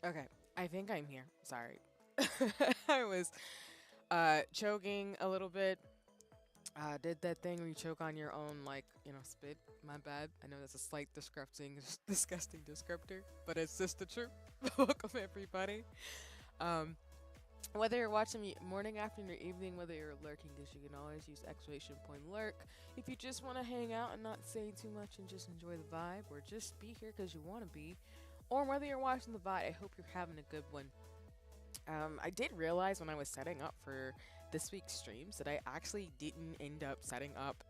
Okay, I think I'm here. Sorry. I was choking a little bit. Did that thing where you choke on your own, like, spit. My bad. I know that's a slight disgusting descriptor, but it's just the truth. Welcome, everybody. Um, whether you're watching me morning, afternoon, or evening, whether you're lurking, because you can always use exclamation point lurk. If you just want to hang out and not say too much and just enjoy the vibe, or just be here because you want to be, or whether you're watching the VOD, I hope you're having a good one. I did realize when I was setting up for this week's streams that I actually didn't end up setting up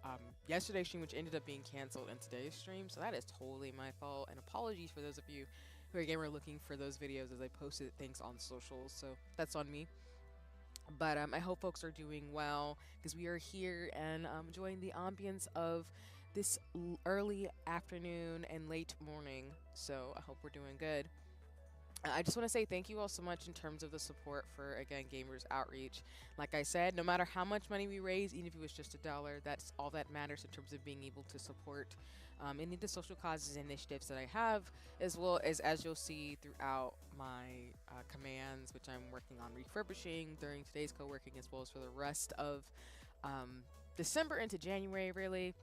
yesterday's stream, which ended up being canceled, and today's stream. So that is totally my fault. And apologies for those of you who again were looking for those videos as I posted things on socials. So that's on me. But I hope folks are doing well because we are here and enjoying the ambience of this early afternoon and late morning. So I hope we're doing good. I just want to say thank you all so much in terms of the support for, again, Gamers Outreach. Like I said, no matter how much money we raise, even if it was just $1, that's all that matters in terms of being able to support any of the social causes and initiatives that I have, as well as you'll see throughout my commands, which I'm working on refurbishing during today's co-working, as well as for the rest of December into January, really.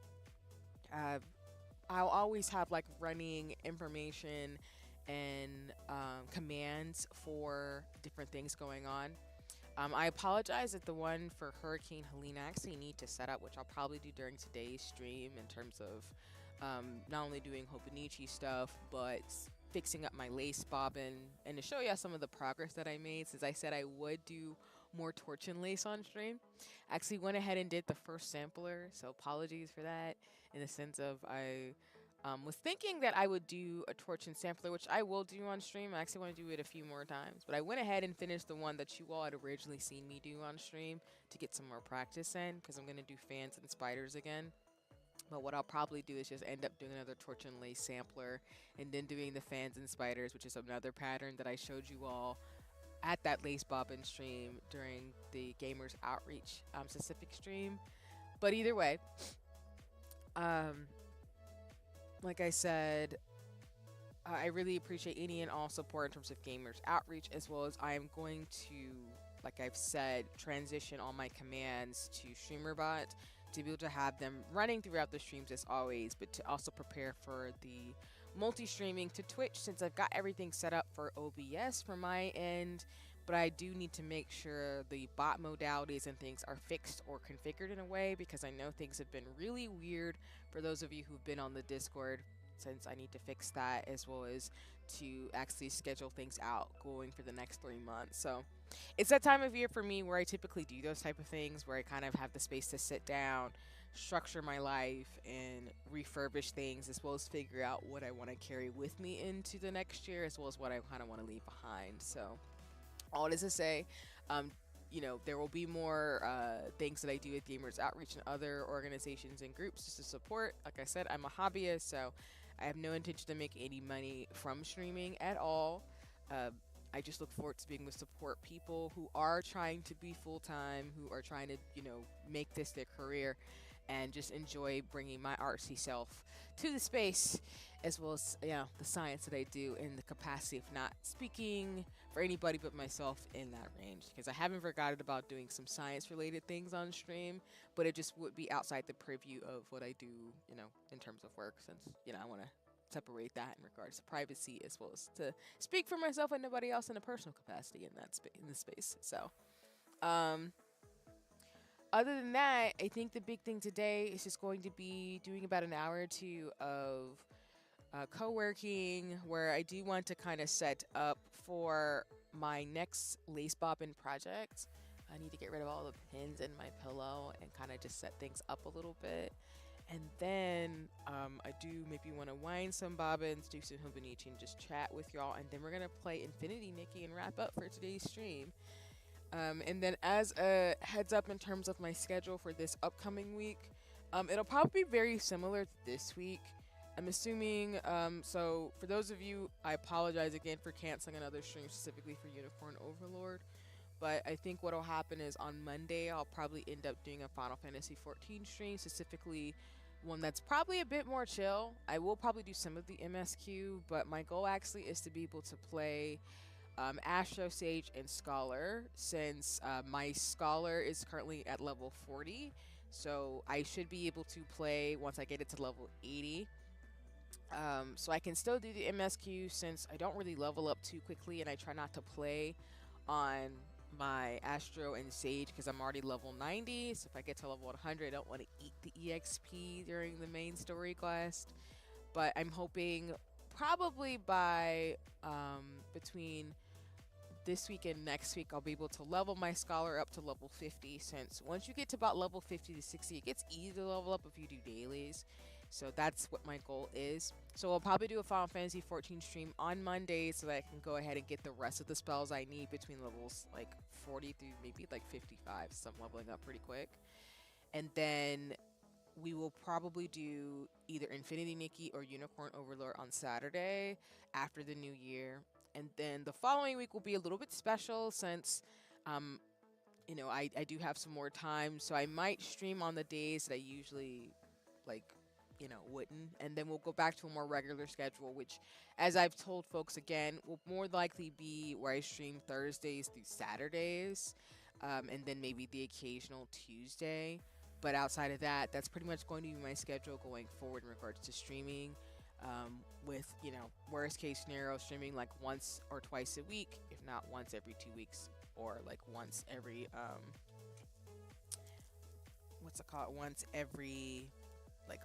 I'll always have like running information and commands for different things going on. I apologize that the one for Hurricane Helene I actually need to set up, which I'll probably do during today's stream in terms of not only doing Hobonichi stuff, but fixing up my lace bobbin and to show you some of the progress that I made, since I said I would do more torch and lace on stream. I actually went ahead and did the first sampler, so apologies for that, in the sense of I was thinking that I would do a torch and sampler, which I will do on stream. I actually want to do it a few more times, but I went ahead and finished the one that you all had originally seen me do on stream to get some more practice in, because I'm going to do fans and spiders again. But what I'll probably do is just end up doing another torch and lace sampler and then doing the fans and spiders, which is another pattern that I showed you all at that lace bobbin stream during the Gamers Outreach specific stream. But either way, like I said, I really appreciate any and all support in terms of Gamers Outreach, as well as I am going to, like I've said, transition all my commands to StreamerBot to be able to have them running throughout the streams as always, but to also prepare for the multi-streaming to Twitch, since I've got everything set up for OBS for my end, but I do need to make sure the bot modalities and things are fixed or configured in a way, because I know things have been really weird for those of you who've been on the Discord, since I need to fix that, as well as to actually schedule things out going for the next 3 months. So it's that time of year for me where I typically do those type of things, where I kind of have the space to sit down, structure my life, and refurbish things, as well as figure out what I want to carry with me into the next year, as well as what I kind of want to leave behind. So all this to say, there will be more things that I do with Gamers Outreach and other organizations and groups just to support. Like I said, I'm a hobbyist, so I have no intention to make any money from streaming at all. I just look forward to being able to support people who are trying to be full-time, who are trying to, make this their career, and just enjoy bringing my artsy self to the space, as well as, the science that I do in the capacity of not speaking for anybody but myself in that range, because I haven't forgotten about doing some science-related things on stream, but it just would be outside the purview of what I do, in terms of work, since, I want to separate that in regards to privacy, as well as to speak for myself and nobody else in a personal capacity in that in this space. So other than that, I think the big thing today is just going to be doing about an hour or two of co-working, where I do want to kind of set up for my next lace bobbin project. I need to get rid of all the pins in my pillow and kind of just set things up a little bit. And then I do maybe want to wind some bobbins, do some Hobonichi, and just chat with y'all. And then we're going to play Infinity Nikki and wrap up for today's stream. And then as a heads up in terms of my schedule for this upcoming week, it'll probably be very similar to this week. I'm assuming, so for those of you, I apologize again for canceling another stream specifically for Unicorn Overlord. But I think what'll happen is on Monday, I'll probably end up doing a Final Fantasy XIV stream, specifically one that's probably a bit more chill. I will probably do some of the MSQ, but my goal actually is to be able to play Astro, Sage, and Scholar, since my Scholar is currently at level 40. So I should be able to play once I get it to level 80. So I can still do the MSQ since I don't really level up too quickly, and I try not to play on my Astro and Sage because I'm already level 90. So if I get to level 100, I don't want to eat the EXP during the main story quest. But I'm hoping probably by between this week and next week, I'll be able to level my Scholar up to level 50, since once you get to about level 50 to 60, it gets easy to level up if you do dailies. So that's what my goal is. So I'll probably do a Final Fantasy 14 stream on Monday so that I can go ahead and get the rest of the spells I need between levels like 40 through maybe like 55, so I'm leveling up pretty quick. And then we will probably do either Infinity Nikki or Unicorn Overlord on Saturday after the new year. And then the following week will be a little bit special since, you know, I do have some more time. So I might stream on the days that I usually, like, you know, wouldn't. And then we'll go back to a more regular schedule, which, as I've told folks again, will more likely be where I stream Thursdays through Saturdays. And then maybe the occasional Tuesday. But outside of that, that's pretty much going to be my schedule going forward in regards to streaming. With, you know, worst case scenario, streaming like once or twice a week, if not once every 2 weeks, or like once every, what's it called? Once every, like,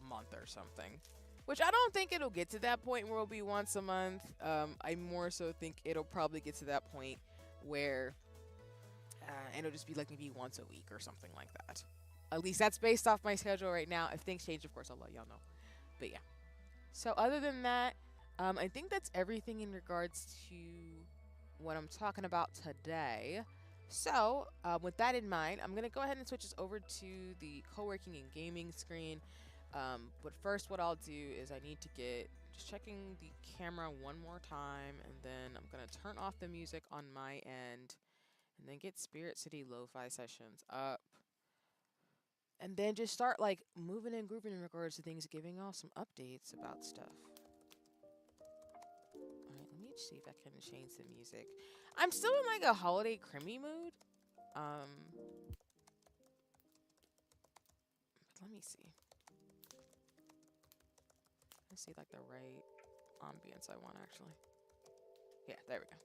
month or something. Which I don't think it'll get to that point where it'll be once a month. I more so think it'll probably get to that point where it'll just be like maybe once a week or something like that. At least that's based off my schedule right now. If things change, of course, I'll let y'all know. But yeah. So other than that, I think that's everything in regards to what I'm talking about today. So with that in mind, I'm going to go ahead and switch us over to the co-working and gaming screen. But first, what I'll do is I need to get, just checking the camera one more time, and then I'm going to turn off the music on my end, and then get Spirit City Lo-Fi Sessions up. And then just start like moving and grooving in regards to things, giving off some updates about stuff. Alright, let me see if I can change the music. I'm still in like a holiday crimmy mood. But let me see. Let's see like the right ambience I want actually. Yeah, there we go.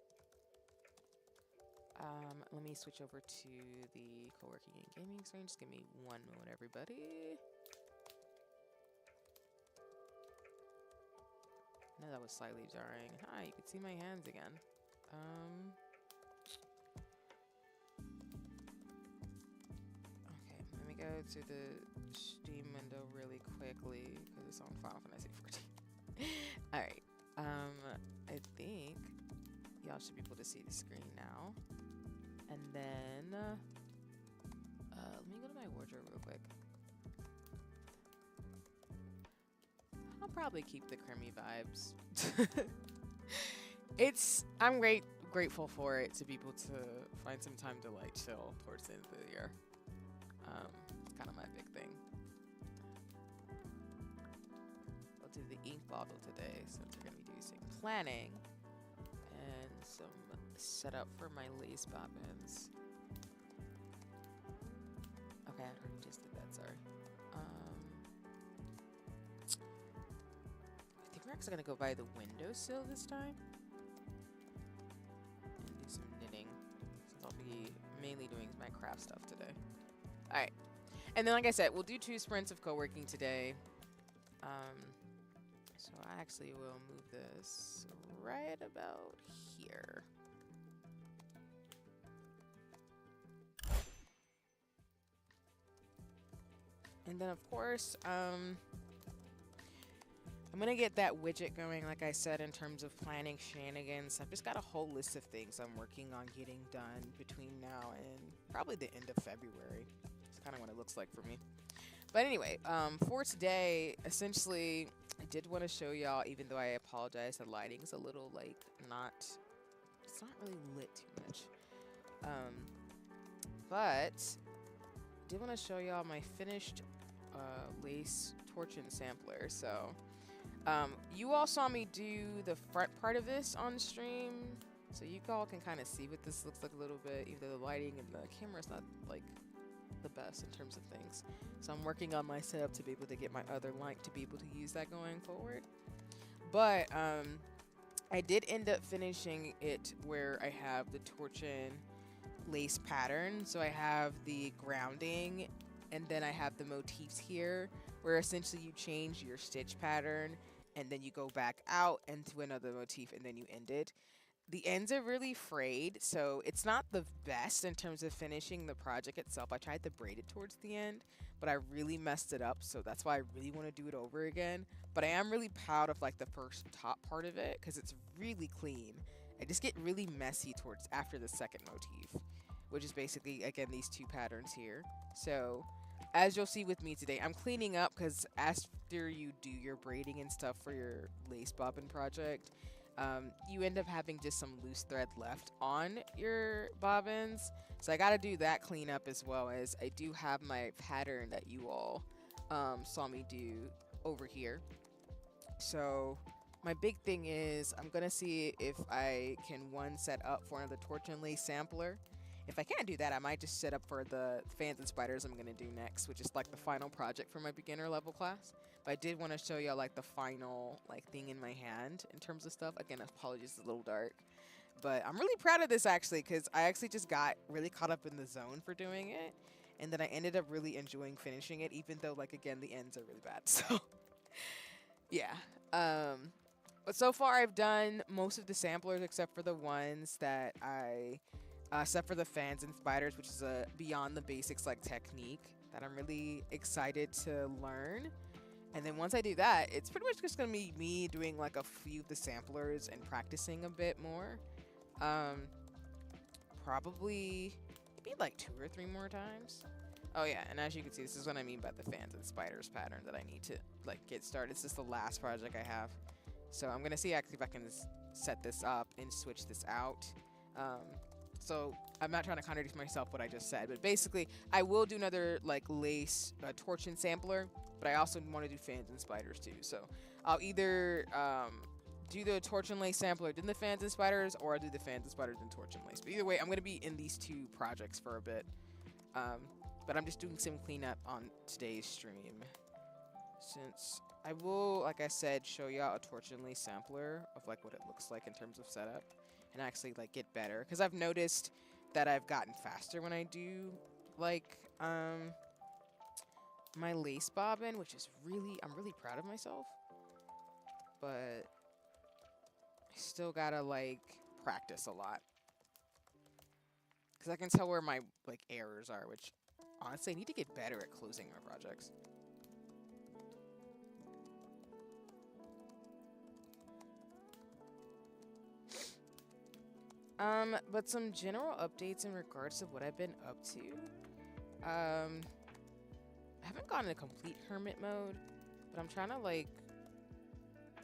Let me switch over to the co-working and gaming screen. Just give me one moment, everybody. I know that was slightly jarring. Hi, you can see my hands again. Okay, let me go to the Steam window really quickly because it's on Final Fantasy 14. Alright, I think y'all should be able to see the screen now. And then, let me go to my wardrobe real quick. I'll probably keep the crimmy vibes. I'm grateful for it to be able to find some time to like chill towards the end of the year. It's kind of my big thing. I'll do the ink bottle today since we're gonna be doing some planning and some setup for my lace bobbins. Okay, I already just did that, sorry. I think we're actually gonna go by the windowsill this time and do some knitting, since I'll be mainly doing my craft stuff today. Alright, and then like I said, we'll do 2 sprints of co-working today. So I actually will move this right about here. And then, of course, I'm going to get that widget going, like I said, in terms of planning shenanigans. I've just got a whole list of things I'm working on getting done between now and probably the end of February. It's kind of what it looks like for me. But anyway, for today, essentially, I did want to show y'all, even though I apologize, the lighting's a little, like, it's not really lit too much. But I did want to show y'all my finished lace torch and sampler. So you all saw me do the front part of this on stream So you all can kind of see what this looks like a little bit, even though the lighting and the camera is not like the best in terms of things. So I'm working on my setup to be able to get my other light to be able to use that going forward. But I did end up finishing it where I have the torчин lace pattern. So I have the grounding and then I have the motifs here where essentially you change your stitch pattern and then you go back out into another motif and then you end it. The ends are really frayed, so it's not the best in terms of finishing the project itself. I tried to braid it towards the end, but I really messed it up, so that's why I really want to do it over again. But I am really proud of like the first top part of it because it's really clean. I just get really messy towards after the second motif, which is basically, again, these two patterns here. So as you'll see with me today, I'm cleaning up because after you do your braiding and stuff for your lace bobbin project, you end up having just some loose thread left on your bobbins. So I got to do that cleanup as well as I do have my pattern that you all saw me do over here. So my big thing is I'm going to see if I can set up for another torчин lace sampler. If I can't do that, I might just set up for the fans and spiders I'm going to do next, which is like the final project for my beginner level class. But I did want to show y'all like the final like thing in my hand in terms of stuff. Again, apologies, it's a little dark. But I'm really proud of this actually because I actually just got really caught up in the zone for doing it. And then I ended up really enjoying finishing it, even though like, again, the ends are really bad. So yeah. But so far I've done most of the samplers except for the ones that except for the fans and spiders, which is a beyond the basics like technique that I'm really excited to learn. And then once I do that, it's pretty much just gonna be me doing like a few of the samplers and practicing a bit more. Probably maybe like 2 or 3 more times. Oh yeah, and as you can see, this is what I mean by the fans and spiders pattern that I need to like get started. This is the last project I have. So I'm gonna see actually if I can set this up and switch this out. So I'm not trying to contradict myself what I just said, but basically I will do another like lace torчин sampler, but I also want to do fans and spiders too. So I'll either do the torчин lace sampler, then the fans and spiders, or I'll do the fans and spiders and torчин lace. But either way, I'm going to be in these 2 projects for a bit. But I'm just doing some cleanup on today's stream. Since I will, like I said, show y'all a torчин lace sampler of like what it looks like in terms of setup. And actually like get better. Because I've noticed that I've gotten faster when I do like my lace bobbin, which is I'm really proud of myself. But I still gotta like practice a lot. Because I can tell where my like errors are, which honestly I need to get better at closing my projects. But some general updates in regards to what I've been up to. I haven't gone into complete hermit mode, but I'm trying to like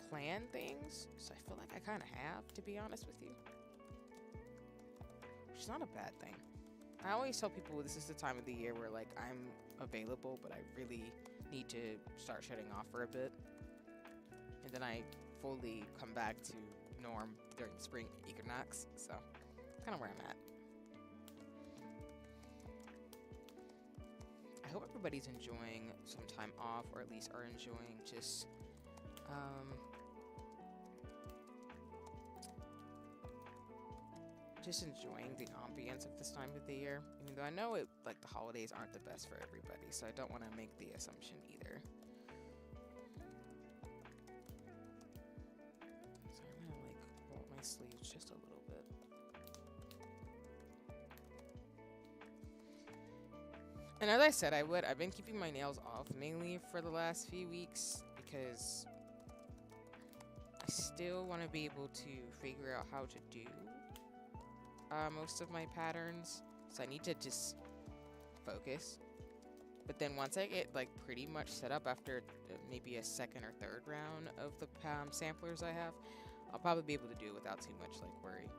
plan things. So I feel like I kind of have, to be honest with you. Which is not a bad thing. I always tell people this is the time of the year where like I'm available, but I really need to start shutting off for a bit. And then I fully come back to norm during spring equinox, so kind of where I'm at. I hope everybody's enjoying some time off, or at least are enjoying just enjoying the ambience of this time of the year. Even though I know it like the holidays aren't the best for everybody, so I don't want to make the assumption either. Sleeves just a little bit. And as I said I've been keeping my nails off mainly for the last few weeks because I still want to be able to figure out how to do most of my patterns, so I need to just focus. But then once I get like pretty much set up after maybe a 2nd or 3rd round of the samplers I have, I'll probably be able to do it without too much like worry.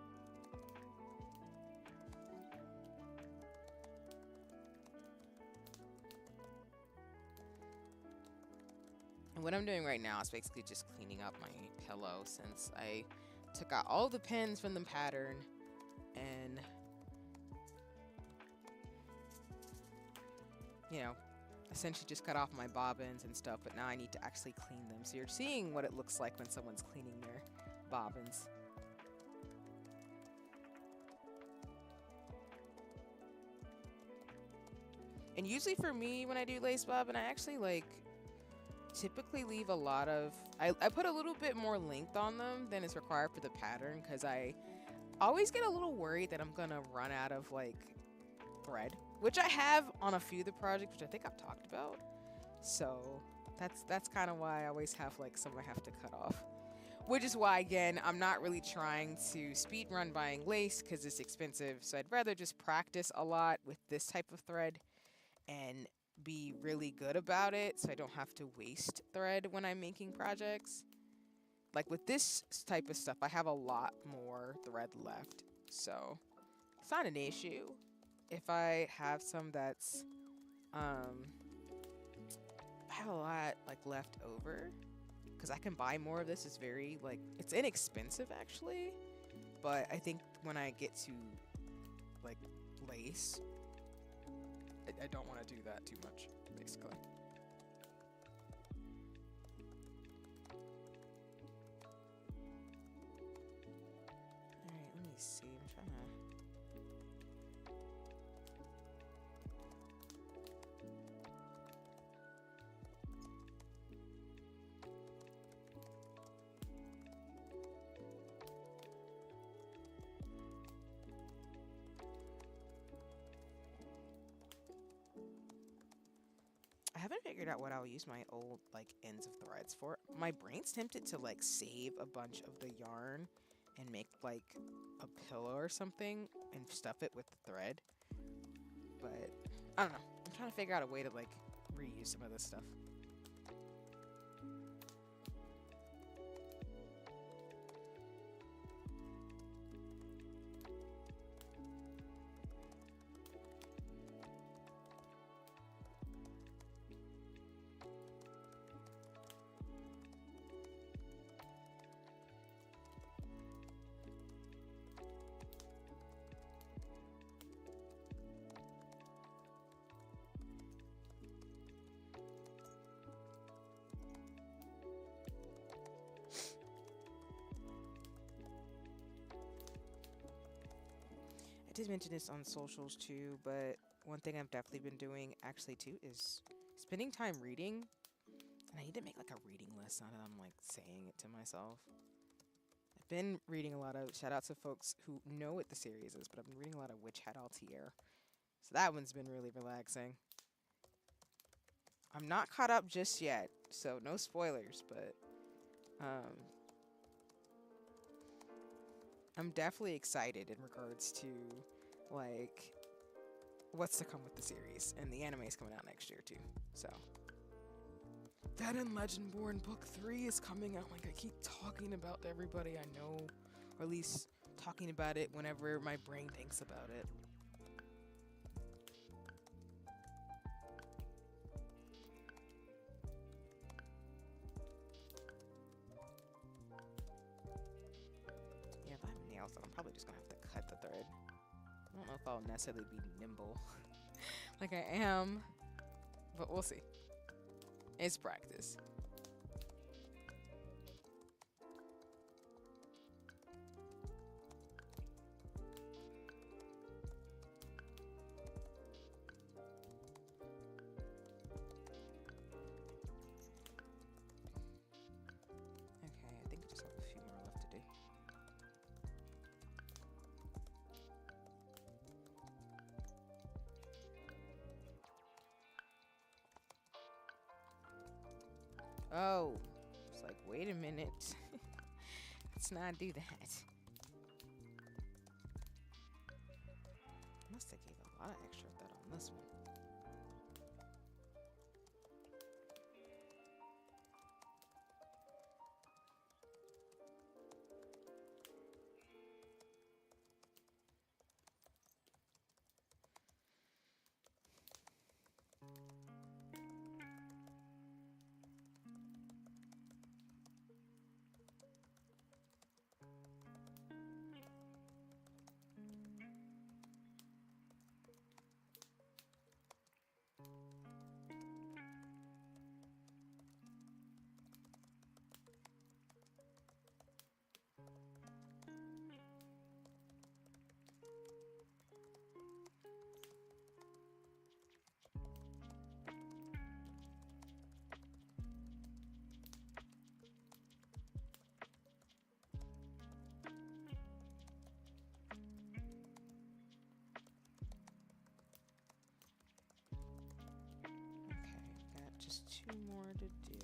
And what I'm doing right now is basically just cleaning up my pillow since I took out all the pins from the pattern and, you know, essentially just cut off my bobbins and stuff, but now I need to actually clean them. So you're seeing what it looks like when someone's cleaning their bobbins. And usually for me, when I do lace bobbin, I actually like typically leave a lot of, I put a little bit more length on them than is required for the pattern, because I always get a little worried that I'm gonna run out of like thread, which I have on a few of the projects, which I think I've talked about. So that's kind of why I always have like some I have to cut off, which is why, again, I'm not really trying to speed run buying lace because it's expensive. So I'd rather just practice a lot with this type of thread and be really good about it, so I don't have to waste thread when I'm making projects. Like with this type of stuff, I have a lot more thread left, so it's not an issue. If I have some that's I have a lot like left over, because I can buy more of this. It's very like, it's inexpensive actually, but I think when I get to like lace, I don't want to do that too much, basically. Alright, let me see. I'm trying to... I haven't figured out what I'll use my old like ends of threads for. My brain's tempted to like save a bunch of the yarn and make like a pillow or something and stuff it with the thread, but I don't know. I'm trying to figure out a way to like reuse some of this stuff. I did mention this on socials too, but one thing I've definitely been doing actually too is spending time reading. And I need to make like a reading list now that I'm like saying it to myself. I've been reading a lot of, shout out to folks who know what the series is, but I've been reading a lot of Witch Hat Altier. So that one's been really relaxing. I'm not caught up just yet, so no spoilers, but I'm definitely excited in regards to like what's to come with the series, and the anime is coming out next year too. So Dead and Legendborn Book 3 is coming out. Like I keep talking about to everybody I know, or at least talking about it whenever my brain thinks about it. I'm probably just gonna have to cut the thread. I don't know if I'll necessarily be nimble like I am, but we'll see. It's practice. Okay, I think I just have a few more left to do. Oh, it's like, wait a minute. Let's not do that. Must have gave a lot of extra thread on this one. just 2 more to do.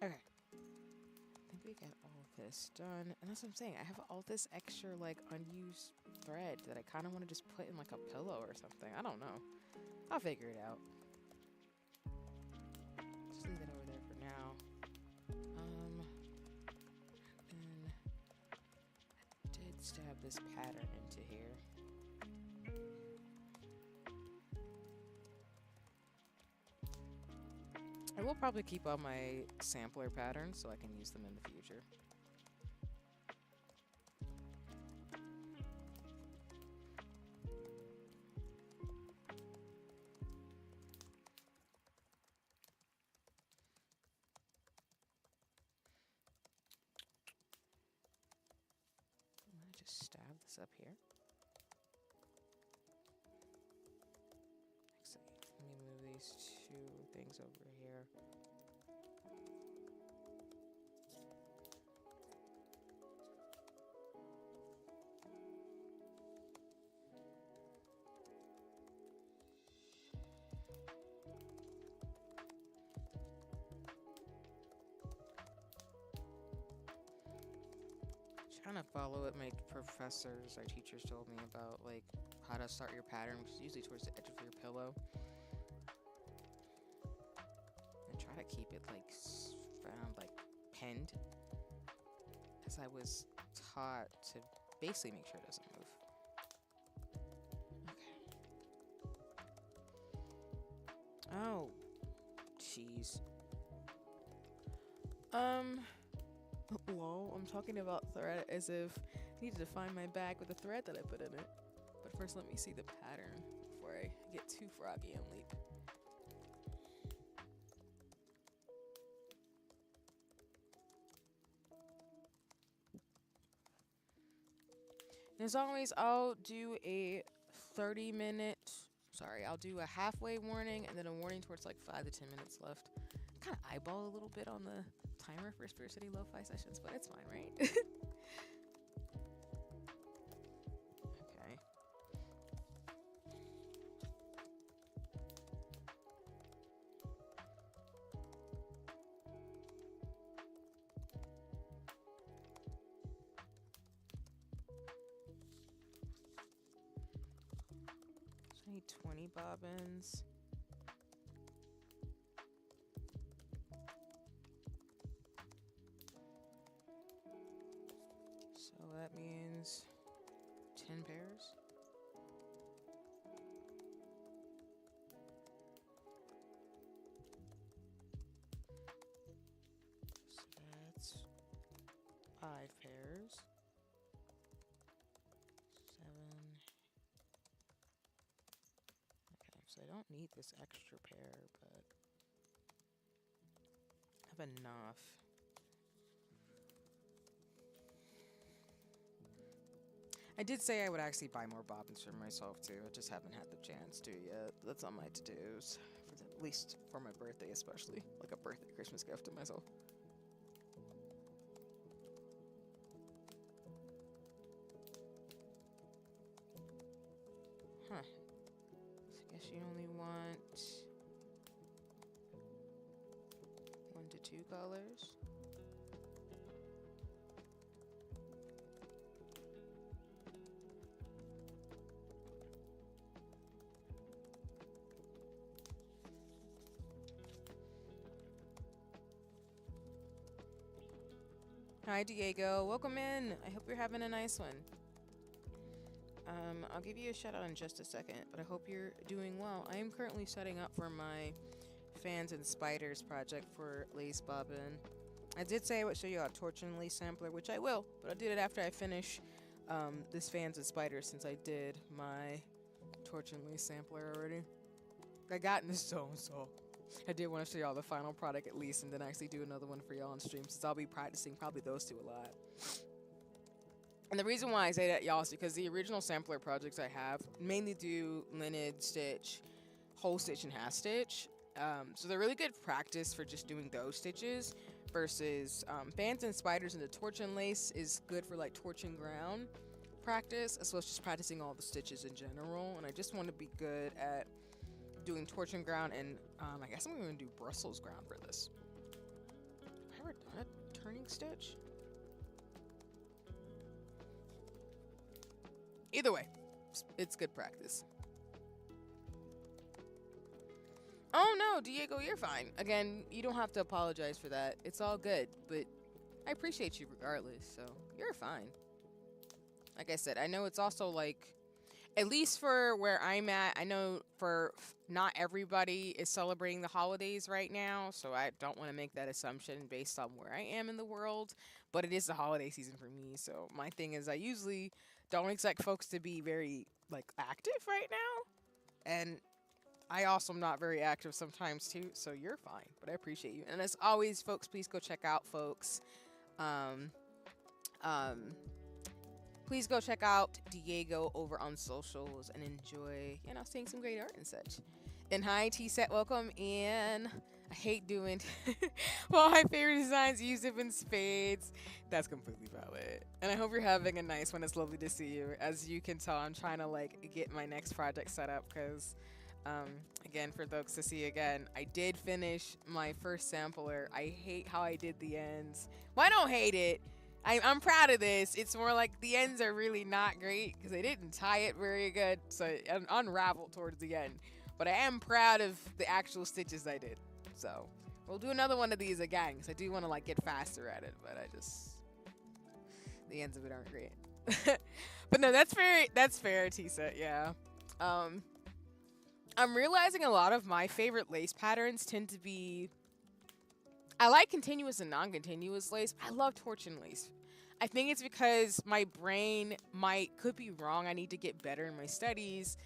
Okay. I think we got all this done. And that's what I'm saying. I have all this extra, like, unused thread that I kind of want to just put in, like, a pillow or something. I don't know. I'll figure it out. Just leave it over there for now. And I did stab this pattern into here. I will probably keep all my sampler patterns so I can use them in the future. I'm gonna just stab this up here. Actually, let me move these 2 things over here. Trying to follow what my professors, our teachers told me about, like how to start your pattern, which is usually towards the edge of your pillow. And try to keep it like pinned, as I was taught to basically make sure it doesn't move. Okay. Oh, jeez. Lol, I'm talking about thread as if I needed to find my bag with the thread that I put in it. But first let me see the pattern before I get too froggy and leap. And as always, I'll do a 30-minute, I'll do a halfway warning and then a warning towards like 5 to 10 minutes left. I kind of eyeball a little bit on the timer for Spirit City Lo-Fi sessions, but it's fine, right? Okay. So I need 20 bobbins. So that means 10 pairs. So that's 5 pairs. 7. Okay, so I don't need this extra pair, but I have enough. I did say I would actually buy more bobbins for myself too. I just haven't had the chance to yet. That's on my to-dos, at least for my birthday especially. Like a birthday Christmas gift to myself. Huh. So I guess you only want 1 to 2 colors. Hi, Diego. Welcome in. I hope you're having a nice one. I'll give you a shout out in just a second, but I hope you're doing well. I am currently setting up for my Fans and Spiders project for Lace Bobbin. I did say I would show you a Torch and Lace sampler, which I will, but I'll do it after I finish this Fans and Spiders, since I did my Torch and Lace sampler already. I got in the zone, so I did want to show y'all the final product at least, and then actually do another one for y'all on stream, since I'll be practicing probably those two a lot. And the reason why I say that, y'all, is because the original sampler projects I have mainly do lined stitch, whole stitch, and half stitch. So they're really good practice for just doing those stitches, versus fans and spiders and the torch and lace is good for like torch and ground practice, as well as just practicing all the stitches in general. And I just want to be good at doing torch and ground, and I guess I'm going to do Brussels ground for this. Have I ever done a turning stitch? Either way, it's good practice. Oh no, Diego, you're fine. Again, you don't have to apologize for that. It's all good, but I appreciate you regardless, so you're fine. Like I said, I know it's also like, at least for where I'm at, I know for not everybody is celebrating the holidays right now, so I don't want to make that assumption based on where I am in the world, but it is the holiday season for me, so my thing is I usually don't expect folks to be very, like, active right now, and I also am not very active sometimes too, so you're fine, but I appreciate you. And as always, folks, please go check out folks. Please go check out Diego over on socials and enjoy, you know, seeing some great art and such. And hi, T-Set, welcome in. I hate doing well, my favorite designs use them in spades. That's completely valid. And I hope you're having a nice one. It's lovely to see you. As you can tell, I'm trying to like get my next project set up because again, for folks to see again, I did finish my first sampler. I hate how I did the ends. Well, I don't hate it. I'm proud of this. It's more like the ends are really not great because I didn't tie it very good, so it unraveled towards the end. But I am proud of the actual stitches I did. So we'll do another one of these again because I do want to like get faster at it, but the ends of it aren't great. But no, that's fair, Tisa. Yeah. I'm realizing a lot of my favorite lace patterns tend to be, I like continuous and non-continuous lace. I love torch and lace. I think it's because my brain could be wrong. I need to get better in my studies,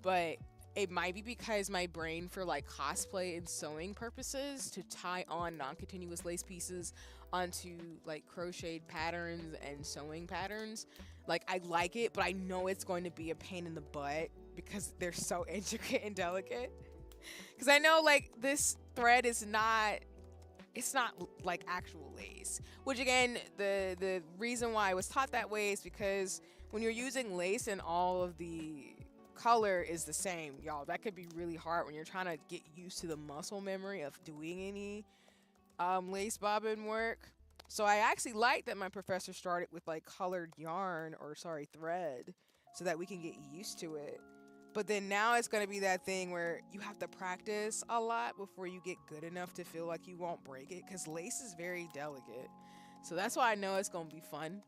but it might be because my brain, for like cosplay and sewing purposes, to tie on non-continuous lace pieces onto like crocheted patterns and sewing patterns, like I like it, but I know it's going to be a pain in the butt because they're so intricate and delicate. Because I know like this thread is not, it's not like actual lace, which again, the reason why I was taught that way is because when you're using lace and all of the color is the same, y'all, that could be really hard when you're trying to get used to the muscle memory of doing any lace bobbin work. So I actually like that my professor started with like colored yarn, or sorry, thread, so that we can get used to it. But then now it's going to be that thing where you have to practice a lot before you get good enough to feel like you won't break it, because lace is very delicate. So that's why I know it's going to be fun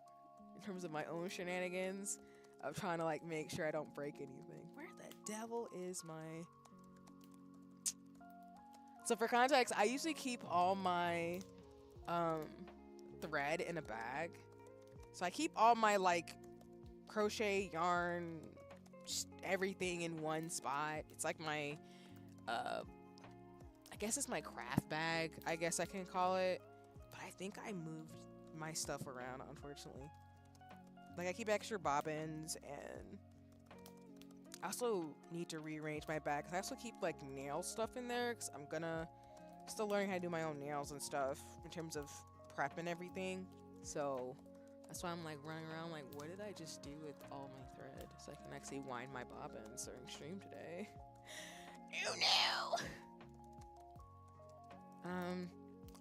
in terms of my own shenanigans of trying to like make sure I don't break anything. Where the devil is my... So for context, I usually keep all my thread in a bag. So I keep all my like crochet, yarn, just everything in one spot. It's like my I guess it's my craft bag, I guess I can call it. But I think I moved my stuff around, unfortunately. Like I keep extra bobbins, and I also need to rearrange my bag because I also keep like nail stuff in there because I'm still learning how to do my own nails and stuff in terms of prep and everything. So that's why I'm like running around like, what did I just do with all my thread? So I can actually wind my bobbins during stream today. Oh no!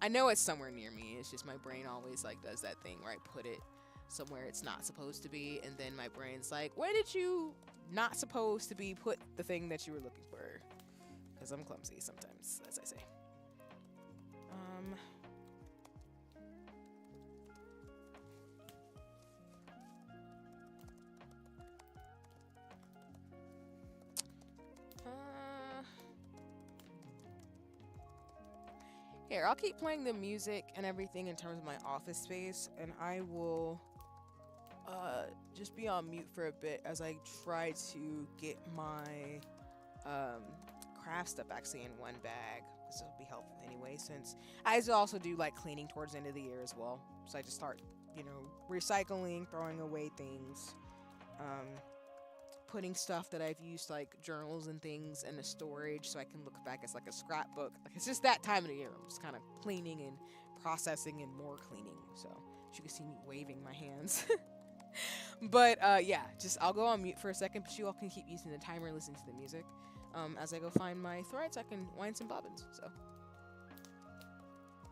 I know it's somewhere near me. It's just my brain always like does that thing where I put it somewhere it's not supposed to be, and then my brain's like, where did you not supposed to be put the thing that you were looking for? Because I'm clumsy sometimes, as I say. Here, I'll keep playing the music and everything in terms of my office space, and I will just be on mute for a bit as I try to get my craft stuff actually in one bag. this will be helpful anyway, since I also do like cleaning towards the end of the year as well. So I just start, you know, recycling, throwing away things, putting stuff that I've used, like journals and things, in a storage so I can look back as like a scrapbook. Like, it's just that time of the year. I'm just kind of cleaning and processing and more cleaning. So you can see me waving my hands. But yeah, just I'll go on mute for a second, but you all can keep using the timer and listen to the music. As I go find my threads, I can wind some bobbins. So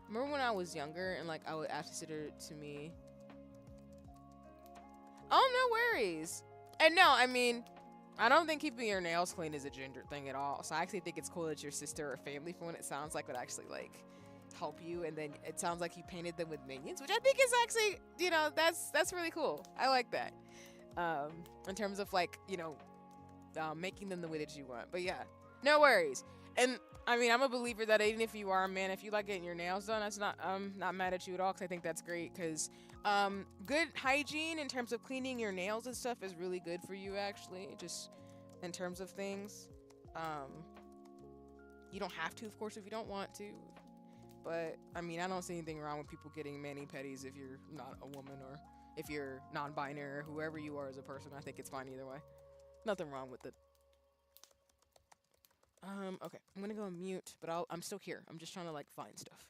remember when I was younger and like I would ask to to me. Oh, no worries. And no, I mean, I don't think keeping your nails clean is a gender thing at all. So I actually think it's cool that your sister or family phone, it sounds like, would actually like help you. And then it sounds like you painted them with minions, which I think is actually, you know, that's really cool. I like that. In terms of like, you know, making them the way that you want. But yeah, no worries. And I mean, I'm a believer that even if you are a man, if you like getting your nails done, that's not, not mad at you at all, because I think that's great. Because good hygiene in terms of cleaning your nails and stuff is really good for you, actually, just in terms of things. You don't have to, of course, if you don't want to. But I mean, I don't see anything wrong with people getting mani-pedis if you're not a woman, or if you're non-binary, or whoever you are as a person. I think it's fine either way. Nothing wrong with it. Okay, I'm gonna go on mute, but I'm still here. I'm just trying to like find stuff.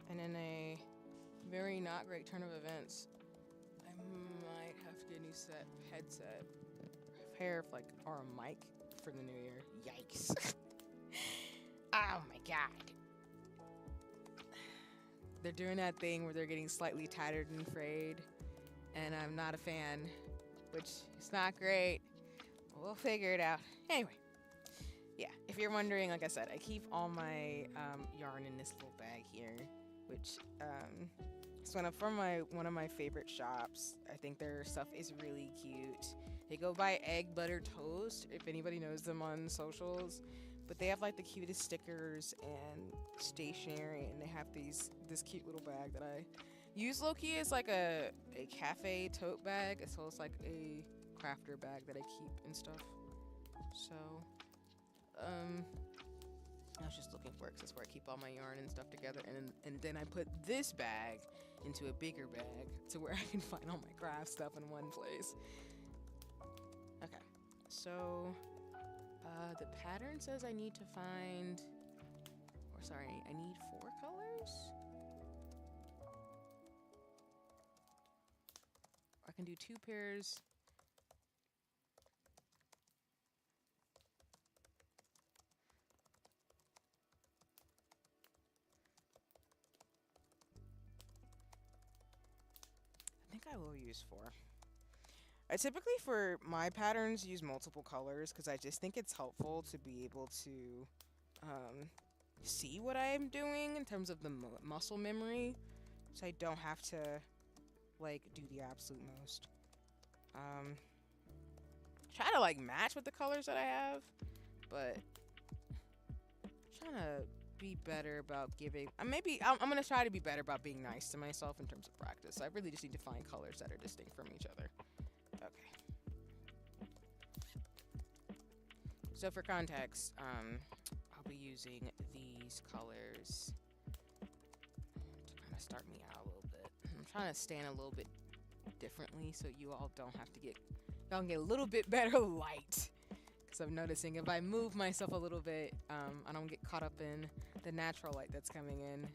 And in a very not great turn of events, I might have to get a new headset, pair of like, or a mic for the new year. Yikes. Oh my god. they're doing that thing where they're getting slightly tattered and frayed, and I'm not a fan, which is not great. We'll figure it out. Anyway, yeah, if you're wondering, like I said, I keep all my yarn in this little bag here, which is from one of my favorite shops. I think their stuff is really cute. They go by Egg Butter Toast, if anybody knows them on socials. But they have like the cutest stickers and stationery, and they have this cute little bag that I use low-key as like a cafe tote bag, as well as like a crafter bag that I keep and stuff. So I was just looking for it 'cause that's where I keep all my yarn and stuff together, and then I put this bag into a bigger bag to where I can find all my craft stuff in one place. Okay, so the pattern says I need to find, or sorry, I need 4 colors. I can do 2 pairs. I think I will use 4. I typically, for my patterns, use multiple colors because I just think it's helpful to be able to see what I'm doing in terms of the muscle memory, so I don't have to like do the absolute most. Try to like match with the colors that I have, but trying to be better about giving. I'm gonna try to be better about being nice to myself in terms of practice. I really just need to find colors that are distinct from each other. Okay. So for context, I'll be using these colors to kind of start me out a little bit. I'm trying to stand a little bit differently so you all don't have to y'all can get a little bit better light. Because I'm noticing if I move myself a little bit, I don't get caught up in the natural light that's coming in.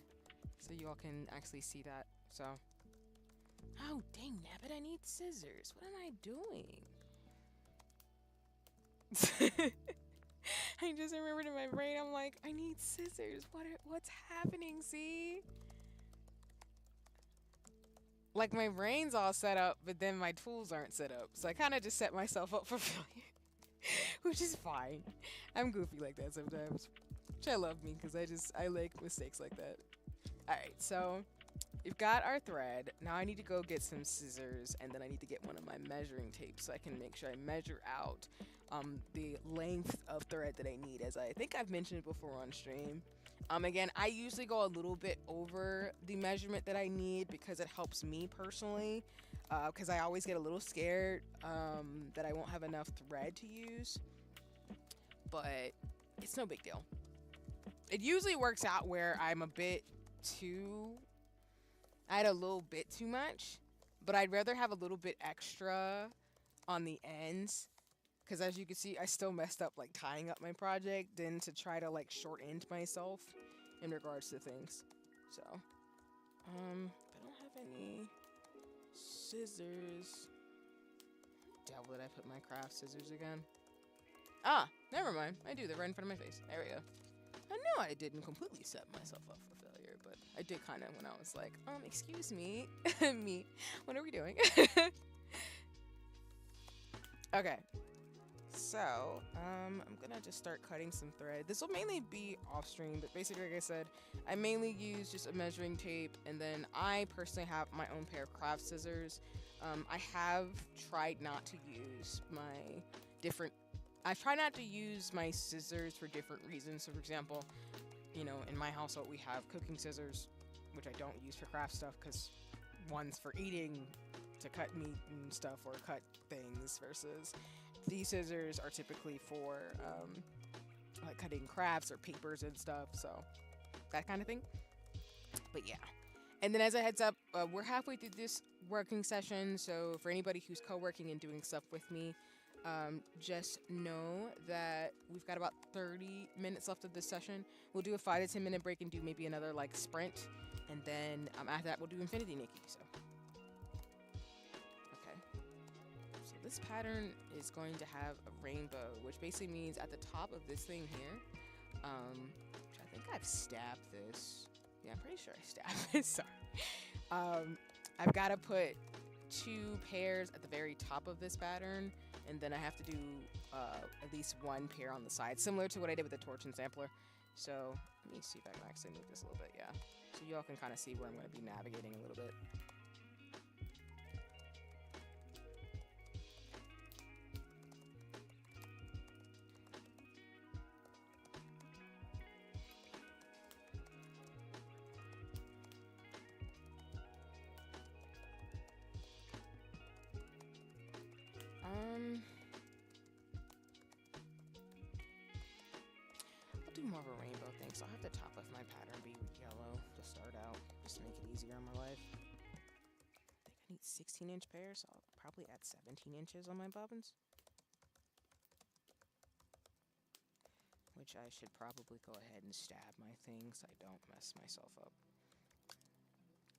So you all can actually see that. So, oh dang nabbit, I need scissors. What am I doing? I just remembered in my brain, I'm like, I need scissors. What's happening, see? Like my brain's all set up, but then my tools aren't set up. So I kind of just set myself up for failure, which is fine. I'm goofy like that sometimes, which I love me because I like mistakes like that. All right, so we've got our thread. Now I need to go get some scissors, and then I need to get one of my measuring tapes so I can make sure I measure out the length of thread that I need, as I think I've mentioned it before on stream. Again, I usually go a little bit over the measurement that I need because it helps me personally, because I always get a little scared that I won't have enough thread to use, but it's no big deal. It usually works out where I had a little bit too much, but I'd rather have a little bit extra on the ends, because as you can see, I still messed up like tying up my project than to try to like short end myself in regards to things. So, I don't have any scissors. Devil, did I put my craft scissors again? Ah, never mind. I do. They're right in front of my face. There we go. I know I didn't completely set myself up for failure, but I did kind of when I was like, excuse me, me, what are we doing? Okay. So, I'm gonna just start cutting some thread. This will mainly be off stream, but basically, like I said, I mainly use just a measuring tape, and then I personally have my own pair of craft scissors. I have tried not to use I try not to use my scissors for different reasons. So, for example, you know, in my household, we have cooking scissors, which I don't use for craft stuff, because one's for eating, to cut meat and stuff, or cut things, versus these scissors are typically for like cutting crafts or papers and stuff, so that kind of thing. But yeah, and then as a heads up, we're halfway through this working session, so for anybody who's co-working and doing stuff with me, just know that we've got about 30 minutes left of this session. We'll do a 5 to 10 minute break and do maybe another like sprint, and then after that we'll do Infinity Nikki. So this pattern is going to have a rainbow, which basically means at the top of this thing here, which I think I've stabbed this. Yeah, I'm pretty sure I stabbed it. Sorry. I've got to put 2 pairs at the very top of this pattern, and then I have to do at least 1 pair on the side, similar to what I did with the torch and sampler. So let me see if I can actually move this a little bit. Yeah, so you all can kind of see where I'm going to be navigating a little bit. I'll do more of a rainbow thing, so I'll have the top of my pattern be yellow to start out, just to make it easier on my life. I think I need 16-inch pairs, so I'll probably add 17 inches on my bobbins. Which I should probably go ahead and stab my thing so I don't mess myself up.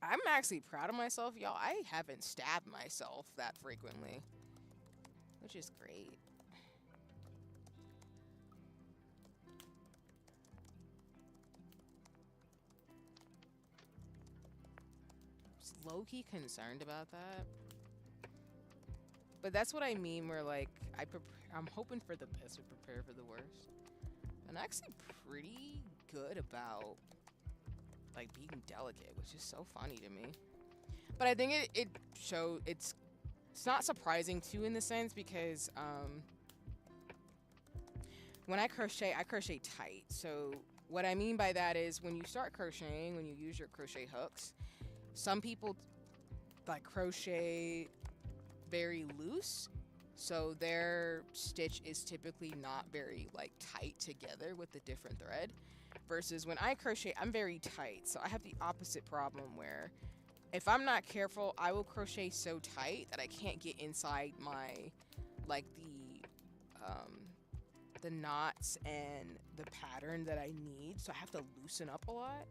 I'm actually proud of myself, y'all. I haven't stabbed myself that frequently, which is great. Low-key concerned about that, but that's what I mean, where like I'm hoping for the best but prepare for the worst. I'm actually pretty good about like being delicate, which is so funny to me. But I think it's not surprising too, in the sense, because when I crochet tight. So what I mean by that is, when you start crocheting, when you use your crochet hooks, some people like crochet very loose, so their stitch is typically not very like tight together with the different thread, versus when I crochet, I'm very tight. So I have the opposite problem, where if I'm not careful, I will crochet so tight that I can't get inside my like the knots and the pattern that I need, so I have to loosen up a lot.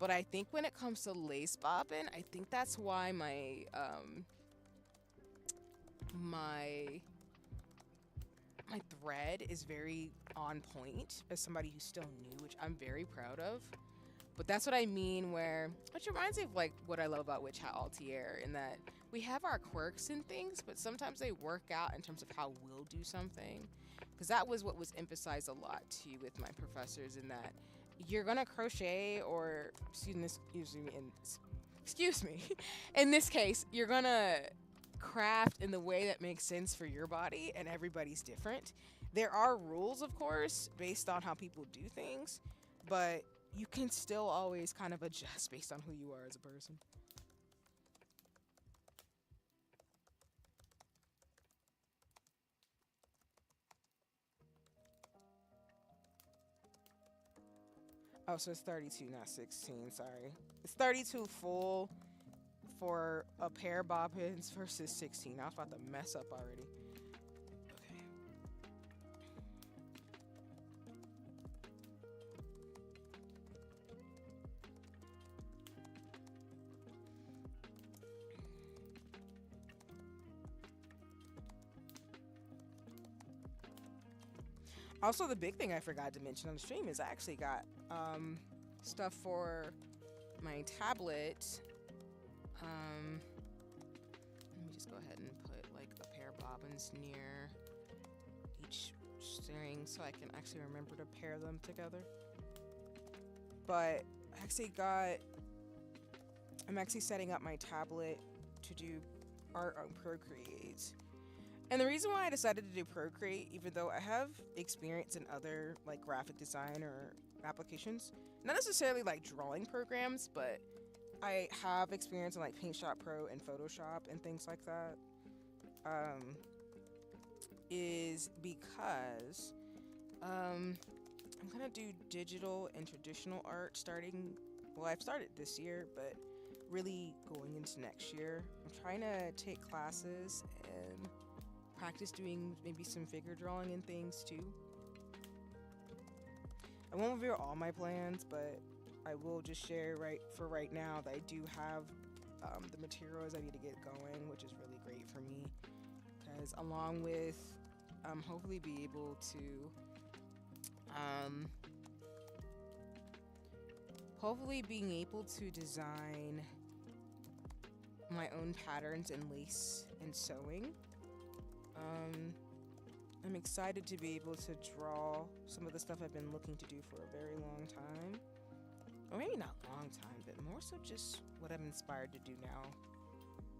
But I think when it comes to lace bobbin, I think that's why my thread is very on point, as somebody who's still new, which I'm very proud of. But that's what I mean, which reminds me of like what I love about Witch Hat Altier, in that we have our quirks and things, but sometimes they work out in terms of how we'll do something. Because that was what was emphasized a lot too with my professors, in that you're gonna crochet, or excuse me, in this case, you're gonna craft in the way that makes sense for your body, and everybody's different. There are rules, of course, based on how people do things, but you can still always kind of adjust based on who you are as a person. Oh, so it's 32, not 16, sorry. It's 32 full for a pair of bobbins versus 16. I was about to mess up already. Okay. Also, the big thing I forgot to mention on the stream is I actually got stuff for my tablet. Let me just go ahead and put like a pair of bobbins near each string so I can actually remember to pair them together. But I'm actually setting up my tablet to do art on Procreate. And the reason why I decided to do Procreate, even though I have experience in other like graphic design or applications, not necessarily like drawing programs, but I have experience in like Paint Shop Pro and Photoshop and things like that, is because I'm gonna do digital and traditional art I've started this year, but really going into next year. I'm trying to take classes and practice doing maybe some figure drawing and things too. I won't reveal all my plans, but I will just share right now that I do have the materials I need to get going, which is really great for me, because along with hopefully be able to hopefully being able to design my own patterns in lace and sewing. I'm excited to be able to draw some of the stuff I've been looking to do for a very long time. Or maybe not long time, but more so just what I'm inspired to do now.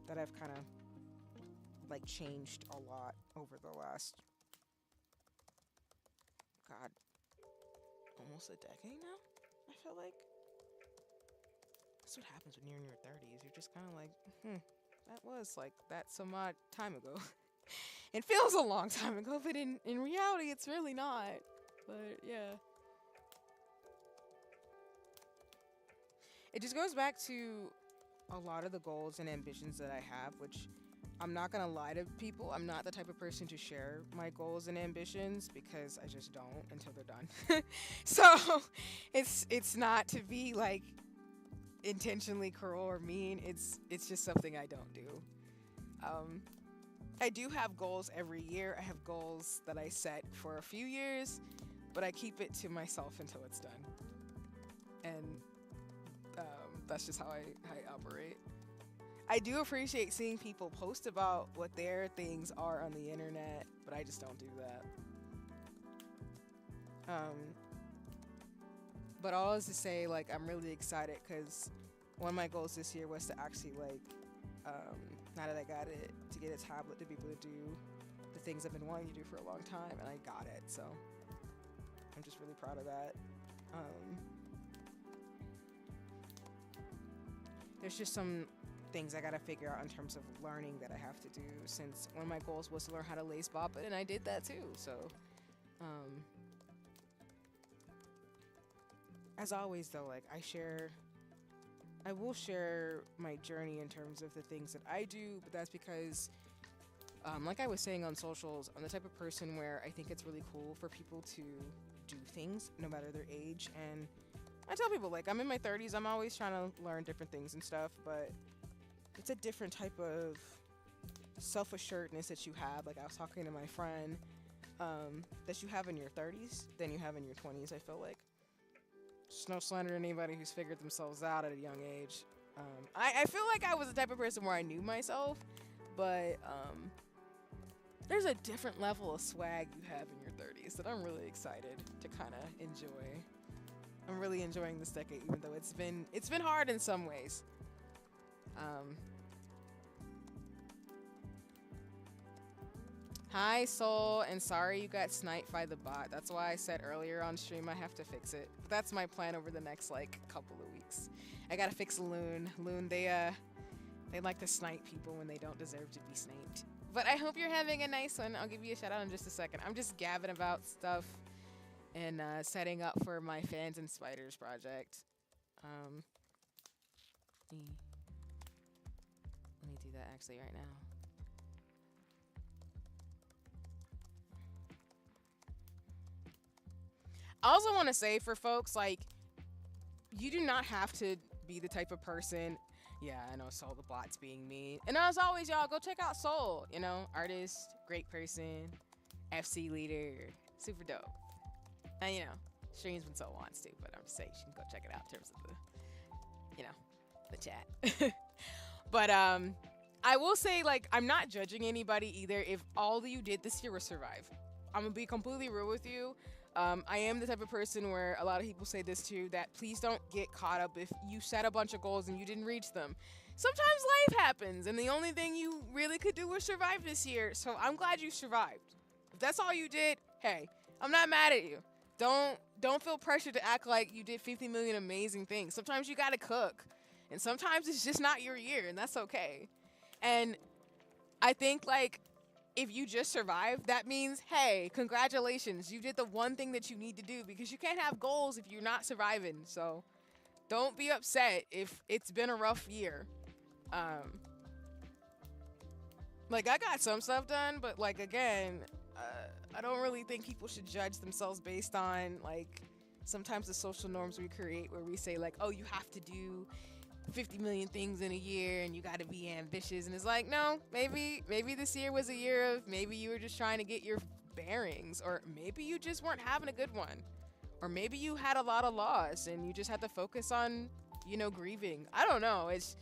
That I've kind of like changed a lot over the last, God, almost a decade now, I feel like. That's what happens when you're in your 30s. You're just kind of like, that was like that some odd time ago. It feels a long time ago, but in reality, it's really not. But yeah. It just goes back to a lot of the goals and ambitions that I have, which I'm not gonna lie to people. I'm not the type of person to share my goals and ambitions because I just don't until they're done. So it's not to be like intentionally cruel or mean. It's just something I don't do. I do have goals every year. I have goals that I set for a few years, but I keep it to myself until it's done. And that's just how I operate. I do appreciate seeing people post about what their things are on the internet, but I just don't do that. But all is to say, like, I'm really excited because one of my goals this year was to actually, like, now that I got it, to get a tablet to be able to do the things I've been wanting to do for a long time, and I got it, so I'm just really proud of that. There's just some things I gotta figure out in terms of learning that I have to do, since one of my goals was to learn how to lace Bobbin, and I did that too, so as always though, like, I will share my journey in terms of the things that I do, but that's because like I was saying on socials, I'm the type of person where I think it's really cool for people to do things no matter their age. And I tell people, like, I'm in my 30s, I'm always trying to learn different things and stuff, but it's a different type of self-assuredness that you have. Like, I was talking to my friend, that you have in your 30s than you have in your 20s, I feel like. Just no slander to anybody who's figured themselves out at a young age. I feel like I was the type of person where I knew myself, but there's a different level of swag you have in your 30s that I'm really excited to kind of enjoy. I'm really enjoying this decade, even though it's been hard in some ways. Hi, Soul, and sorry you got sniped by the bot. That's why I said earlier on stream I have to fix it. But that's my plan over the next, like, couple of weeks. I gotta fix Loon. Loon, they like to snipe people when they don't deserve to be sniped. But I hope you're having a nice one. I'll give you a shout out in just a second. I'm just gabbing about stuff and setting up for my Fans and Spiders project. Let me do that actually right now. I also want to say for folks, like, you do not have to be the type of person. Yeah, I know Soul the bot's being mean. And as always, y'all, go check out Soul. You know, artist, great person, FC leader, super dope. And, you know, streams when Soul wants to, but I'm just saying she can go check it out in terms of the, you know, the chat. But I will say, like, I'm not judging anybody either if all you did this year was survive. I'm going to be completely real with you. I am the type of person where a lot of people say this too, that please don't get caught up if you set a bunch of goals and you didn't reach them. Sometimes life happens, and the only thing you really could do was survive this year, so I'm glad you survived. If that's all you did, hey, I'm not mad at you. Don't feel pressure to act like you did 50 million amazing things. Sometimes you gotta cook, and sometimes it's just not your year, and that's okay. And I think, like, if you just survived, that means, hey, congratulations, you did the one thing that you need to do, because you can't have goals if you're not surviving. So don't be upset if it's been a rough year. Like, I got some stuff done, but, like, again, I don't really think people should judge themselves based on, like, sometimes the social norms we create where we say, like, oh, you have to do 50 million things in a year and you got to be ambitious. And it's like, no, maybe this year was a year of, maybe you were just trying to get your bearings, or maybe you just weren't having a good one, Or maybe you had a lot of loss and you just had to focus on, you know, grieving. I don't know. It's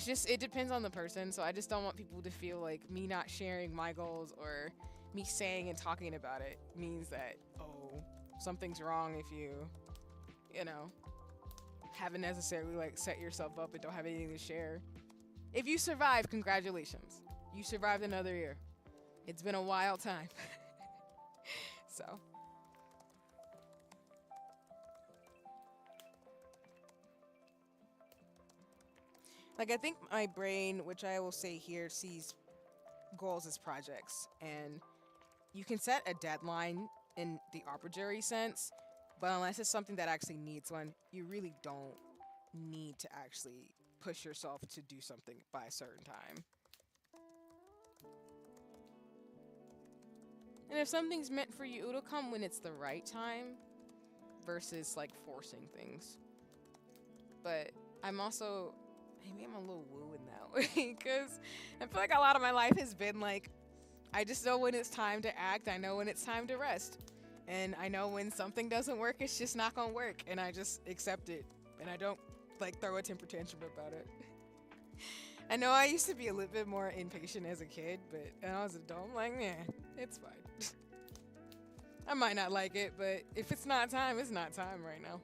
just, it depends on the person. So I just don't want people to feel like me not sharing my goals or me saying and talking about it means that, oh, something's wrong if you know, haven't necessarily like set yourself up and don't have anything to share. If you survive, congratulations. You survived another year. It's been a wild time. So. Like, I think my brain, which I will say here, sees goals as projects. And you can set a deadline in the arbitrary sense, but unless it's something that actually needs one, you really don't need to actually push yourself to do something by a certain time. And if something's meant for you, it'll come when it's the right time versus like forcing things. But I'm also, maybe I'm a little woo in that way because I feel like a lot of my life has been like, I just know when it's time to act. I know when it's time to rest. And I know when something doesn't work, it's just not gonna work. And I just accept it. And I don't like throw a temper tantrum about it. I know I used to be a little bit more impatient as a kid, but when I was an adult, I'm like, man, it's fine. I might not like it, but if it's not time, it's not time right now.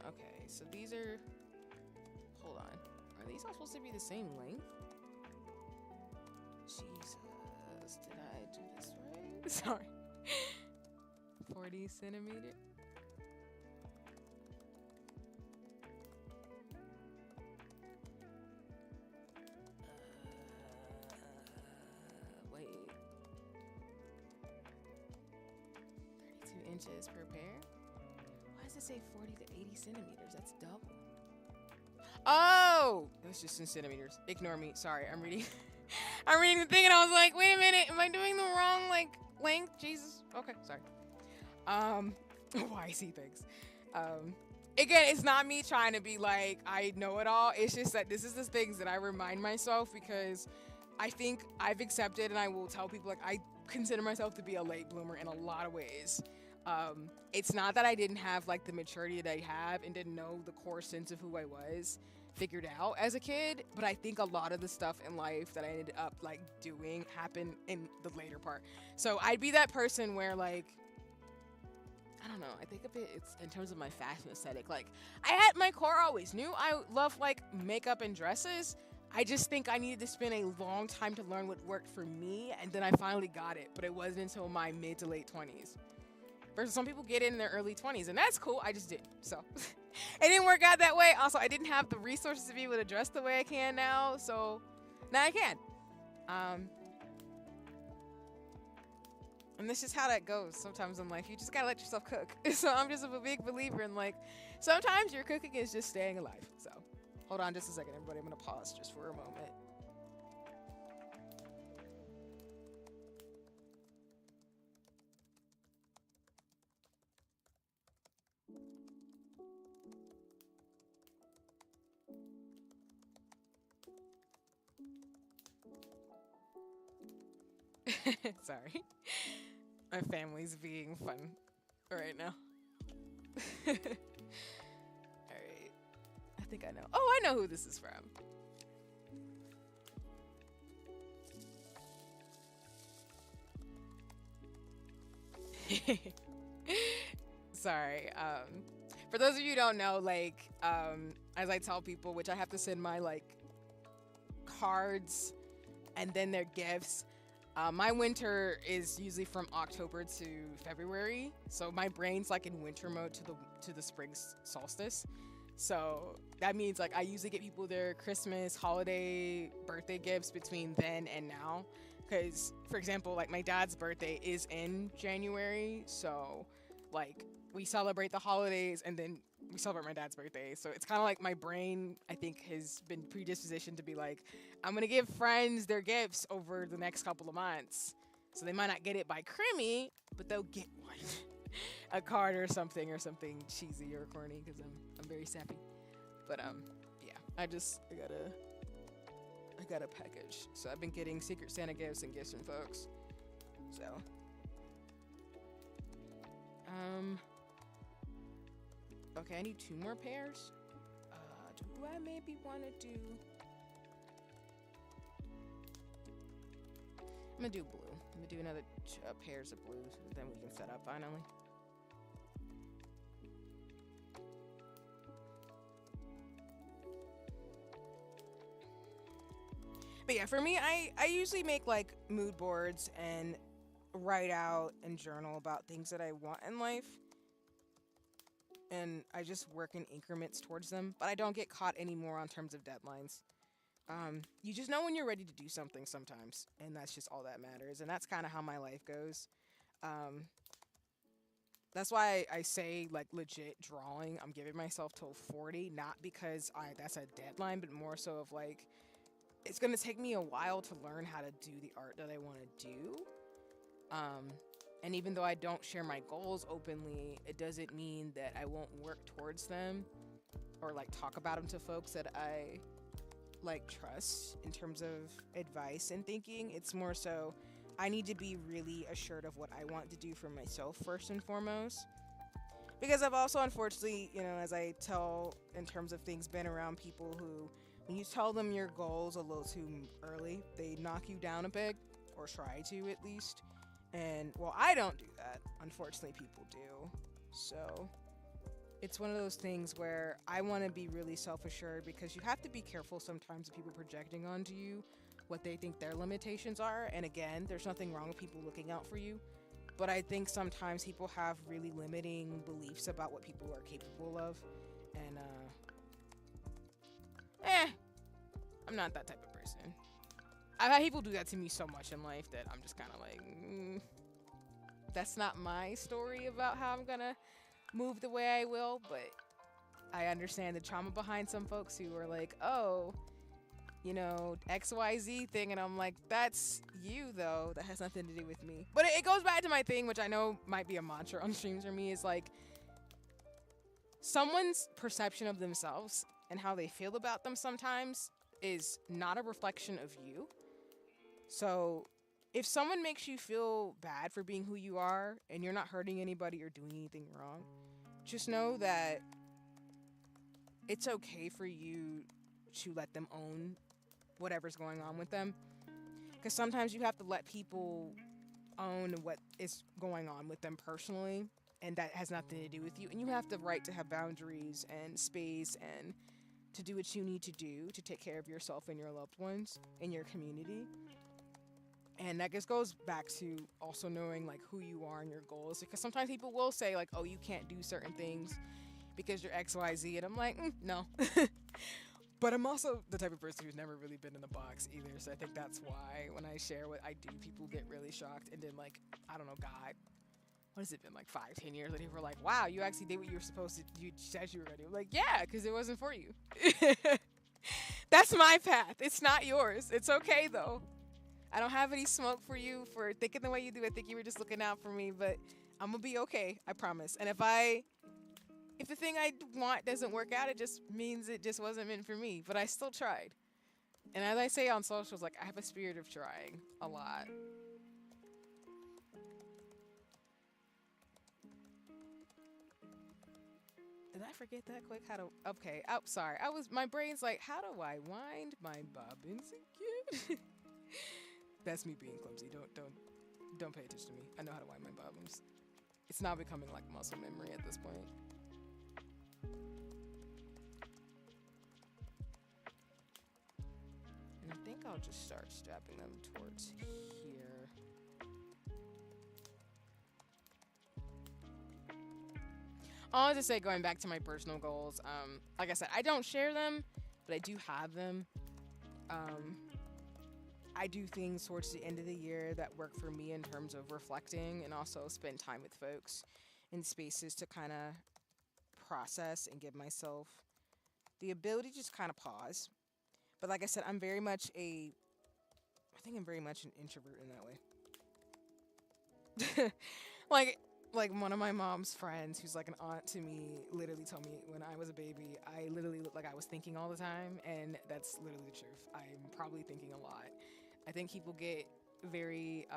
Okay, so these are, hold on. Are these all supposed to be the same length? Jesus, did I do this right? Sorry. 40 centimeter. Wait. 32 inches per pair? Why does it say 40 to 80 centimeters? That's double. Oh! That's just in centimeters. Ignore me. Sorry, I'm reading. I'm reading the thing and I was like, wait a minute. Am I doing the wrong, like, length? Jesus. Okay, sorry. Why I see things. Again, it's not me trying to be like, I know it all. It's just that this is the things that I remind myself because I think I've accepted and I will tell people, like, I consider myself to be a late bloomer in a lot of ways. It's not that I didn't have like the maturity that I have and didn't know the core sense of who I was figured out as a kid, but I think a lot of the stuff in life that I ended up like doing happened in the later part. So I'd be that person where like, I don't know, I think of it, it's in terms of my fashion aesthetic. Like, I had my core always knew I love like makeup and dresses. I just think I needed to spend a long time to learn what worked for me, and then I finally got it, but it wasn't until my mid to late 20s. Versus some people get it in their early 20s, and that's cool. I just didn't. So it didn't work out that way. Also, I didn't have the resources to be able to dress the way I can now, so now I can. And this is how that goes sometimes in life. You just gotta let yourself cook. So I'm just a big believer in like, sometimes your cooking is just staying alive. So hold on just a second, everybody. I'm gonna pause just for a moment. Sorry. My family's being fun right now. Alright. I think I know. Oh, I know who this is from. Sorry. For those of you who don't know, like, as I tell people, which I have to send my, like, cards and then their gifts. My winter is usually from October to February, so my brain's like in winter mode to the spring solstice. So that means like I usually get people their Christmas, holiday, birthday gifts between then and now. Because, for example, like my dad's birthday is in January, so like we celebrate the holidays and then we celebrate my dad's birthday. So it's kind of like my brain, I think, has been predispositioned to be like, I'm going to give friends their gifts over the next couple of months. So they might not get it by Crimmy, but they'll get one. A card or something cheesy or corny because I'm very sappy. But yeah, I gotta I got a package. So I've been getting Secret Santa gifts and gifts from folks. So. Okay, I need 2 more pairs. Do I maybe want to do... I'm gonna do blue. I'm gonna do another pairs of blues, then we can set up finally. But yeah, for me, I usually make like mood boards and write out and journal about things that I want in life. And I just work in increments towards them, but I don't get caught anymore on terms of deadlines. You just know when you're ready to do something sometimes, and that's just all that matters. And that's kind of how my life goes. That's why I say, like, legit drawing, I'm giving myself till 40, not because that's a deadline, but more so of, like, it's going to take me a while to learn how to do the art that I want to do. And even though I don't share my goals openly, it doesn't mean that I won't work towards them or, like, talk about them to folks that I, like, trust in terms of advice and thinking. It's more so I need to be really assured of what I want to do for myself first and foremost. Because I've also, unfortunately, you know, as I tell in terms of things, been around people who, when you tell them your goals a little too early, they knock you down a bit, or try to at least. And, well, I don't do that. Unfortunately, people do. So it's one of those things where I want to be really self-assured, because you have to be careful sometimes of people projecting onto you what they think their limitations are. And again, there's nothing wrong with people looking out for you, but I think sometimes people have really limiting beliefs about what people are capable of. And I'm not that type of person. I've had people do that to me so much in life that I'm just kind of like, that's not my story about how I'm gonna move the way I will. But I understand the trauma behind some folks who are like, oh, you know, XYZ thing, and I'm like, that's you though, that has nothing to do with me. But it goes back to my thing, which I know might be a mantra on streams for me, is like, someone's perception of themselves and how they feel about them sometimes is not a reflection of you. So if someone makes you feel bad for being who you are and you're not hurting anybody or doing anything wrong, just know that it's okay for you to let them own whatever's going on with them. Because sometimes you have to let people own what is going on with them personally, and that has nothing to do with you. And you have the right to have boundaries and space and to do what you need to do to take care of yourself and your loved ones in your community. And that just goes back to also knowing like who you are and your goals. Because sometimes people will say like, oh, you can't do certain things because you're XYZ. And I'm like, no. But I'm also the type of person who's never really been in a box either. So I think that's why when I share what I do, people get really shocked. And then like, I don't know, God, what has it been, like 5-10 years? And people were like, wow, you actually did what you were supposed to, you said you were going to do. I'm like, yeah, because it wasn't for you. That's my path. It's not yours. It's okay though. I don't have any smoke for you for thinking the way you do. I think you were just looking out for me, but I'm going to be okay. I promise. And if the thing I want doesn't work out, it just means it just wasn't meant for me. But I still tried. And as I say on socials, like, I have a spirit of trying a lot. Did I forget that quick? Okay, oh, sorry. My brain's like, how do I wind my bobbins again? That's me being clumsy. Don't pay attention to me. I know how to wind my bobbins. It's now becoming like muscle memory at this point. And I think I'll just start strapping them towards here. I'll just say, going back to my personal goals, like I said, I don't share them, but I do have them. I do things towards the end of the year that work for me in terms of reflecting, and also spend time with folks in spaces to kind of process and give myself the ability to just kind of pause. But like I said, I think I'm very much an introvert in that way. Like, Like one of my mom's friends, who's like an aunt to me, literally told me when I was a baby, I literally looked like I was thinking all the time, and that's literally the truth. I'm probably thinking a lot. I think people get very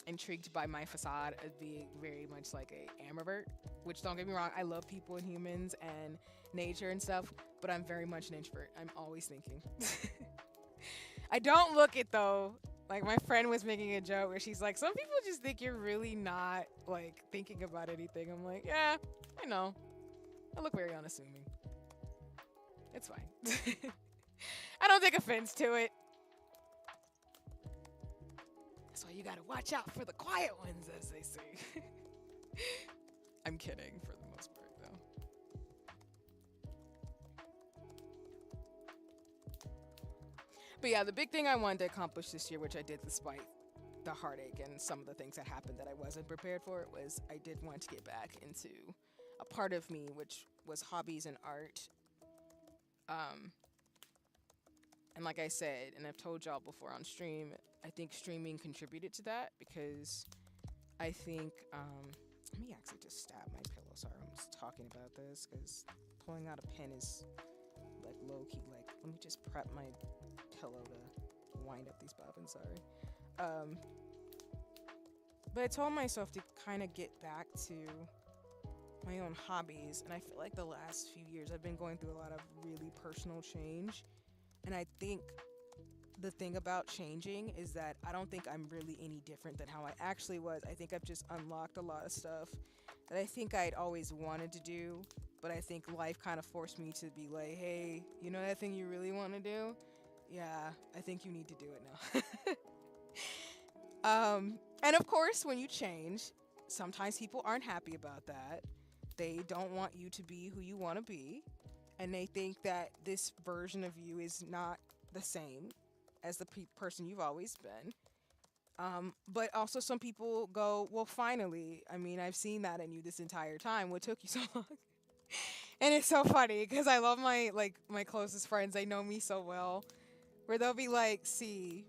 intrigued by my facade of being very much like a ambivert, which don't get me wrong, I love people and humans and nature and stuff, but I'm very much an introvert. I'm always thinking. I don't look it though. Like my friend was making a joke where she's like, some people just think you're really not like thinking about anything. I'm like, yeah, I know. I look very unassuming. It's fine. I don't take offense to it. That's why you gotta watch out for the quiet ones, as they say. I'm kidding for the most part, though. But yeah, the big thing I wanted to accomplish this year, which I did despite the heartache and some of the things that happened that I wasn't prepared for, was I did want to get back into a part of me, which was hobbies and art. And like I said, and I've told y'all before on stream, I think streaming contributed to that because I think, let me actually just stab my pillow. Sorry, I'm just talking about this because pulling out a pen is like low key. Like, let me just prep my pillow to wind up these bobbins. Sorry. But I told myself to kind of get back to my own hobbies, and I feel like the last few years I've been going through a lot of really personal change. And I think the thing about changing is that I don't think I'm really any different than how I actually was. I think I've just unlocked a lot of stuff that I think I'd always wanted to do, but I think life kind of forced me to be like, hey, you know that thing you really want to do? Yeah, I think you need to do it now. And of course, when you change, sometimes people aren't happy about that. They don't want you to be who you want to be, and they think that this version of you is not the same as the person you've always been. But also some people go, well, finally, I mean, I've seen that in you this entire time. What took you so long? And it's so funny because I love my closest friends. They know me so well, where they'll be like, see,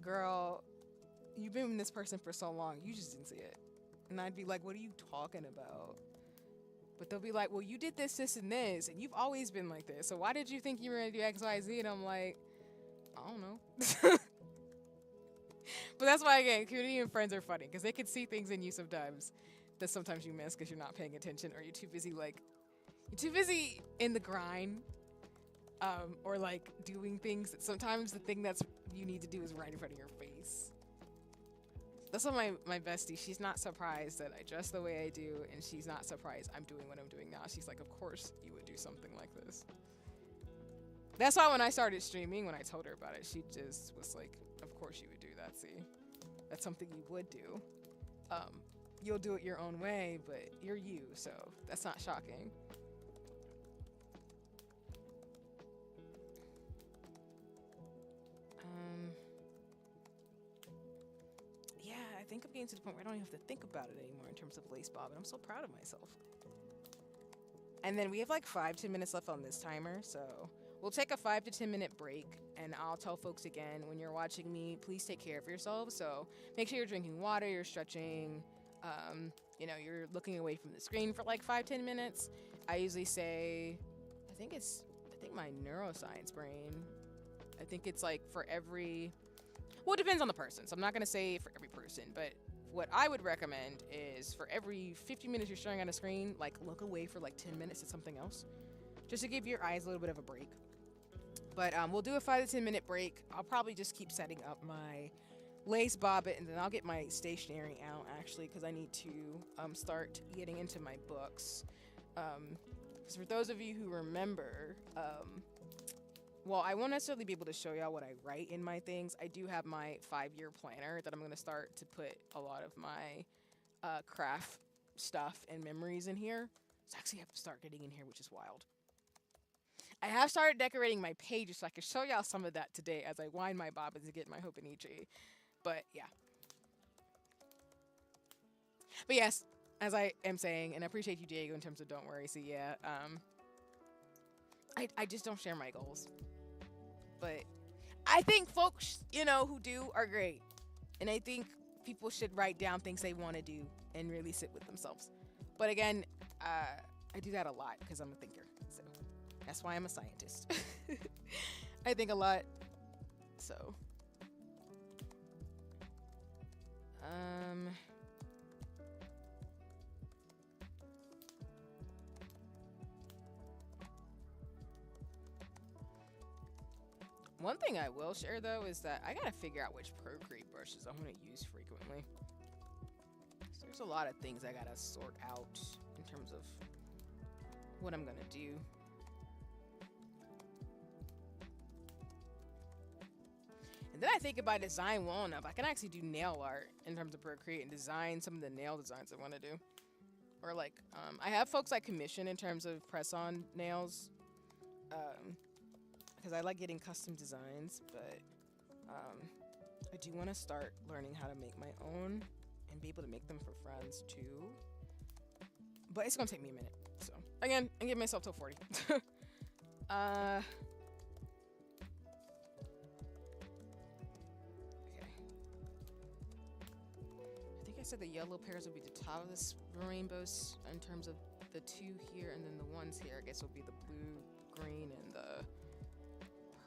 girl, you've been with this person for so long. You just didn't see it. And I'd be like, what are you talking about? But they'll be like, well, you did this, and this, and you've always been like this. So why did you think you were going to do X, Y, Z? And I'm like, I don't know. But that's why, again, community and friends are funny because they can see things in you sometimes that sometimes you miss because you're not paying attention or you're too busy in the grind or like doing things that sometimes the thing that's you need to do is right in front of your face. That's why my bestie, she's not surprised that I dress the way I do, and she's not surprised I'm doing what I'm doing now. She's like, of course you would do something like this. That's why when I started streaming, when I told her about it, she just was like, of course you would do that, see? That's something you would do. You'll do it your own way, but you're you, so that's not shocking. I think I'm getting to the point where I don't even have to think about it anymore in terms of lace bobbin. I'm so proud of myself. And then we have like 5-10 minutes left on this timer, so we'll take a 5 to 10 minute break, and I'll tell folks again, when you're watching me, please take care of yourselves. So make sure you're drinking water, you're stretching, you're looking away from the screen for like 5-10 minutes. I usually say, I think my neuroscience brain, I think it's like for every, well, it depends on the person. So I'm not going to say for every person, but what I would recommend is for every 50 minutes you're staring at a screen, like look away for like 10 minutes at something else, just to give your eyes a little bit of a break. But we'll do a 5 to 10 minute break. I'll probably just keep setting up my lace bobbin, and then I'll get my stationery out actually, because I need to start getting into my books. Because for those of you who remember, well, I won't necessarily be able to show y'all what I write in my things. I do have my 5-year planner that I'm going to start to put a lot of my craft stuff and memories in here. So I actually have to start getting in here, which is wild. I have started decorating my pages so I can show y'all some of that today as I wind my bobbins and get my Hobonichi. But yeah. But yes, as I am saying, and I appreciate you, Diego, in terms of don't worry. So yeah, I just don't share my goals. But I think folks, who do are great. And I think people should write down things they want to do and really sit with themselves. But again, I do that a lot because I'm a thinker. So that's why I'm a scientist. I think a lot. So, one thing I will share though is that I gotta figure out which Procreate brushes I'm gonna use frequently. So there's a lot of things I gotta sort out in terms of what I'm gonna do. And then I think about design well enough. I can actually do nail art in terms of Procreate and design some of the nail designs I want to do. Or like, I have folks I commission in terms of press-on nails. Because I like getting custom designs, but I do want to start learning how to make my own and be able to make them for friends too. But it's gonna take me a minute. So again, I give myself till 40. I said the yellow pairs would be the top of this rainbows in terms of the two here, and then the ones here I guess will be the blue, green, and the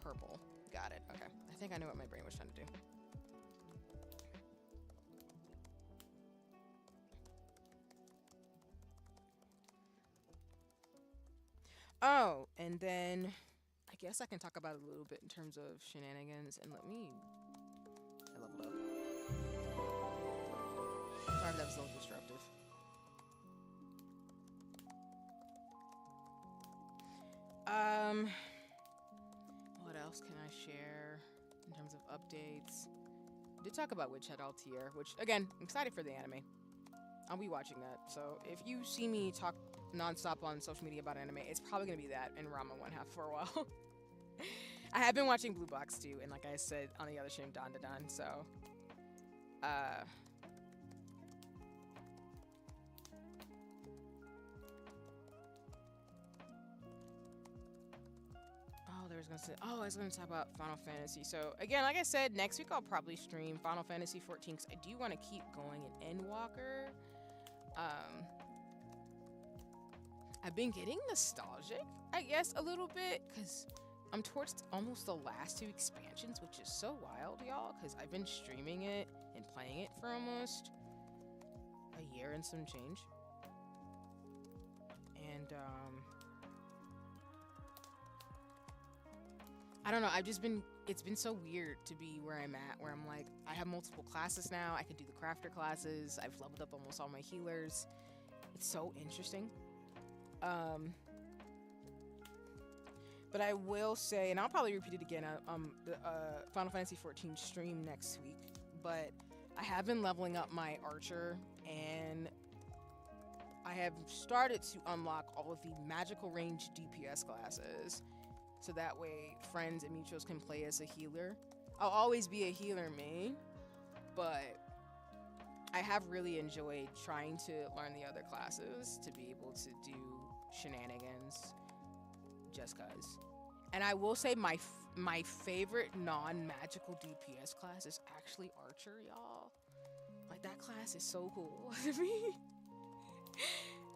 purple. Got it. Okay. I think I know what my brain was trying to do. Oh, and then I guess I can talk about it a little bit in terms of shenanigans, and I leveled up. Sorry, that was a little disruptive. What else can I share in terms of updates? I did talk about Witch Head Altier, which again, I'm excited for the anime. I'll be watching that. So if you see me talk nonstop on social media about anime, it's probably gonna be that and Rama One Half for a while. I have been watching Blue Box too, and like I said on the other stream, Don to Don. So, I was gonna talk about Final Fantasy. So again, like I said, next week I'll probably stream Final Fantasy 14 because I do want to keep going in Endwalker. I've been getting nostalgic, I guess, a little bit because I'm towards almost the last two expansions, which is so wild, y'all, because I've been streaming it and playing it for almost a year and some change. And I don't know, it's been so weird to be where I'm at, where I'm like, I have multiple classes now, I can do the crafter classes, I've leveled up almost all my healers. It's so interesting. But I will say, and I'll probably repeat it again, the Final Fantasy 14 stream next week, but I have been leveling up my archer, and I have started to unlock all of the magical range DPS classes. So that way, friends and mutuals can play as a healer. I'll always be a healer main, but I have really enjoyed trying to learn the other classes to be able to do shenanigans just cause. And I will say my favorite non-magical DPS class is actually Archer, y'all. Like, that class is so cool to me.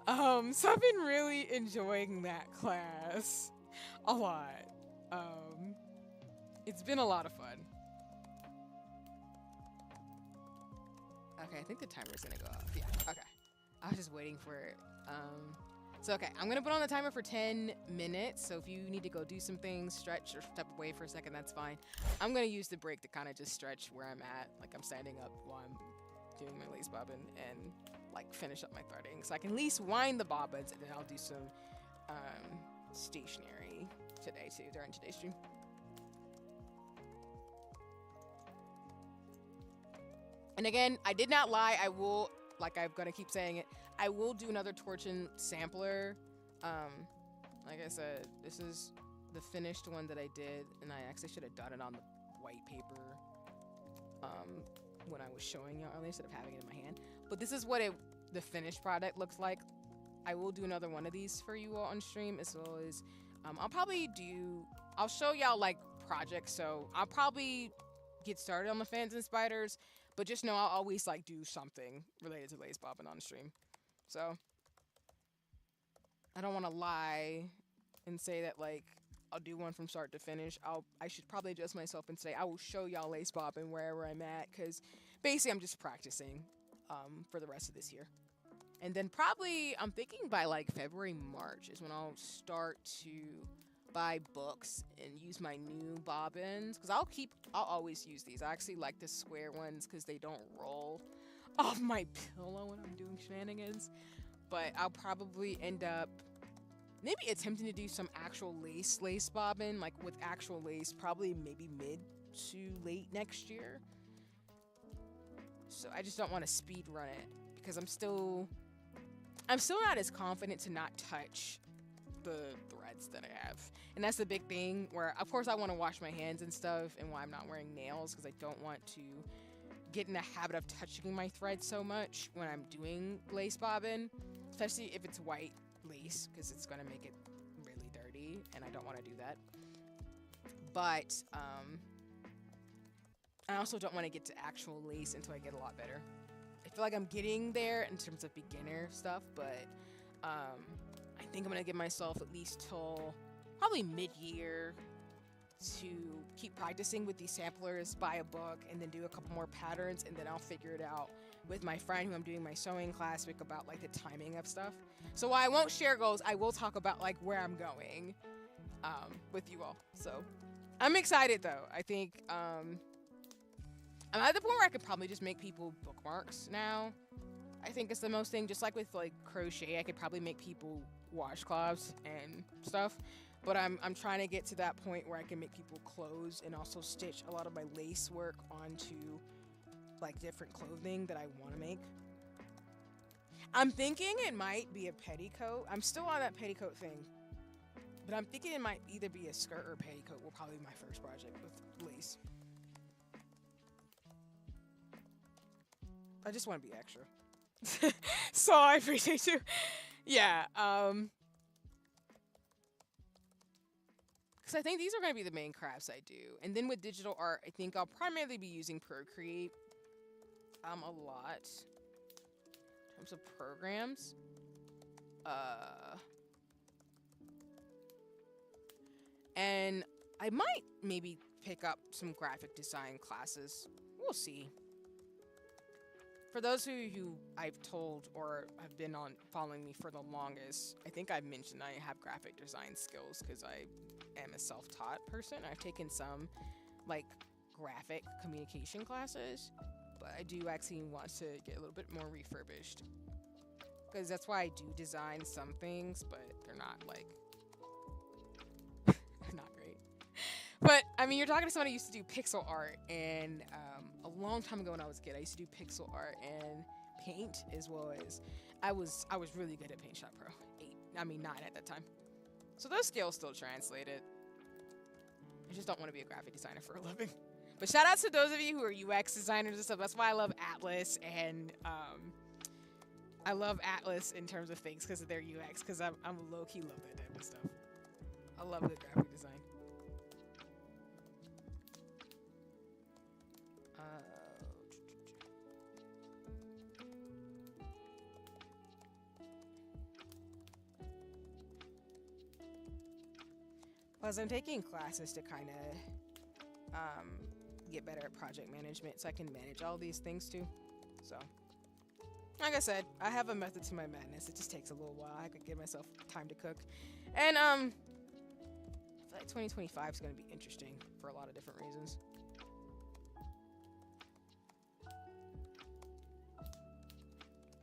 So I've been really enjoying that class a lot. It's been a lot of fun. Okay, I think the timer's gonna go off. Yeah, okay. I was just waiting for it. So okay, I'm gonna put on the timer for 10 minutes. So if you need to go do some things, stretch or step away for a second, that's fine. I'm gonna use the break to kind of just stretch where I'm at. Like, I'm standing up while I'm doing my lace bobbin and like finish up my threading. So I can at least wind the bobbins, and then I'll do some stationary today too, during today's stream. And again, I did not lie. I will, like I'm gonna keep saying it, I will do another Torchin sampler. Like I said, this is the finished one that I did, and I actually should have done it on the white paper when I was showing you earlier instead of having it in my hand. But this is what the finished product looks like. I will do another one of these for you all on stream, as well as I'll show y'all like projects. So I'll probably get started on the Fans and Spiders, But just know I'll always like do something related to lace bobbing on stream. So I don't want to lie and say that like I'll do one from start to finish. I should probably adjust myself and say I will show y'all lace bobbing wherever I'm at, because basically I'm just practicing for the rest of this year. And then probably I'm thinking by like February, March is when I'll start to buy books and use my new bobbins, because I'll always use these. I actually like the square ones because they don't roll off my pillow when I'm doing shenanigans. But I'll probably end up maybe attempting to do some actual lace bobbin, like with actual lace, probably maybe mid to late next year. So I just don't want to speed run it because I'm still not as confident to not touch the threads that I have. And that's the big thing where, of course, I want to wash my hands and stuff, and why I'm not wearing nails, because I don't want to get in the habit of touching my thread so much when I'm doing lace bobbin, especially if it's white lace, because it's going to make it really dirty, and I don't want to do that. But I also don't want to get to actual lace until I get a lot better. I feel like I'm getting there in terms of beginner stuff, but I think I'm going to give myself at least till probably mid-year to keep practicing with these samplers, buy a book, and then do a couple more patterns, and then I'll figure it out with my friend who I'm doing my sewing class with about like the timing of stuff. So while I won't share goals, I will talk about like where I'm going with you all. So I'm excited though. I think I'm at the point where I could probably just make people bookmarks now. I think it's the most thing, just like with like crochet, I could probably make people washcloths and stuff. But I'm trying to get to that point where I can make people clothes and also stitch a lot of my lace work onto like different clothing that I want to make. I'm thinking it might be a petticoat. I'm still on that petticoat thing. But I'm thinking it might either be a skirt or a petticoat will probably be my first project with lace. I just want to be extra. So I appreciate you. Yeah, because I think these are going to be the main crafts I do. And then with digital art, I think I'll primarily be using Procreate a lot in terms of programs. And I might maybe pick up some graphic design classes. We'll see. For those who I've told or have been on following me for the longest, I think I've mentioned I have graphic design skills because I am a self-taught person. I've taken some like graphic communication classes, but I do actually want to get a little bit more refurbished, because that's why I do design some things, but they're not like they're not great. But I mean, you're talking to someone who used to do pixel art, and a long time ago when I was a kid, I used to do pixel art and paint, as well as I was really good at Paint Shop Pro 9 at that time. So those skills still translated. I just don't want to be a graphic designer for a living. But shout out to those of you who are UX designers and stuff. That's why I love Atlas, and I love Atlas in terms of things because of their UX, because I'm low-key love that type of stuff. I love good graphic design. Plus, I'm taking classes to kind of get better at project management, so I can manage all these things too. So, like I said, I have a method to my madness. It just takes a little while. I could give myself time to cook. And I feel like 2025 is going to be interesting for a lot of different reasons.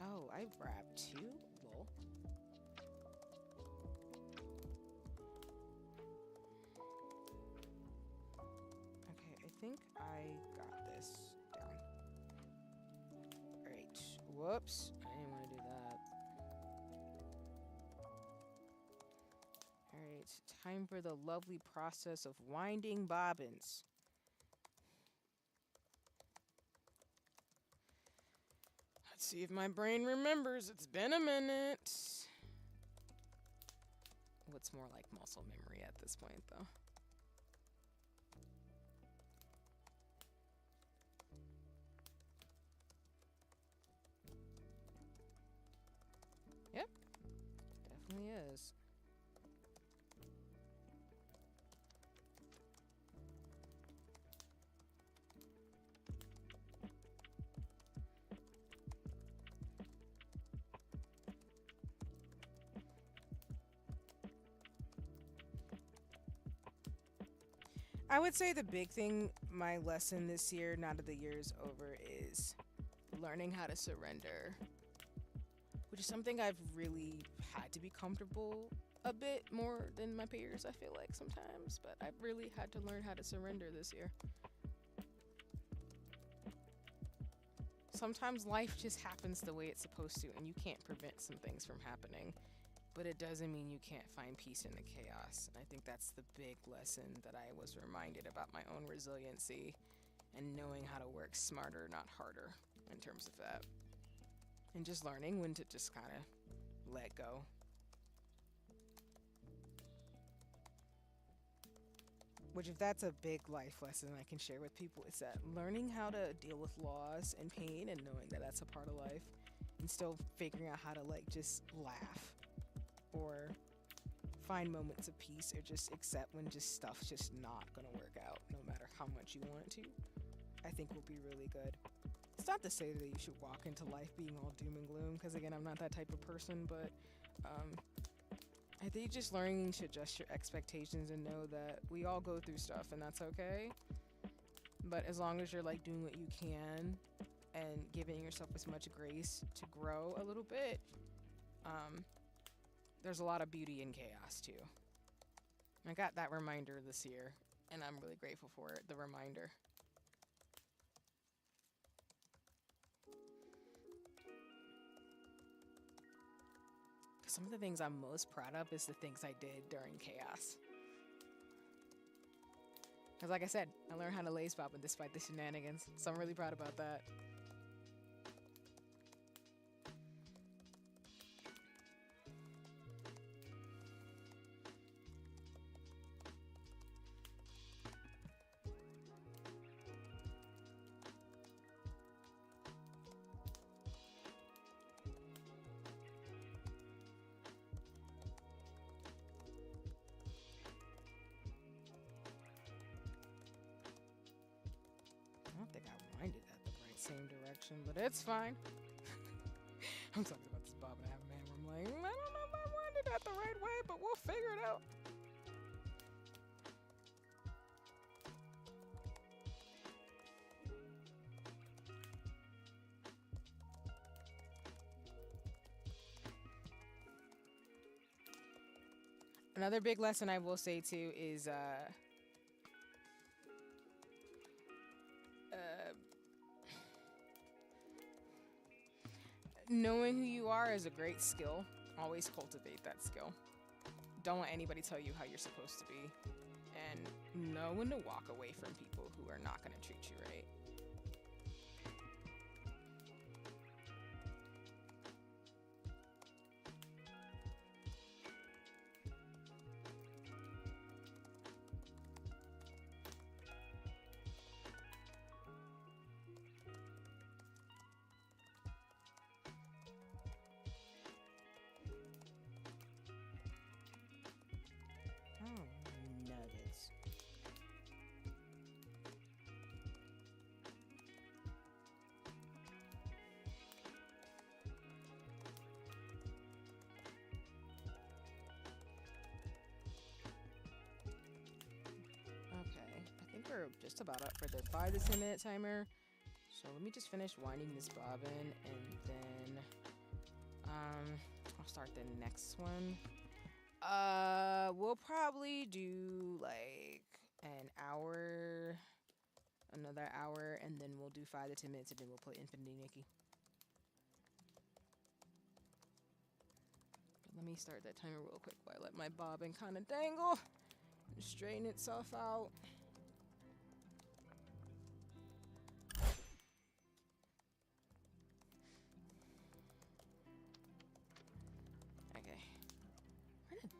Oh, I wrapped 2? Lol. Okay, I think I got this down. Alright. Whoops. I didn't want to do that. Alright. Time for the lovely process of winding bobbins. Let's see if my brain remembers. It's been a minute. What's more like muscle memory at this point, though? is. I would say the big thing, my lesson this year, now that the year is over, is learning how to surrender, which is something I've really had to be comfortable a bit more than my peers, I feel like sometimes, but I've really had to learn how to surrender this year. Sometimes life just happens the way it's supposed to, and you can't prevent some things from happening. But it doesn't mean you can't find peace in the chaos. And I think that's the big lesson that I was reminded about my own resiliency and knowing how to work smarter, not harder, in terms of that. And just learning when to just kind of let go. Which, if that's a big life lesson I can share with people, is that learning how to deal with loss and pain and knowing that that's a part of life, and still figuring out how to like just laugh or find moments of peace, or just accept when just stuff's just not gonna work out no matter how much you want it to, I think will be really good. It's not to say that you should walk into life being all doom and gloom, because again, I'm not that type of person, but I think just learning to adjust your expectations and know that we all go through stuff and that's okay. But as long as you're like doing what you can and giving yourself as much grace to grow a little bit, there's a lot of beauty in chaos too. I got that reminder this year, and I'm really grateful for it, the reminder. Some of the things I'm most proud of is the things I did during chaos. Because like I said, I learned how to lace bobbin despite the shenanigans, so I'm really proud about that. I don't think I winded that the right same direction, but it's fine. I'm talking about this bobbin I have, man. I'm like, I don't know if I winded that the right way, but we'll figure it out. Another big lesson I will say too is knowing who you are is a great skill. Always cultivate that skill. Don't let anybody tell you how you're supposed to be. And know when to walk away from people who are not going to treat you right. Nuggets. Okay, I think we're just about up for the 5 to 10 minute timer. So let me just finish winding this bobbin, and then I'll start the next one. We'll probably do like an hour, another hour, and then we'll do 5 to 10 minutes, and then we'll play Infinity Nikki. Let me start that timer real quick while I let my bobbin kind of dangle and straighten itself out.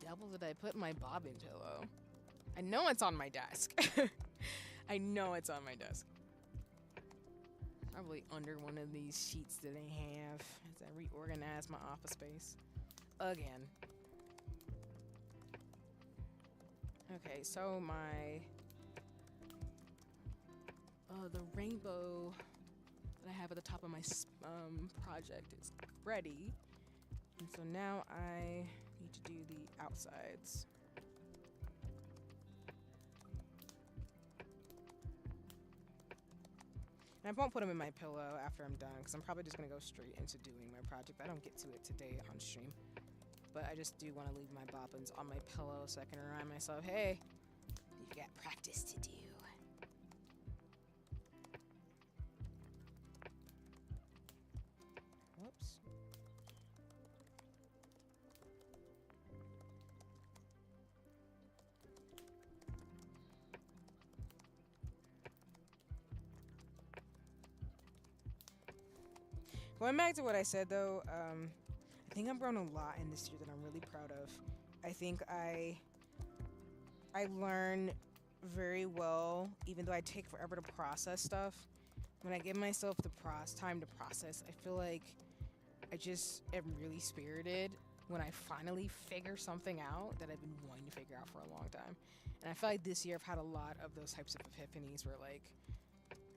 Devil did I put my bobbin pillow? I know it's on my desk. I know it's on my desk. Probably under one of these sheets that I have as I reorganize my office space. Again. Okay, so my the rainbow that I have at the top of my project is ready, and so now I need to do the outsides. And I won't put them in my pillow after I'm done, because I'm probably just going to go straight into doing my project. I don't get to it today on stream. But I just do want to leave my bobbins on my pillow so I can remind myself, hey, you've got practice to do. Whoops. Going back to what I said, though, I think I've grown a lot in this year that I'm really proud of. I think I learn very well, even though I take forever to process stuff. When I give myself the time to process, I feel like I just am really spirited when I finally figure something out that I've been wanting to figure out for a long time. And I feel like this year I've had a lot of those types of epiphanies where, like,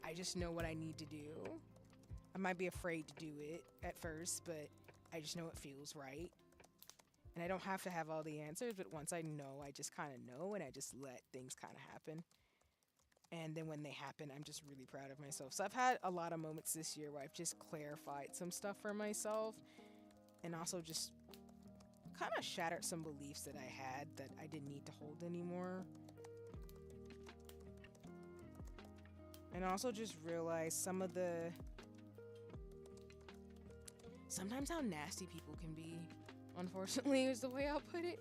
I just know what I need to do. I might be afraid to do it at first, but I just know it feels right. And I don't have to have all the answers, but once I know, I just kind of know, and I just let things kind of happen. And then when they happen, I'm just really proud of myself. So I've had a lot of moments this year where I've just clarified some stuff for myself, and also just kind of shattered some beliefs that I had that I didn't need to hold anymore. And also just realized sometimes how nasty people can be, unfortunately, is the way I'll put it.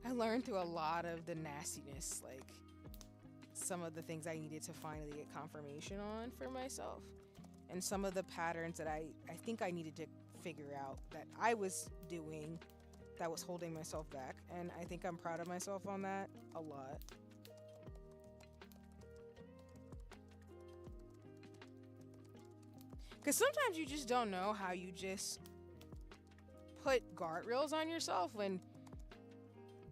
I learned through a lot of the nastiness, like some of the things I needed to finally get confirmation on for myself, and some of the patterns that I think I needed to figure out that I was doing that was holding myself back. And I think I'm proud of myself on that a lot. Because sometimes you just don't know how you just put guardrails on yourself when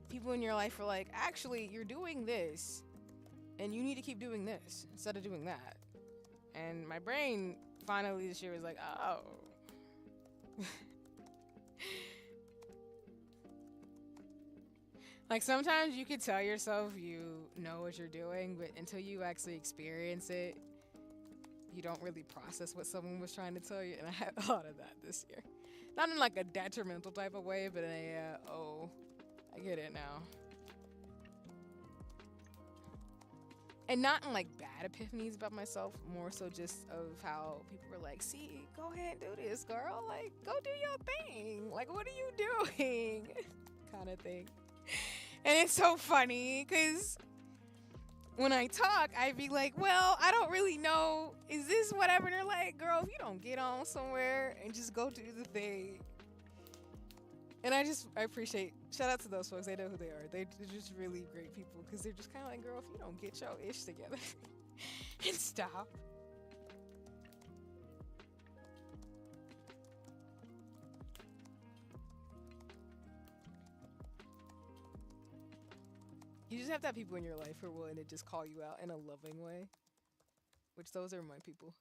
people in your life are like, actually, you're doing this and you need to keep doing this instead of doing that. And my brain finally this year was like, oh. Like, sometimes you could tell yourself you know what you're doing, but until you actually experience it, you don't really process what someone was trying to tell you. And I had a lot of that this year. Not in like a detrimental type of way, but in a, oh, I get it now. And not in like bad epiphanies about myself, more so just of how people were like, see, go ahead and do this, girl. Like, go do your thing. Like, what are you doing? Kind of thing. And it's so funny because when I talk, I'd be like, well, I don't really know. Is this whatever? And they're like, girl, if you don't get on somewhere and just go do the thing. And I appreciate, shout out to those folks. They know who they are. They're just really great people because they're just kind of like, girl, if you don't get your ish together and stop. You just have to have people in your life who are willing to just call you out in a loving way. Which those are my people.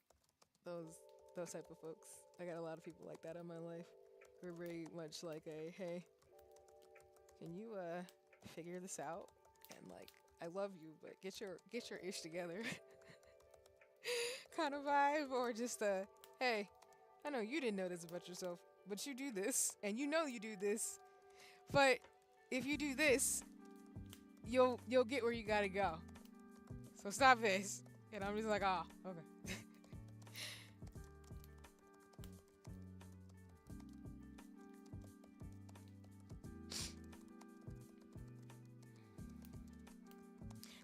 Those type of folks. I got a lot of people like that in my life. Who are very much like a, hey, can you figure this out? And like, I love you, but get your ish together. Kind of vibe. Or just a, hey, I know you didn't know this about yourself, but you do this, and you know you do this. But if you do this, you'll get where you gotta go. So stop this. And I'm just like, oh, okay.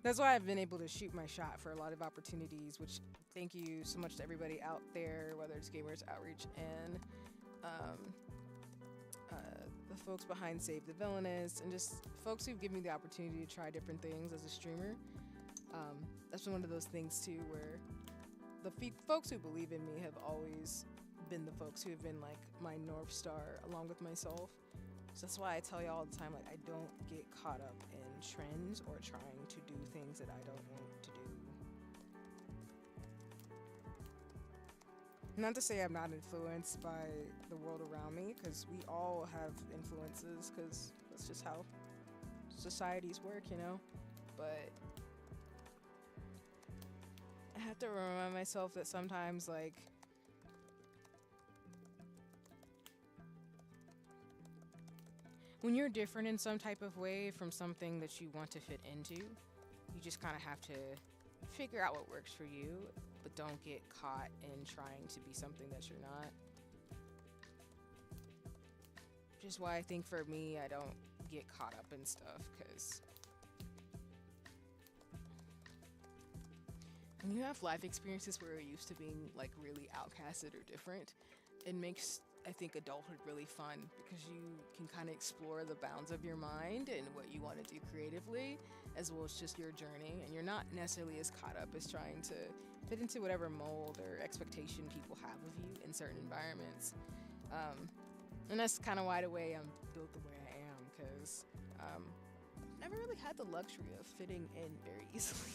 That's why I've been able to shoot my shot for a lot of opportunities, which thank you so much to everybody out there, whether it's Gamers Outreach and the folks behind Save the Villainous, and just folks who've given me the opportunity to try different things as a streamer. That's been one of those things too, where the folks who believe in me have always been the folks who have been like my North Star along with myself. So that's why I tell you all the time, like, I don't get caught up in trends or trying to do things that I don't want to do. Not to say I'm not influenced by the world around me, because we all have influences, because that's just how societies work, you know? But I have to remind myself that sometimes, like, when you're different in some type of way from something that you want to fit into, you just kind of have to figure out what works for you, but don't get caught in trying to be something that you're not. Which is why I think for me, I don't get caught up in stuff, because when you have life experiences where you're used to being like really outcasted or different, it makes, I think, adulthood really fun, because you can kind of explore the bounds of your mind and what you want to do creatively, as well as just your journey, and you're not necessarily as caught up as trying to fit into whatever mold or expectation people have of you in certain environments. And that's kind of why the way I'm built the way I am, because never really had the luxury of fitting in very easily.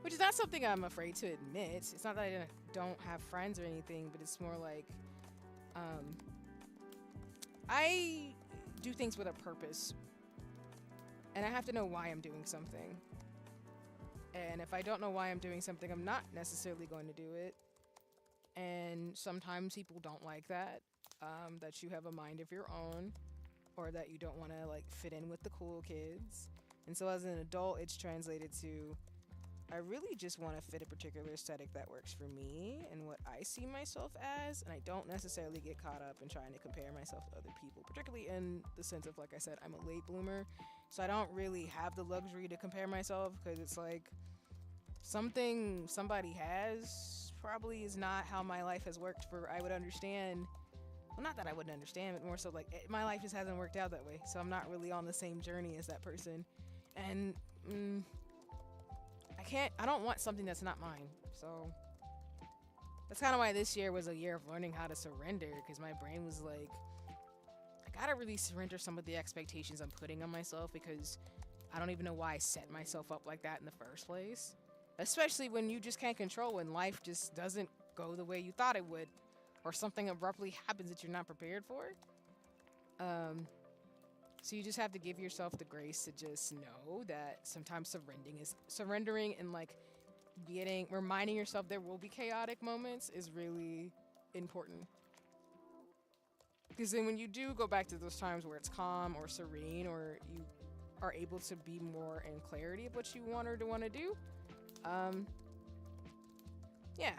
Which is not something I'm afraid to admit. It's not that I don't have friends or anything, but it's more like I do things with a purpose, and I have to know why I'm doing something. And if I don't know why I'm doing something, I'm not necessarily going to do it. And sometimes people don't like that, that you have a mind of your own, or that you don't want to like fit in with the cool kids. And so as an adult, it's translated to, I really just want to fit a particular aesthetic that works for me and what I see myself as, and I don't necessarily get caught up in trying to compare myself to other people, particularly in the sense of, like I said, I'm a late bloomer, so I don't really have the luxury to compare myself, because it's like something somebody has probably is not how my life has worked for, I would understand. Well, not that I wouldn't understand, but more so like my life just hasn't worked out that way, so I'm not really on the same journey as that person. And I don't want something that's not mine. So that's kind of why this year was a year of learning how to surrender, because my brain was like, I gotta really surrender some of the expectations I'm putting on myself, because I don't even know why I set myself up like that in the first place. Especially when you just can't control, when life just doesn't go the way you thought it would, or something abruptly happens that you're not prepared for. So you just have to give yourself the grace to just know that sometimes surrendering and like reminding yourself there will be chaotic moments is really important. Because then when you do go back to those times where it's calm or serene, or you are able to be more in clarity of what you want to do, yeah.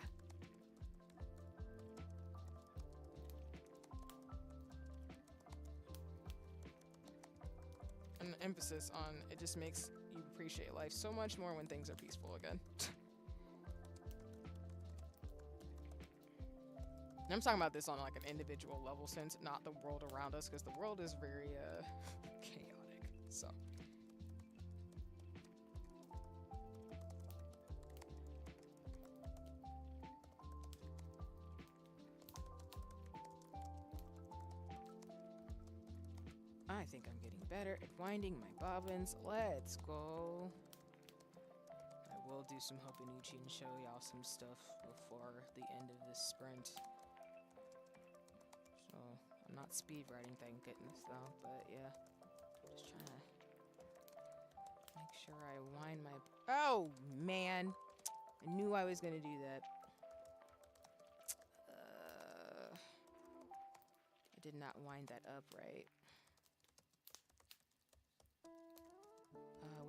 An emphasis on it just makes you appreciate life so much more when things are peaceful again. And I'm talking about this on like an individual level sense, not the world around us, because the world is very chaotic. So I think I'm getting better at winding my bobbins. Let's go. I will do some Hobonichi and show y'all some stuff before the end of this sprint. So, I'm not speed writing, thank goodness though, but yeah. Just trying to make sure I wind my... Oh, man! I knew I was gonna do that. I did not wind that up right.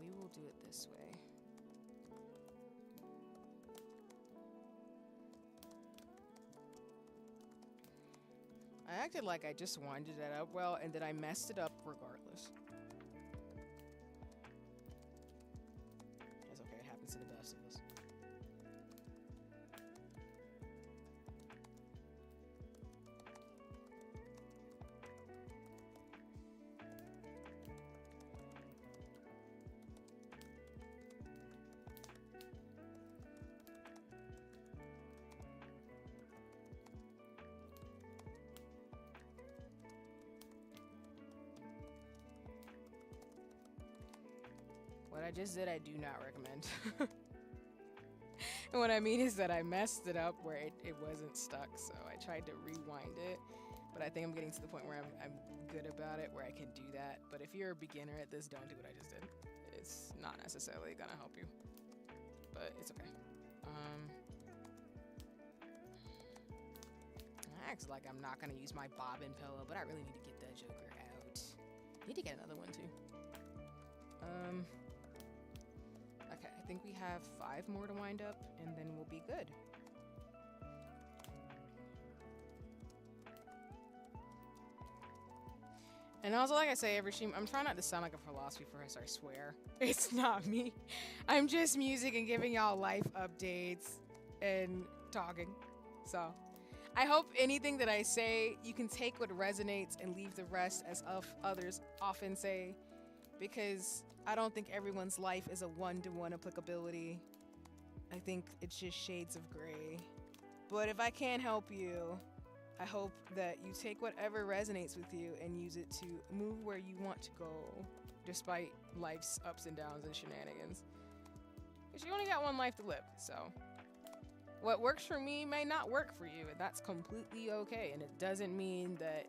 We will do it this way. I acted like I just winded that up well, and then I messed it up regardless. That's okay, it happens to the best of us. I just did, I do not recommend. And what I mean is that I messed it up where it wasn't stuck, so I tried to rewind it. But I think I'm getting to the point where I'm good about it, where I can do that. But if you're a beginner at this, don't do what I just did. It's not necessarily gonna help you, but it's okay. I act like I'm not gonna use my Bobbin pillow, but I really need to get that joker out. Need to get another one too. Okay, I think we have 5 more to wind up, and then we'll be good. And also, like I say every stream, I'm trying not to sound like a philosophy professor, I swear. It's not me. I'm just music and giving y'all life updates and talking. So, I hope anything that I say, you can take what resonates and leave the rest, as others often say. Because I don't think everyone's life is a one-to-one applicability. I think it's just shades of gray. But if I can help you, I hope that you take whatever resonates with you and use it to move where you want to go, despite life's ups and downs and shenanigans. Because you only got one life to live, so what works for me may not work for you, and that's completely okay. And it doesn't mean that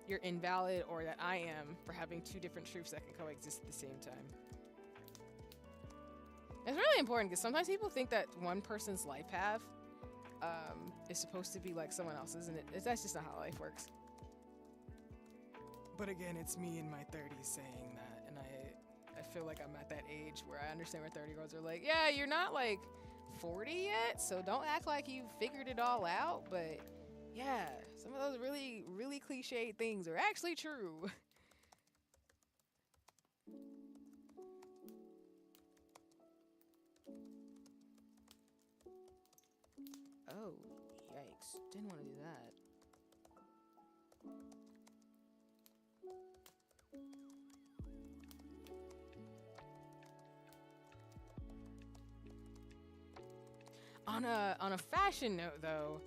you're invalid or that I am for having 2 different truths that can coexist at the same time. It's really important because sometimes people think that one person's life path is supposed to be like someone else's, and that's just not how life works. But again, it's me in my 30s saying that, and I feel like I'm at that age where I understand where 30-year-olds are like, yeah, you're not like 40 yet, so don't act like you figured it all out. But yeah, some of those really, really cliched things are actually true. Oh, yikes. Didn't want to do that. On a fashion note, though,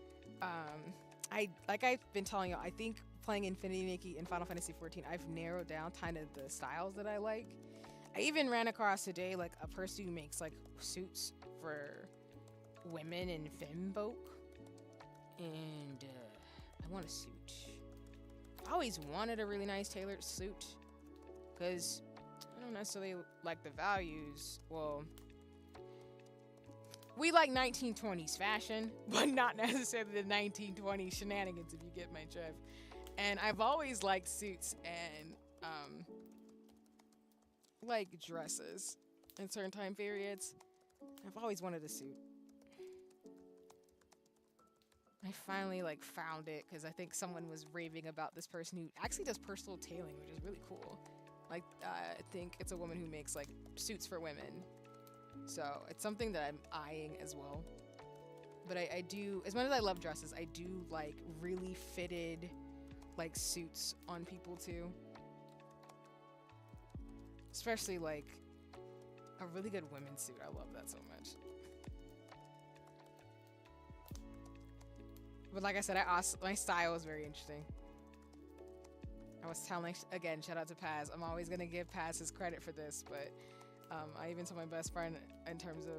like I've been telling you, I think playing Infinity Nikki in Final Fantasy XIV, I've narrowed down kind of the styles that I like. I even ran across today like a person who makes like suits for women and femfolk, and I want a suit. I always wanted a really nice tailored suit because I don't necessarily like the values. Well, we like 1920s fashion, but not necessarily the 1920s shenanigans, if you get my drift. And I've always liked suits and like dresses in certain time periods. I've always wanted a suit. I finally like found it because I think someone was raving about this person who actually does personal tailoring, which is really cool. Like I think it's a woman who makes like suits for women. So it's something that I'm eyeing as well. But I do, as much as I love dresses, I do like really fitted like suits on people too. Especially like a really good women's suit. I love that so much. But like I said, my style is very interesting. I was telling, again, shout out to Paz. I'm always going to give Paz his credit for this, but I even told my best friend in terms of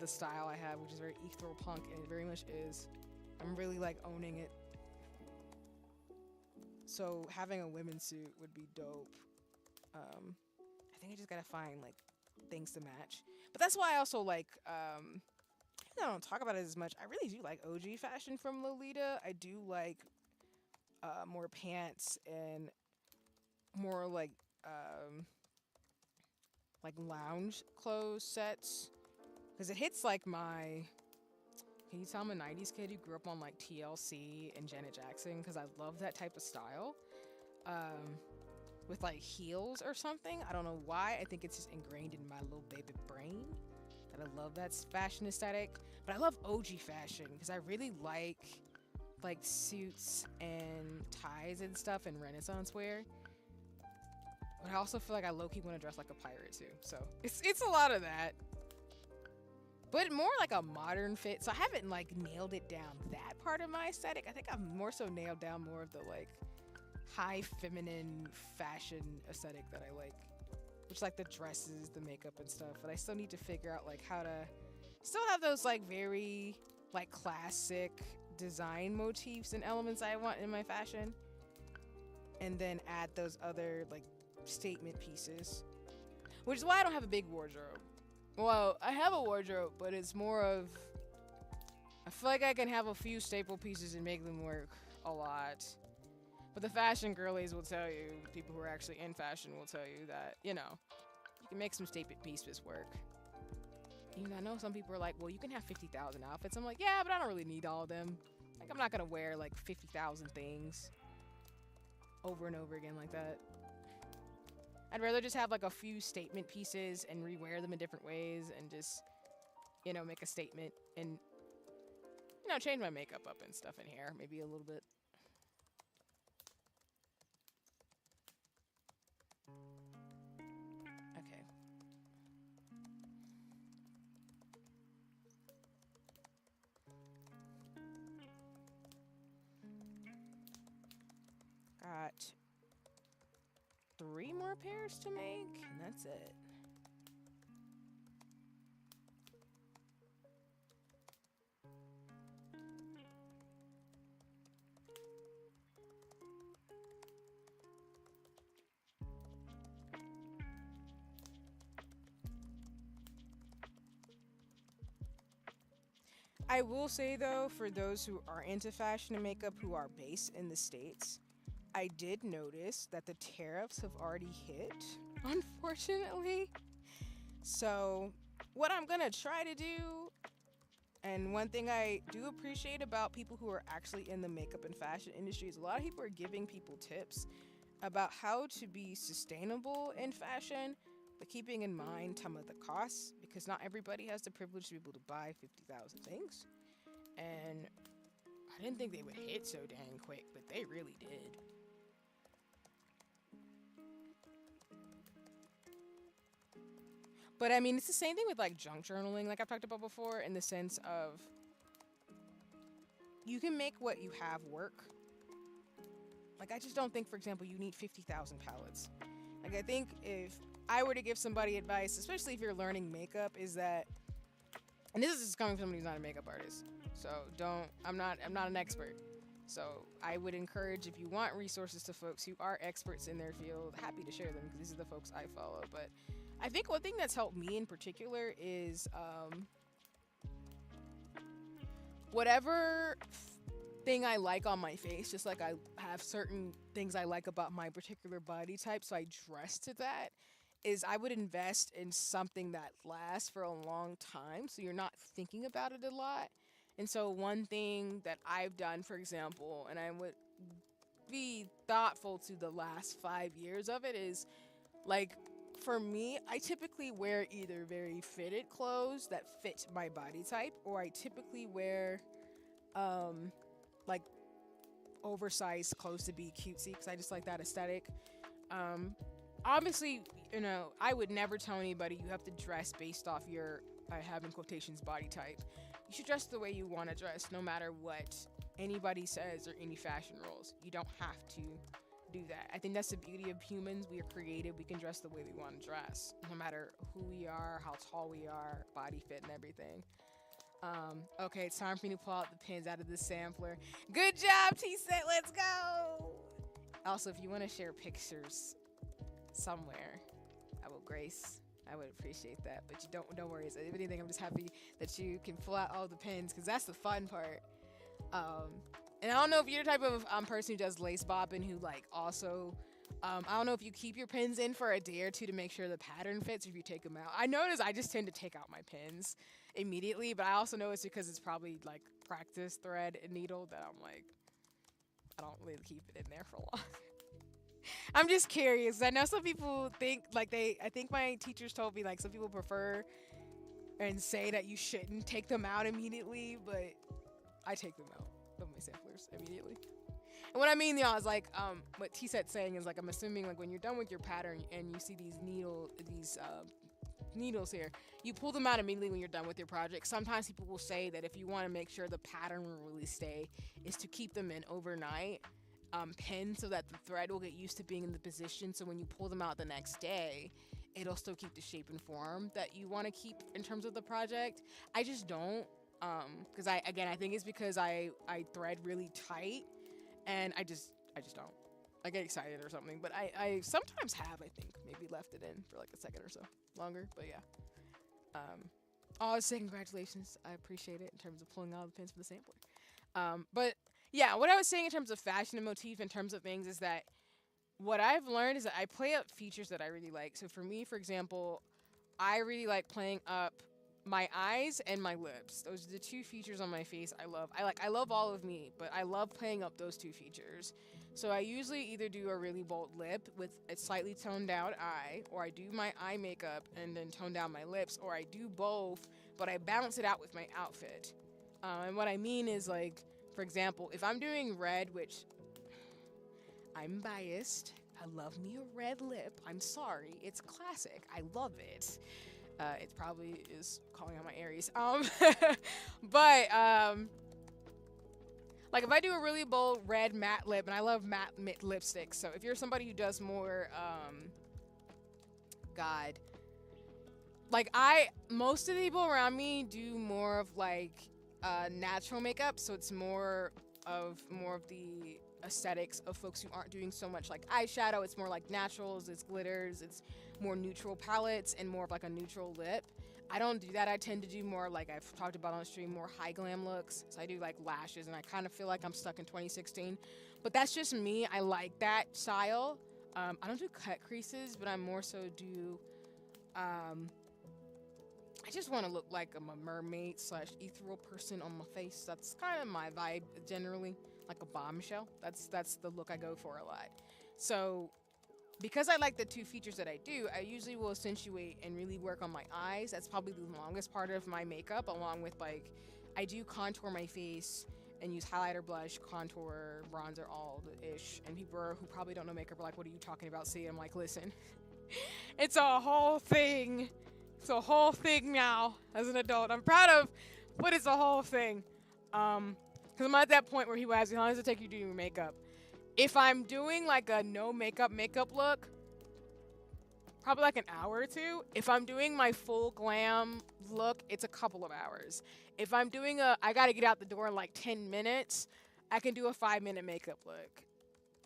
the style I have, which is very ethereal punk, and it very much is. I'm really like owning it. So having a women's suit would be dope. I think I just gotta find like things to match. But that's why I also like, even though I don't talk about it as much, I really do like OG fashion from Lolita. I do like more pants and more like lounge clothes sets, because it hits like my, can you tell I'm a 90s kid who grew up on like TLC and Janet Jackson, because I love that type of style with like heels or something. I don't know why. I think it's just ingrained in my little baby brain that I love that fashion aesthetic. But I love OG fashion because I really like suits and ties and stuff and Renaissance wear. But I also feel like I low-key want to dress like a pirate too. So it's a lot of that. But more like a modern fit. So I haven't like nailed it down that part of my aesthetic. I think I've more so nailed down more of the like high feminine fashion aesthetic that I like which like the dresses, the makeup and stuff. But I still need to figure out like how to still have those like very like classic design motifs and elements I want in my fashion, and then add those other like statement pieces, which is why I don't have a big wardrobe. Well, I have a wardrobe, but it's more of, I feel like I can have a few staple pieces and make them work a lot. But the fashion girlies will tell you, people who are actually in fashion will tell you that, you know, you can make some statement pieces work. Even I know some people are like, well, you can have 50,000 outfits. I'm like, yeah, but I don't really need all of them. Like, I'm not gonna wear like 50,000 things over and over again like that. I'd rather just have like a few statement pieces and rewear them in different ways and just, you know, make a statement and, you know, change my makeup up and stuff in here, maybe a little bit. Okay. Got 3 more pairs to make, and that's it. I will say though, for those who are into fashion and makeup who are based in the States, I did notice that the tariffs have already hit, unfortunately. So what I'm gonna try to do, and one thing I do appreciate about people who are actually in the makeup and fashion industry is a lot of people are giving people tips about how to be sustainable in fashion, but keeping in mind some of the costs, because not everybody has the privilege to be able to buy 50,000 things. And I didn't think they would hit so dang quick, but they really did. But I mean, it's the same thing with like junk journaling, like I've talked about before, in the sense of you can make what you have work. Like, I just don't think, for example, you need 50,000 palettes. Like, I think if I were to give somebody advice, especially if you're learning makeup, is that, and this is just coming from somebody who's not a makeup artist, so I'm not an expert. So I would encourage, if you want resources to folks who are experts in their field, happy to share them, because these are the folks I follow. But I think one thing that's helped me in particular is whatever thing I like on my face, just like I have certain things I like about my particular body type, so I dress to that, is I would invest in something that lasts for a long time, so you're not thinking about it a lot. And so one thing that I've done, for example, and I would be thoughtful to the last 5 years of it, is like, for me, I typically wear either very fitted clothes that fit my body type, or I typically wear like oversized clothes to be cutesy, because I just like that aesthetic. Obviously, you know, I would never tell anybody you have to dress based off your, I have in quotations, body type. You should dress the way you want to dress, no matter what anybody says or any fashion rules. You don't have to do that. I think that's the beauty of humans. We are creative. We can dress the way we want to dress, no matter who we are, how tall we are, body fit, and everything. Okay, it's time for me to pull out the pins out of the sampler. Good job, T-Set. Let's go. Also, if you want to share pictures somewhere, I would appreciate that. But you don't worry. If anything, I'm just happy that you can pull out all the pins, because that's the fun part. And I don't know if you're the type of person who does lace bobbin, who like also, I don't know if you keep your pins in for a day or two to make sure the pattern fits, or if you take them out. I notice I just tend to take out my pins immediately, but I also know it's because it's probably like practice thread and needle that I'm like, I don't really keep it in there for long. I'm just curious. I know some people think like I think my teachers told me like some people prefer and say that you shouldn't take them out immediately, but I take them out of my samplers immediately. And what I mean, y'all, is like what T-Set's saying is like, I'm assuming like when you're done with your pattern and you see these needles here, you pull them out immediately when you're done with your project. Sometimes people will say that if you want to make sure the pattern will really stay, is to keep them in overnight, pinned, so that the thread will get used to being in the position, so when you pull them out the next day, it'll still keep the shape and form that you want to keep in terms of the project. I just don't, because I think it's because I thread really tight, and I just don't. I get excited or something, but I sometimes have, I think, maybe left it in for like a second or so longer, but yeah. I was saying congratulations. I appreciate it in terms of pulling all the pins for the sampler. But yeah, what I was saying in terms of fashion and motif, in terms of things, is that what I've learned is that I play up features that I really like. So for me, for example, I really like playing up my eyes and my lips. Those are the two features on my face I love. I love all of me, but I love playing up those two features. So I usually either do a really bold lip with a slightly toned down eye, or I do my eye makeup and then tone down my lips, or I do both, but I balance it out with my outfit. And what I mean is, like, for example, if I'm doing red, which I'm biased, I love me a red lip. I'm sorry, it's classic. I love it. It probably is calling out my Aries. But like, if I do a really bold red matte lip, and I love matte lipsticks, so if you're somebody who does more, God, like, most of the people around me do more of like natural makeup, so it's more of the aesthetics of folks who aren't doing so much like eyeshadow. It's more like naturals, it's glitters, it's more neutral palettes, and more of like a neutral lip. I don't do that. I tend to do more, like I've talked about on the stream, more high glam looks. So I do like lashes, and I kind of feel like I'm stuck in 2016. But that's just me. I like that style. I don't do cut creases, but I more so do, I just want to look like I'm a mermaid / ethereal person on my face. That's kind of my vibe generally, like a bombshell. That's the look I go for a lot. So because I like the two features that I do, I usually will accentuate and really work on my eyes. That's probably the longest part of my makeup, along with, like, I do contour my face and use highlighter, blush, contour, bronzer, all the ish. And people who probably don't know makeup are like, what are you talking about? See, I'm like, listen, it's a whole thing. It's a whole thing now as an adult. I'm proud of, but it's a whole thing. Because I'm at that point where he asks me, how long does it take you to do your makeup? If I'm doing like a no makeup look, probably like an hour or two. If I'm doing my full glam look, it's a couple of hours. If I'm doing I gotta get out the door in like 10 minutes, I can do a 5-minute makeup look.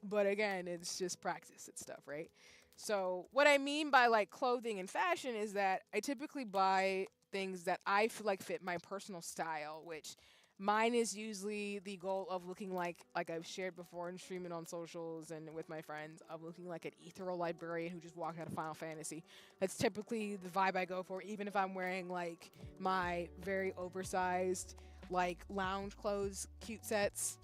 But again, it's just practice and stuff, right? So what I mean by like clothing and fashion is that I typically buy things that I feel like fit my personal style, which mine is usually the goal of looking like I've shared before and streaming on socials and with my friends, of looking like an ethereal librarian who just walked out of Final Fantasy. That's typically the vibe I go for, even if I'm wearing like my very oversized like lounge clothes, cute sets.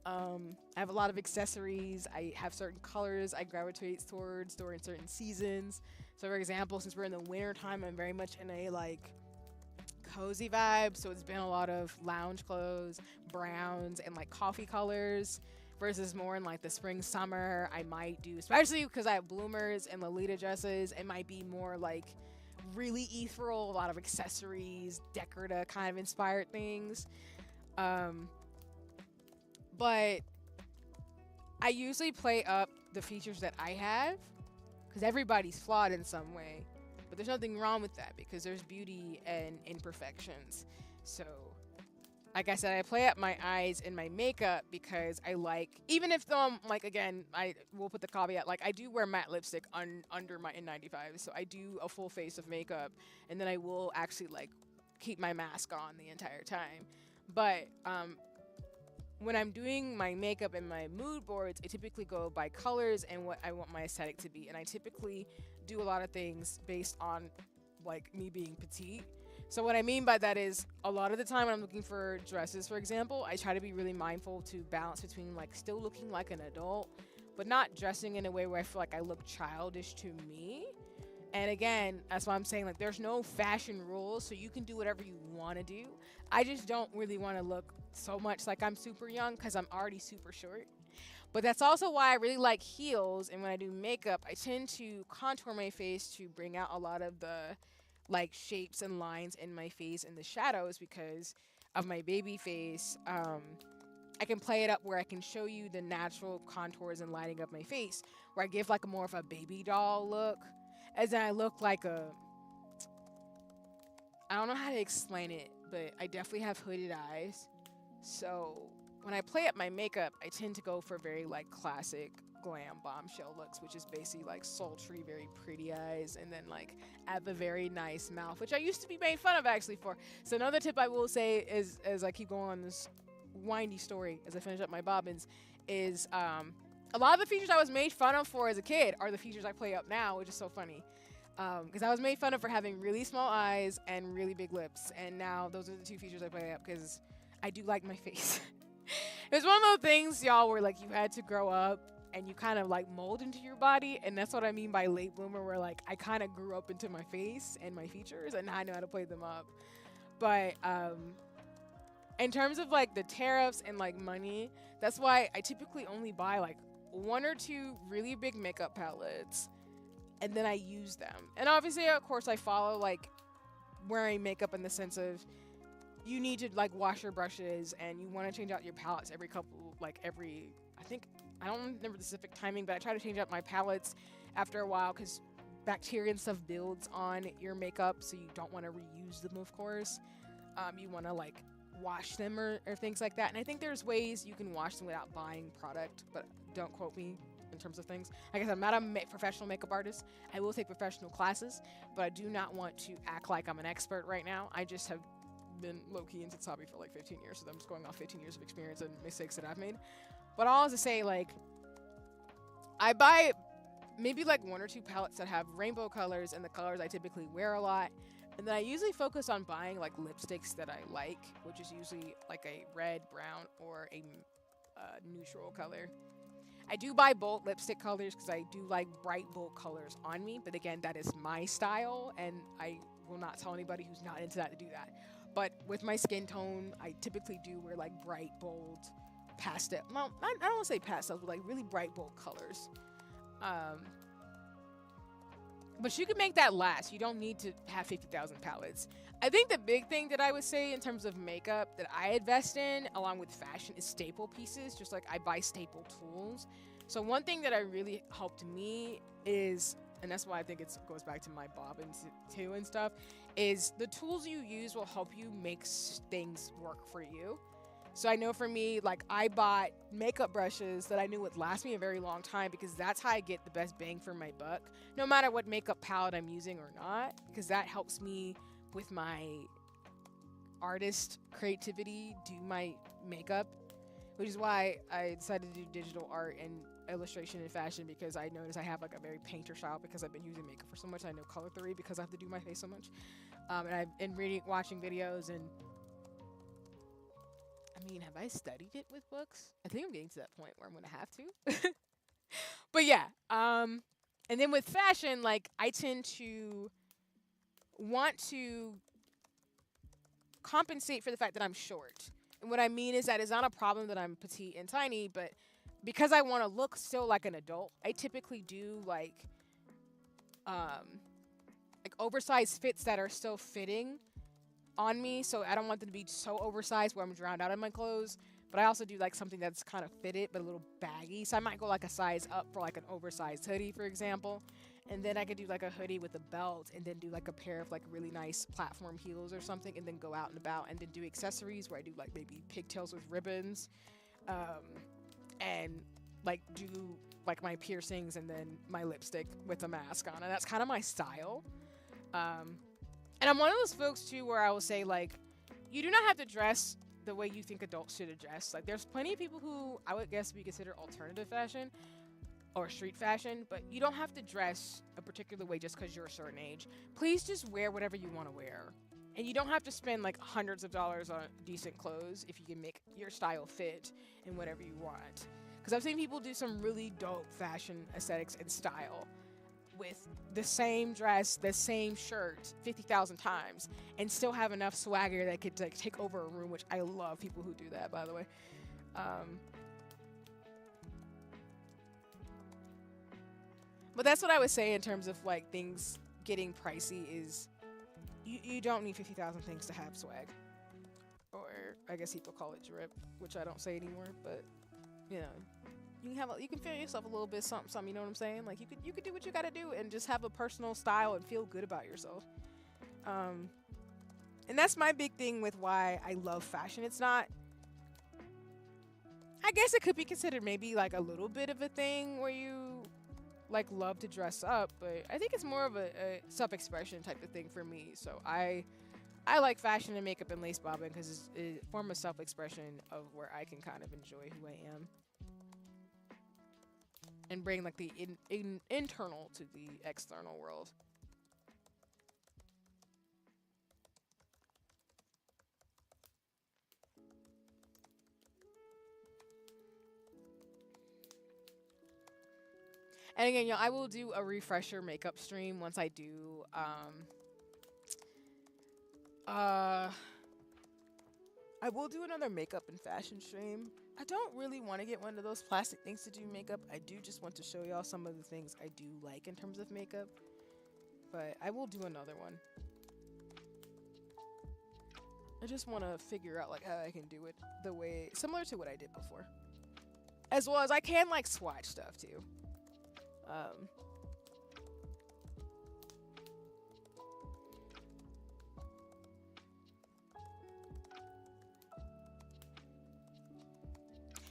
I have a lot of accessories. I have certain colors I gravitate towards during certain seasons. So for example, since we're in the winter time, I'm very much in a like cozy vibe. So it's been a lot of lounge clothes, browns, and like coffee colors, versus more in like the spring, summer. I might do, especially because I have bloomers and Lolita dresses, it might be more like really ethereal, a lot of accessories, decorative kind of inspired things. But I usually play up the features that I have, because everybody's flawed in some way. But there's nothing wrong with that, because there's beauty and imperfections. So, like I said, I play up my eyes and my makeup because I like, even if like, again, I will put the caveat, like, I do wear matte lipstick under my N95, so I do a full face of makeup, and then I will actually, like, keep my mask on the entire time. But, when I'm doing my makeup and my mood boards, I typically go by colors and what I want my aesthetic to be. And I typically do a lot of things based on like me being petite. So what I mean by that is, a lot of the time when I'm looking for dresses, for example, I try to be really mindful to balance between like still looking like an adult, but not dressing in a way where I feel like I look childish to me. And again, that's why I'm saying, like, there's no fashion rules, so you can do whatever you want to do. I just don't really want to look so much like I'm super young, because I'm already super short. But that's also why I really like heels, and when I do makeup, I tend to contour my face to bring out a lot of the like shapes and lines in my face and the shadows, because of my baby face. I can play it up where I can show you the natural contours and lighting of my face, where I give like a more of a baby doll look. as in I look like a, I don't know how to explain it, but I definitely have hooded eyes. So when I play up my makeup, I tend to go for very like classic glam bombshell looks, which is basically like sultry, very pretty eyes, and then like I have a very nice mouth, which I used to be made fun of actually for. So another tip I will say is, as I keep going on this windy story as I finish up my bobbins, is a lot of the features I was made fun of for as a kid are the features I play up now, which is so funny. Because I was made fun of for having really small eyes and really big lips, and now those are the two features I play up because I do like my face. It was one of those things, y'all, where like you had to grow up and you kind of like mold into your body, and that's what I mean by late bloomer, where like I kind of grew up into my face and my features, and now I know how to play them up. But in terms of like the tariffs and like money, that's why I typically only buy like 1 or 2 really big makeup palettes, and then I use them. And obviously, of course, I follow like wearing makeup in the sense of you need to like wash your brushes and you want to change out your palettes every I don't remember the specific timing, but I try to change out my palettes after a while because bacteria and stuff builds on your makeup, so you don't want to reuse them, of course. You want to like wash them or things like that. And I think there's ways you can wash them without buying product, but don't quote me in terms of things. Like I said, I'm not a professional makeup artist. I will take professional classes, but I do not want to act like I'm an expert right now. I just have been low-key into this hobby for like 15 years, so I'm just going off 15 years of experience and mistakes that I've made. But all is to say, like, I buy maybe like 1 or 2 palettes that have rainbow colors and the colors I typically wear a lot. And then I usually focus on buying like lipsticks that I like, which is usually like a red, brown, or a neutral color. I do buy bold lipstick colors because I do like bright, bold colors on me. But again, that is my style, and I will not tell anybody who's not into that to do that. But with my skin tone, I typically do wear like bright, bold, pastel. Well, I don't want to say pastels, but like really bright, bold colors. But you can make that last. You don't need to have 50,000 palettes. I think the big thing that I would say in terms of makeup that I invest in, along with fashion, is staple pieces. Just like I buy staple tools. So one thing that I really helped me is, and that's why I think it goes back to my bobbins too and stuff, is the tools you use will help you make things work for you. So I know for me, like I bought makeup brushes that I knew would last me a very long time because that's how I get the best bang for my buck, no matter what makeup palette I'm using or not, because that helps me with my artist creativity, do my makeup, which is why I decided to do digital art and illustration and fashion, because I noticed I have like a very painter style because I've been using makeup for so much. I know color theory because I have to do my face so much. And I've been watching videos, and I mean, have I studied it with books? I think I'm getting to that point where I'm going to have to. But yeah. And then with fashion, like I tend to want to compensate for the fact that I'm short. And what I mean is that it's not a problem that I'm petite and tiny, but because I want to look still like an adult, I typically do like oversized fits that are still fitting on me. So I don't want them to be so oversized where I'm drowned out in my clothes. But I also do like something that's kind of fitted but a little baggy. So I might go like a size up for like an oversized hoodie, for example. And then I could do like a hoodie with a belt, and then do like a pair of like really nice platform heels or something, and then go out and about, and then do accessories where I do like maybe pigtails with ribbons, and like do like my piercings and then my lipstick with a mask on. And that's kind of my style. And I'm one of those folks too where I will say, like, you do not have to dress the way you think adults should dress. Like, there's plenty of people who I would guess we consider alternative fashion or street fashion, but you don't have to dress a particular way just because you're a certain age. Please just wear whatever you want to wear. And you don't have to spend like hundreds of dollars on decent clothes if you can make your style fit in whatever you want. Because I've seen people do some really dope fashion aesthetics and style with the same dress, the same shirt 50,000 times, and still have enough swagger that could like take over a room, which I love people who do that, by the way. But that's what I would say in terms of like things getting pricey is you don't need 50,000 things to have swag. Or I guess people call it drip, which I don't say anymore, but you know, you can feel yourself a little bit something, something. You know what I'm saying? Like you could do what you gotta do and just have a personal style and feel good about yourself. And that's my big thing with why I love fashion. It's not. I guess it could be considered maybe like a little bit of a thing where you like love to dress up, but I think it's more of a self-expression type of thing for me. So I like fashion and makeup and lace bobbing because it's a form of self-expression of where I can kind of enjoy who I am and bring like the internal to the external world. And again, I will do a refresher makeup stream once I do I will do another makeup and fashion stream. I don't really want to get one of those plastic things to do makeup. I do just want to show y'all some of the things I do like in terms of makeup. But I will do another one. I just want to figure out like how I can do it the way similar to what I did before. As well as I can like swatch stuff too.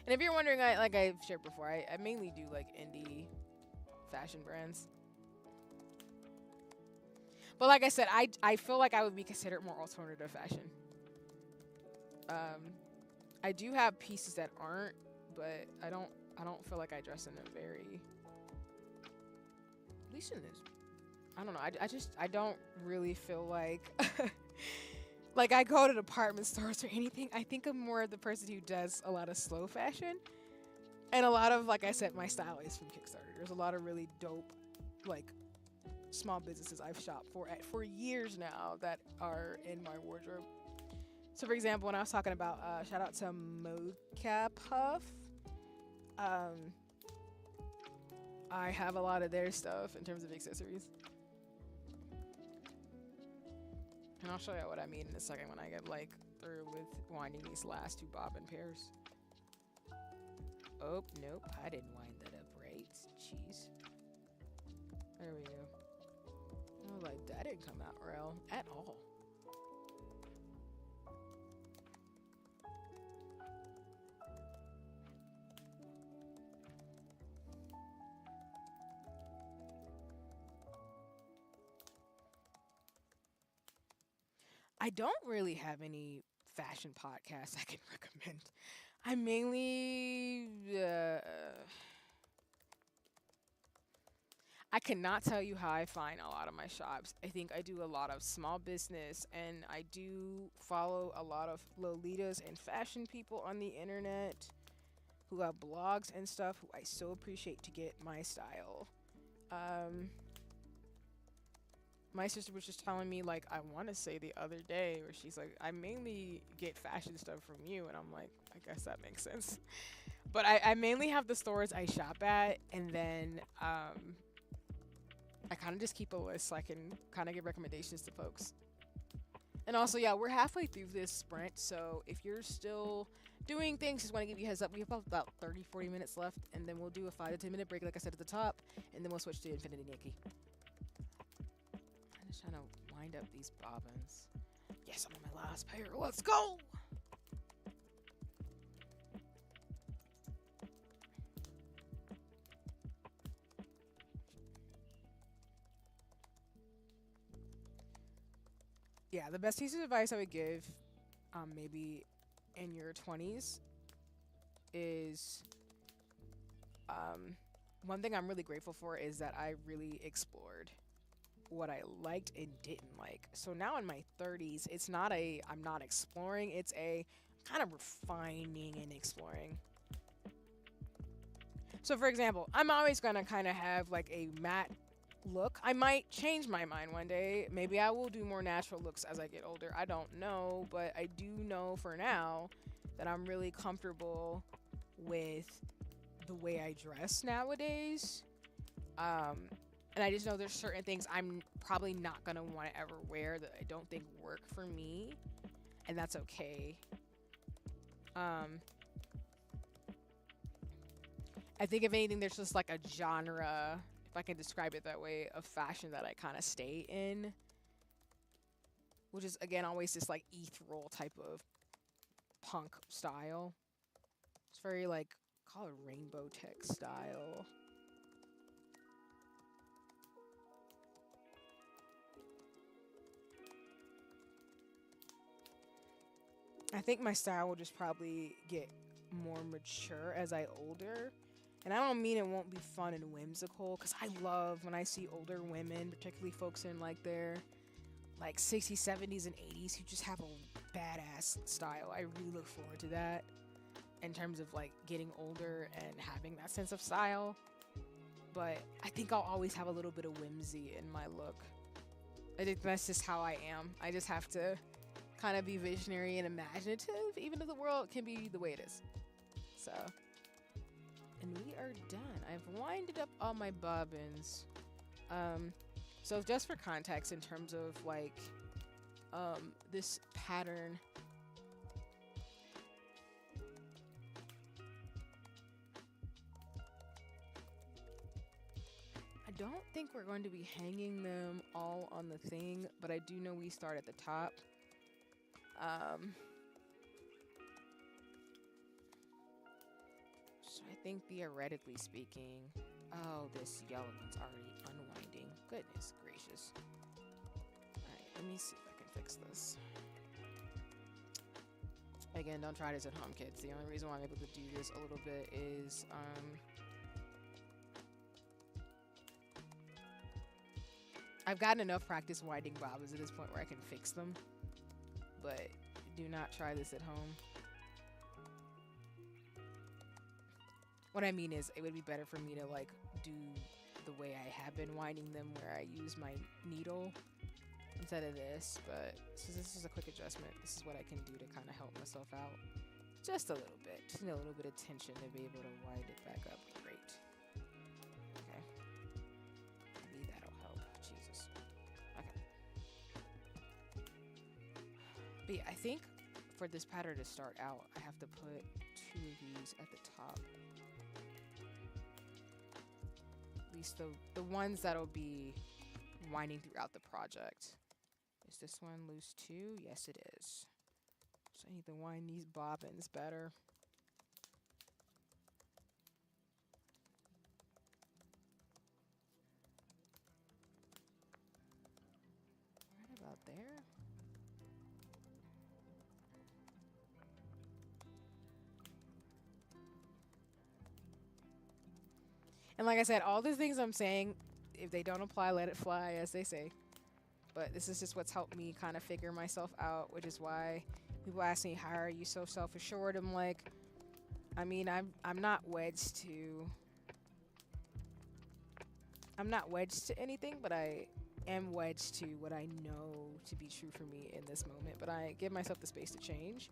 And if you're wondering, like I've shared before, I mainly do like indie fashion brands. But like I said, I feel like I would be considered more alternative fashion. I do have pieces that aren't, but I don't feel like I dress in a very, at least in this, I don't know. I don't really feel like like I go to department stores or anything. I think I'm more the person who does a lot of slow fashion. And a lot of, like I said, my style is from Kickstarter. There's a lot of really dope, like, small businesses I've shopped for years now that are in my wardrobe. So, for example, when I was talking about, shout out to Mocap Puff. I have a lot of their stuff in terms of accessories. And I'll show you what I mean in a second when I get like through with winding these last two bobbin pairs. Oh, nope, I didn't wind that up right. Jeez. There we go. Oh, like that didn't come out real at all. I don't really have any fashion podcasts I can recommend. I mainly, I cannot tell you how I find a lot of my shops. I think I do a lot of small business, and I do follow a lot of Lolitas and fashion people on the internet who have blogs and stuff who I so appreciate to get my style. My sister was just telling me, like, I want to say the other day, where she's like, I mainly get fashion stuff from you. And I'm like, I guess that makes sense. But I mainly have the stores I shop at. And then I kind of just keep a list so I can kind of give recommendations to folks. And also, yeah, we're halfway through this sprint. So if you're still doing things, just want to give you a heads up. We have about 30, 40 minutes left. And then we'll do a 5 to 10 minute break, like I said at the top. And then we'll switch to Infinity Nikki. Just trying to wind up these bobbins. Yes, I'm on my last pair. Let's go! Yeah, the best piece of advice I would give, maybe in your 20s, is one thing I'm really grateful for is that I really explored what I liked and didn't like. So now in my 30s, it's not a I'm not exploring, it's a kind of refining and exploring. So for example, I'm always gonna kind of have like a matte look. I might change my mind one day. Maybe I will do more natural looks as I get older. I don't know, but I do know for now that I'm really comfortable with the way I dress nowadays. And I just know there's certain things I'm probably not going to want to ever wear that I don't think work for me. And that's okay. I think if anything, there's just like a genre, if I can describe it that way, of fashion that I kind of stay in, which is again always this like ethereal type of punk style. It's very like, call it rainbow tech style. I think my style will just probably get more mature as I older. And I don't mean it won't be fun and whimsical, because I love when I see older women, particularly folks in like their like 60s, 70s, and 80s who just have a badass style. I really look forward to that in terms of like getting older and having that sense of style. But I think I'll always have a little bit of whimsy in my look. I think that's just how I am. I just have to kind of be visionary and imaginative, even if the world can be the way it is. So, and we are done. I've winded up all my bobbins. So just for context, in terms of like this pattern, I don't think we're going to be hanging them all on the thing, but I do know we start at the top. So I think theoretically speaking, oh, this yellow one's already unwinding. Goodness gracious. Alright, let me see if I can fix this. Again, don't try this at home, kids. The only reason why I'm able to do this a little bit is, I've gotten enough practice winding bobbins at this point where I can fix them. But do not try this at home. What I mean is, it would be better for me to like do the way I have been winding them, where I use my needle instead of this. But since this is a quick adjustment, this is what I can do to kind of help myself out just a little bit. Just need a little bit of tension to be able to wind it back up. Great. Okay. Maybe that'll help. Jesus. Okay. But yeah, I think for this pattern to start out, I have to put 2 of these at the top. At least the ones that'll be winding throughout the project. Is this one loose too? Yes, it is. So I need to wind these bobbins better. Right about there. And like I said, all the things I'm saying, if they don't apply, let it fly, as they say. But this is just what's helped me kind of figure myself out, which is why people ask me, how are you so self-assured? I'm like, I mean, I'm not wedged to anything, but I am wedged to what I know to be true for me in this moment. But I give myself the space to change.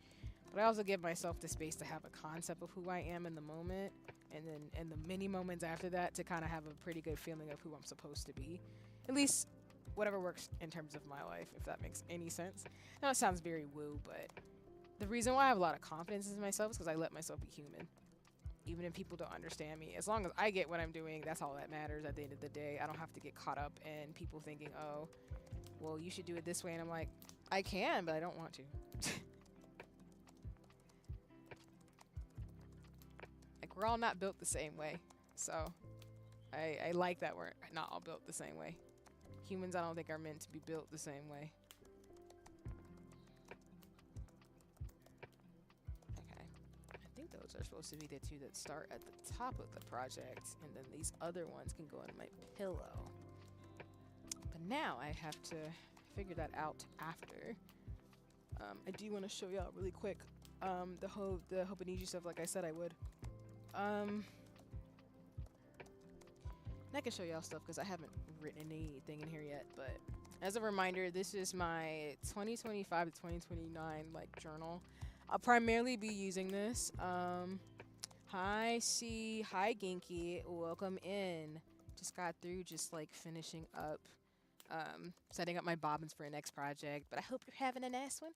But I also give myself the space to have a concept of who I am in the moment, and then in the many moments after that to kind of have a pretty good feeling of who I'm supposed to be. At least whatever works in terms of my life, if that makes any sense. Now it sounds very woo, but the reason why I have a lot of confidence in myself is because I let myself be human. Even if people don't understand me, as long as I get what I'm doing, that's all that matters at the end of the day. I don't have to get caught up in people thinking, oh, well, you should do it this way. And I'm like, I can, but I don't want to. Like, we're all not built the same way. So I like that we're not all built the same way. Humans, I don't think, are meant to be built the same way. Okay. I think those are supposed to be the 2 that start at the top of the project, and then these other ones can go in my pillow. But now I have to figure that out after. I do want to show y'all really quick the Hobonichi stuff, like I said I would. And I can show y'all stuff because I haven't written anything in here yet, but as a reminder, this is my 2025 to 2029 like journal. I'll primarily be using this. Hi C, hi Genki, welcome in. Just got through just like finishing up setting up my bobbins for a next project, but I hope you're having a nice one.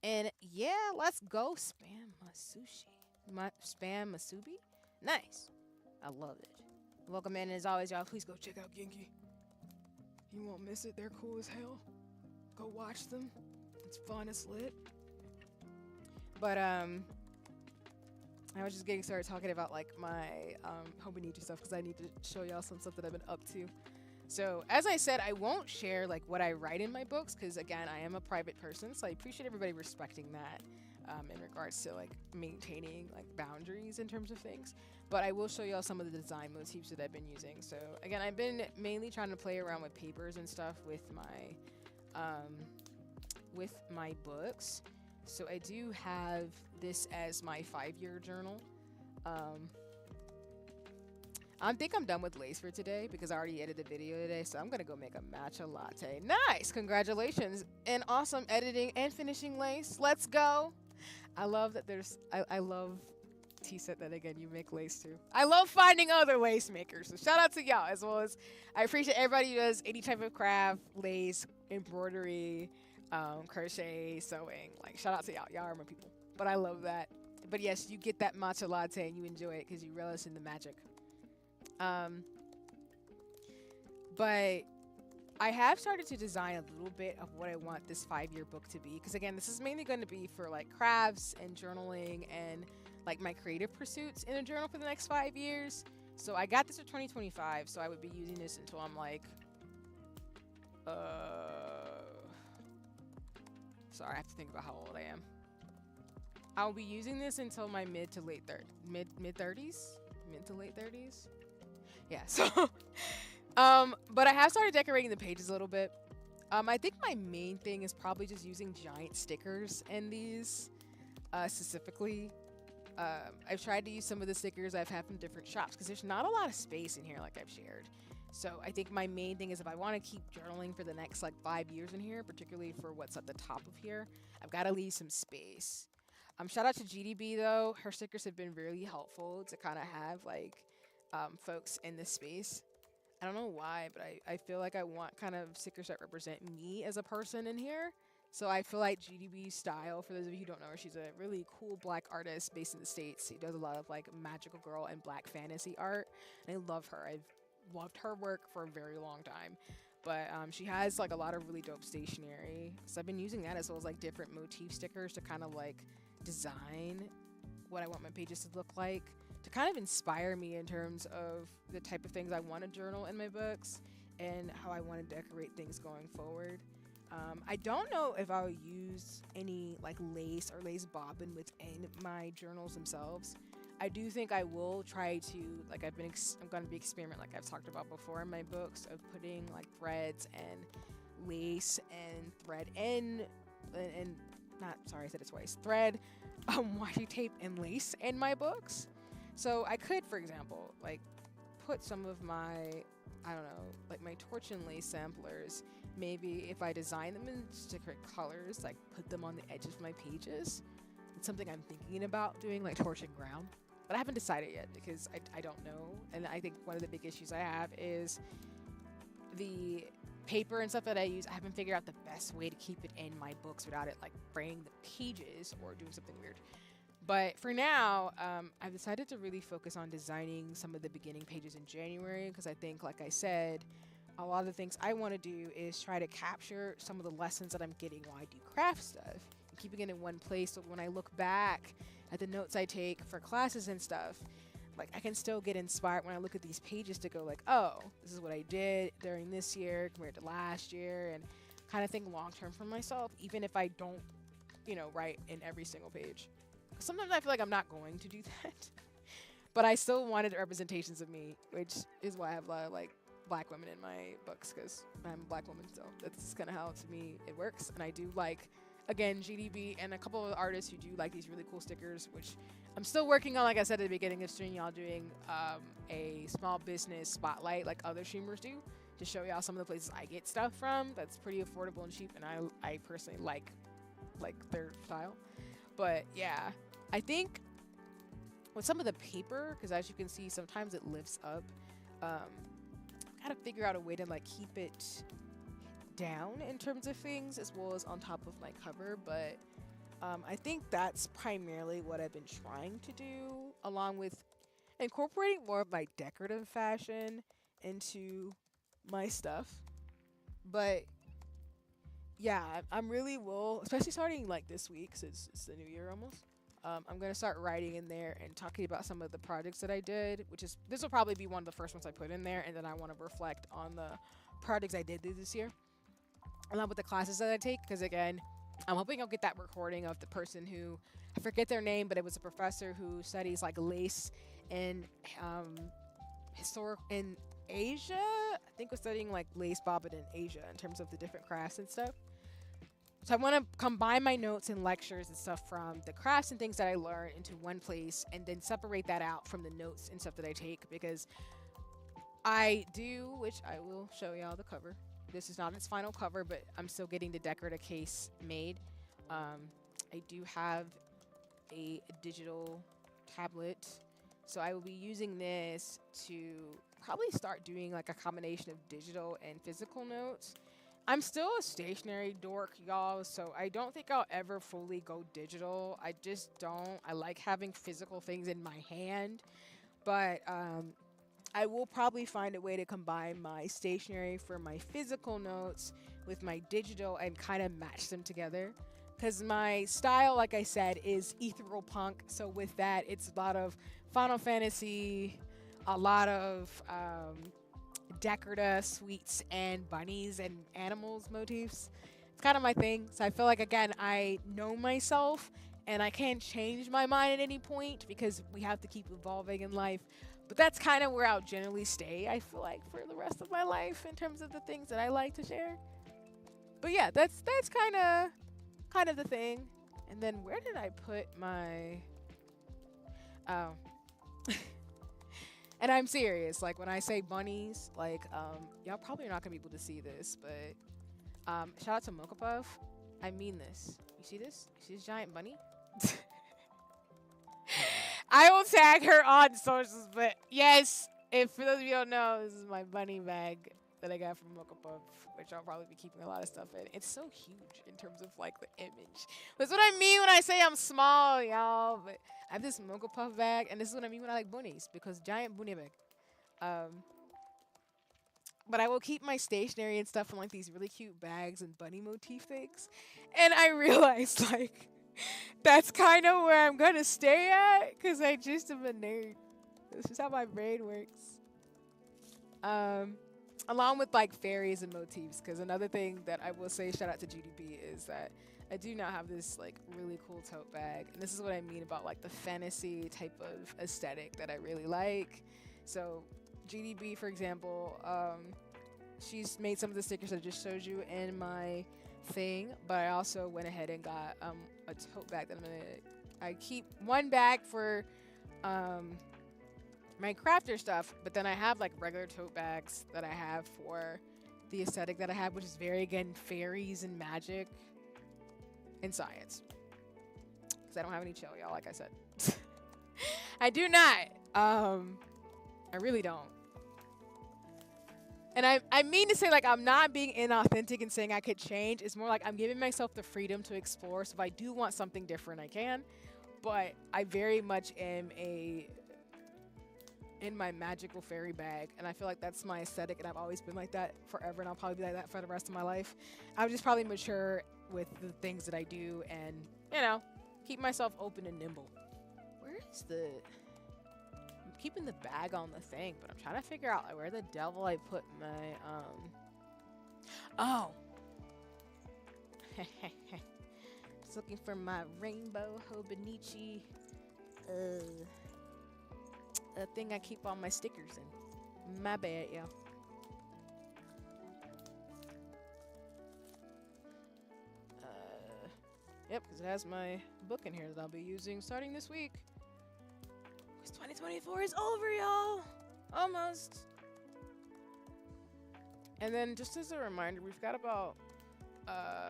And yeah, let's go spam my sushi. Spam masubi? Nice. I love it. Welcome in, and as always, y'all, please go check out Genki. You won't miss it. They're cool as hell. Go watch them. It's fun. It's lit. But I was just getting started talking about like my Hobonichi stuff because I need to show y'all some stuff that I've been up to. So as I said, I won't share like what I write in my books because again, I am a private person, so I appreciate everybody respecting that in regards to like maintaining like boundaries in terms of things. But I will show y'all some of the design motifs that I've been using. So again, I've been mainly trying to play around with papers and stuff with my books. So I do have this as my 5-year journal. I think I'm done with lace for today because I already edited the video today. So I'm gonna go make a matcha latte. Nice, congratulations, and awesome editing and finishing lace. Let's go. I love that there's. I love. T said that again. You make lace too. I love finding other lace makers. So shout out to y'all as well as I appreciate everybody who does any type of craft, lace, embroidery, crochet, sewing. Like shout out to y'all. Y'all are my people. But I love that. But yes, you get that matcha latte and you enjoy it because you relish in the magic. But I have started to design a little bit of what I want this 5-year book to be. Because again, this is mainly going to be for like crafts and journaling and like my creative pursuits in a journal for the next 5 years. So I got this for 2025. So I would be using this until I'm like, sorry, I have to think about how old I am. I'll be using this until my mid to late 30s. Yeah, so, but I have started decorating the pages a little bit. I think my main thing is probably just using giant stickers in these, specifically. I've tried to use some of the stickers I've had from different shops because there's not a lot of space in here like I've shared. So I think my main thing is if I want to keep journaling for the next like 5 years in here, particularly for what's at the top of here, I've got to leave some space. Shout out to GDB though. Her stickers have been really helpful to kind of have like folks in this space. I don't know why, but I feel like I want kind of stickers that represent me as a person in here. So I feel like GDB's style, for those of you who don't know her, she's a really cool black artist based in the States. She does a lot of like magical girl and black fantasy art. And I love her. I've loved her work for a very long time. But she has like a lot of really dope stationery. So I've been using that as well as like different motif stickers to kind of like design what I want my pages to look like, to kind of inspire me in terms of the type of things I want to journal in my books and how I want to decorate things going forward. I don't know if I'll use any like lace or lace bobbin within my journals themselves. I do think I will try to, like I'm going to be experimenting like I've talked about before in my books of putting like threads and lace and thread and not, sorry, I said it twice, thread, washi tape and lace in my books. So I could, for example, like put some of my, I don't know, like my torch and lace samplers, maybe if I design them in different colors, like put them on the edges of my pages. It's something I'm thinking about doing, like torch and ground. But I haven't decided yet because I don't know. And I think one of the big issues I have is the paper and stuff that I use. I haven't figured out the best way to keep it in my books without it like fraying the pages or doing something weird. But for now, I've decided to really focus on designing some of the beginning pages in January because I think, like I said, a lot of the things I want to do is try to capture some of the lessons that I'm getting while I do craft stuff and keeping it in one place so when I look back at the notes I take for classes and stuff, like I can still get inspired when I look at these pages to go like, oh, this is what I did during this year compared to last year, and kind of think long term for myself, even if I don't, write in every single page. Sometimes I feel like I'm not going to do that, but I still wanted representations of me, which is why I have a lot of like black women in my books because I'm a black woman, so that's kind of how to me it works. And I do like, again, GDB and a couple of artists who do like these really cool stickers, which I'm still working on. Like I said at the beginning of stream, y'all doing a small business spotlight like other streamers do to show y'all some of the places I get stuff from that's pretty affordable and cheap, and I personally like their style. But yeah, I think with some of the paper, because as you can see, sometimes it lifts up, gotta figure out a way to like keep it down in terms of things as well as on top of my cover. But I think that's primarily what I've been trying to do, along with, incorporating more of my decorative fashion into my stuff. But yeah, I'm really will, especially starting like this week since it's the new year almost. I'm gonna start writing in there and talking about some of the projects that I did, which is this will probably be one of the first ones I put in there, and then I want to reflect on the projects I did do this year, along with the classes that I take. Because again, I'm hoping I'll get that recording of the person who I forget their name, but it was a professor who studies like lace and historic in Asia. I think was studying like lace bobbin in Asia in terms of the different crafts and stuff. So I want to combine my notes and lectures and stuff from the crafts and things that I learned into one place, and then separate that out from the notes and stuff that I take, because I do, which I will show y'all the cover. This is not its final cover, but I'm still getting the decorative case made. I do have a digital tablet, so I will be using this to probably start doing like a combination of digital and physical notes. I'm still a stationary dork, y'all, so I don't think I'll ever fully go digital. I just don't. I like having physical things in my hand, but I will probably find a way to combine my stationery for my physical notes with my digital and kind of match them together. Because my style, like I said, is ethereal punk. So with that, it's a lot of Final Fantasy, a lot of decorative sweets and bunnies and animals motifs. It's kind of my thing. So I feel like, again, I know myself and I can't change my mind at any point because we have to keep evolving in life. But that's kind of where I'll generally stay, I feel like, for the rest of my life in terms of the things that I like to share. But yeah, that's kind of the thing. And then where did I put my and I'm serious, like when I say bunnies, like y'all probably are not gonna be able to see this, but shout out to Mocha Puff. I mean this. You see this? You see this giant bunny? I will tag her on socials, but yes, if for those of you who don't know, this is my bunny bag that I got from Mocha Puff, which I'll probably be keeping a lot of stuff in. It's so huge in terms of like the image. That's what I mean when I say I'm small, y'all. But I have this Mocha Puff bag, and this is what I mean when I like bunnies, because giant bunny bag. But I will keep my stationery and stuff in like these really cute bags and bunny motif things. And I realized like that's kind of where I'm gonna stay at, because I just am a nerd. This is how my brain works. Along with like fairies and motifs, because another thing that I will say, shout out to GDB, is that I do now have this like really cool tote bag, and this is what I mean about like the fantasy type of aesthetic that I really like. So GDB, for example, she's made some of the stickers that I just showed you in my thing, but I also went ahead and got a tote bag that I keep one bag for my crafter stuff, but then I have like regular tote bags that I have for the aesthetic that I have, which is very, again, fairies and magic and science. Because I don't have any chill, y'all, like I said. I do not. I really don't. And I mean to say, like, I'm not being inauthentic and saying I could change. It's more like I'm giving myself the freedom to explore. So if I do want something different, I can. But I very much am in my magical fairy bag, and I feel like that's my aesthetic, and I've always been like that forever, and I'll probably be like that for the rest of my life. I'll just probably mature with the things that I do, and you know, keep myself open and nimble. Where is the? I'm keeping the bag on the thing, but I'm trying to figure out like, where the devil I put my Oh. Just looking for my rainbow Hobonichi. A thing I keep all my stickers in. My bad, y'all. Yep, because it has my book in here that I'll be using starting this week. Because 2024 is over, y'all. Almost. And then just as a reminder, we've got about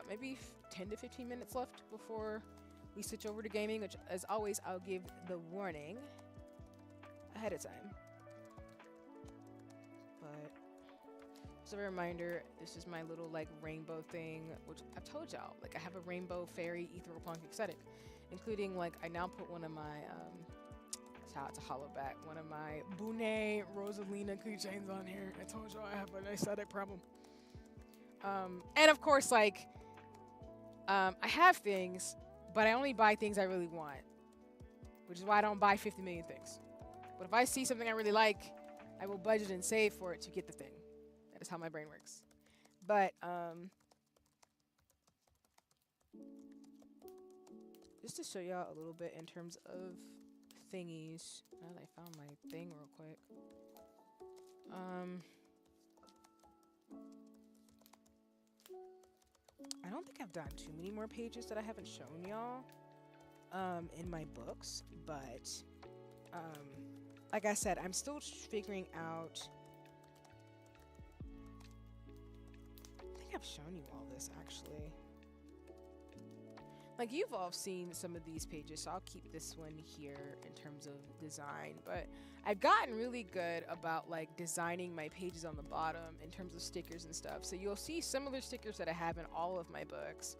maybe 10 to 15 minutes left before we switch over to gaming, which as always, I'll give the warning ahead of time. But just a reminder, this is my little like rainbow thing, which I've told y'all, like I have a rainbow fairy ethereal punk aesthetic, including like I now put one of my Shout out to Hollowback, one of my Bonet Rosalina keychains on here. I told y'all I have an aesthetic problem. And of course, like, I have things, but I only buy things I really want, which is why I don't buy 50 million things. But if I see something I really like, I will budget and save for it to get the thing. That is how my brain works. But, just to show y'all a little bit in terms of thingies. Now that I found my thing real quick. I don't think I've done too many more pages that I haven't shown y'all in my books, but like I said, I'm still figuring out. I think I've shown you all this actually. Like, you've all seen some of these pages, so I'll keep this one here in terms of design. But I've gotten really good about, like, designing my pages on the bottom in terms of stickers and stuff. So you'll see similar stickers that I have in all of my books.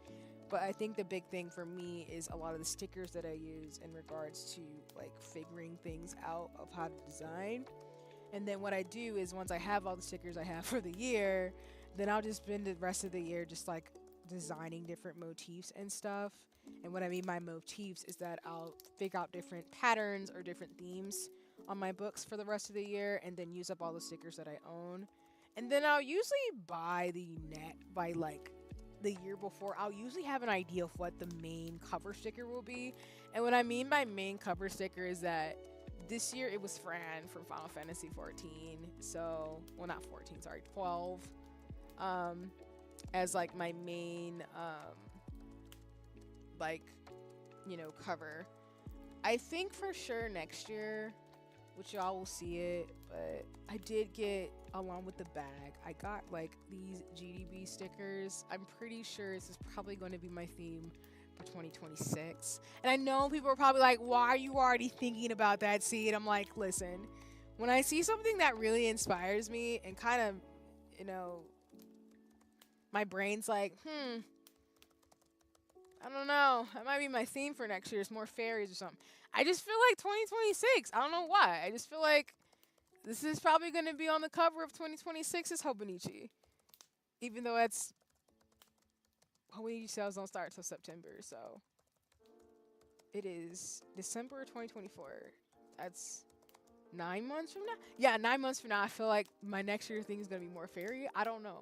But I think the big thing for me is a lot of the stickers that I use in regards to, like, figuring things out of how to design. And then what I do is once I have all the stickers I have for the year, then I'll just spend the rest of the year just, like, designing different motifs and stuff. And what I mean by motifs is that I'll figure out different patterns or different themes on my books for the rest of the year and then use up all the stickers that I own. And then I'll usually buy the net by like the year before. I'll usually have an idea of what the main cover sticker will be. And what I mean by main cover sticker is that this year it was Fran from Final Fantasy 14. So, well, not 14, sorry, 12. As like my main like, you know, cover. I think for sure next year, which y'all will see it, but I did get, along with the bag, I got like these GDB stickers. I'm pretty sure this is probably going to be my theme for 2026. And I know people are probably like, why are you already thinking about that, Seed? I'm like, listen, when I see something that really inspires me and kind of, you know, my brain's like, I don't know. That might be my theme for next year. It's more fairies or something. I just feel like 2026. I don't know why. I just feel like this is probably going to be on the cover of 2026's Hobonichi. Even though it's... Hobonichi sales don't start until September, so... It is December 2024. That's 9 months from now? Yeah, 9 months from now. I feel like my next year thing is going to be more fairy. I don't know.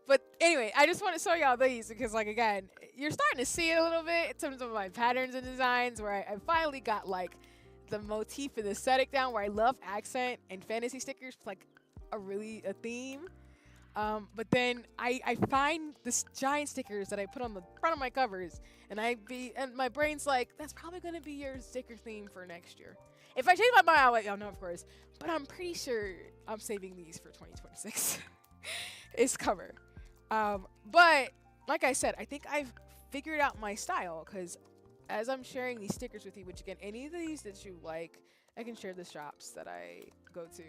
But anyway, I just want to show y'all these because, like, again, you're starting to see it a little bit in terms of my patterns and designs where I finally got, like, the motif and the aesthetic down where I love accent and fantasy stickers, like, a theme. But then I find this giant stickers that I put on the front of my covers and my brain's like, that's probably going to be your sticker theme for next year. If I change my mind, I'll let y'all know, of course. But I'm pretty sure I'm saving these for 2026. It's cover. But like I said, I think I've figured out my style because as I'm sharing these stickers with you, which again, any of these that you like, I can share the shops that I go to.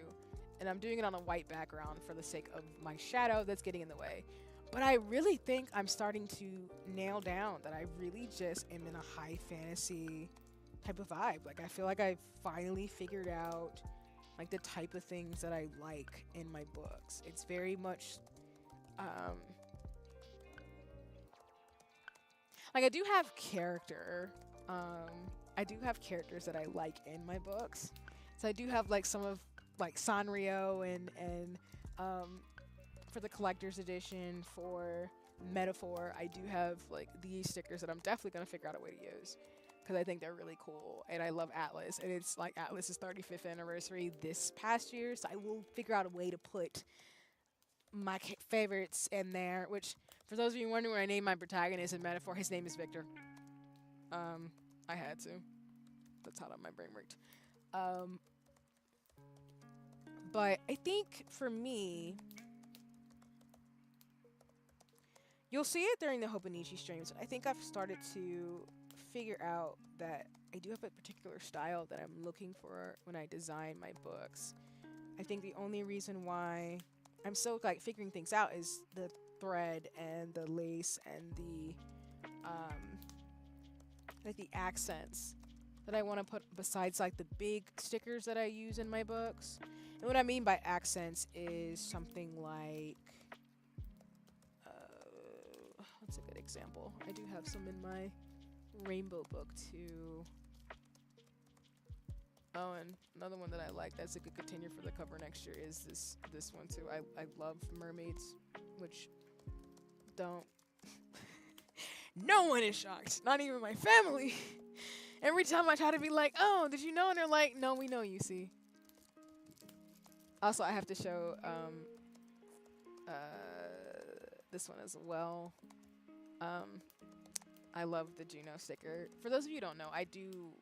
And I'm doing it on a white background for the sake of my shadow that's getting in the way. But I really think I'm starting to nail down that I really just am in a high fantasy type of vibe. Like, I feel like I've finally figured out like the type of things that I like in my books. It's very much like I do have character. I do have characters that I like in my books. So I do have like some of like Sanrio and for the collector's edition for Metaphor, I do have like these stickers that I'm definitely gonna figure out a way to use because I think they're really cool and I love Atlas and it's like Atlas's 35th anniversary this past year, so I will figure out a way to put my favorites in there, which for those of you wondering when I named my protagonist in Metaphor, his name is Victor. I had to. That's how my brain worked. But I think for me, you'll see it during the Hobonichi streams. I think I've started to figure out that I do have a particular style that I'm looking for when I design my books. I think the only reason why I'm still like figuring things out is the thread and the lace and the like the accents that I want to put besides like the big stickers that I use in my books. And what I mean by accents is something like, what's a good example? I do have some in my rainbow book too. Oh, and another one that I like that's a good contender for the cover next year is this one too. I love mermaids, which don't. No one is shocked, not even my family. Every time I try to be like, oh, did you know? And they're like, no, we know you, see. Also, I have to show this one as well. I love the Juno sticker. For those of you who don't know, I do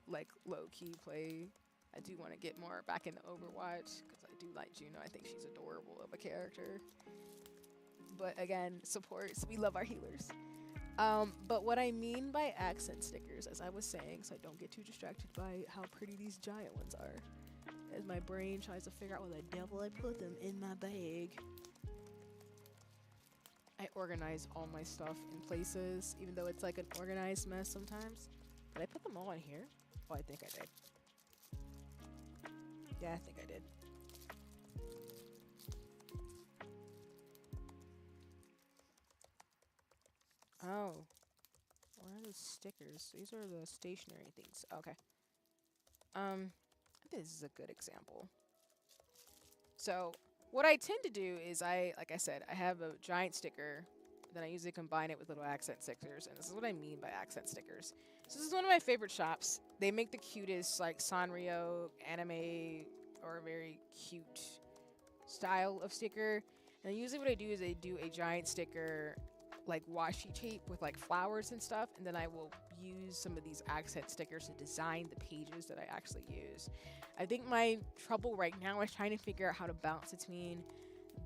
like low-key play. I do want to get more back into Overwatch because I do like Juno. I think she's adorable of a character. But again, supports. We love our healers. But what I mean by accent stickers, as I was saying, so I don't get too distracted by how pretty these giant ones are, as my brain tries to figure out where the devil I put them in my bag. I organize all my stuff in places, even though it's like an organized mess sometimes. Did I put them all in here? Oh, I think I did. Yeah, I think I did. Oh, what are the stickers? These are the stationary things. Okay. This is a good example. So, what I tend to do is like I said, I have a giant sticker, then I usually combine it with little accent stickers, and this is what I mean by accent stickers. So this is one of my favorite shops. They make the cutest, like, Sanrio anime or very cute style of sticker. And usually what I do is I do a giant sticker, like washi tape with like flowers and stuff, and then I will use some of these accent stickers to design the pages that I actually use. I think my trouble right now is trying to figure out how to balance between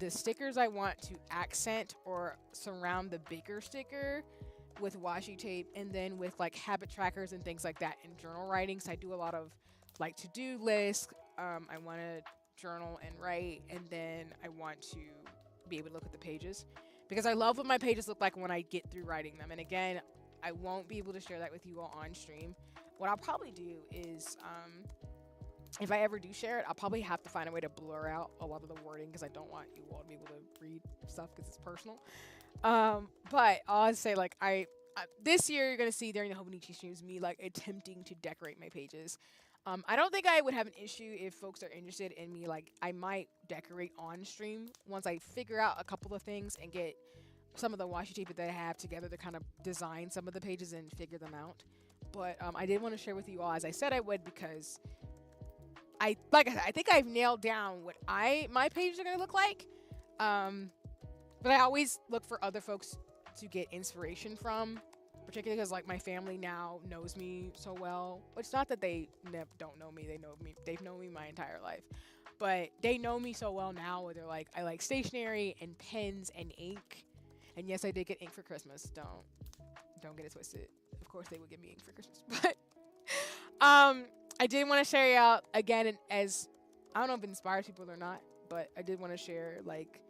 the stickers I want to accent or surround the bigger sticker with washi tape, and then with like habit trackers and things like that in journal writing. So I do a lot of like to-do lists. I want to journal and write, and then I want to be able to look at the pages, because I love what my pages look like when I get through writing them. And again, I won't be able to share that with you all on stream. What I'll probably do is, if I ever do share it, I'll probably have to find a way to blur out a lot of the wording, because I don't want you all to be able to read stuff because it's personal. But I'll say, like, this year you're going to see during the Hobonichi streams me, like, attempting to decorate my pages. I don't think I would have an issue if folks are interested in me. Like, I might decorate on stream once I figure out a couple of things and get some of the washi tape that I have together to kind of design some of the pages and figure them out. But I did want to share with you all, as I said I would, because like I said, I think I've nailed down what my pages are going to look like. But I always look for other folks to get inspiration from, particularly because like my family now knows me so well. It's not that they don't know me. They know me. They've known me my entire life. But they know me so well now where they're like, I like stationery and pens and ink. And yes, I did get ink for Christmas. Don't get it twisted. Of course they would give me ink for Christmas. But I did want to share you out again, and as I don't know if it inspires people or not, but I did want to share, like,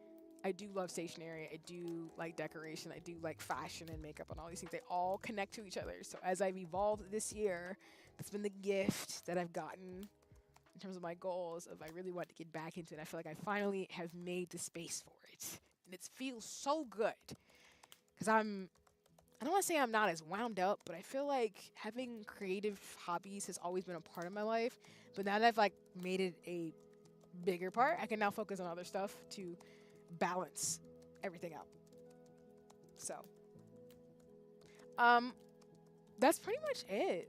I do love stationery. I do like decoration. I do like fashion and makeup and all these things. They all connect to each other. So as I've evolved this year, that's been the gift that I've gotten in terms of my goals of I really want to get back into it. I feel like I finally have made the space for it. And it feels so good. Because I don't want to say I'm not as wound up, but I feel like having creative hobbies has always been a part of my life. But now that I've like made it a bigger part, I can now focus on other stuff to balance everything out. So, that's pretty much it.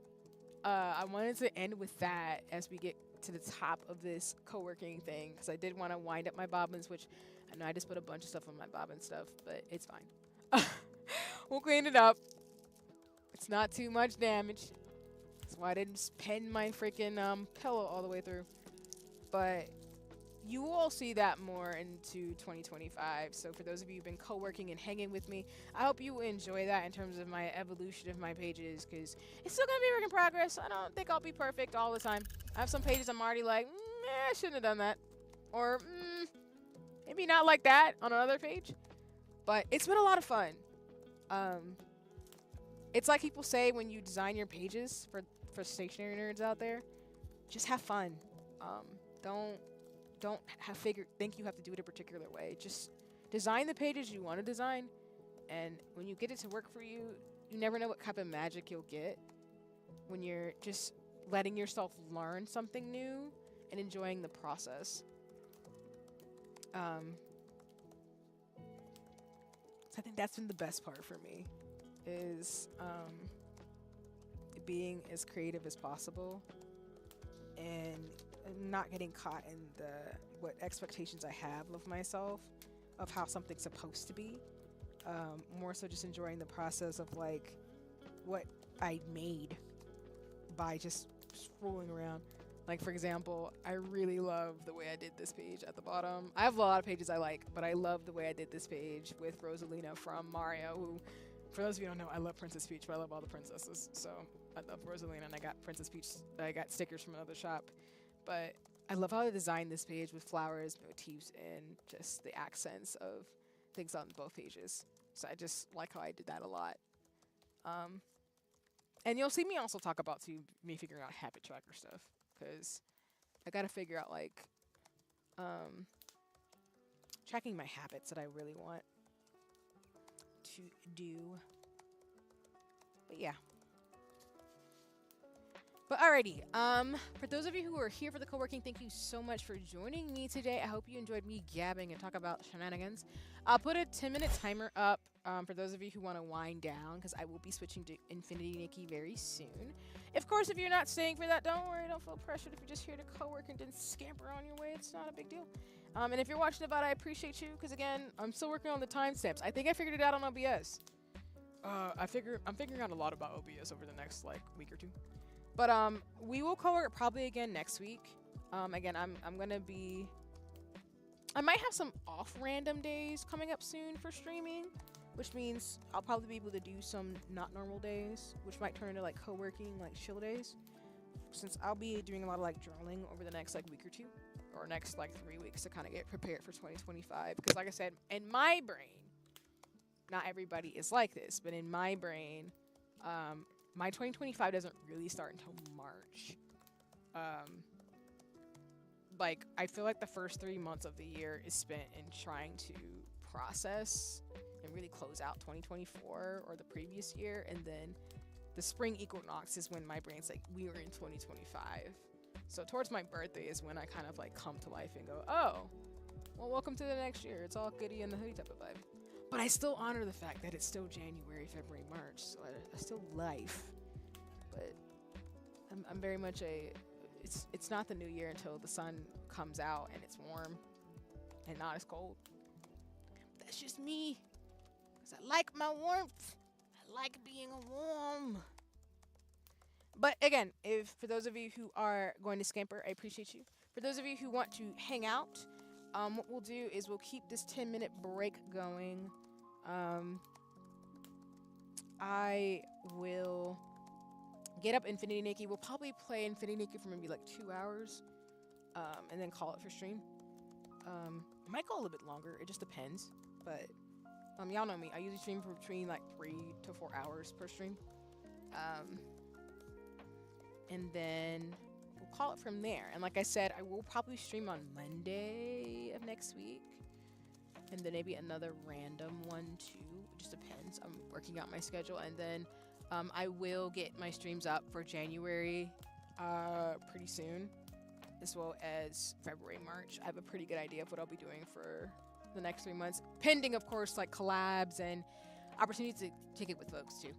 I wanted to end with that as we get to the top of this co-working thing, because I did want to wind up my bobbins, which I know I just put a bunch of stuff on my bobbin stuff, but it's fine. We'll clean it up. It's not too much damage. That's why I didn't pen my freaking pillow all the way through. But you will see that more into 2025. So for those of you who've been co-working and hanging with me, I hope you enjoy that in terms of my evolution of my pages, because it's still going to be a work in progress. I don't think I'll be perfect all the time. I have some pages I'm already like, I shouldn't have done that. Or maybe not like that on another page. But it's been a lot of fun. It's like people say when you design your pages for for stationery nerds out there, just have fun. Don't think you have to do it a particular way. Just design the pages you want to design, and when you get it to work for you, you never know what type of magic you'll get when you're just letting yourself learn something new and enjoying the process. I think that's been the best part for me, is being as creative as possible and not getting caught in what expectations I have of myself, of how something's supposed to be. More so just enjoying the process of like what I made by just scrolling around. Like, for example, I really love the way I did this page at the bottom. I have a lot of pages I like, but I love the way I did this page with Rosalina from Mario, who, for those of you who don't know, I love Princess Peach, but I love all the princesses. So I love Rosalina, and I got Princess Peach, I got stickers from another shop. But I love how I designed this page with flowers, motifs, and just the accents of things on both pages. So I just like how I did that a lot. And you'll see me also talk about me figuring out habit tracker stuff, because I gotta figure out like tracking my habits that I really want to do. But yeah. But alrighty, for those of you who are here for the co-working, thank you so much for joining me today. I hope you enjoyed me gabbing and talk about shenanigans. I'll put a 10-minute timer up for those of you who want to wind down, because I will be switching to Infinity Nikki very soon. Of course, if you're not staying for that, don't worry, don't feel pressured. If you're just here to co-work and didn't scamper on your way, it's not a big deal. And if you're watching the VOD, I appreciate you, because again, I'm still working on the timestamps. I think I figured it out on OBS. I'm figuring out a lot about OBS over the next like week or two. But we will co-work probably again next week. Again, I'm gonna be. I might have some off random days coming up soon for streaming, which means I'll probably be able to do some not normal days, which might turn into like co-working, like chill days. Since I'll be doing a lot of like journaling over the next like week or two, or next like 3 weeks to kind of get prepared for 2025. Because like I said, in my brain, not everybody is like this, but in my brain, my 2025 doesn't really start until March. Like, I feel like the first 3 months of the year is spent in trying to process and really close out 2024 or the previous year. And then the spring equinox is when my brain's like, we are in 2025. So towards my birthday is when I kind of like come to life and go, oh, well, welcome to the next year. It's all goody in the hoodie type of vibe. But I still honor the fact that it's still January, February, March. So I still life. But I'm very much it's not the new year until the sun comes out and it's warm and not as cold. That's just me. Because I like my warmth. I like being warm. But again, for those of you who are going to scamper, I appreciate you. For those of you who want to hang out, what we'll do is we'll keep this 10-minute break going. I will get up Infinity Nikki. We'll probably play Infinity Nikki for maybe like 2 hours, and then call it for stream. It might go a little bit longer. It just depends. But y'all know me. I usually stream for between like 3 to 4 hours per stream. And then we'll call it from there. And like I said, I will probably stream on Monday of next week. And then maybe another random one too. It just depends. I'm working out my schedule. And then I will get my streams up for January pretty soon, as well as February, March. I have a pretty good idea of what I'll be doing for the next 3 months, pending, of course, like collabs and opportunities to kick it with folks too.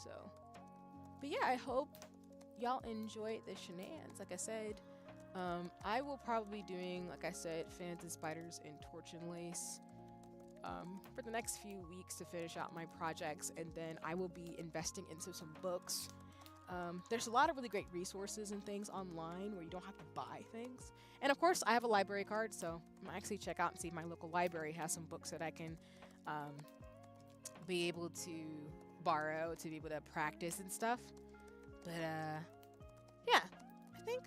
So, but yeah, I hope y'all enjoy the shenanigans. Like I said, I will probably be doing, like I said, Fans and Spiders and Torch and Lace for the next few weeks to finish out my projects, and then I will be investing into some books. There's a lot of really great resources and things online where you don't have to buy things. And of course, I have a library card, so I'm gonna actually check out and see if my local library has some books that I can be able to borrow to be able to practice and stuff. But yeah, I think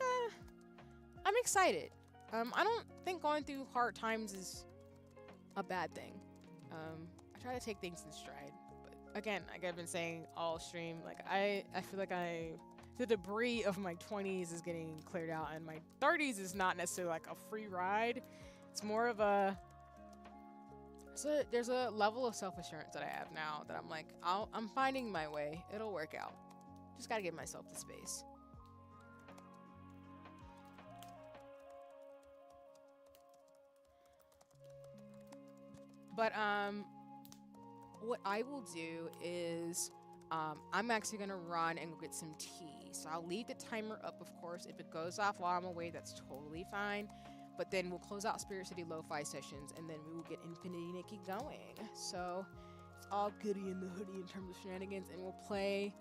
I'm excited. I don't think going through hard times is a bad thing. I try to take things in stride. But again, like I've been saying all stream, like I feel like I the debris of my 20s is getting cleared out, and my 30s is not necessarily like a free ride. It's more of a so there's a level of self-assurance that I have now that I'm like, I'm finding my way. It'll work out. Just gotta give myself the space. But what I will do is I'm actually gonna run and go get some tea. So I'll leave the timer up, of course. If it goes off while I'm away, that's totally fine. But then we'll close out Spirit City Lo-Fi sessions, and then we will get Infinity Nikki going. So it's all goody in the hoodie in terms of shenanigans, and we'll play.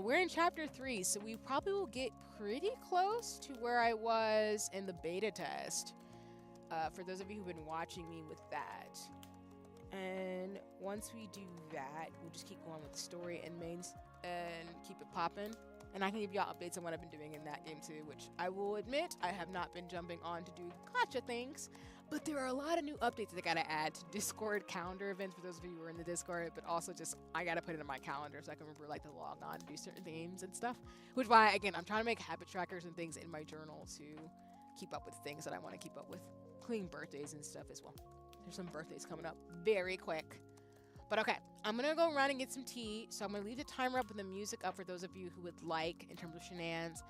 We're in chapter 3, so we probably will get pretty close to where I was in the beta test. For those of you who've been watching me with that. And once we do that, we'll just keep going with the story and mains and keep it popping. And I can give y'all updates on what I've been doing in that game too, which I will admit I have not been jumping on to do gotcha things, but there are a lot of new updates that I gotta add to Discord calendar events for those of you who are in the Discord, but also just I gotta put it in my calendar so I can remember like to log on and do certain themes and stuff. Which is why, again, I'm trying to make habit trackers and things in my journal to keep up with things that I want to keep up with, including birthdays and stuff as well. There's some birthdays coming up very quick. But okay, I'm going to go run and get some tea. So I'm going to leave the timer up and the music up for those of you who would like in terms of shenanigans.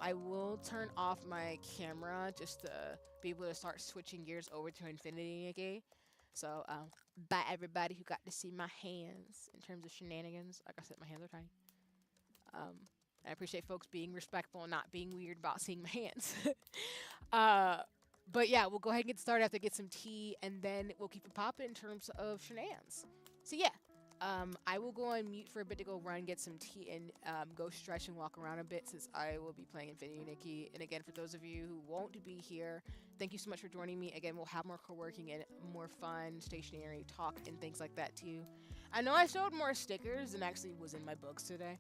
I will turn off my camera just to be able to start switching gears over to Infinity Nikki. So bye everybody who got to see my hands in terms of shenanigans. Like I said, my hands are tiny. I appreciate folks being respectful and not being weird about seeing my hands. But yeah, we'll go ahead and get started after I get some tea, and then we'll keep it popping in terms of shenanigans. So yeah, I will go on mute for a bit to go run, get some tea, and go stretch and walk around a bit since I will be playing Infinity Nikki. And again, for those of you who won't be here, thank you so much for joining me. Again, we'll have more co-working and more fun stationary talk and things like that too. I know I showed more stickers than actually was in my books today.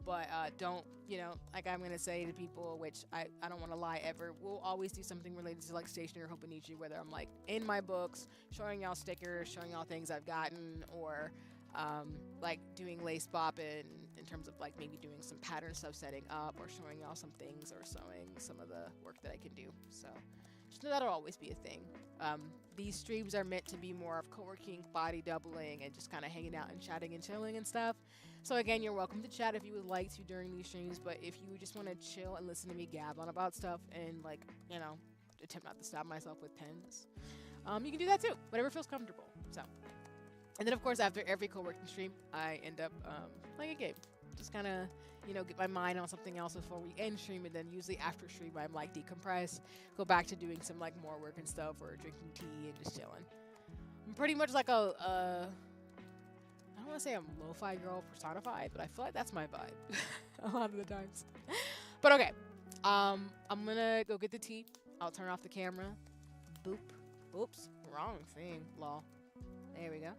But don't, you know, like I'm going to say to people, which I don't want to lie ever, we'll always do something related to like stationery or Hobonichi, whether I'm like in my books, showing y'all stickers, showing y'all things I've gotten, or like doing lace bopping in terms of like maybe doing some pattern stuff setting up, or showing y'all some things, or showing some of the work that I can do. So just know that'll always be a thing. These streams are meant to be more of co-working, body doubling, and just kind of hanging out and chatting and chilling and stuff. So again, you're welcome to chat if you would like to during these streams, but if you just want to chill and listen to me gab on about stuff and like, you know, attempt not to stab myself with pens, you can do that too, whatever feels comfortable. So, and then of course after every co-working stream, I end up playing a game, just kind of, you know, get my mind on something else before we end stream, and then usually after stream I'm like decompress, go back to doing some like more work and stuff, or drinking tea and just chilling. I'm pretty much like a I don't want to say I'm lo-fi girl personified, but I feel like that's my vibe a lot of the times. But okay, I'm gonna go get the tea. I'll turn off the camera. Boop. Oops, wrong thing. Lol. There we go.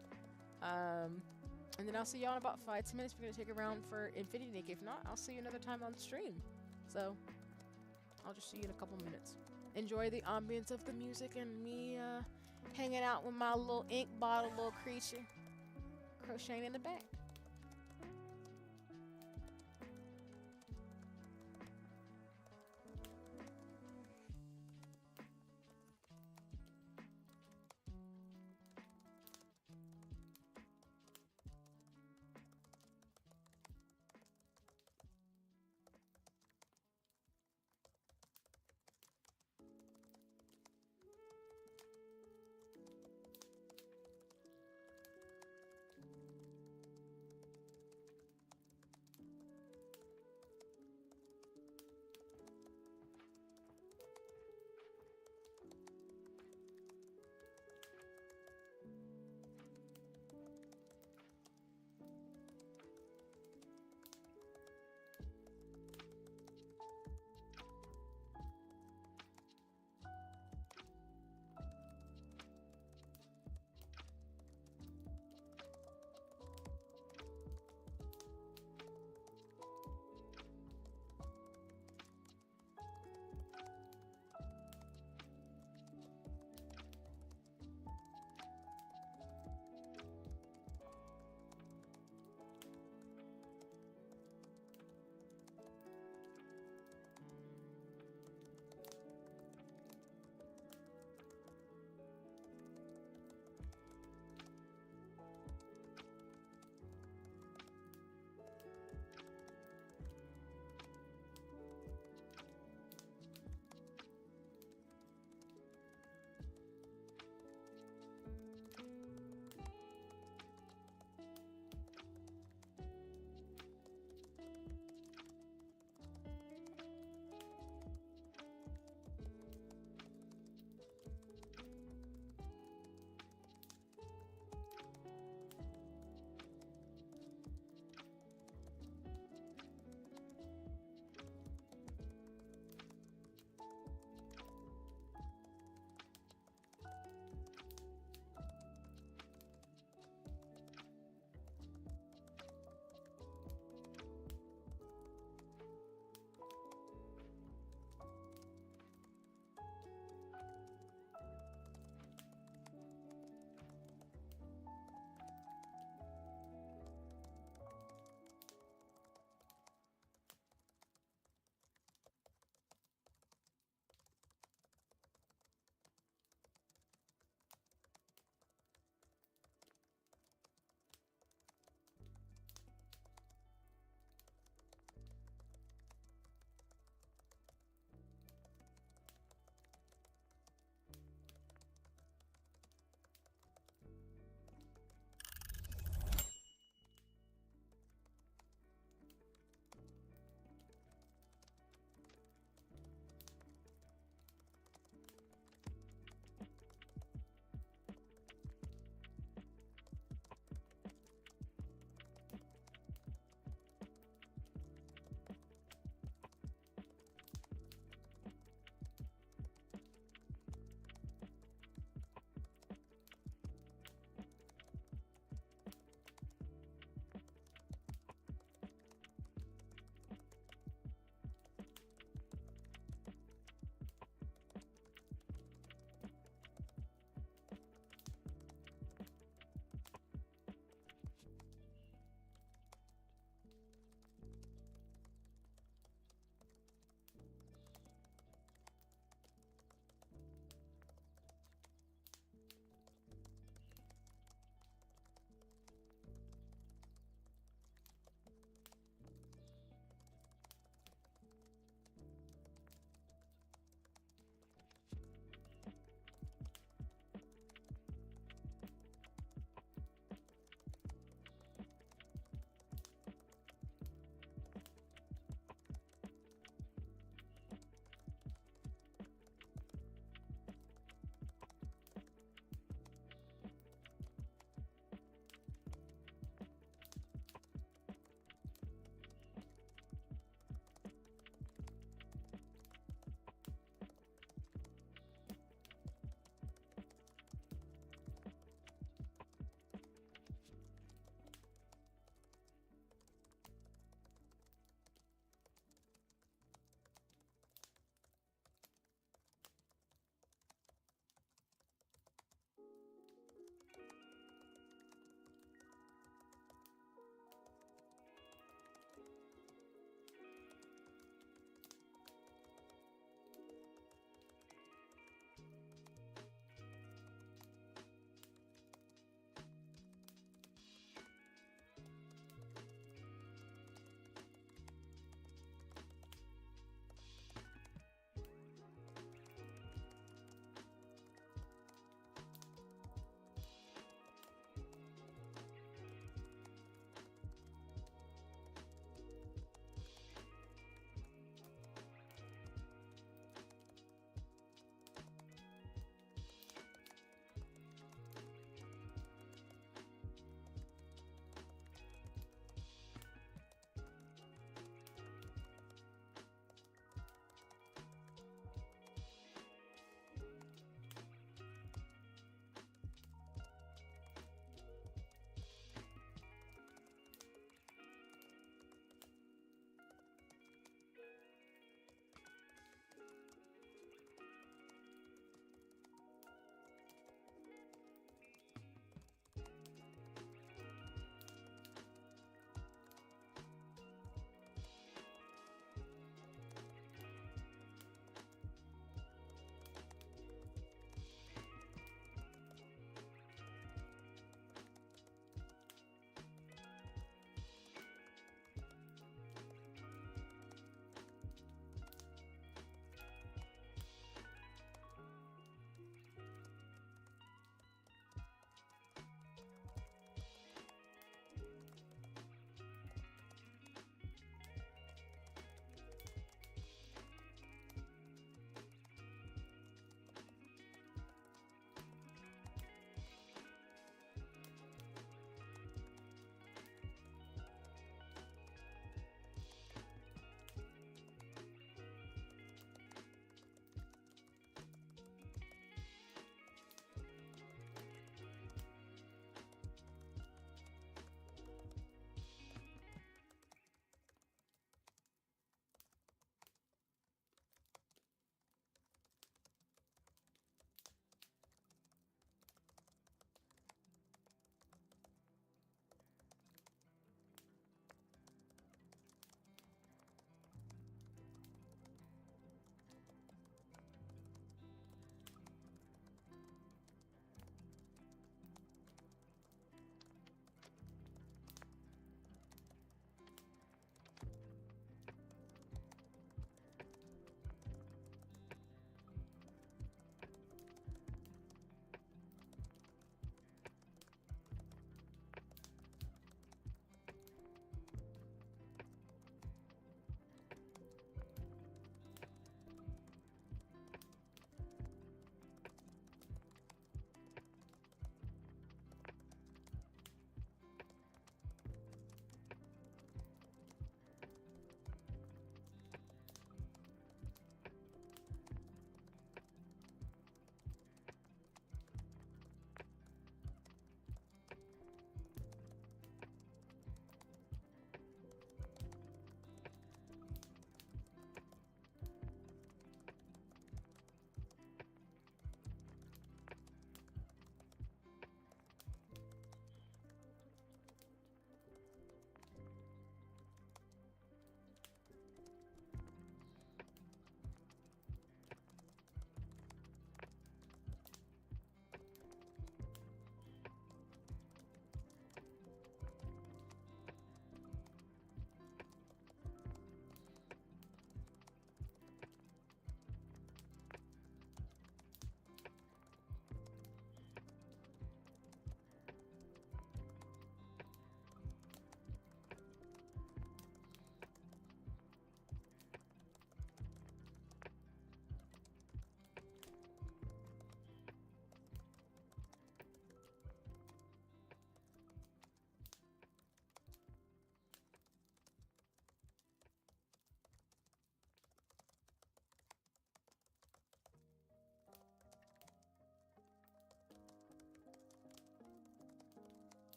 And then I'll see y'all in about 5-10 minutes. We're gonna take a round for Infinity Nikki. If not, I'll see you another time on stream. So I'll just see you in a couple minutes. Enjoy the ambience of the music and me hanging out with my little ink bottle, little creature. Crocheting in the back.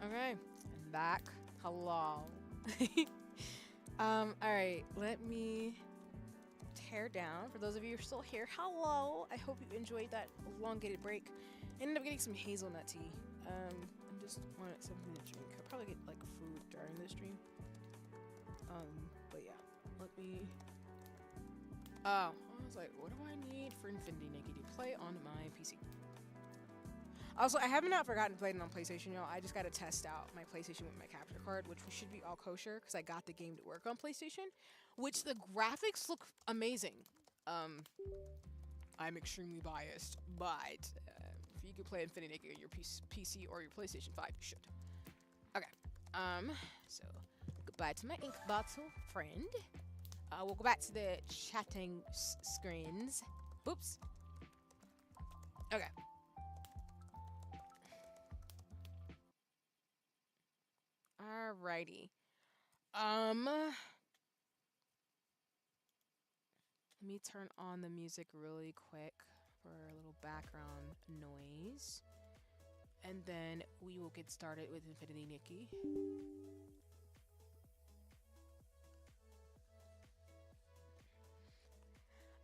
Okay, I'm back. Hello. Alright, let me tear down. For those of you who are still here, hello. I hope you enjoyed that elongated break. I ended up getting some hazelnut tea. I just wanted something to drink. I'll probably get like food during the stream. But yeah, let me. Oh, I was like, what do I need for Infinity Nikki to play on my PC? Also, I haven't not forgotten to play it on PlayStation, y'all. I just got to test out my PlayStation with my capture card, which should be all kosher because I got the game to work on PlayStation, which the graphics look amazing. I'm extremely biased, but if you could play Infinity Nikki on your PC or your PlayStation 5, you should. Okay. So goodbye to my ink bottle friend. We'll go back to the chatting screens. Oops. Okay. Alrighty. Let me turn on the music really quick for a little background noise. And then we will get started with Infinity Nikki.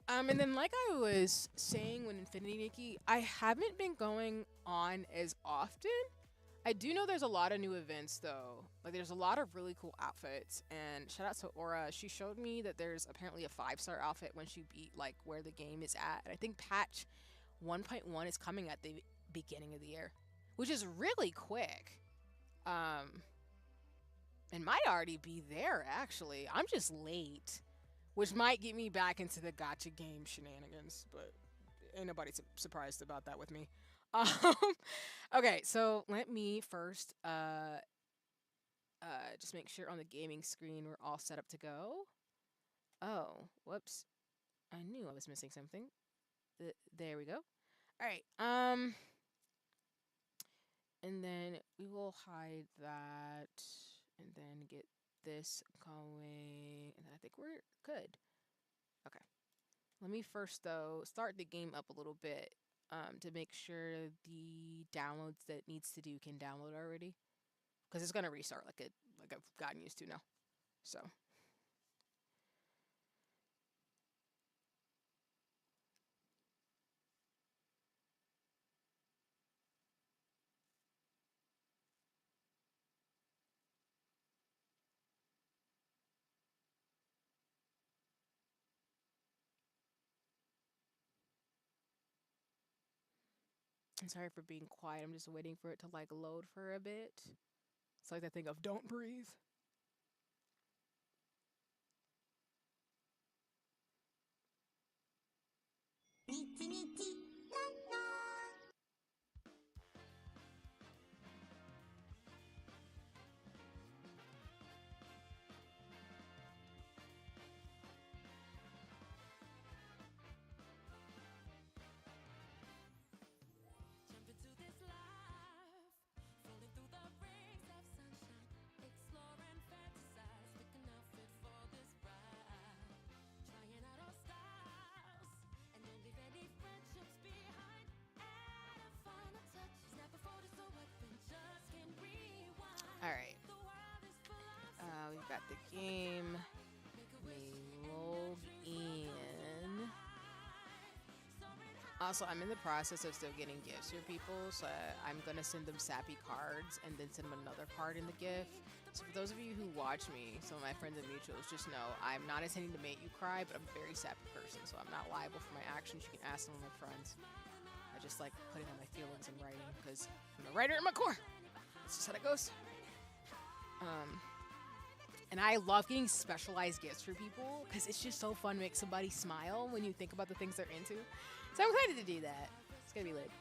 And then like I was saying with Infinity Nikki, I haven't been going on as often. I do know there's a lot of new events though. Like there's a lot of really cool outfits, and shout out to Aura. She showed me that there's apparently a 5-star outfit when she beat like where the game is at. And I think patch 1.1 is coming at the beginning of the year, which is really quick. And might already be there actually. I'm just late, which might get me back into the gacha game shenanigans, but ain't nobody surprised about that with me. Okay, so let me first just make sure on the gaming screen we're all set up to go. Oh, whoops. I knew I was missing something. There we go. All right. And then we will hide that and then get this going, and I think we're good. Okay. Let me first though start the game up a little bit. To make sure the downloads that it needs to do can download already, because it's gonna restart like I've gotten used to now. So I'm sorry for being quiet. I'm just waiting for it to like load for a bit. It's like that thing of don't breathe. All right. We've got the game. We log in. Also, I'm in the process of still getting gifts for people, so I'm gonna send them sappy cards and then send them another card in the gift. So for those of you who watch me, some of my friends and mutuals, just know I'm not intending to make you cry, but I'm a very sappy person, so I'm not liable for my actions. You can ask some of my friends. I just like putting out my feelings in writing because I'm a writer in my core. That's just how that goes. And I love getting specialized gifts for people because it's just so fun to make somebody smile when you think about the things they're into. So I'm excited to do that. It's gonna be lit.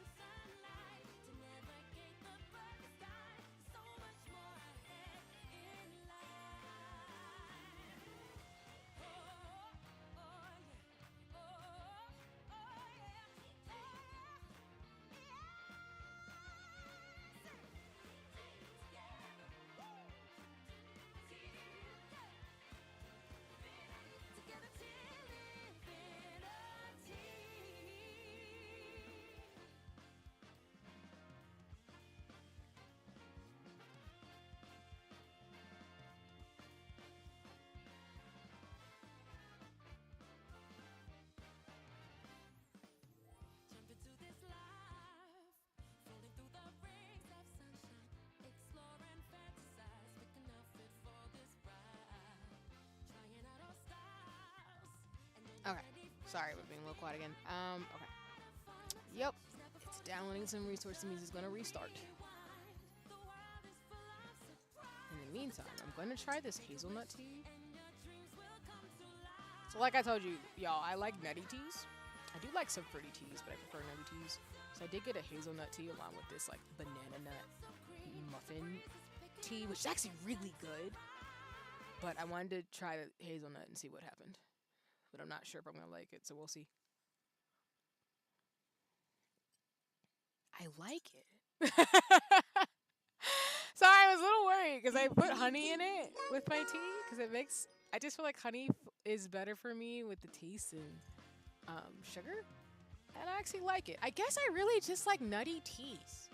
Sorry, we're being a little quiet again. Okay. Yep. It's downloading some resources means it's gonna restart. In the meantime, I'm gonna try this hazelnut tea. So like I told you, y'all, I like nutty teas. I do like some fruity teas, but I prefer nutty teas. So I did get a hazelnut tea along with this like banana nut muffin tea, which is actually really good. But I wanted to try the hazelnut and see what happened. But I'm not sure if I'm gonna like it, so we'll see. I like it. Sorry, I was a little worried because I put honey in it with my tea because it makes. I just feel like honey is better for me with the taste and sugar, and I actually like it. I guess I really just like nutty teas.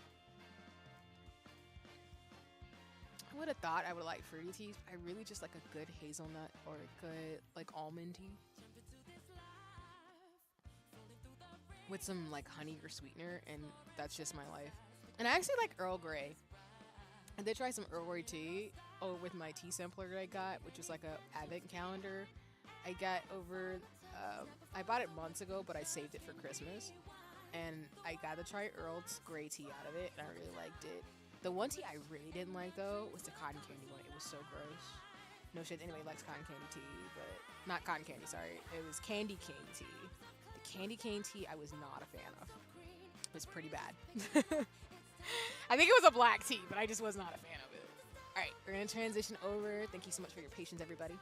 I would have thought I would like fruity teas. But I really just like a good hazelnut or a good like almond tea with some like honey or sweetener, and that's just my life. And I actually like Earl Grey. I did try some Earl Grey tea with my tea sampler that I got, which is like a advent calendar. I got over, I bought it months ago, but I saved it for Christmas. And I got to try Earl's Grey tea out of it, and I really liked it. The one tea I really didn't like though was the cotton candy one. It was so gross. No shit, anybody likes cotton candy tea, but not cotton candy, sorry. It was candy cane tea. The candy cane tea I was not a fan of. It was pretty bad. I think it was a black tea, but I just was not a fan of it. All right, we're gonna transition over. Thank you so much for your patience, everybody.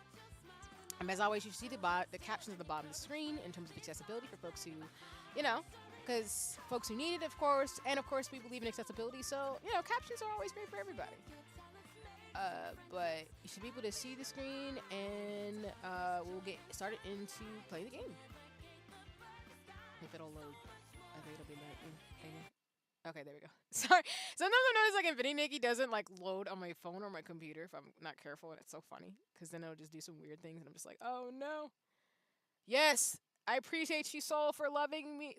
As always, you should see the captions at the bottom of the screen in terms of accessibility for folks who, you know, because folks who need it, of course, and of course we believe in accessibility, so, you know, captions are always great for everybody. But you should be able to see the screen, and we'll get started into playing the game. If it'll load. I think it'll be loading. Okay, there we go. Sorry. Sometimes I notice like Infinity Nikki doesn't like load on my phone or my computer if I'm not careful, and it's so funny because then it'll just do some weird things, and I'm just like, oh no. Yes, I appreciate you, Soul, for loving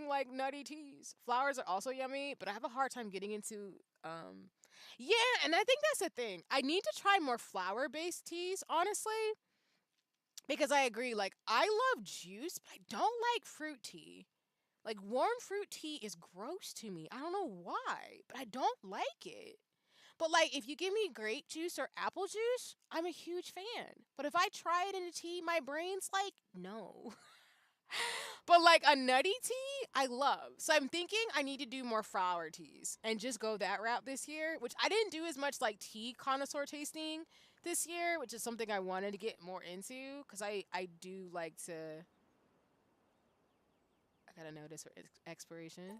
like nutty teas. Flowers are also yummy, but I have a hard time getting into yeah, and I think that's the thing. I need to try more flower-based teas, honestly, because I agree. Like I love juice, but I don't like fruit tea. Like, warm fruit tea is gross to me. I don't know why, but I don't like it. But, like, if you give me grape juice or apple juice, I'm a huge fan. But if I try it in a tea, my brain's like, no. But, like, a nutty tea, I love. So I'm thinking I need to do more flower teas and just go that route this year, which I didn't do as much, like, tea connoisseur tasting this year, which is something I wanted to get more into because I do like to... Got a notice for expiration.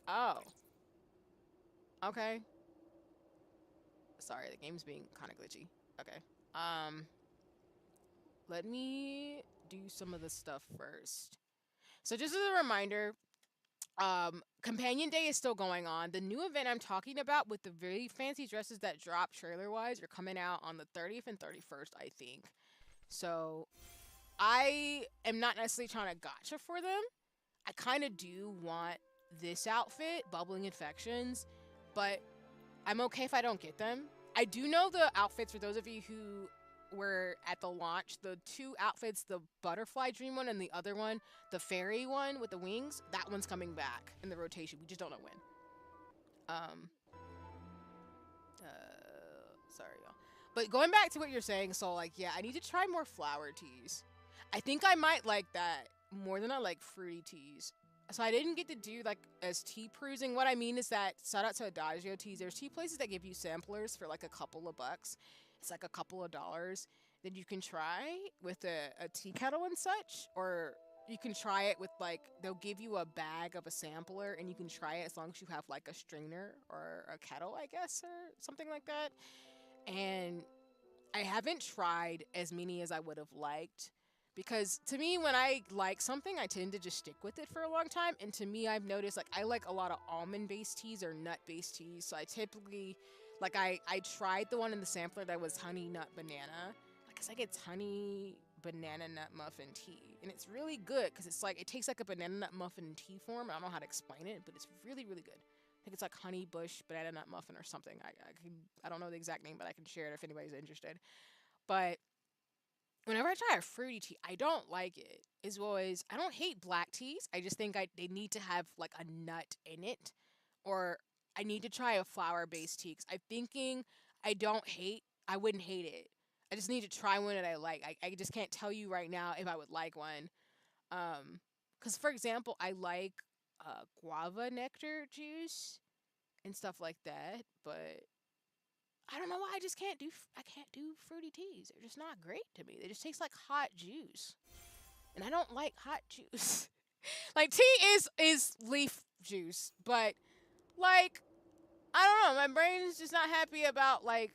Oh. Okay. Sorry, the game's being kind of glitchy. Okay. Let me do some of the stuff first. So just as a reminder, Companion Day is still going on. The new event I'm talking about with the very fancy dresses that drop trailer-wise are coming out on the 30th and 31st, I think. So... I am not necessarily trying to gotcha for them. I kind of do want this outfit, Bubbling Infections, but I'm okay if I don't get them. I do know the outfits for those of you who were at the launch. The two outfits, the butterfly dream one and the other one, the fairy one with the wings, that one's coming back in the rotation. We just don't know when. Sorry, y'all. But going back to what you're saying, so like, yeah, I need to try more flower teas. I think I might like that more than I like fruity teas. So I didn't get to do like as tea perusing. What I mean is that shout out to Adagio Teas. There's tea places that give you samplers for like a couple of bucks. It's like a couple of dollars that you can try with a tea kettle and such, or you can try it with like they'll give you a bag of a sampler and you can try it as long as you have like a strainer or a kettle, I guess, or something like that. And I haven't tried as many as I would have liked. Because to me, when I like something, I tend to just stick with it for a long time. And to me, I've noticed, like, I like a lot of almond-based teas or nut-based teas. So I typically, like, I tried the one in the sampler that was honey nut banana. Like, it's like it's honey banana nut muffin tea. And it's really good because it's like, it tastes like a banana nut muffin in tea form. I don't know how to explain it, but it's really, really good. I think it's like honey bush banana nut muffin or something. I don't know the exact name, but I can share it if anybody's interested. But... whenever I try a fruity tea, I don't like it. It's always I don't hate black teas. I just think they need to have like a nut in it, or I need to try a flower based tea. Cause I'm thinking I don't hate. I wouldn't hate it. I just need to try one that I like. I just can't tell you right now if I would like one. Cause for example, I like guava nectar juice and stuff like that, but I don't know why I just can't do. I can't do fruity teas. They're just not great to me. They just taste like hot juice, and I don't like hot juice. Like tea is leaf juice, but like I don't know. My brain is just not happy about like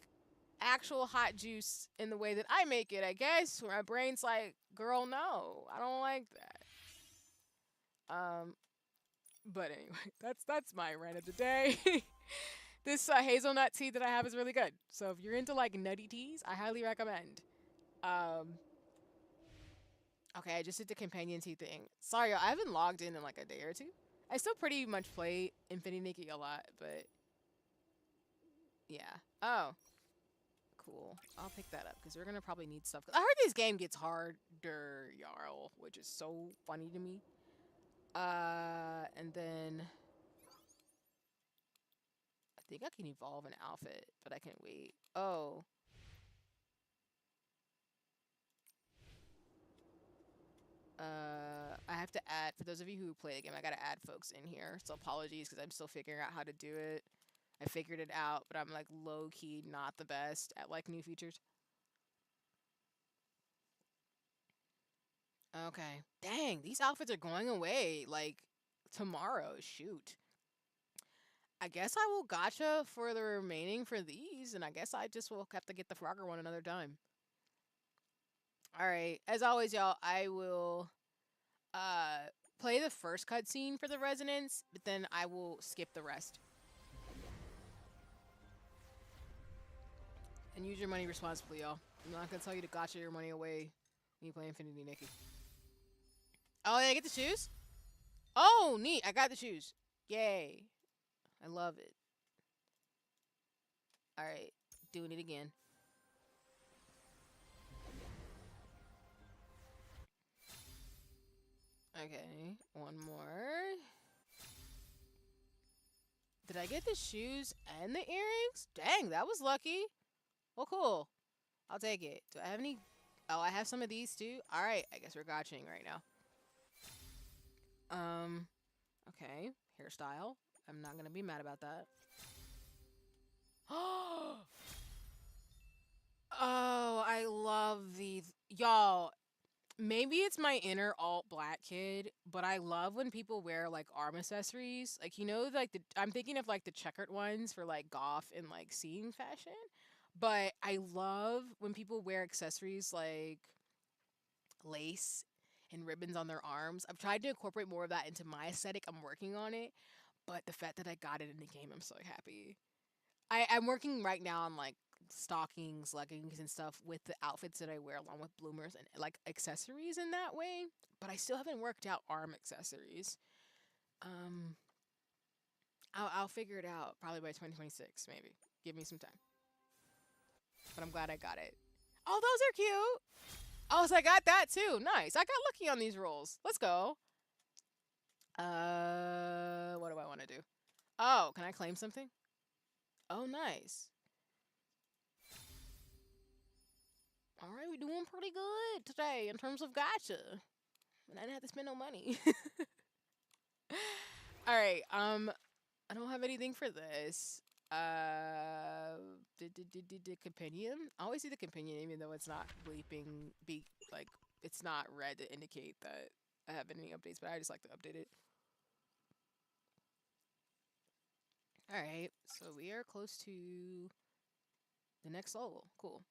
actual hot juice in the way that I make it. I guess where my brain's like, girl, no, I don't like that. But anyway, that's my rant of the day. This hazelnut tea that I have is really good. So if you're into like nutty teas, I highly recommend. Um, okay, I just did the companion tea thing. Sorry, I haven't logged in like a day or two. I still pretty much play Infinity Nikki a lot, but yeah. Oh, cool. I'll pick that up because we're gonna probably need stuff. I heard this game gets harder, Jarl, which is so funny to me. And then I think I can evolve an outfit, but I can wait. Oh. I have to add, for those of you who play the game, I gotta add folks in here. So apologies because I'm still figuring out how to do it. I figured it out, but I'm like low key not the best at like new features. Okay. Dang, these outfits are going away like tomorrow. Shoot. I guess I will gotcha for the remaining for these, and I guess I just will have to get the Frogger one another time. All right. As always, y'all, I will play the first cutscene for the resonance, but then I will skip the rest. And use your money responsibly, y'all. I'm not gonna tell you to gotcha your money away when you play Infinity Nikki. Oh, did I get the shoes? Oh, neat. I got the shoes. Yay. I love it. All right. Doing it again. Okay. One more. Did I get the shoes and the earrings? Dang, that was lucky. Well, cool. I'll take it. Do I have any? Oh, I have some of these too. All right. I guess we're gotching right now. Okay. Hairstyle. I'm not gonna be mad about that. Oh, I love these. Y'all, maybe it's my inner alt black kid, but I love when people wear like arm accessories. Like, you know, like I'm thinking of like the checkered ones for like golf and like scene fashion. But I love when people wear accessories like lace and ribbons on their arms. I've tried to incorporate more of that into my aesthetic. I'm working on it. But the fact that I got it in the game, I'm so happy. I'm working right now on like stockings, leggings, and stuff with the outfits that I wear along with bloomers and like accessories in that way. But I still haven't worked out arm accessories. Um, I'll figure it out probably by 2026, maybe. Give me some time. But I'm glad I got it. Oh, those are cute. Oh, so I got that too. Nice. I got lucky on these rolls. Let's go. What do I want to do? Oh, can I claim something? Oh, nice. All right, we're doing pretty good today in terms of gotcha. And I didn't have to spend no money. All right, I don't have anything for this. The companion. I always see the companion even though it's not bleeping, like, it's not red to indicate that I have any updates, but I just like to update it. All right, so we are close to the next level. Cool.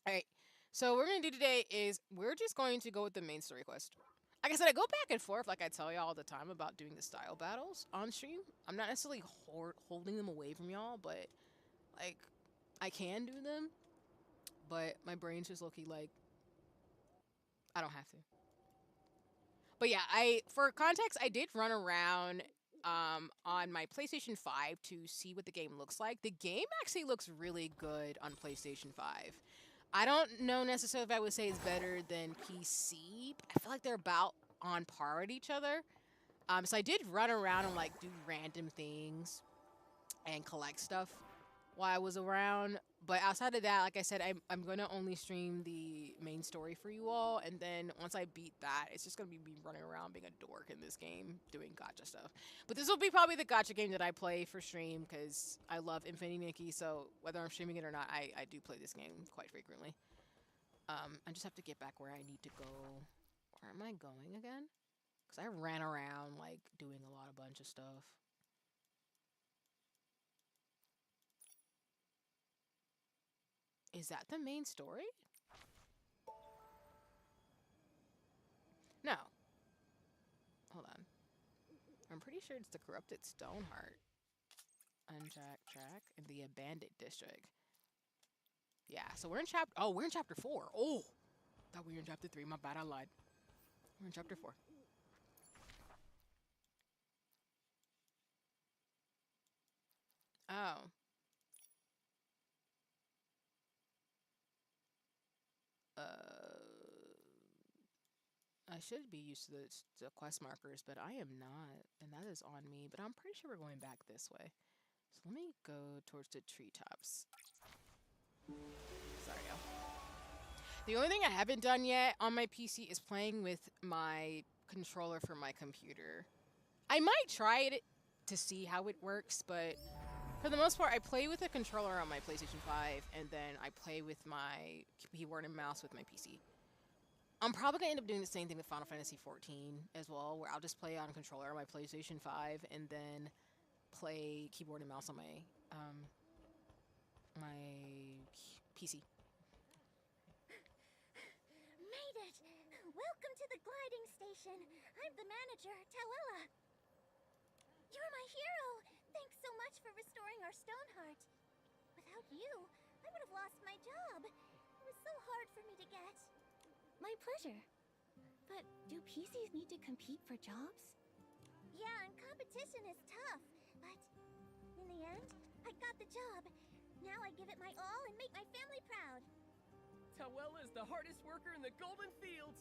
All right, so what we're gonna do today is we're just going to go with the main story quest. Like I said, I go back and forth, like I tell y'all all the time about doing the style battles on stream. I'm not necessarily holding them away from y'all, but like I can do them, but my brain's just looking like I don't have to. But yeah, for context, I did run around on my PlayStation 5 to see what the game looks like. The game actually looks really good on PlayStation 5. I don't know necessarily if I would say it's better than PC. But I feel like they're about on par with each other. So I did run around and like do random things and collect stuff while I was around. But outside of that, like I said, I'm gonna only stream the main story for you all, and then once I beat that, it's just gonna be me running around being a dork in this game, doing gotcha stuff. But this will be probably the gotcha game that I play for stream because I love Infinity Nikki. So whether I'm streaming it or not, I do play this game quite frequently. I just have to get back where I need to go. Where am I going again? Because I ran around, like, doing a bunch of stuff. Is that the main story? No. Hold on. I'm pretty sure it's the Corrupted Stoneheart. Unjacked track in the Abandoned District. Yeah, so we're in chapter... Oh, we're in chapter 4. Oh! Thought we were in chapter 3. My bad, I lied. We're in chapter 4. Oh. I should be used to the quest markers, but I am not, and that is on me. But I'm pretty sure we're going back this way. So let me go towards the treetops. Sorry, y'all. The only thing I haven't done yet on my PC is playing with my controller for my computer. I might try it to see how it works, but for the most part, I play with a controller on my PlayStation 5, and then I play with my keyboard and mouse with my PC. I'm probably going to end up doing the same thing with Final Fantasy XIV as well, where I'll just play on a controller on my PlayStation 5 and then play keyboard and mouse on my PC. Made it! Welcome to the gliding station. I'm the manager, Tawella. You're my hero. Thanks so much for restoring our Stoneheart. Without you, I would have lost my job. It was so hard for me to get. My pleasure. But do PCs need to compete for jobs? Yeah, and competition is tough. But in the end, I got the job. Now I give it my all and make my family proud. Tawella is the hardest worker in the Golden Fields.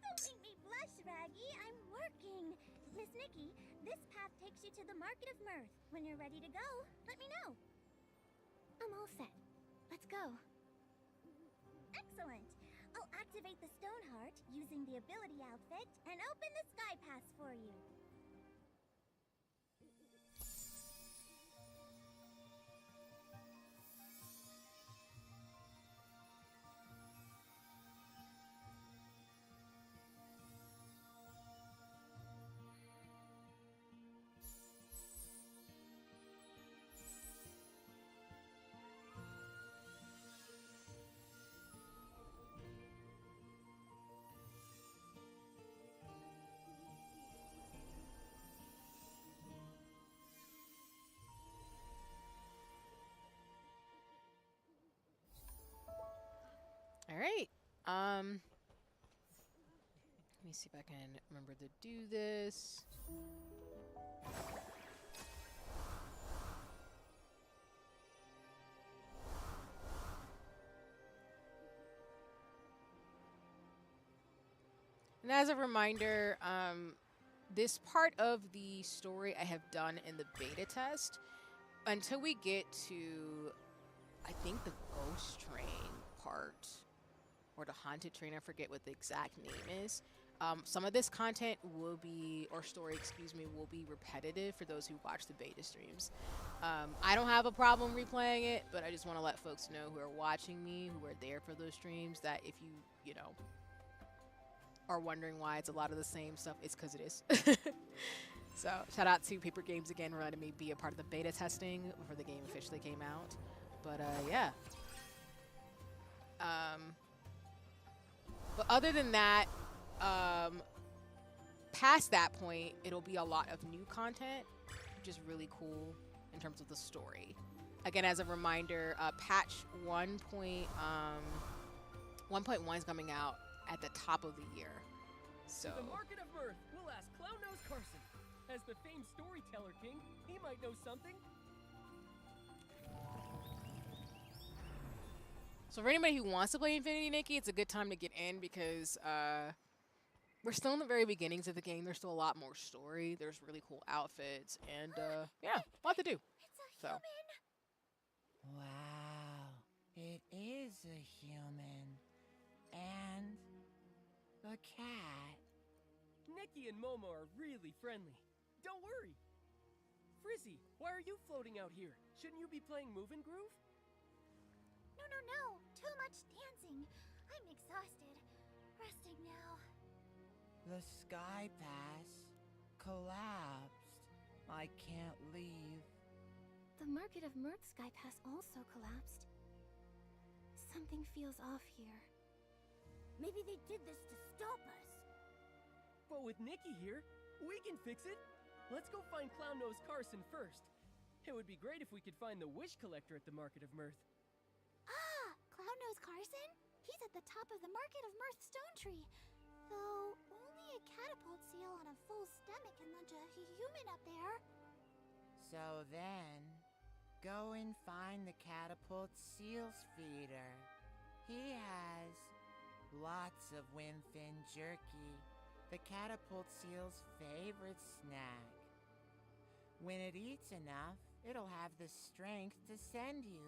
Don't make me blush, Raggy. I'm working. Miss Nikki, this path takes you to the Market of Mirth. When you're ready to go, let me know. I'm all set. Let's go. Excellent. I'll activate the Stoneheart using the ability outfit and open the Sky Pass for you. All right. Let me see if I can remember to do this. And as a reminder, this part of the story I have done in the beta test. Until we get to, I think, the ghost train part, or the haunted train, I forget what the exact name is. Some of this content will be, or story, excuse me, will be repetitive for those who watch the beta streams. I don't have a problem replaying it, but I just want to let folks know who are watching me, who are there for those streams, that if you know, are wondering why it's a lot of the same stuff, it's because it is. So, shout out to Paper Games again for letting me be a part of the beta testing before the game officially came out. But, yeah. But other than that, past that point, it'll be a lot of new content, which is really cool in terms of the story. Again, as a reminder, patch 1.1 is coming out at the top of the year. So The Market of Mirth. We'll ask Clown-Nose Carson. As the famed storyteller king, he might know something. So for anybody who wants to play Infinity Nikki, it's a good time to get in because we're still in the very beginnings of the game. There's still a lot more story. There's really cool outfits and yeah, a lot to do. It's a So. human. Wow, it is a human. And a cat. Nikki and Momo are really friendly. Don't worry. Frizzy, why are you floating out here? Shouldn't you be playing Move and Groove? No. Too much dancing. I'm exhausted. Resting now. The Sky Pass collapsed. I can't leave. The Market of Mirth Sky Pass also collapsed. Something feels off here. Maybe they did this to stop us. But with Nikki here, we can fix it. Let's go find Clown Nose Carson first. It would be great if we could find the Wish Collector at the Market of Mirth. Ah! Clown Nose Carson? He's at the top of the Market of Mirth Stone Tree. Though, only a catapult seal on a full stomach can launch a human up there. So then, go and find the Catapult Seals feeder. He has lots of Wimfin jerky, the Catapult Seal's favorite snack. When it eats enough, it'll have the strength to send you.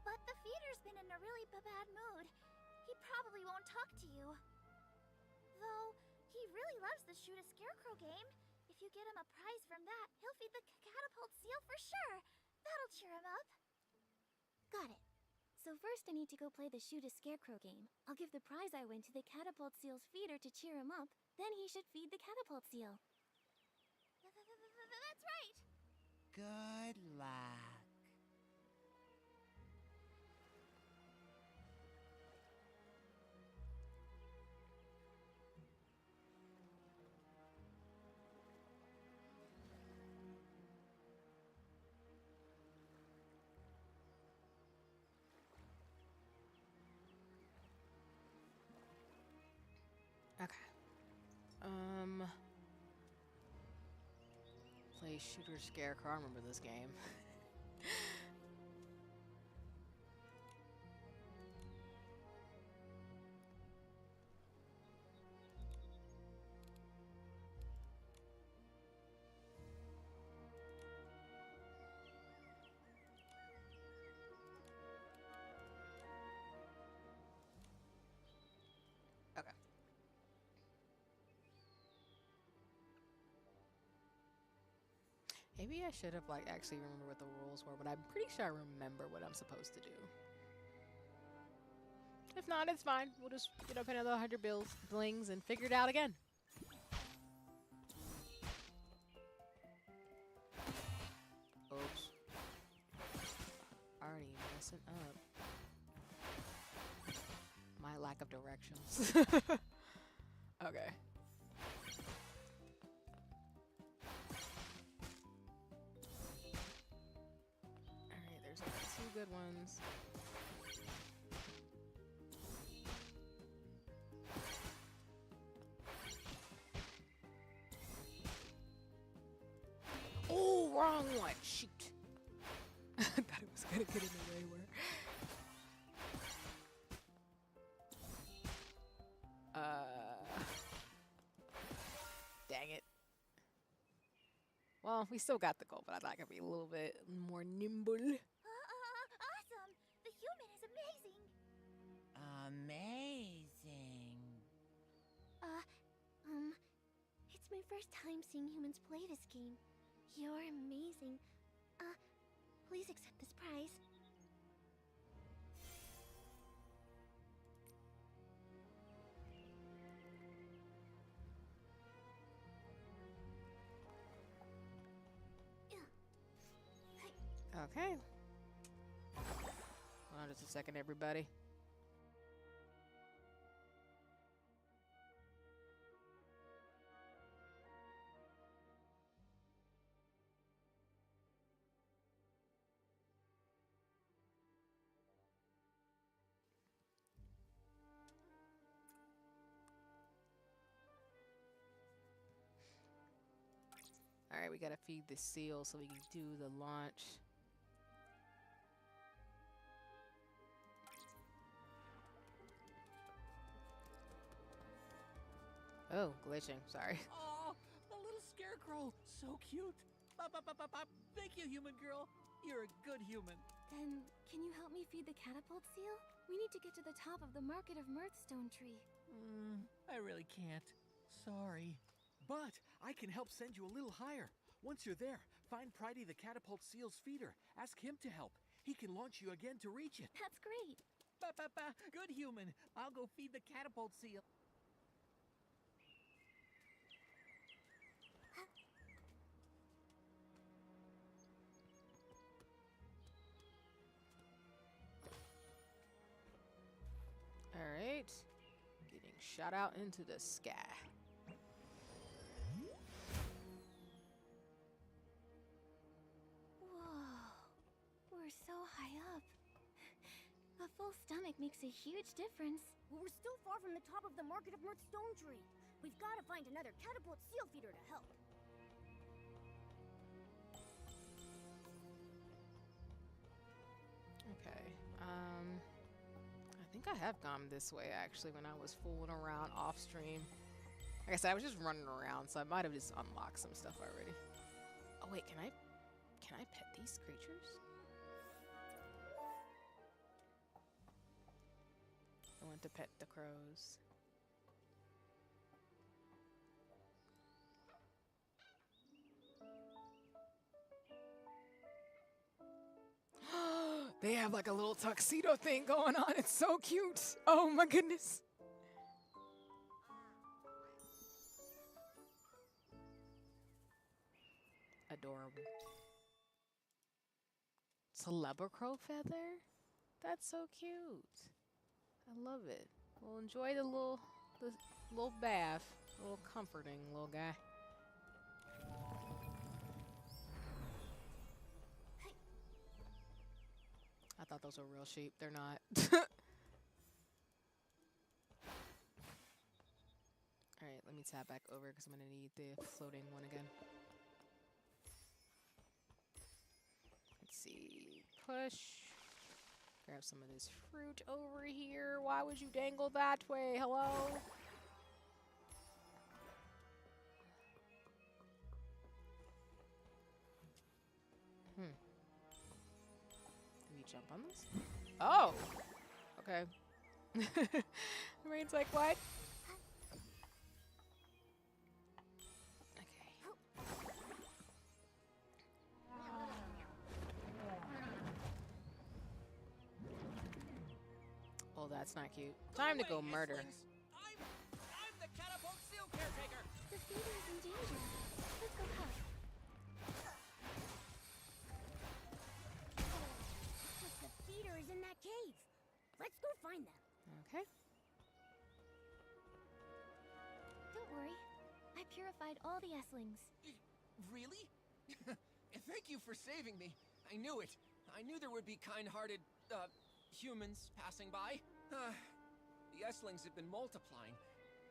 But the feeder's been in a really bad mood. He probably won't talk to you. Though, he really loves the Shoot a Scarecrow game. If you get him a prize from that, he'll feed the catapult seal for sure. That'll cheer him up. Got it. So first I need to go play the Shoot a Scarecrow game. I'll give the prize I win to the catapult seal's feeder to cheer him up. Then he should feed the catapult seal. That's right. Good luck. Okay. Play Shooter Scarecrow. I remember this game. Okay. Maybe I should have actually remember what the rules were, but I'm pretty sure I remember what I'm supposed to do. If not, it's fine. We'll just pay another 100 blings and figure it out again. Oops. Already messing up. My lack of directions. Okay. Alright, there's only 2 good ones. Oh, wrong one. Shoot. I thought it was gonna get in the way where. Dang it. Well, we still got the goal, but I'd like to be a little bit more nimble. Awesome! The human is amazing! Amazing. It's my first time seeing humans play this game. You're amazing. Please accept this prize. Okay. Hold on just a second, everybody. Alright, we gotta feed the seal so we can do the launch. Oh, glitching. Sorry. Oh, the little scarecrow. So cute. Bop, bop, bop, bop, bop. Thank you, human girl. You're a good human. Then, can you help me feed the catapult seal? We need to get to the top of the Market of Mirthstone tree. I really can't. Sorry. But I can help send you a little higher. Once you're there, find Pridey the catapult seal's feeder. Ask him to help. He can launch you again to reach it. That's great. Ba, ba, ba. Good human. I'll go feed the catapult seal. All right. Getting shot out into the sky. Whoa. We're so high up. A full stomach makes a huge difference. Well, we're still far from the top of the Market of Mirthstone tree. We've got to find another catapult seal feeder to help. Okay. I think I have gone this way actually when I was fooling around off stream. Like I said, I was just running around, so I might have just unlocked some stuff already. Oh wait, can I pet these creatures? I want to pet the crows. They have like a little tuxedo thing going on. It's so cute. Oh my goodness. Adorable. Celebrecrow feather? That's so cute. I love it. Well, enjoy the little bath. A little comforting little guy. I thought those were real sheep. They're not. Alright, let me tab back over because I'm going to need the floating one again. Let's see. Push. Grab some of this fruit over here. Why would you dangle that way? Hello? Do we jump on this? Oh! Okay. Rain's like, what? Okay. Oh, that's not cute. Time to go murder. I'm the catapult seal caretaker. The feeder is in danger. Let's go help. The feeder is in that cave. Let's go find them. Okay. Don't worry. I purified all the S-lings. Really? Thank you for saving me. I knew it. I knew there would be kind-hearted, humans passing by. The S-lings have been multiplying.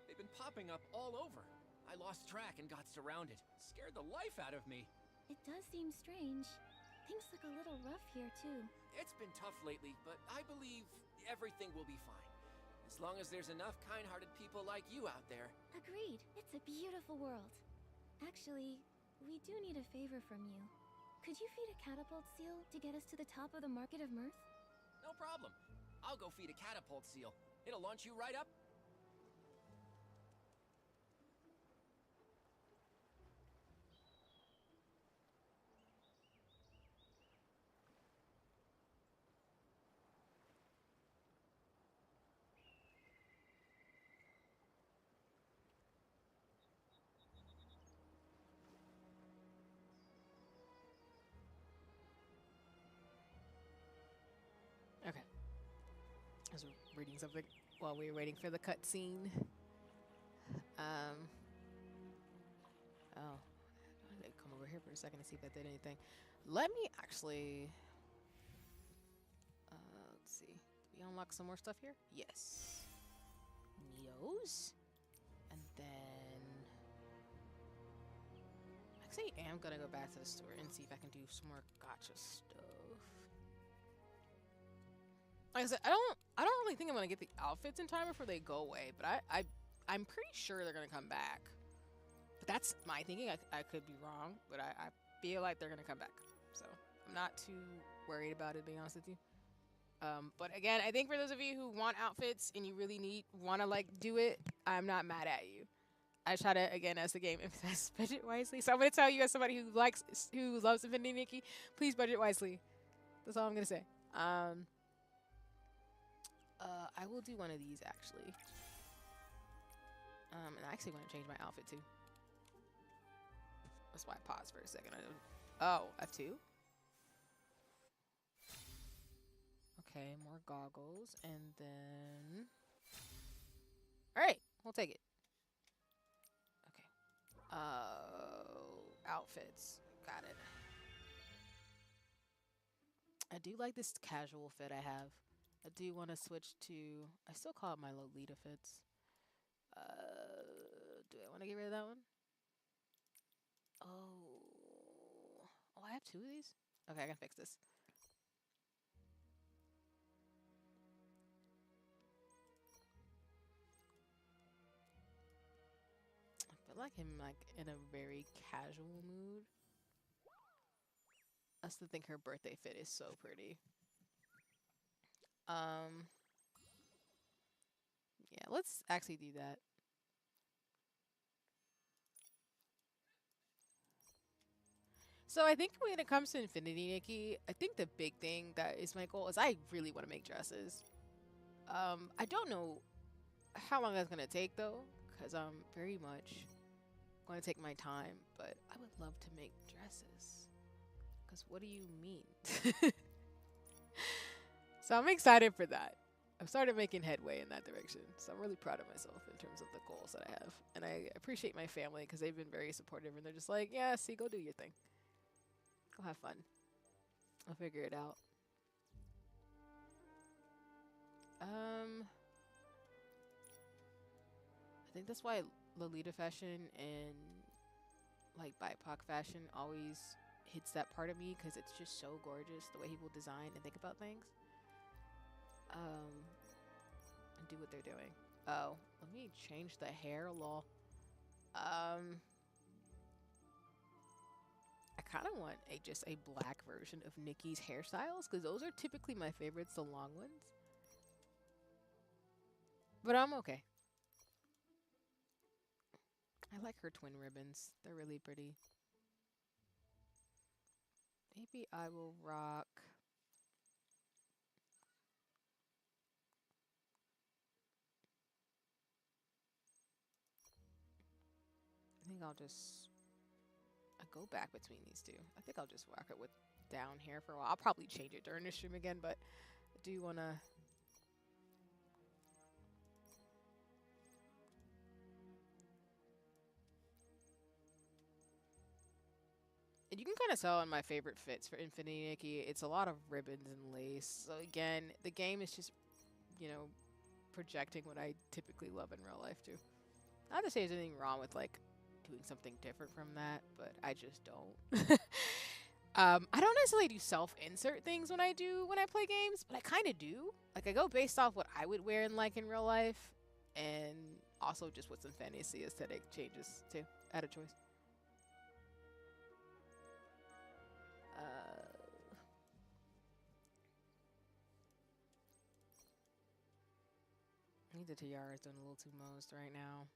They've been popping up all over. I lost track and got surrounded. Scared the life out of me. It does seem strange. Things look a little rough here, too. It's been tough lately, but I believe everything will be fine. As long as there's enough kind-hearted people like you out there. Agreed. It's a beautiful world. Actually, we do need a favor from you. Could you feed a catapult seal to get us to the top of the Market of Mirth? No problem. I'll go feed a catapult seal. It'll launch you right up. Okay. I was reading something while we were waiting for the cutscene. Oh. I did come over here for a second to see if that did anything. Let me actually... let's see. Did we unlock some more stuff here? Yes. Neos. And then... Actually, I am gonna go back to the store and see if I can do some more gotcha stuff. Like I said, I don't really think I'm gonna get the outfits in time before they go away, but I I'm pretty sure they're gonna come back. But that's my thinking. I could be wrong, but I feel like they're gonna come back. So I'm not too worried about it, being honest with you. But again, I think for those of you who want outfits and you really want to like do it, I'm not mad at you. I try to, again, as the game emphasizes, budget wisely. So I'm gonna tell you, as somebody who loves Infinity Nikki, please budget wisely. That's all I'm gonna say. I will do one of these actually. And I actually want to change my outfit too. That's why I paused for a second. Oh, F2. Okay, more goggles, and then. All right, we'll take it. Okay. Outfits. Got it. I do like this casual fit I have. I do want to switch to. I still call it my Lolita fits. Do I want to get rid of that one? Oh, I have two of these? Okay, I can fix this. I feel like I'm like in a very casual mood. I still think her birthday fit is so pretty. Yeah, let's actually do that. So I think when it comes to Infinity Nikki, I think the big thing that is my goal is I really want to make dresses. I don't know how long that's gonna take though, because I'm very much going to take my time. But I would love to make dresses. Because what do you mean? So I'm excited for that. I've started making headway in that direction. So I'm really proud of myself in terms of the goals that I have. And I appreciate my family because they've been very supportive. And they're just like, yeah, see, go do your thing. Go have fun. I'll figure it out. I think that's why Lolita fashion and like BIPOC fashion always hits that part of me because it's just so gorgeous the way people design and think about things. And do what they're doing. Oh, let me change the hair, lol. I kind of want just a black version of Nikki's hairstyles because those are typically my favorites, the long ones. But I'm okay. I like her twin ribbons. They're really pretty. Maybe I will rock. I think I'll just. I go back between these two. I think I'll just rock it with down here for a while. I'll probably change it during the stream again, but I do want to. And you can kind of tell in my favorite fits for Infinity Nikki, it's a lot of ribbons and lace. So again, the game is just, you know, projecting what I typically love in real life too. Not to say there's anything wrong with like doing something different from that, but I just don't. I don't necessarily do self-insert things when I play games, but I kind of do. Like I go based off what I would wear in like in real life, and also just what some fantasy aesthetic changes too. Add a choice. I think the tiara is doing a little too most right now.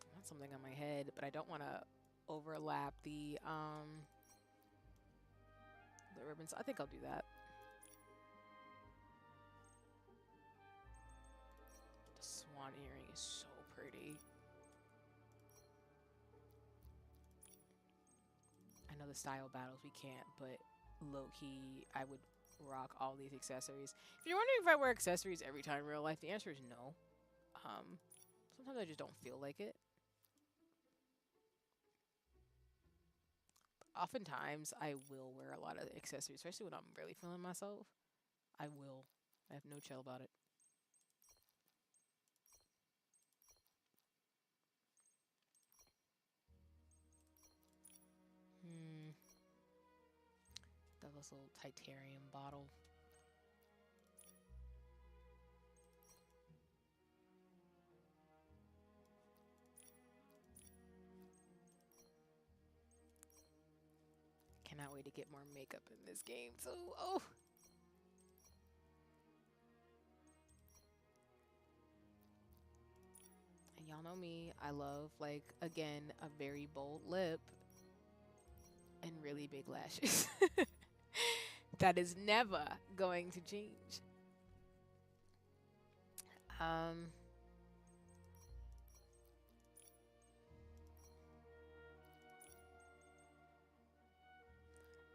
I want something on my head, but I don't want to overlap the ribbons. I think I'll do that. The swan earring is so pretty. I know the style battles we can't, but low-key, I would rock all these accessories. If you're wondering if I wear accessories every time in real life, the answer is no. Sometimes I just don't feel like it. But oftentimes, I will wear a lot of accessories, especially when I'm really feeling myself. I will. I have no chill about it. That was a little titanium bottle. cannot wait to get more makeup in this game too. Oh. And y'all know me. I love, like, again, a very bold lip and really big lashes. That is never going to change.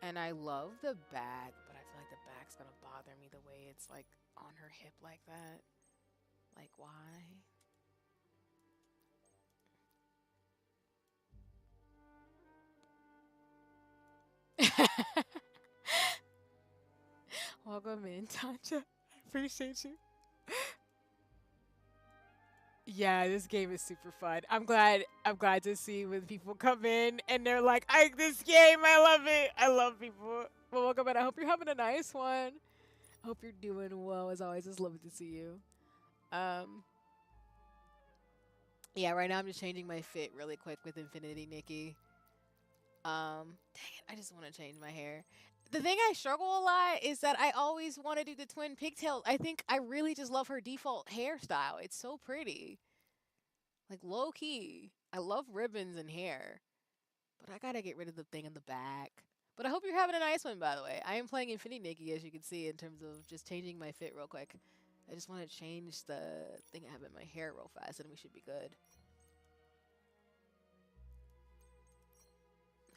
And I love the bag, but I feel like the bag's gonna bother me the way it's like on her hip like that. Like, why? Welcome in, Tanja. I appreciate you. Yeah, this game is super fun. I'm glad to see when people come in and they're like, I this game, I love it. I love people. Well, welcome in. I hope you're having a nice one. I hope you're doing well. As always, it's lovely to see you. Yeah, right now I'm just changing my fit really quick with Infinity Nikki. Dang it, I just want to change my hair. The thing I struggle a lot is that I always want to do the twin pigtails. I think I really just love her default hairstyle. It's so pretty. Like, low key. I love ribbons and hair. But I gotta get rid of the thing in the back. But I hope you're having a nice one, by the way. I am playing Infinity Nikki, as you can see, in terms of just changing my fit real quick. I just want to change the thing I have in my hair real fast, and we should be good.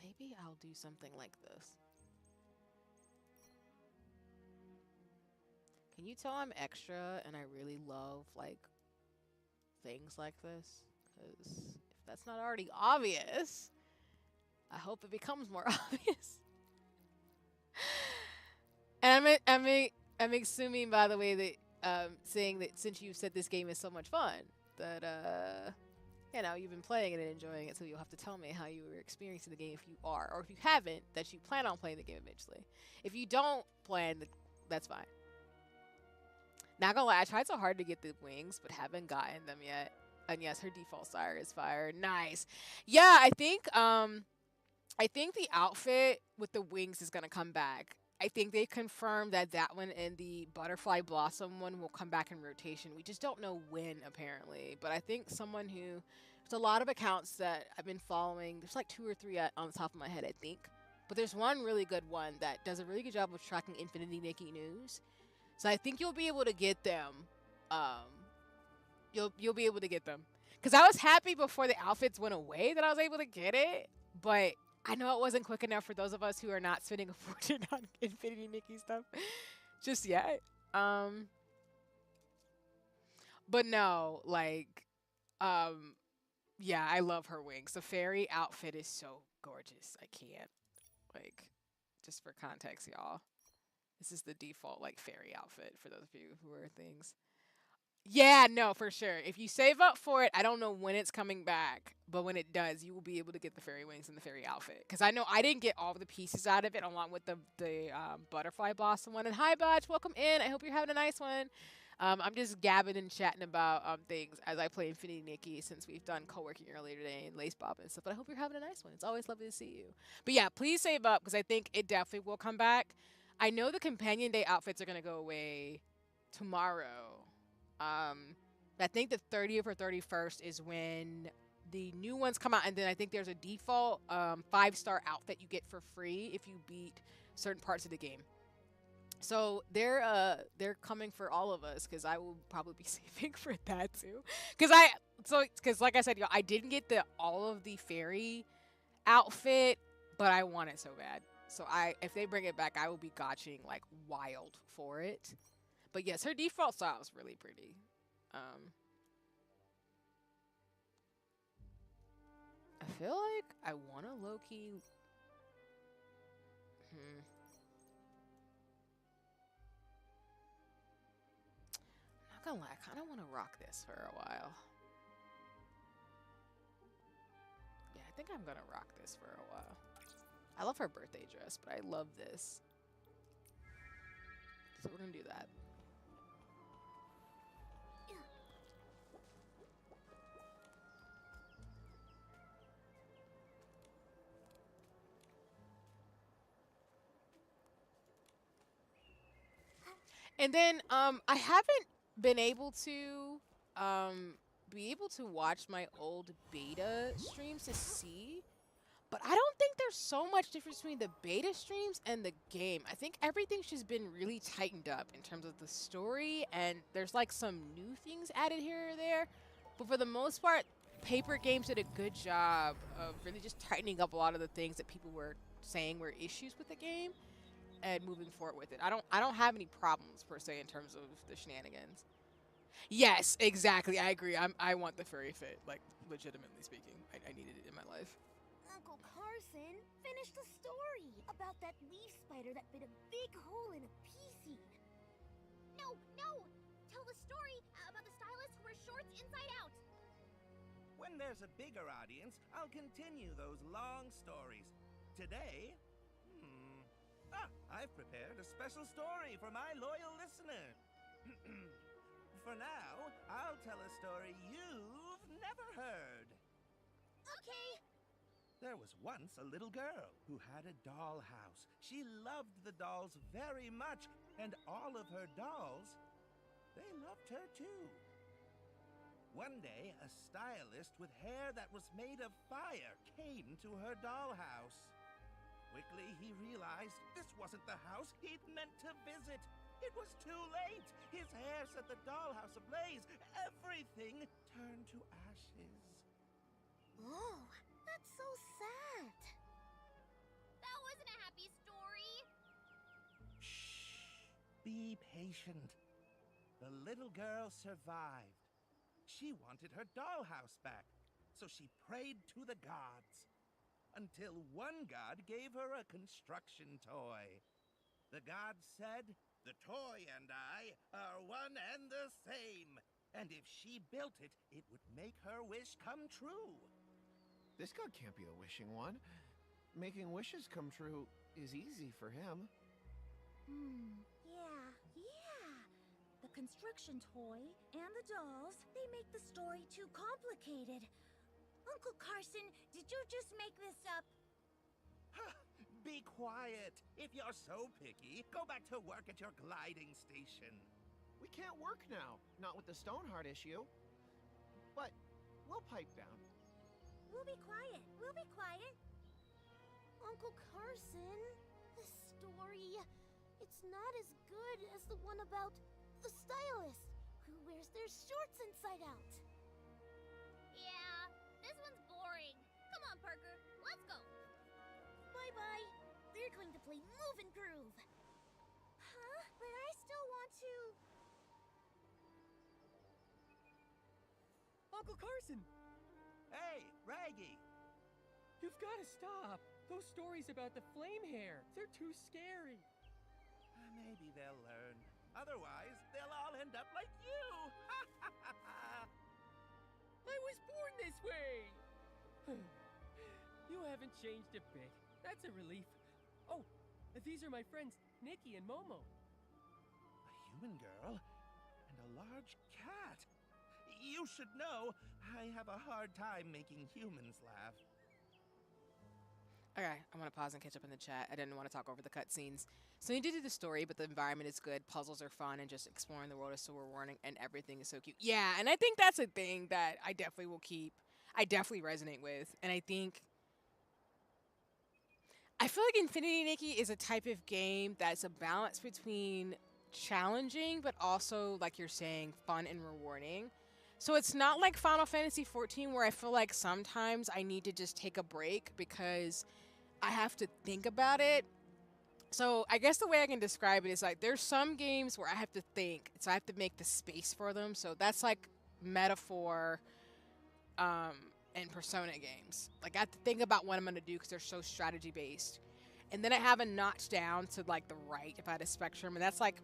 Maybe I'll do something like this. Can you tell I'm extra and I really love, like, things like this? Because if that's not already obvious, I hope it becomes more obvious. And I'm assuming, by the way, that saying that since you said this game is so much fun, that you know, you've been playing it and enjoying it, so you'll have to tell me how you were experiencing the game if you are, or if you haven't, that you plan on playing the game eventually. If you don't plan, that's fine. Not gonna lie, I tried so hard to get the wings, but haven't gotten them yet. And yes, her default style is fire. Nice. Yeah, I think the outfit with the wings is gonna come back. I think they confirmed that that one and the butterfly blossom one will come back in rotation. We just don't know when, apparently. But I think someone who, there's a lot of accounts that I've been following. There's like 2 or 3 on the top of my head, I think. But there's one really good one that does a really good job of tracking Infinity Nikki news. So I think you'll be able to get them. You'll be able to get them. Because I was happy before the outfits went away that I was able to get it. But I know it wasn't quick enough for those of us who are not spending a fortune on Infinity Nikki stuff just yet. But no, like, yeah, I love her wings. The fairy outfit is so gorgeous. I can't, like, just for context, y'all. This is the default, like, fairy outfit for those of you who wear things. Yeah, no, for sure. If you save up for it, I don't know when it's coming back, but when it does, you will be able to get the fairy wings and the fairy outfit. Because I know I didn't get all the pieces out of it, along with the butterfly blossom one. And hi, Botch, welcome in. I hope you're having a nice one. I'm just gabbing and chatting about things as I play Infinity Nikki, since we've done co-working earlier today and lace bobbin and stuff. But I hope you're having a nice one. It's always lovely to see you. But yeah, please save up, because I think it definitely will come back. I know the Companion Day outfits are going to go away tomorrow. I think the 30th or 31st is when the new ones come out, and then I think there's a default 5-star outfit you get for free if you beat certain parts of the game. So they're coming for all of us, because I will probably be saving for that too. Because like I said, I didn't get all of the fairy outfit, but I want it so bad. So if they bring it back, I will be gotching like wild for it. But yes, her default style is really pretty. I feel like I want to low-key... Not gonna lie, I kind of want to rock this for a while. Yeah, I think I'm gonna rock this for a while. I love her birthday dress, but I love this. So we're gonna do that. And then I haven't been able to be able to watch my old beta streams to see, but I don't think there's so much difference between the beta streams and the game. I think everything's just been really tightened up in terms of the story, and there's like some new things added here or there. But for the most part, Paper Games did a good job of really just tightening up a lot of the things that people were saying were issues with the game and moving forward with it. I don't have any problems per se in terms of the shenanigans. Yes, exactly. I agree. I want the furry fit, like legitimately speaking. I needed it in my life. Uncle Carson finished the story about that leaf spider that bit a big hole in a PC. No, no! Tell the story about the stylist who wears shorts inside out. When there's a bigger audience, I'll continue those long stories. Today, I've prepared a special story for my loyal listener. For now, I'll tell a story you've never heard. Okay. There was once a little girl who had a dollhouse. She loved the dolls very much, and all of her dolls, they loved her too. One day, a stylist with hair that was made of fire came to her dollhouse. Quickly, he realized this wasn't the house he'd meant to visit. It was too late. His hair set the dollhouse ablaze. Everything turned to ashes. Oh, that's so sad. That wasn't a happy story. Shh. Be patient. The little girl survived. She wanted her dollhouse back, so she prayed to the gods. Until one god gave her a construction toy. The god said, "The toy and I are one and the same. And if she built it, it would make her wish come true." This god can't be the wishing one. Making wishes come true is easy for him. Yeah. The construction toy and the dolls, they make the story too complicated. Uncle Carson, did you just make this up? Be quiet. If you're so picky, go back to work at your gliding station. We can't work now, not with the Stoneheart issue. But we'll pipe down. We'll be quiet. Uncle Carson, this story, it's not as good as the one about the stylist who wears their shorts inside out. Yeah, this one's boring. Come on, Parker, let's go. Bye-bye. We're going to play Move and Groove. Huh? But I still want to... Uncle Carson! Hey, Raggy! You've got to stop! Those stories about the flame hair, they're too scary. Maybe they'll learn. Otherwise, they'll all end up like you! I was born this way! You haven't changed a bit. That's a relief. Oh, these are my friends, Nikki and Momo. A human girl and a large cat. You should know, I have a hard time making humans laugh. Okay, I'm gonna pause and catch up in the chat. I didn't want to talk over the cutscenes. So you did do the story, but the environment is good. Puzzles are fun, and just exploring the world is so rewarding, and everything is so cute. Yeah, and I think that's a thing that I definitely will keep. I definitely resonate with, and I feel like Infinity Nikki is a type of game that's a balance between challenging, but also, like you're saying, fun and rewarding. So it's not like Final Fantasy XIV where I feel like sometimes I need to just take a break because I have to think about it. So I guess the way I can describe it is like there's some games where I have to think, so I have to make the space for them. So that's like Metaphor and Persona games. Like I have to think about what I'm going to do because they're so strategy based. And then I have a notch down to like the right if I had a spectrum, and that's like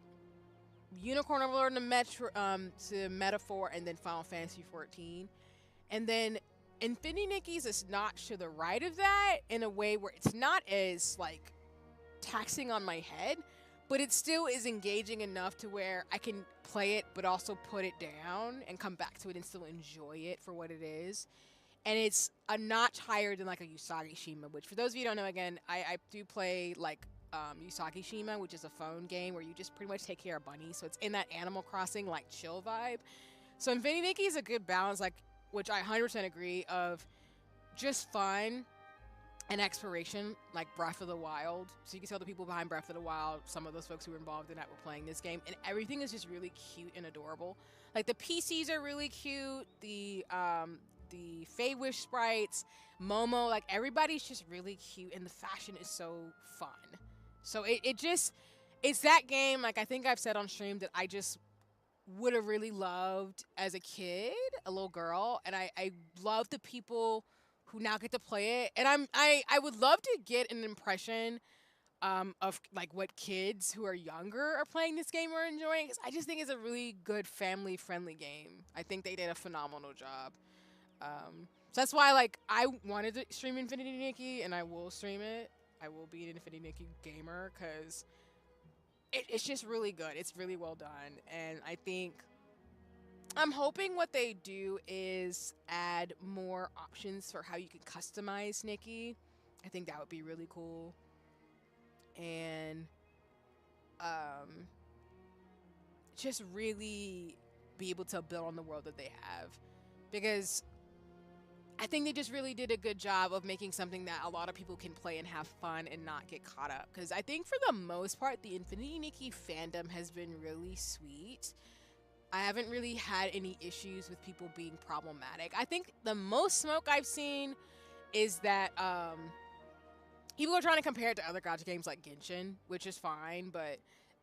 Unicorn Overlord to Metaphor, and then Final Fantasy XIV. And then Infinity Nikki's is notch to the right of that in a way where it's not as like taxing on my head, but it still is engaging enough to where I can play it but also put it down and come back to it and still enjoy it for what it is. And it's a notch higher than like a Usagi Shima, which for those of you who don't know, again, I do play like Usagi Shima, which is a phone game where you just pretty much take care of bunnies. So it's in that Animal Crossing like chill vibe. So Infinity Nikki is a good balance, like, which I 100% agree, of just fun and exploration, like Breath of the Wild. So you can tell the people behind Breath of the Wild, some of those folks who were involved in that were playing this game, and everything is just really cute and adorable. Like the PCs are really cute, the Fey-Wish sprites, Momo, like everybody's just really cute, and the fashion is so fun. So it's that game, like I think I've said on stream, that I just would have really loved as a kid, a little girl, and I love the people who now get to play it, and I would love to get an impression of like what kids who are younger are playing this game or enjoying, because I just think it's a really good family friendly game. I think they did a phenomenal job. So that's why, like, I wanted to stream Infinity Nikki, and I will stream it. I will be an Infinity Nikki gamer, because it's just really good. It's really well done, and I think I'm hoping what they do is add more options for how you can customize Nikki. I think that would be really cool, and just really be able to build on the world that they have, because I think they just really did a good job of making something that a lot of people can play and have fun and not get caught up. Because I think for the most part, the Infinity Nikki fandom has been really sweet. I haven't really had any issues with people being problematic. I think the most smoke I've seen is that people are trying to compare it to other gacha games like Genshin, which is fine, but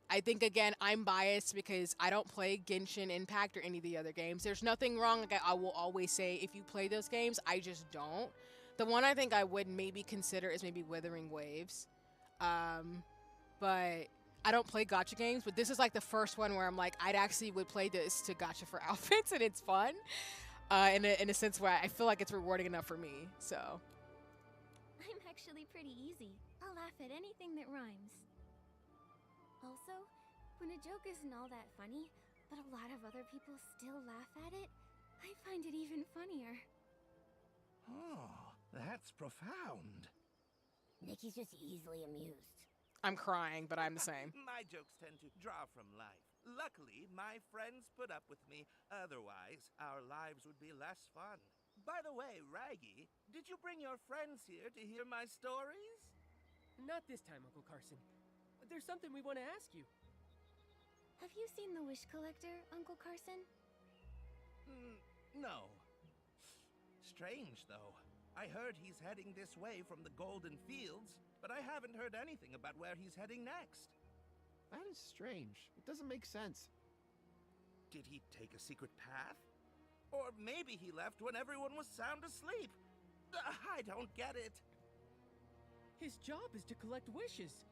I think, again, I'm biased because I don't play Genshin Impact or any of the other games. There's nothing wrong. Like I will always say, if you play those games, I just don't. The one I think I would maybe consider is maybe Withering Waves. But I don't play gacha games, but this is like the first one where I'm like, I'd actually would play this to gacha for outfits, and it's fun. In a sense where I feel like it's rewarding enough for me, so. I'm actually pretty easy. I'll laugh at anything that rhymes. Also, when a joke isn't all that funny, but a lot of other people still laugh at it, I find it even funnier. Oh, that's profound. Nikki's just easily amused. I'm crying, but I'm the same. My jokes tend to draw from life. Luckily, my friends put up with me. Otherwise, our lives would be less fun. By the way, Raggy, did you bring your friends here to hear my stories? Not this time, Uncle Carson. There's something we want to ask you. Have you seen the Wish Collector, Uncle Carson? No. Strange, though. I heard he's heading this way from the Golden Fields, but I haven't heard anything about where he's heading next. That is strange. It doesn't make sense. Did he take a secret path? Or maybe he left when everyone was sound asleep. I don't get it. His job is to collect wishes.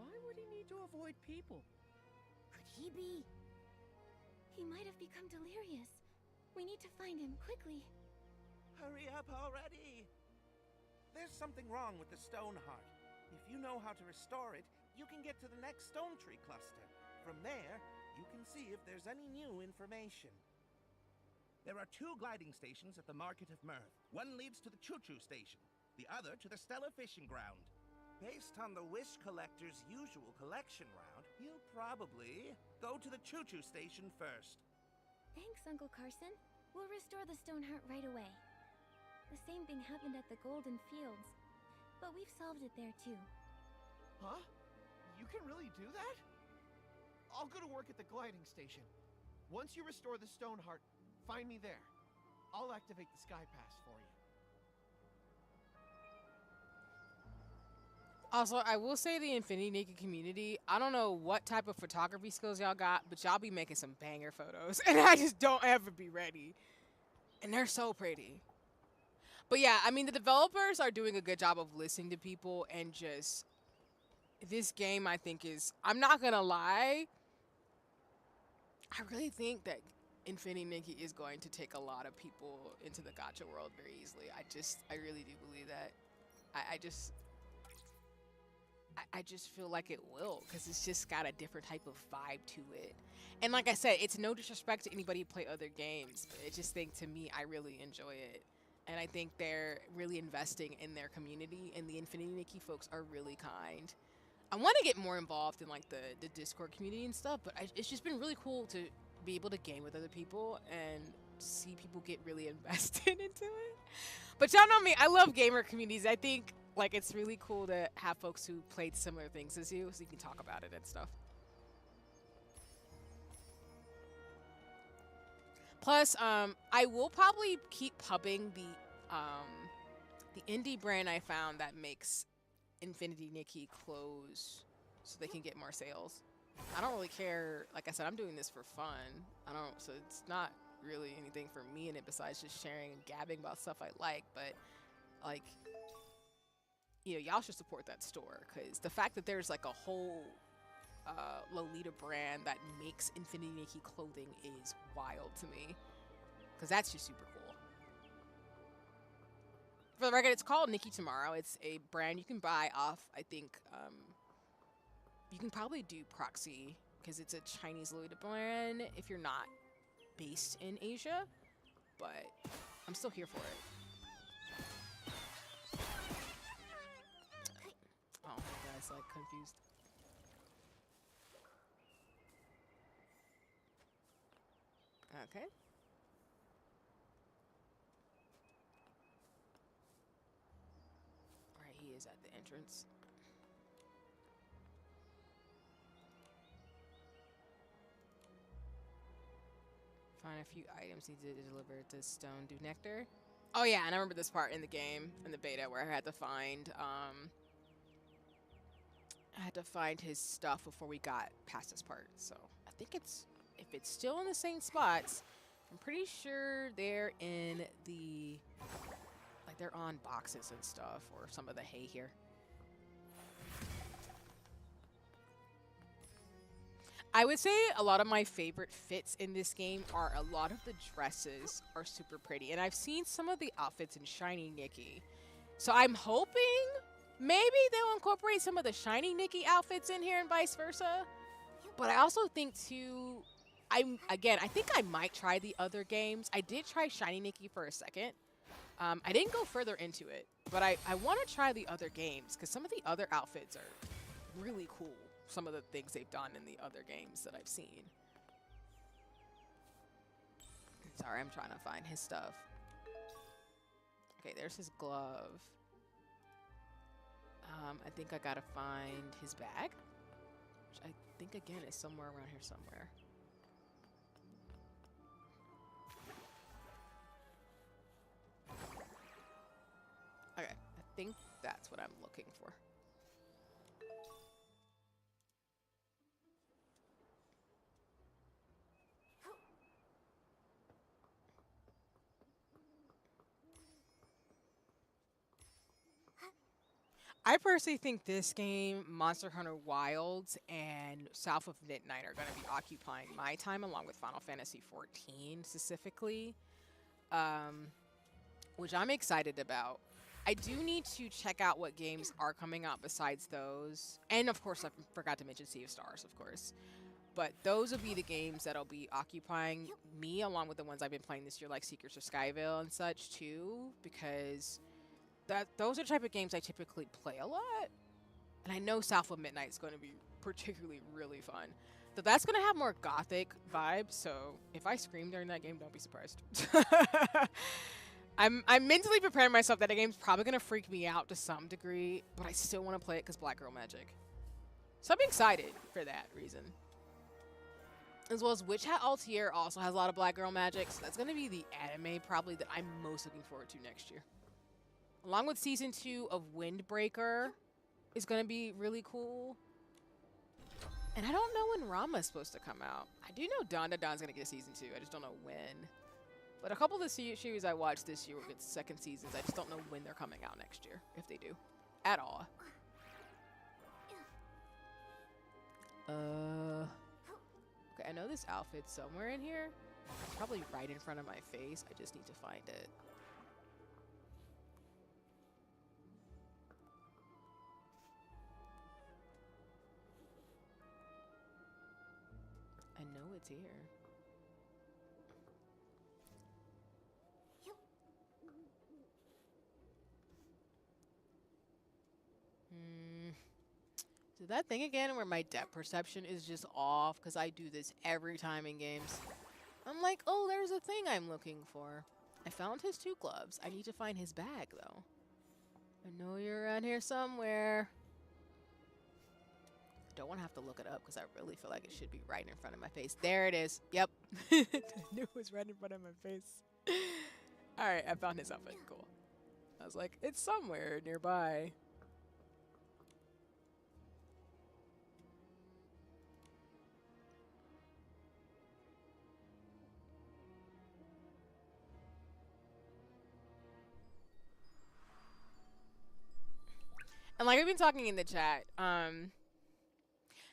Why would he need to avoid people? Could he be? He might have become delirious. We need to find him quickly. Hurry up already! There's something wrong with the stone heart. If you know how to restore it, you can get to the next stone tree cluster. From there, you can see if there's any new information. There are 2 gliding stations at the Market of Mirth. One leads to the Choo-Choo Station, the other to the Stella Fishing Ground. Based on the Wish Collector's usual collection route, you'll probably go to the Choo-Choo Station first. Thanks, Uncle Carson. We'll restore the stone heart right away. The same thing happened at the Golden Fields, but we've solved it there too. Huh? You can really do that? I'll go to work at the gliding station. Once you restore the stone heart, find me there. I'll activate the Sky Pass for you. Also, I will say the Infinity Nikki community, I don't know what type of photography skills y'all got, but y'all be making some banger photos, and I just don't ever be ready. And they're so pretty. But yeah, I mean, the developers are doing a good job of listening to people, and just, this game, I think, is, I'm not gonna lie, I really think that Infinity Nikki is going to take a lot of people into the gacha world very easily. I really do believe that. I just feel like it will, because it's just got a different type of vibe to it. And like I said, it's no disrespect to anybody who play other games, but I just think, to me, I really enjoy it. And I think they're really investing in their community, and the Infinity Nikki folks are really kind. I want to get more involved in like the Discord community and stuff, but it's just been really cool to be able to game with other people and see people get really invested into it. But y'all know me, I love gamer communities. I think like it's really cool to have folks who played similar things as you, so you can talk about it and stuff. Plus, I will probably keep pubbing the indie brand I found that makes Infinity Nikki clothes so they can get more sales. I don't really care. Like I said, I'm doing this for fun. So it's not really anything for me in it besides just sharing and gabbing about stuff I like. But like, you know, y'all should support that store because the fact that there's like a whole Lolita brand that makes Infinity Nikki clothing is wild to me because that's just super cool. For the record, it's called Nikki Tomorrow. It's a brand you can buy off, I think, you can probably do proxy because it's a Chinese Lolita brand if you're not based in Asia, but I'm still here for it. Oh, my guy's like confused. Okay. Alright, he is at the entrance. Find a few items needed to deliver to Stone Do Nectar. Oh yeah, and I remember this part in the game, in the beta, where I had to find his stuff before we got past this part. So I think if it's still in the same spots, I'm pretty sure they're in the, like they're on boxes and stuff, or some of the hay here. I would say a lot of my favorite fits in this game are a lot of the dresses are super pretty. And I've seen some of the outfits in Shiny Nikki. So I'm hoping maybe they'll incorporate some of the Shiny Nikki outfits in here and vice versa. But I also think too, I think I might try the other games. I did try Shiny Nikki for a second. I didn't go further into it, but I want to try the other games because some of the other outfits are really cool. Some of the things they've done in the other games that I've seen. Sorry, I'm trying to find his stuff. Okay, there's his glove. I think I gotta find his bag, which I think again is somewhere around here somewhere. Okay, I think that's what I'm looking for. I personally think this game, Monster Hunter Wilds, and South of Midnight are going to be occupying my time, along with Final Fantasy XIV specifically, which I'm excited about. I do need to check out what games are coming out besides those. And, of course, I forgot to mention Sea of Stars, of course. But those will be the games that'll be occupying me, along with the ones I've been playing this year, like Secrets of Skyville and such, too, because those are the type of games I typically play a lot. And I know South of Midnight is going to be particularly really fun. So that's going to have more gothic vibes, so if I scream during that game, don't be surprised. I'm mentally preparing myself that the game's probably going to freak me out to some degree, but I still want to play it because Black Girl Magic. So I'm excited for that reason. As well as Witch Hat Altair also has a lot of Black Girl Magic, so that's going to be the anime probably that I'm most looking forward to next year. Along with Season 2 of Windbreaker is going to be really cool. And I don't know when Rama's supposed to come out. I do know Don's going to get Season 2. I just don't know when. But a couple of the series I watched this year will get second seasons. I just don't know when they're coming out next year, if they do. At all. Okay, I know this outfit's somewhere in here. It's probably right in front of my face. I just need to find it. I know it's here. Do that thing again where my depth perception is just off because I do this every time in games. I'm like, oh, there's a thing I'm looking for. I found his 2 gloves. I need to find his bag, though. I know you're around here somewhere. I don't want to have to look it up because I really feel like it should be right in front of my face. There it is. Yep. I knew it was right in front of my face. All right, I found his outfit. Cool. I was like, it's somewhere nearby. And like we've been talking in the chat,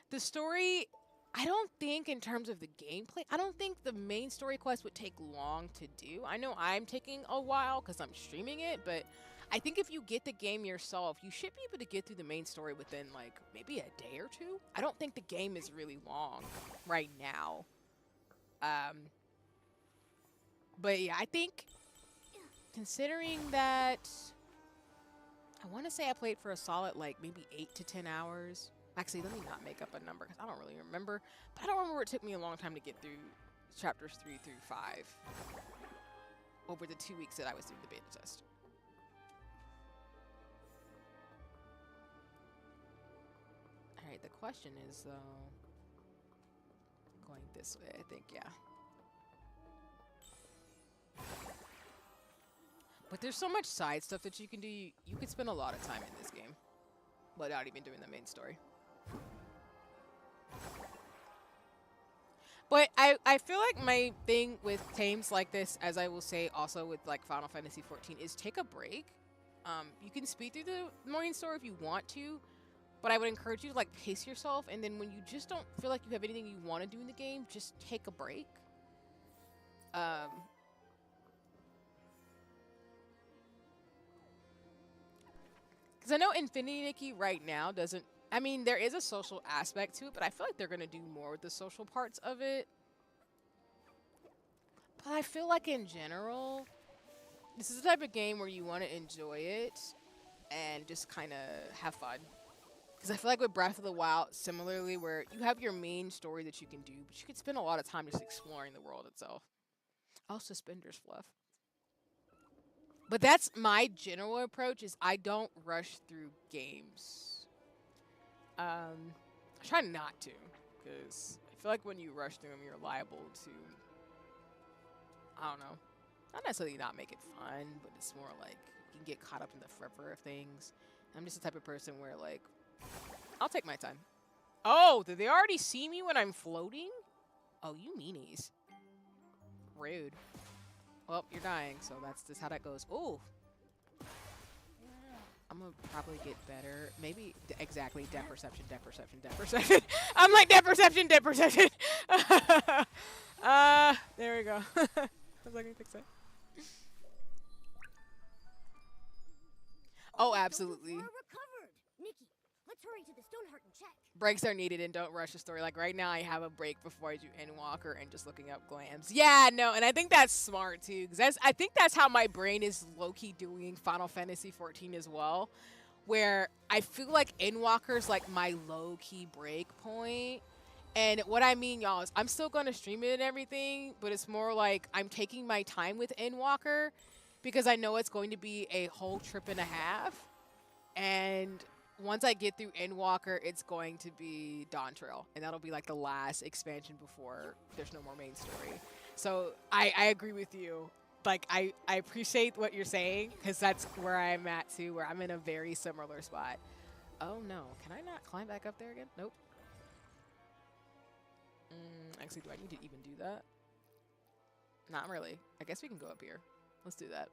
the story, I don't think in terms of the gameplay, I don't think the main story quest would take long to do. I know I'm taking a while because I'm streaming it, but I think if you get the game yourself, you should be able to get through the main story within like maybe a day or 2. I don't think the game is really long right now. But yeah, I think considering that, I want to say I played for a solid like maybe 8 to 10 hours. Actually, let me not make up a number because I don't really remember. But I don't remember it took me a long time to get through chapters 3 through 5 over the 2 weeks that I was doing the beta test. All right, the question is though, going this way, I think, yeah. But there's so much side stuff that you can do. You could spend a lot of time in this game without even doing the main story. But I feel like my thing with tames like this, as I will say also with like Final Fantasy XIV, is take a break. You can speed through the main story if you want to, but I would encourage you to like pace yourself, and then when you just don't feel like you have anything you want to do in the game, just take a break. Because I know Infinity Nikki right now doesn't, I mean, there is a social aspect to it, but I feel like they're going to do more with the social parts of it. But I feel like in general, this is the type of game where you want to enjoy it and just kind of have fun. Because I feel like with Breath of the Wild, similarly, where you have your main story that you can do, but you can spend a lot of time just exploring the world itself. Oh, suspenders fluff. But that's my general approach, is I don't rush through games. I try not to, because I feel like when you rush through them, you're liable to, I don't know, not necessarily not make it fun, but it's more like you can get caught up in the fervor of things. I'm just the type of person where, like, I'll take my time. Oh, did they already see me when I'm floating? Oh, you meanies. Rude. Well, you're dying, so that's just how that goes. Ooh. I'm gonna probably get better. Maybe, exactly, depth perception, depth perception, depth perception. I'm like, depth perception, depth perception. There we go. I was like, let me fix it. Oh, absolutely. Nikki, let's hurry to the Stoneheart and check. Breaks are needed, and don't rush the story. Like right now, I have a break before I do Endwalker and just looking up glams. Yeah, no, and I think that's smart too, because I think that's how my brain is low-key doing Final Fantasy XIV as well, where I feel like Endwalker's like my low-key break point. And what I mean, y'all, is I'm still gonna stream it and everything, but it's more like I'm taking my time with Endwalker because I know it's going to be a whole trip and a half, and once I get through Endwalker, it's going to be Dawn Trail, and that'll be like the last expansion before there's no more main story. So I agree with you. Like, I appreciate what you're saying, because that's where I'm at too, where I'm in a very similar spot. Oh no, can I not climb back up there again? Nope. Actually, do I need to even do that? Not really. I guess we can go up here. Let's do that.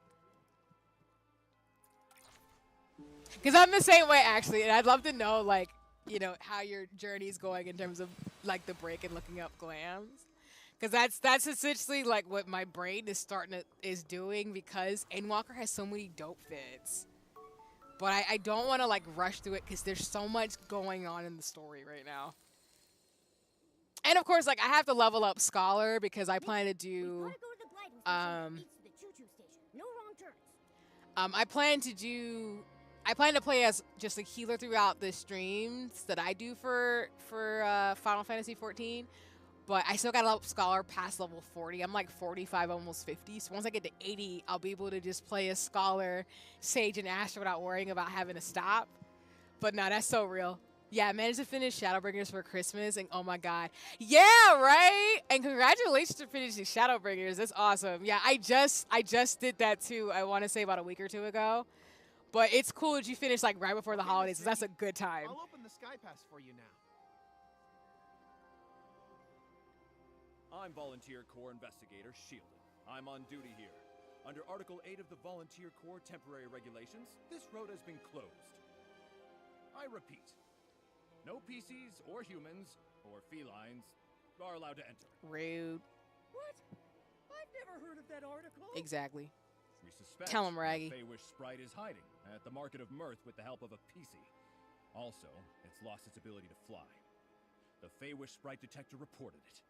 Because I'm the same way, actually, and I'd love to know, like, you know, how your journey's going in terms of, like, the break and looking up glams. Because that's essentially, like, what my brain is doing, because Endwalker has so many dope fits. But I don't want to, like, rush through it, because there's so much going on in the story right now. And, of course, like, I have to level up Scholar, because I plan to do, I plan to do I plan to play as just a healer throughout the streams that I do for Final Fantasy 14. But I still got to level Scholar past level 40. I'm like 45, almost 50. So once I get to 80, I'll be able to just play as Scholar, Sage, and Astra without worrying about having to stop. But no, that's so real. Yeah, I managed to finish Shadowbringers for Christmas, and oh my god. Yeah, right? And congratulations for finishing Shadowbringers. That's awesome. Yeah, I just did that too, I want to say about a week or two ago. But it's cool that you finished like right before the holidays. So that's a good time. I'll open the Sky Pass for you now. I'm Volunteer Corps Investigator Shielded. I'm on duty here. Under Article 8 of the Volunteer Corps Temporary Regulations, this road has been closed. I repeat, no PCs or humans or felines are allowed to enter. Rude. What? I've never heard of that article. Exactly. We suspect Tell him, Raggy. the Feywish Sprite is hiding at the Market of Mirth with the help of a PC. Also, it's lost its ability to fly. The Feywish Sprite detector reported it.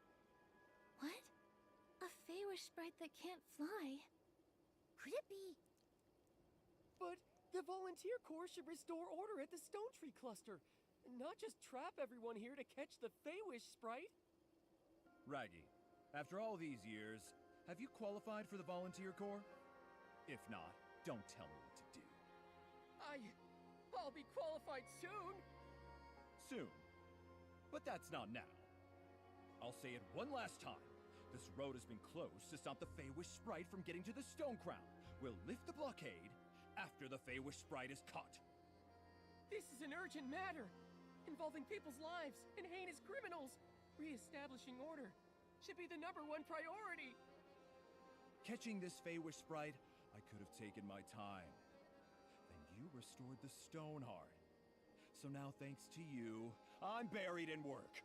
What? A Feywish sprite that can't fly? Could it be? But the Volunteer Corps should restore order at the Stone Tree Cluster, not just trap everyone here to catch the Feywish Sprite. Raggy, after all these years, have you qualified for the Volunteer Corps? If not, don't tell me what to do. I'll be qualified soon. Soon. But that's not now. I'll say it one last time. This road has been closed to stop the Feywish Sprite from getting to the Stone Crown. We'll lift the blockade after the Feywish Sprite is caught. This is an urgent matter, involving people's lives and heinous criminals. Re-establishing order should be the #1 priority. Catching this Feywish Sprite, I could have taken my time. Then you restored the Stoneheart. So now, thanks to you, I'm buried in work.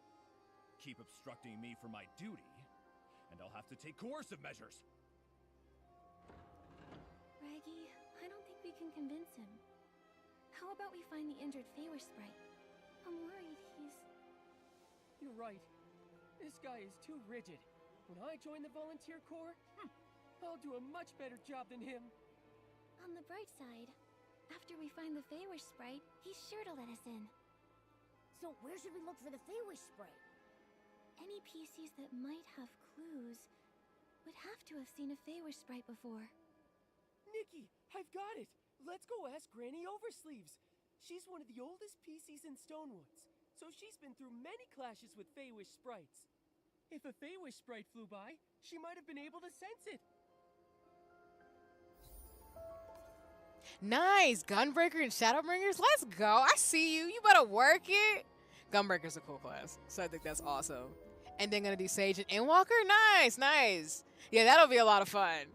Keep obstructing me from my duty, and I'll have to take coercive measures. Raggy, I don't think we can convince him. How about we find the injured Feywish sprite? I'm worried he's... You're right. This guy is too rigid. When I join the Volunteer Corps, I'll do a much better job than him. On the bright side, after we find the Feywish sprite, he's sure to let us in. So where should we look for the Feywish sprite? Any PCs that might have clues would have to have seen a Feywish sprite before. Nikki, I've got it! Let's go ask Granny Oversleeves. She's one of the oldest PCs in Stonewoods, so she's been through many clashes with Feywish sprites. If a Feywish sprite flew by, she might have been able to sense it. Nice! Gunbreaker and Shadowbringers, let's go! I see you, you better work it! Gunbreaker's a cool class, so I think that's awesome. And then gonna do Sage and Endwalker? Nice, nice! Yeah, that'll be a lot of fun.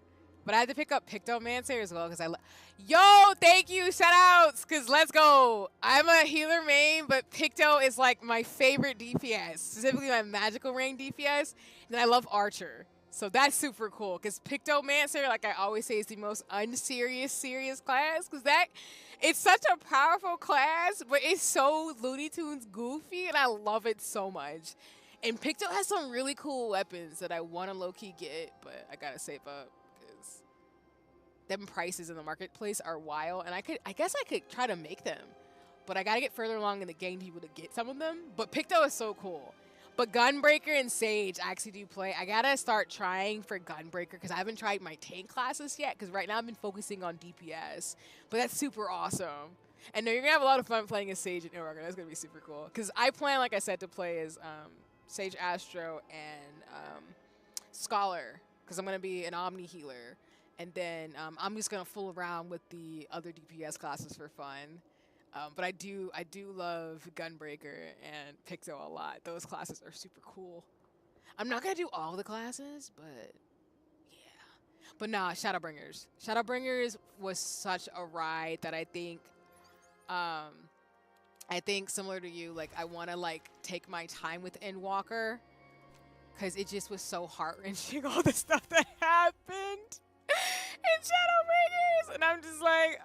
But I had to pick up Pictomancer as well, because Yo, thank you, shoutouts, because let's go! I'm a healer main, but Picto is like my favorite DPS, specifically my magical rank DPS, and I love Archer. So that's super cool, because Pictomancer, like I always say, is the most unserious, serious class, because it's such a powerful class, but it's so Looney Tunes goofy, and I love it so much. And Picto has some really cool weapons that I want to low-key get, but I gotta save up, because them prices in the marketplace are wild, and I guess I could try to make them, but I gotta get further along in the game to be able to get some of them, but Picto is so cool. But Gunbreaker and Sage I actually do play. I gotta start trying for Gunbreaker because I haven't tried my tank classes yet because right now I've been focusing on DPS. But that's super awesome. And no, you're gonna have a lot of fun playing as Sage and Endwalker. That's gonna be super cool. Because I plan, like I said, to play as Sage Astro and Scholar because I'm gonna be an Omni healer. And then I'm just gonna fool around with the other DPS classes for fun. But I do love Gunbreaker and Picto a lot. Those classes are super cool. I'm not gonna do all the classes, but yeah. But nah, Shadowbringers. Shadowbringers was such a ride that I think similar to you, like I wanna like take my time with Endwalker. Cause it just was so heart-wrenching, all the stuff that happened in Shadowbringers. And I'm just like,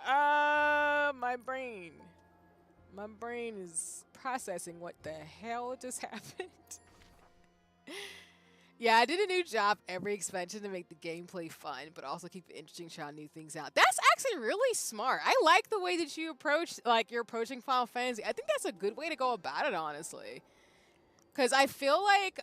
my brain is processing what the hell just happened. Yeah, I did a new job every expansion to make the gameplay fun, but also keep it interesting, trying new things out. That's actually really smart. I like the way that you approach, like, you're approaching Final Fantasy. I think that's a good way to go about it, honestly. Because I feel like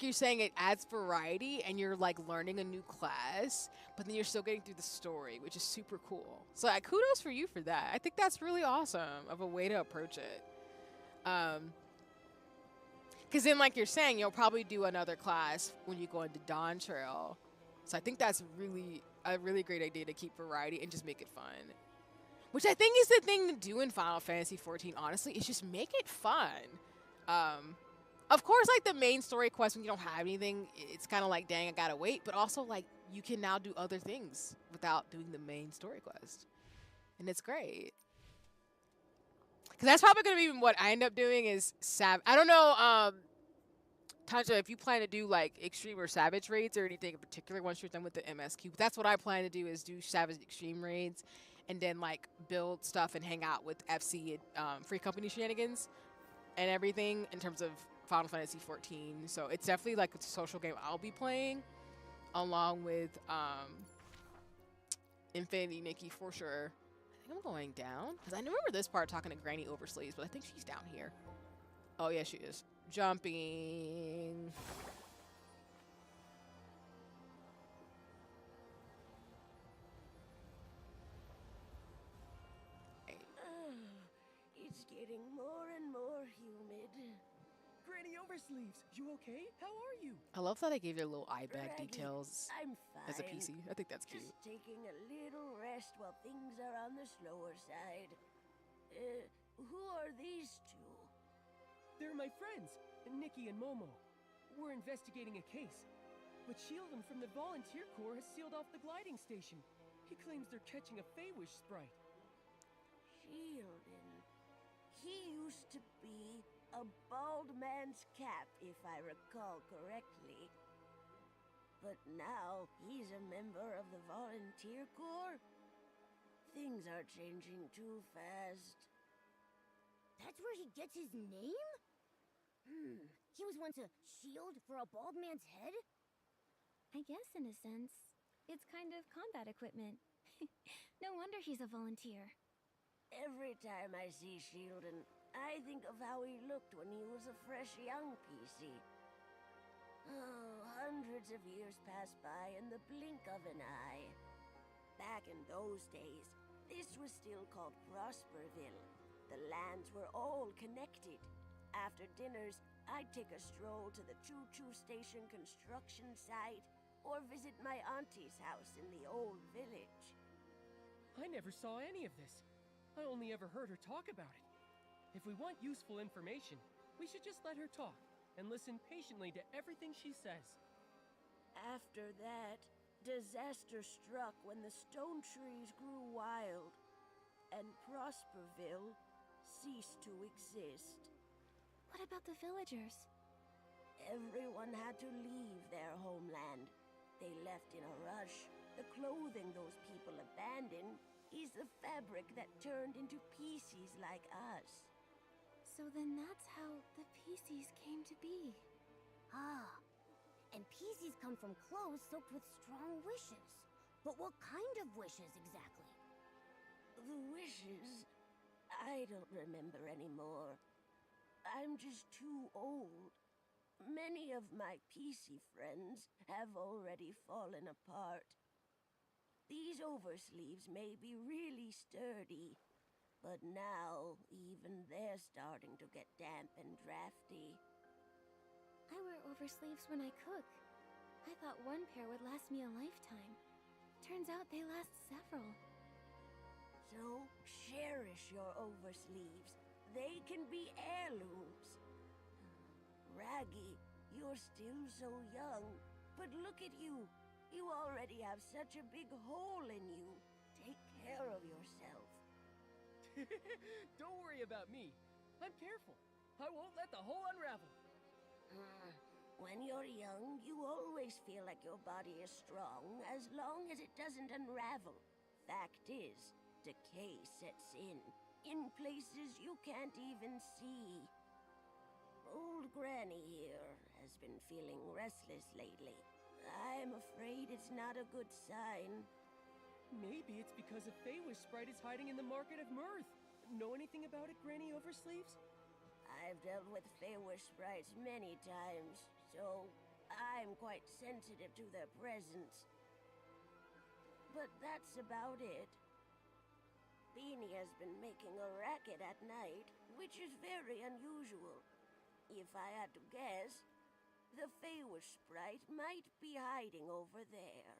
you're saying, it adds variety and you're, like, learning a new class, but then you're still getting through the story, which is super cool. So, like, kudos for you for that. I think that's really awesome of a way to approach it. Because then, like you're saying, you'll probably do another class when you go into Dawn Trail. So I think that's a really great idea to keep variety and just make it fun. Which I think is the thing to do in Final Fantasy XIV, honestly, is just make it fun. Of course, like, the main story quest, when you don't have anything, it's kind of like, dang, I gotta wait. But also, like, you can now do other things without doing the main story quest. And it's great. Because that's probably going to be what I end up doing is I don't know, Tanja, if you plan to do, like, Extreme or Savage raids or anything in particular once you're done with the MSQ. That's what I plan to do, is do Savage Extreme raids and then, like, build stuff and hang out with FC and Free Company shenanigans and everything in terms of Final Fantasy XIV. So it's definitely, like, a social game I'll be playing along with Infinity Nikki for sure. I think I'm going down because I remember this part talking to Granny Oversleeves, but I think she's down here. Oh, yeah, she is. Jumping. It's getting more and more humid. Granny Oversleeves, you okay? How are you? I love that I gave you a little eye bag Raggy, details I'm fine. as a PC. I think that's cute. Just taking a little rest while things are on the slower side. Who are these two? They're my friends, Nikki and Momo. We're investigating a case, but Shieldon from the Volunteer Corps has sealed off the gliding station. He claims they're catching a Feywish sprite. Shieldon. He used to be a bald man's cap, if I recall correctly. But now he's a member of the Volunteer Corps? Things are changing too fast. That's where he gets his name? He was once a shield for a bald man's head? I guess, in a sense, it's kind of combat equipment. No wonder he's a volunteer. Every time I see Shieldon, I think of how he looked when he was a fresh young PC. Oh, hundreds of years pass by in the blink of an eye. Back in those days, this was still called Prosperville. The lands were all connected. After dinners, I'd take a stroll to the choo-choo station construction site or visit my auntie's house in the old village. I never saw any of this. I only ever heard her talk about it. If we want useful information, we should just let her talk and listen patiently to everything she says. After that, disaster struck when the stone trees grew wild, and Prosperville ceased to exist. What about the villagers? Everyone had to leave their homeland. They left in a rush. The clothing those people abandoned is the fabric that turned into PCs like us. So then that's how the PCs came to be. Ah, and PCs come from clothes soaked with strong wishes. But what kind of wishes exactly? The wishes? I don't remember anymore. I'm just too old. Many of my PC friends have already fallen apart. These oversleeves may be really sturdy, but now even they're starting to get damp and drafty. I wear oversleeves when I cook. I thought one pair would last me a lifetime. Turns out they last several. So cherish your oversleeves. They can be heirlooms. Raggy, you're still so young, but look at you. You already have such a big hole in you. Take care of yourself. Don't worry about me. I'm careful. I won't let the hole unravel. When you're young, you always feel like your body is strong as long as it doesn't unravel. Fact is, decay sets in places you can't even see. Old Granny here has been feeling restless lately. I'm afraid it's not a good sign. Maybe it's because a Feywish sprite is hiding in the Market of Mirth. Know anything about it, Granny Oversleeves? I've dealt with Feywish sprites many times, so I'm quite sensitive to their presence. But that's about it. Beanie has been making a racket at night, which is very unusual. If I had to guess, the Feywish sprite might be hiding over there.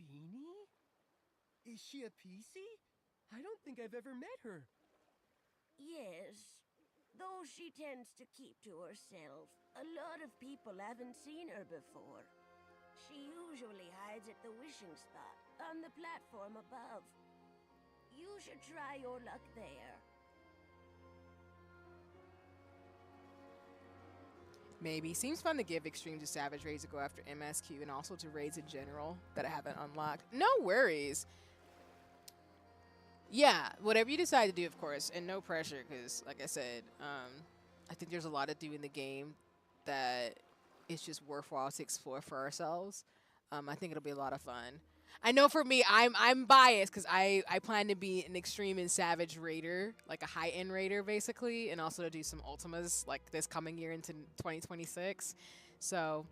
Beanie? Is she a PC? I don't think I've ever met her. Yes, though she tends to keep to herself. A lot of people haven't seen her before. She usually hides at the wishing spot on the platform above. You should try your luck there. Maybe. Seems fun to give extreme to savage raids to go after MSQ and also to raids in general that I haven't unlocked. No worries. Yeah, whatever you decide to do, of course, and no pressure, because, like I said, I think there's a lot to do in the game that it's just worthwhile to explore for ourselves. I think it'll be a lot of fun. I know for me, I'm biased because I plan to be an extreme and savage raider, like a high-end raider, basically, and also to do some ultimas like this coming year into 2026. So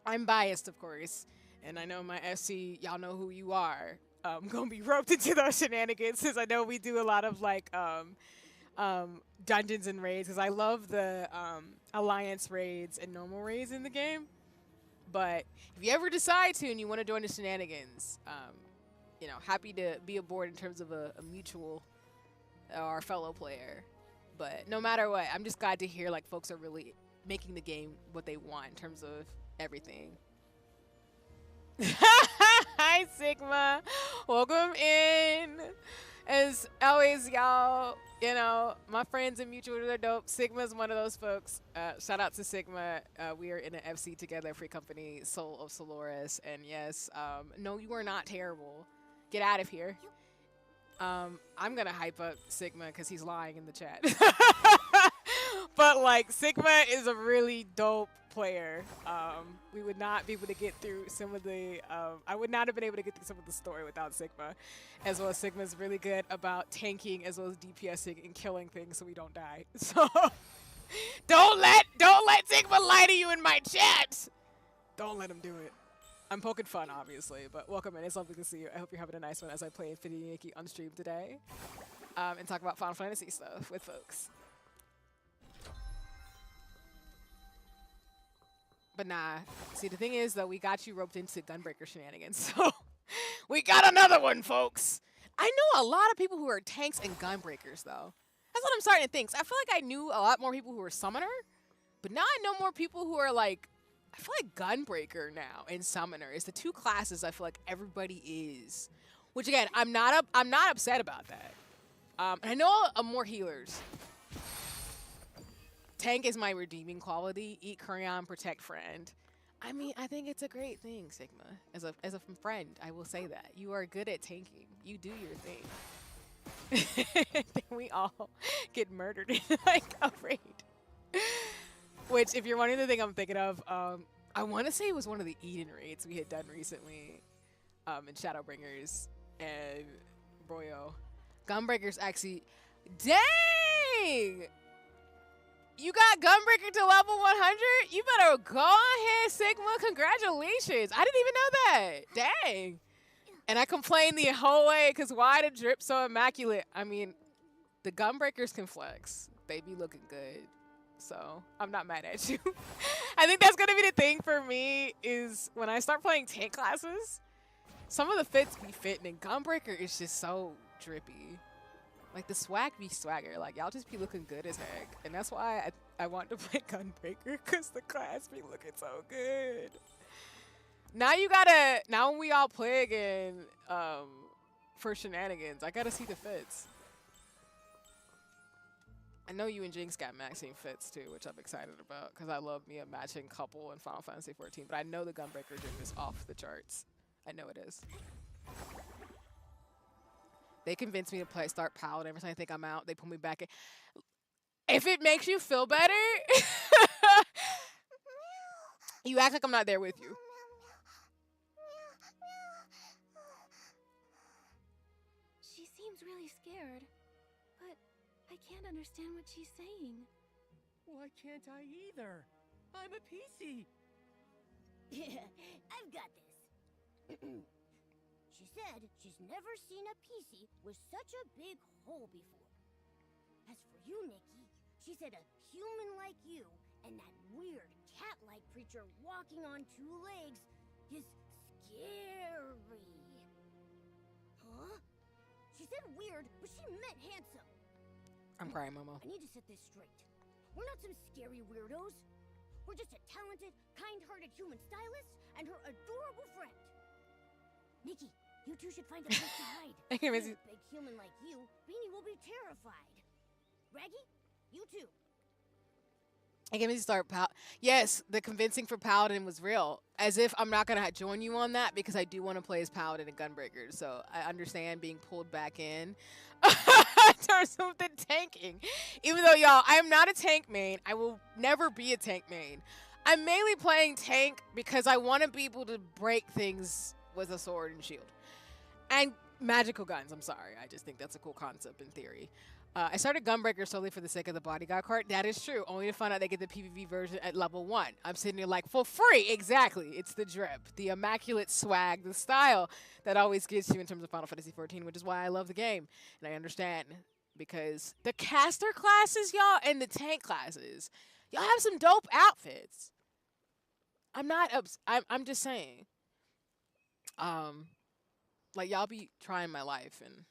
I'm biased, of course, and I know my FC, y'all know who you are. Gonna be roped into those shenanigans since I know we do a lot of like dungeons and raids because I love the alliance raids and normal raids in the game. But if you ever decide to and you want to join the shenanigans, you know, happy to be aboard in terms of a mutual or fellow player. But no matter what, I'm just glad to hear like folks are really making the game what they want in terms of everything. Hi, Sigma. Welcome in. As always, y'all, you know, my friends in Mutual are dope. Sigma's one of those folks. Shout out to Sigma. We are in an FC together, Free Company, Soul of Solaris. And yes, no, you are not terrible. Get out of here. I'm going to hype up Sigma because he's lying in the chat. But, like, Sigma is a really dope player. We would not be able to get through some of the I would not have been able to get through some of the story without Sigma, as well as Sigma's really good about tanking as well as DPSing and killing things so we don't die. So don't let Sigma lie to you in my chat. Don't let him do it. I'm poking fun, obviously, but welcome in. It's lovely to see you. I hope you're having a nice one as I play Infinity Nikki on stream today and talk about Final Fantasy stuff with folks. But nah, see, the thing is, though, we got you roped into Gunbreaker shenanigans, so we got another one, folks. I know a lot of people who are tanks and Gunbreakers, though. That's what I'm starting to think. So I feel like I knew a lot more people who were Summoner, but now I know more people who are, like, I feel like Gunbreaker now and Summoner is the two classes I feel like everybody is. Which, again, I'm not upset about that. I know more healers. Tank is my redeeming quality. Eat Crayon, protect friend. I mean, I think it's a great thing, Sigma. As a friend, I will say that. You are good at tanking. You do your thing. Then we all get murdered in like a raid. Which, if you're wondering the thing I'm thinking of, I want to say it was one of the Eden raids we had done recently in Shadowbringers and Broyo. Gunbreaker's actually... Dang! You got Gunbreaker to level 100? You better go ahead, Sigma. Congratulations. I didn't even know that. Dang. And I complained the whole way because why the drip so immaculate? I mean, the Gunbreakers can flex. They be looking good. So I'm not mad at you. I think that's going to be the thing for me is when I start playing tank classes, some of the fits be fitting and Gunbreaker is just so drippy. Like, the swag be swagger. Like, y'all just be looking good as heck. And that's why I want to play Gunbreaker, because the class be looking so good. Now you gotta... Now when we all play again for shenanigans, I gotta see the fits. I know you and Jinx got maxing fits, too, which I'm excited about, because I love me a matching couple in Final Fantasy 14. But I know the Gunbreaker drip is off the charts. I know it is. They convinced me to start Paladin. Every time I think I'm out, they pull me back in. If it makes you feel better, you act like I'm not there with you. can't understand what she's saying. Why can't I either? I'm a PC. Yeah, I've got this. She said she's never seen a PC with such a big hole before. As for you, Nikki, she said a human like you and that weird cat-like creature walking on two legs is scary. Huh? She said weird, but she meant handsome. I'm crying, Momo. I need to set this straight. We're not some scary weirdos. We're just a talented, kind-hearted human stylist and her adorable friend. Nikki, you two should find a place to hide. Being a big human like you, Beanie will be terrified. Raggy, you too. I can start yes, the convincing for Paladin was real. As if I'm not gonna join you on that because I do want to play as Paladin and Gunbreaker. So I understand being pulled back in in terms of the tanking. Even though y'all, I am not a tank main. I will never be a tank main. I'm mainly playing tank because I want to be able to break things with a sword and shield. And magical guns, I'm sorry. I just think that's a cool concept in theory. I started Gunbreaker solely for the sake of the bodyguard card. That is true. Only to find out they get the PvP version at level 1. I'm sitting here like, for free! Exactly. It's the drip. The immaculate swag. The style that always gets you in terms of Final Fantasy XIV, which is why I love the game. And I understand. Because the caster classes, y'all, and the tank classes, y'all have some dope outfits. I'm not I'm just saying. Like, y'all be trying my life, and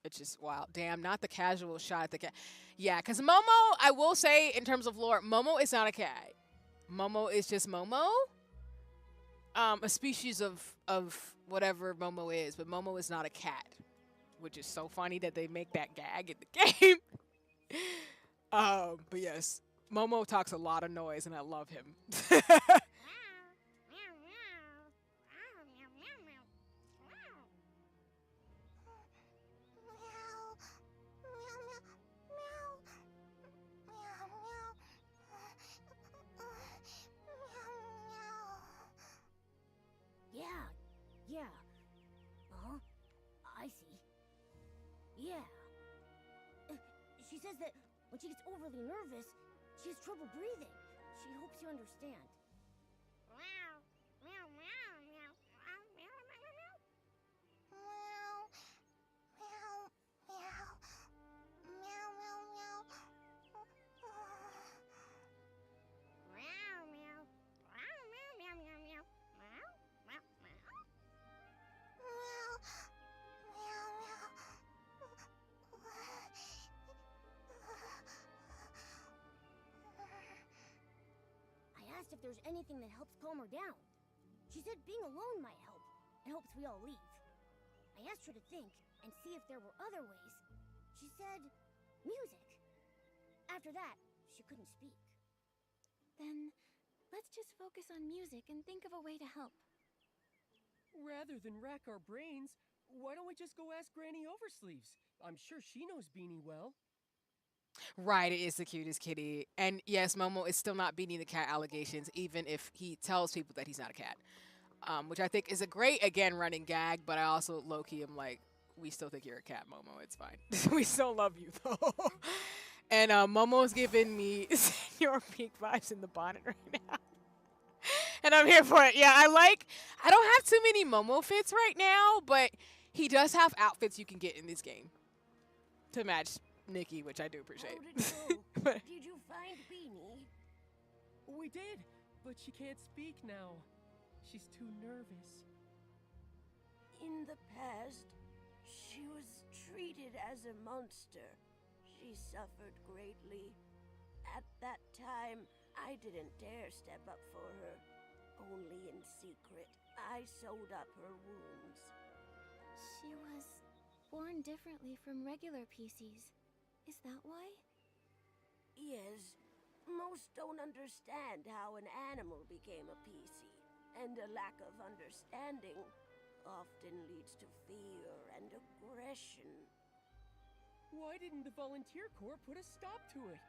it's just wild. Damn, not the casual shot at the cat. Yeah, because Momo, I will say, in terms of lore, Momo is not a cat. Momo is just Momo. A species of whatever Momo is, but Momo is not a cat. Which is so funny that they make that gag in the game. But yes, Momo talks a lot of noise, and I love him. Yeah. Uh-huh. I see. Yeah. She says that when she gets overly nervous, she has trouble breathing. She hopes you understand. If there's anything that helps calm her down. She said being alone might help, and hopes we all leave. I asked her to think and see if there were other ways. She said music. After that, she couldn't speak. Then let's just focus on music and think of a way to help. Rather than rack our brains, why don't we just go ask Granny Oversleeves? I'm sure she knows Beanie well. Right, it is the cutest kitty. And yes, Momo is still not beating the cat allegations, even if he tells people that he's not a cat. Which I think is a great, again, running gag, but I also low-key am like, we still think you're a cat, Momo. It's fine. We still love you, though. And Momo's giving me Senor Pink vibes in the bonnet right now. And I'm here for it. Yeah, I don't have too many Momo fits right now, but he does have outfits you can get in this game to match Nikki, which I do appreciate. Did you find Beanie? We did, but she can't speak now. She's too nervous. In the past, she was treated as a monster. She suffered greatly. At that time, I didn't dare step up for her. Only in secret, I sewed up her wounds. She was born differently from regular PCs. Is that why? Yes. Most don't understand how an animal became a PC, and a lack of understanding often leads to fear and aggression. Why didn't the Volunteer Corps put a stop to it?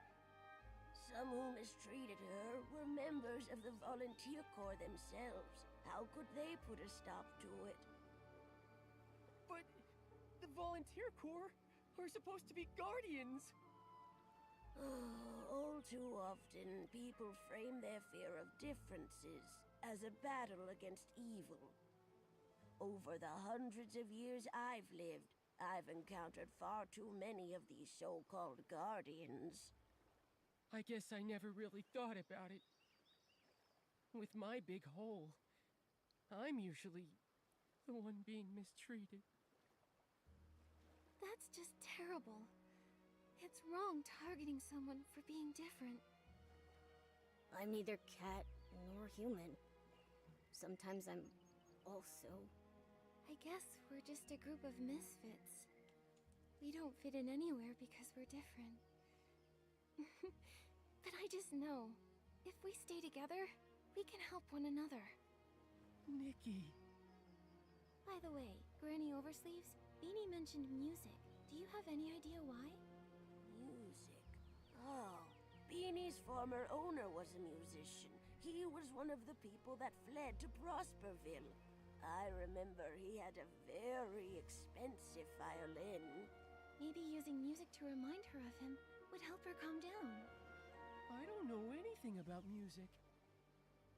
Some who mistreated her were members of the Volunteer Corps themselves. How could they put a stop to it? But the Volunteer Corps, are supposed to be guardians. All too often, people frame their fear of differences as a battle against evil. Over the hundreds of years I've lived, I've encountered far too many of these so-called guardians. I guess I never really thought about it. With my big hole, I'm usually the one being mistreated. That's just terrible. It's wrong targeting someone for being different. I'm neither cat nor human. Sometimes I'm also... I guess we're just a group of misfits. We don't fit in anywhere because we're different. But I just know, if we stay together, we can help one another. Nikki. By the way, Granny Oversleeves, Beanie mentioned music. Do you have any idea why? Music. Oh, Beanie's former owner was a musician. He was one of the people that fled to Prosperville. I remember he had a very expensive violin. Maybe using music to remind her of him would help her calm down. I don't know anything about music.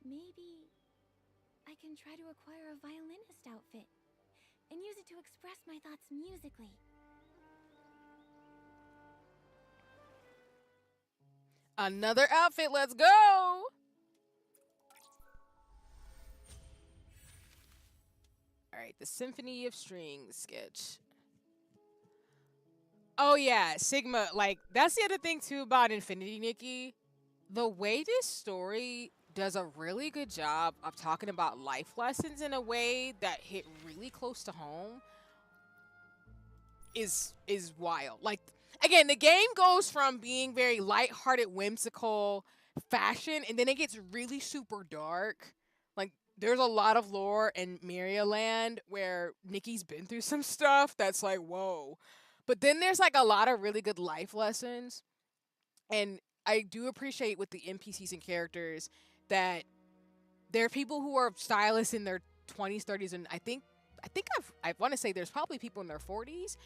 Maybe I can try to acquire a violinist outfit and use it to express my thoughts musically. Another outfit, let's go! Alright, the Symphony of Strings sketch. Oh yeah, Sigma, like, that's the other thing too about Infinity Nikki. The way this story does a really good job of talking about life lessons in a way that hit really close to home is wild. Like, again, the game goes from being very lighthearted, whimsical fashion, and then it gets really super dark. Like, there's a lot of lore in Land where Nikki's been through some stuff that's like, whoa. But then there's like a lot of really good life lessons. And I do appreciate with the NPCs and characters that there are people who are stylists in their 20s, 30s, and I want to say there's probably people in their 40s.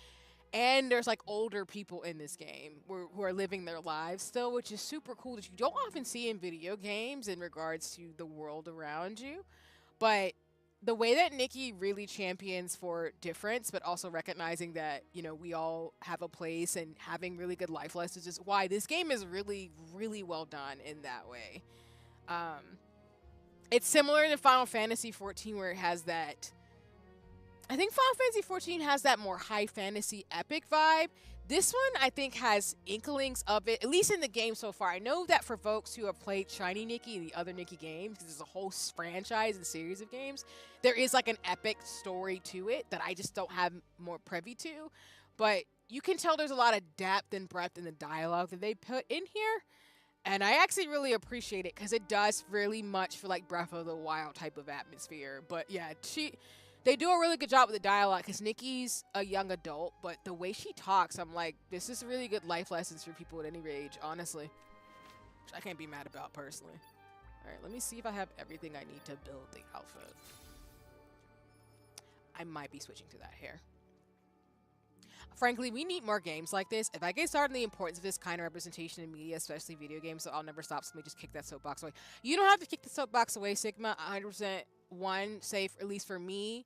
And there's like older people in this game who are living their lives still, which is super cool that you don't often see in video games in regards to the world around you. But the way that Nikki really champions for difference, but also recognizing that, you know, we all have a place and having really good life lessons is why this game is really, really well done in that way. It's similar to Final Fantasy XIV where it has that... I think Final Fantasy XIV has that more high fantasy epic vibe. This one, I think, has inklings of it, at least in the game so far. I know that for folks who have played Shiny Nikki and the other Nikki games, because there's a whole franchise and series of games, there is like an epic story to it that I just don't have more privy to. But you can tell there's a lot of depth and breadth in the dialogue that they put in here. And I actually really appreciate it because it does really much feel like Breath of the Wild type of atmosphere. But yeah, they do a really good job with the dialogue because Nikki's a young adult, but the way she talks, I'm like, this is really good life lessons for people at any age, honestly. Which I can't be mad about personally. Alright, let me see if I have everything I need to build the outfit. I might be switching to that hair. Frankly, we need more games like this. If I get started on the importance of this kind of representation in media, especially video games, so I'll never stop, so let me just kick that soapbox away. You don't have to kick the soapbox away, Sigma. 100% one safe, at least for me.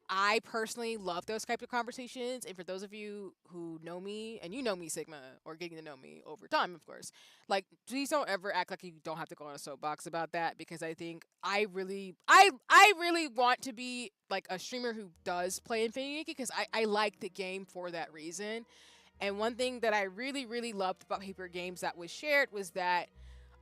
I personally love those types of conversations, and for those of you who know me, and you know me, Sigma, or getting to know me over time, of course, like, please don't ever act like you don't have to go on a soapbox about that, because I think I really want to be like a streamer who does play Infinity Nikki, because I like the game for that reason. And one thing that I really, really loved about Paper Games that was shared was that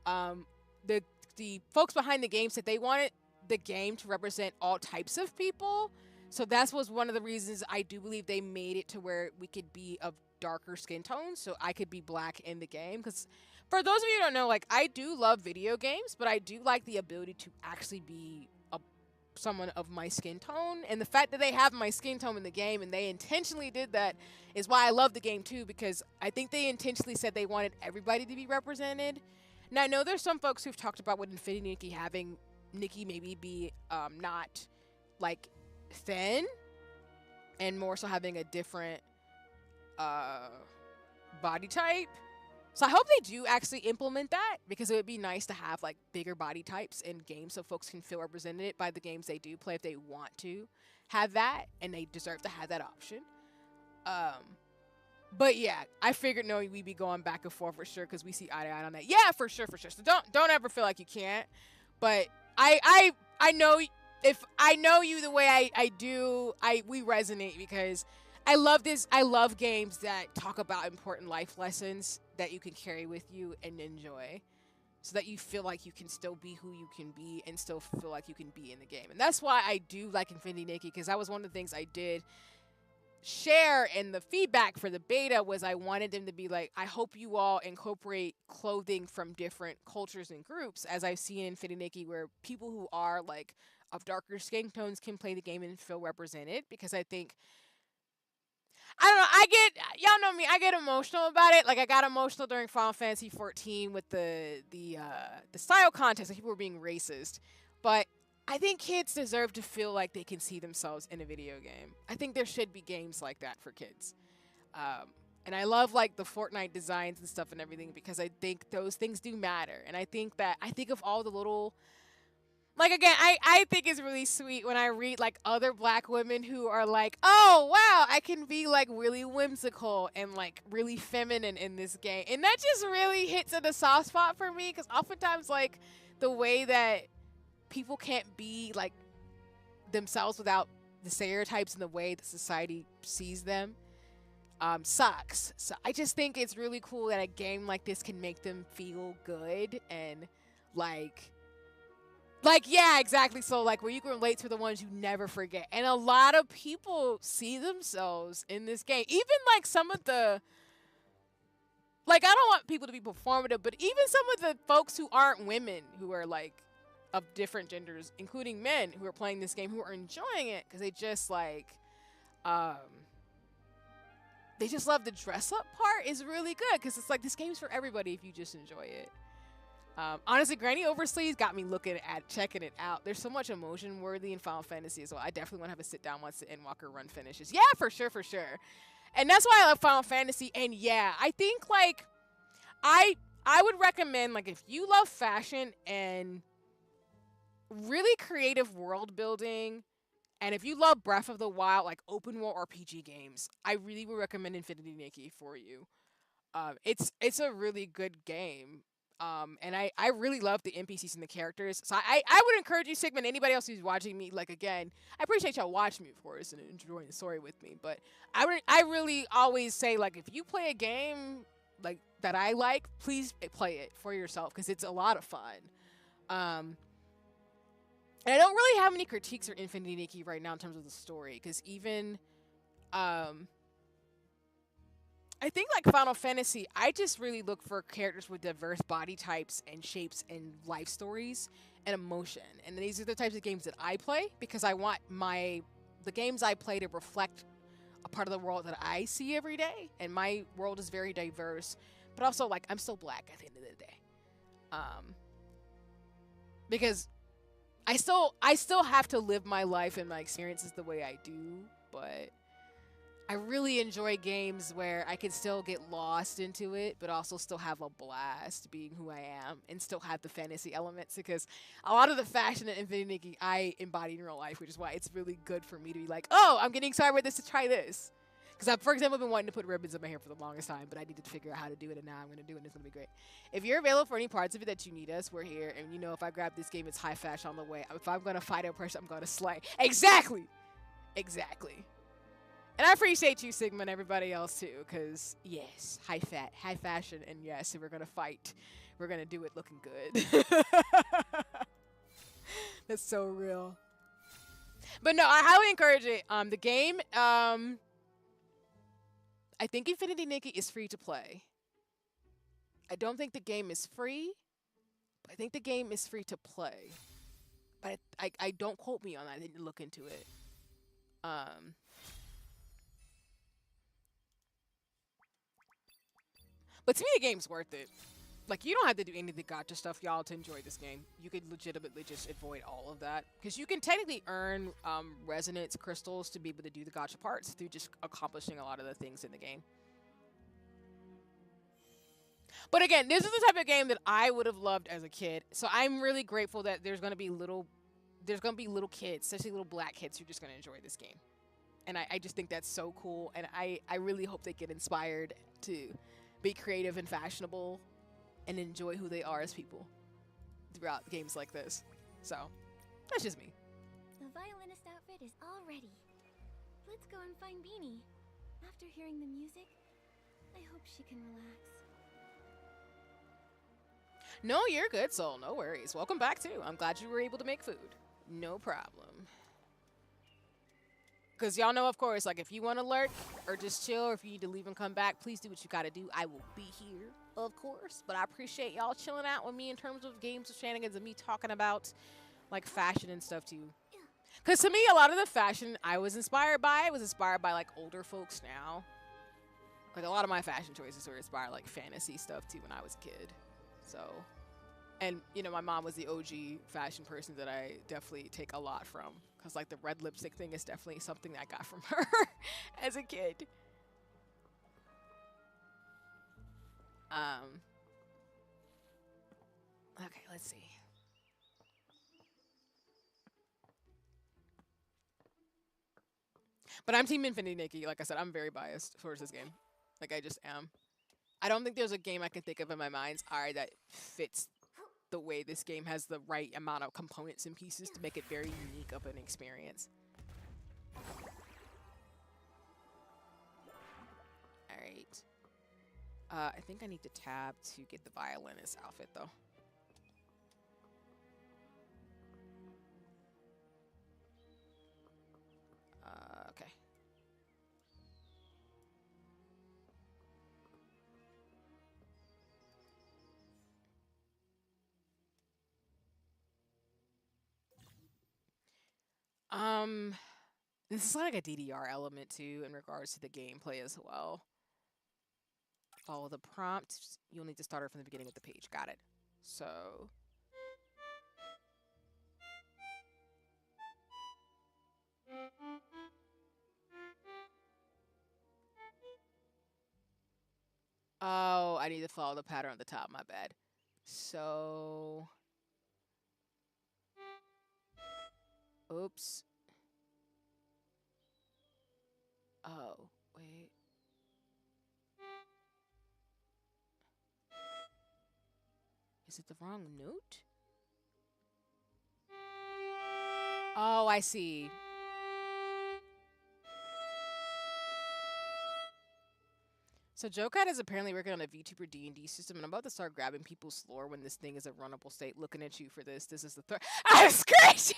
the folks behind the game said they wanted the game to represent all types of people. So that was one of the reasons I do believe they made it to where we could be of darker skin tones, so I could be black in the game. Because for those of you who don't know, like, I do love video games, but I do like the ability to actually be someone of my skin tone. And the fact that they have my skin tone in the game, and they intentionally did that, is why I love the game too, because I think they intentionally said they wanted everybody to be represented. Now, I know there's some folks who've talked about with Infinity Nikki having Nikki maybe be not like thin, and more so having a different body type. So I hope they do actually implement that, because it would be nice to have like bigger body types in games so folks can feel represented by the games they do play if they want to have that, and they deserve to have that option. But yeah, I figured no, we'd be going back and forth for sure, because we see eye to eye on that. Yeah, for sure. So don't ever feel like you can't. But I know, if I know you the way I do, we resonate, because I love this. I love games that talk about important life lessons that you can carry with you and enjoy, so that you feel like you can still be who you can be and still feel like you can be in the game. And that's why I do like Infinity Nikki, because that was one of the things I did share in the feedback for the beta. Was I wanted them to be like, I hope you all incorporate clothing from different cultures and groups, as I've seen in Infinity Nikki, where people who are like of darker skin tones can play the game and feel represented. Because I think, I don't know, y'all know me, I get emotional about it. Like, I got emotional during Final Fantasy 14 with the style contest, and people were being racist. But I think kids deserve to feel like they can see themselves in a video game. I think there should be games like that for kids. And I love like the Fortnite designs and stuff and everything, because I think those things do matter. And I think of all the little, like, again, I think it's really sweet when I read like other black women who are like, oh wow, I can be like really whimsical and like really feminine in this game. And that just really hits at a soft spot for me, because oftentimes like the way that people can't be like themselves without the stereotypes and the way that society sees them sucks. So I just think it's really cool that a game like this can make them feel good and like yeah, exactly. So like where you can relate to the ones you never forget. And a lot of people see themselves in this game. Even like some of the, like, I don't want people to be performative, but even some of the folks who aren't women, who are like of different genders, including men who are playing this game, who are enjoying it, because they just like they just love the dress up part, is really good, because it's like this game's for everybody if you just enjoy it. Honestly, Granny Oversleeves got me looking at checking it out. There's so much emotion worthy in Final Fantasy as well. I definitely want to have a sit down once the Endwalker run finishes. Yeah, for sure. And that's why I love Final Fantasy. And yeah, I think like I would recommend, like, if you love fashion and really creative world building, and if you love Breath of the Wild, like open world RPG games, I really would recommend Infinity Nikki for you. It's a really good game. And I really love the NPCs and the characters. So I would encourage you, Sigmund, anybody else who's watching me, like, again, I appreciate y'all watching me, of course, and enjoying the story with me. But I really always say, like, if you play a game like that I like, please play it for yourself, because it's a lot of fun. And I don't really have any critiques for Infinity Nikki right now in terms of the story, because even I think, like Final Fantasy, I just really look for characters with diverse body types and shapes and life stories and emotion. And these are the types of games that I play, because I want the games I play to reflect a part of the world that I see every day. And my world is very diverse, but also, like, I'm still black at the end of the day. Because I still have to live my life and my experiences the way I do, but I really enjoy games where I can still get lost into it, but also still have a blast being who I am and still have the fantasy elements, because a lot of the fashion in Infinity Nikki I embody in real life, which is why it's really good for me to be like, oh, I'm getting excited about this, to try this. Because I've, for example, been wanting to put ribbons in my hair for the longest time, but I needed to figure out how to do it, and now I'm going to do it, and it's going to be great. If you're available for any parts of it that you need us, we're here. And you know, if I grab this game, it's high fashion on the way. If I'm going to fight a person, I'm going to slay. Exactly. And I appreciate you, Sigma, and everybody else too, because yes, high fashion, and yes, if we're gonna fight, we're gonna do it looking good. That's so real. But no, I highly encourage it. The game, I think Infinity Nikki is free to play. I don't think the game is free, but I think the game is free to play. But I don't quote me on that. I didn't look into it. But to me, the game's worth it. Like, you don't have to do any of the gacha stuff, y'all, to enjoy this game. You could legitimately just avoid all of that. Because you can technically earn resonance crystals to be able to do the gacha parts through just accomplishing a lot of the things in the game. But again, this is the type of game that I would have loved as a kid. So I'm really grateful that there's gonna be little kids, especially little black kids, who are just gonna enjoy this game. And I just think that's so cool. And I really hope they get inspired to be creative and fashionable and enjoy who they are as people throughout games like this. So that's just me. The violinist outfit is all ready. Let's go and find Beanie. After hearing the music, I hope she can relax. No, you're good, Soul. No worries. Welcome back, too. I'm glad you were able to make food. No problem. Because y'all know, of course, like, if you want to lurk or just chill or if you need to leave and come back, please do what you got to do. I will be here, of course. But I appreciate y'all chilling out with me in terms of games of shenanigans and me talking about, like, fashion and stuff, too. Because to me, a lot of the fashion I was inspired by like, older folks now. Like, a lot of my fashion choices were inspired, like, fantasy stuff, too, when I was a kid. So, and, you know, my mom was the OG fashion person that I definitely take a lot from. Because, like, the red lipstick thing is definitely something I got from her as a kid. Okay, let's see. But I'm Team Infinity Nikki. Like I said, I'm very biased towards this game. Like, I just am. I don't think there's a game I can think of in my mind's eye that fits the way this game has the right amount of components and pieces to make it very unique of an experience. Alright. I think I need to tab to get the violinist outfit, though. Okay. This is like a DDR element too in regards to the gameplay as well. Follow the prompt. You'll need to start it from the beginning of the page. Got it. So. Oh, I need to follow the pattern on the top. My bad. So. Oops. Oh, wait. Is it the wrong note? Oh, I see. So JoCat is apparently working on a VTuber D&D system, and I'm about to start grabbing people's lore when this thing is a runnable state. Looking at you for this. This is the third. I'm scratching!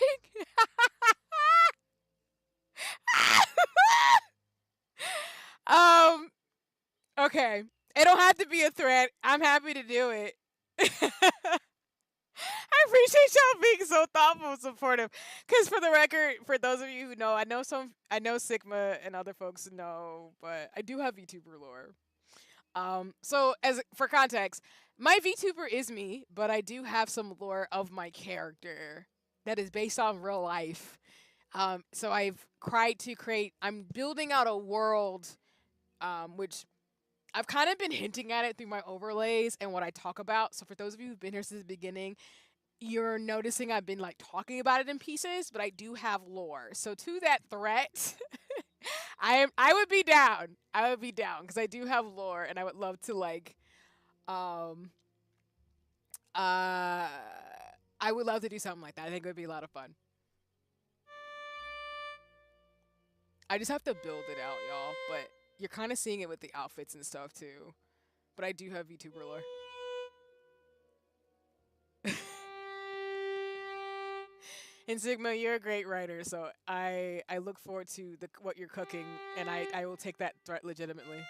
Okay. It don't have to be a threat. I'm happy to do it. I appreciate y'all being so thoughtful and supportive. Because for the record, for those of you who know, I know Sigma and other folks know, but I do have VTuber lore. So for context, my VTuber is me, but I do have some lore of my character that is based on real life. So I've tried to create. I'm building out a world, which I've kind of been hinting at it through my overlays and what I talk about. So for those of you who've been here since the beginning, you're noticing I've been like talking about it in pieces, but I do have lore. So to that threat, I would be down. I would be down because I do have lore and I would love to like I would love to do something like that. I think it would be a lot of fun. I just have to build it out, y'all, but you're kind of seeing it with the outfits and stuff too. But I do have VTuber lore. And Sigma, you're a great writer, so I look forward to what you're cooking, and I will take that threat legitimately.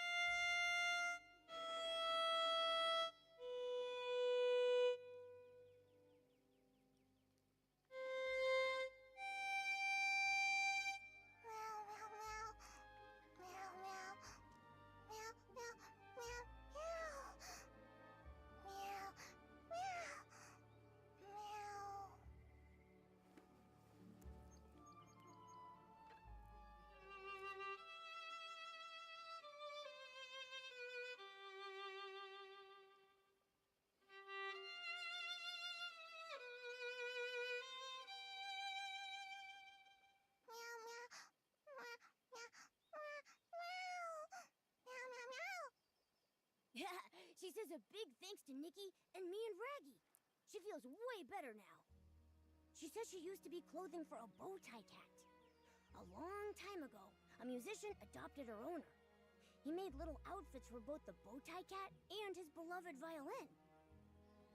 was a big thanks to Nikki and me and Raggy. She feels way better now. She says she used to be clothing for a bow tie cat. A long time ago, a musician adopted her owner. He made little outfits for both the bow tie cat and his beloved violin.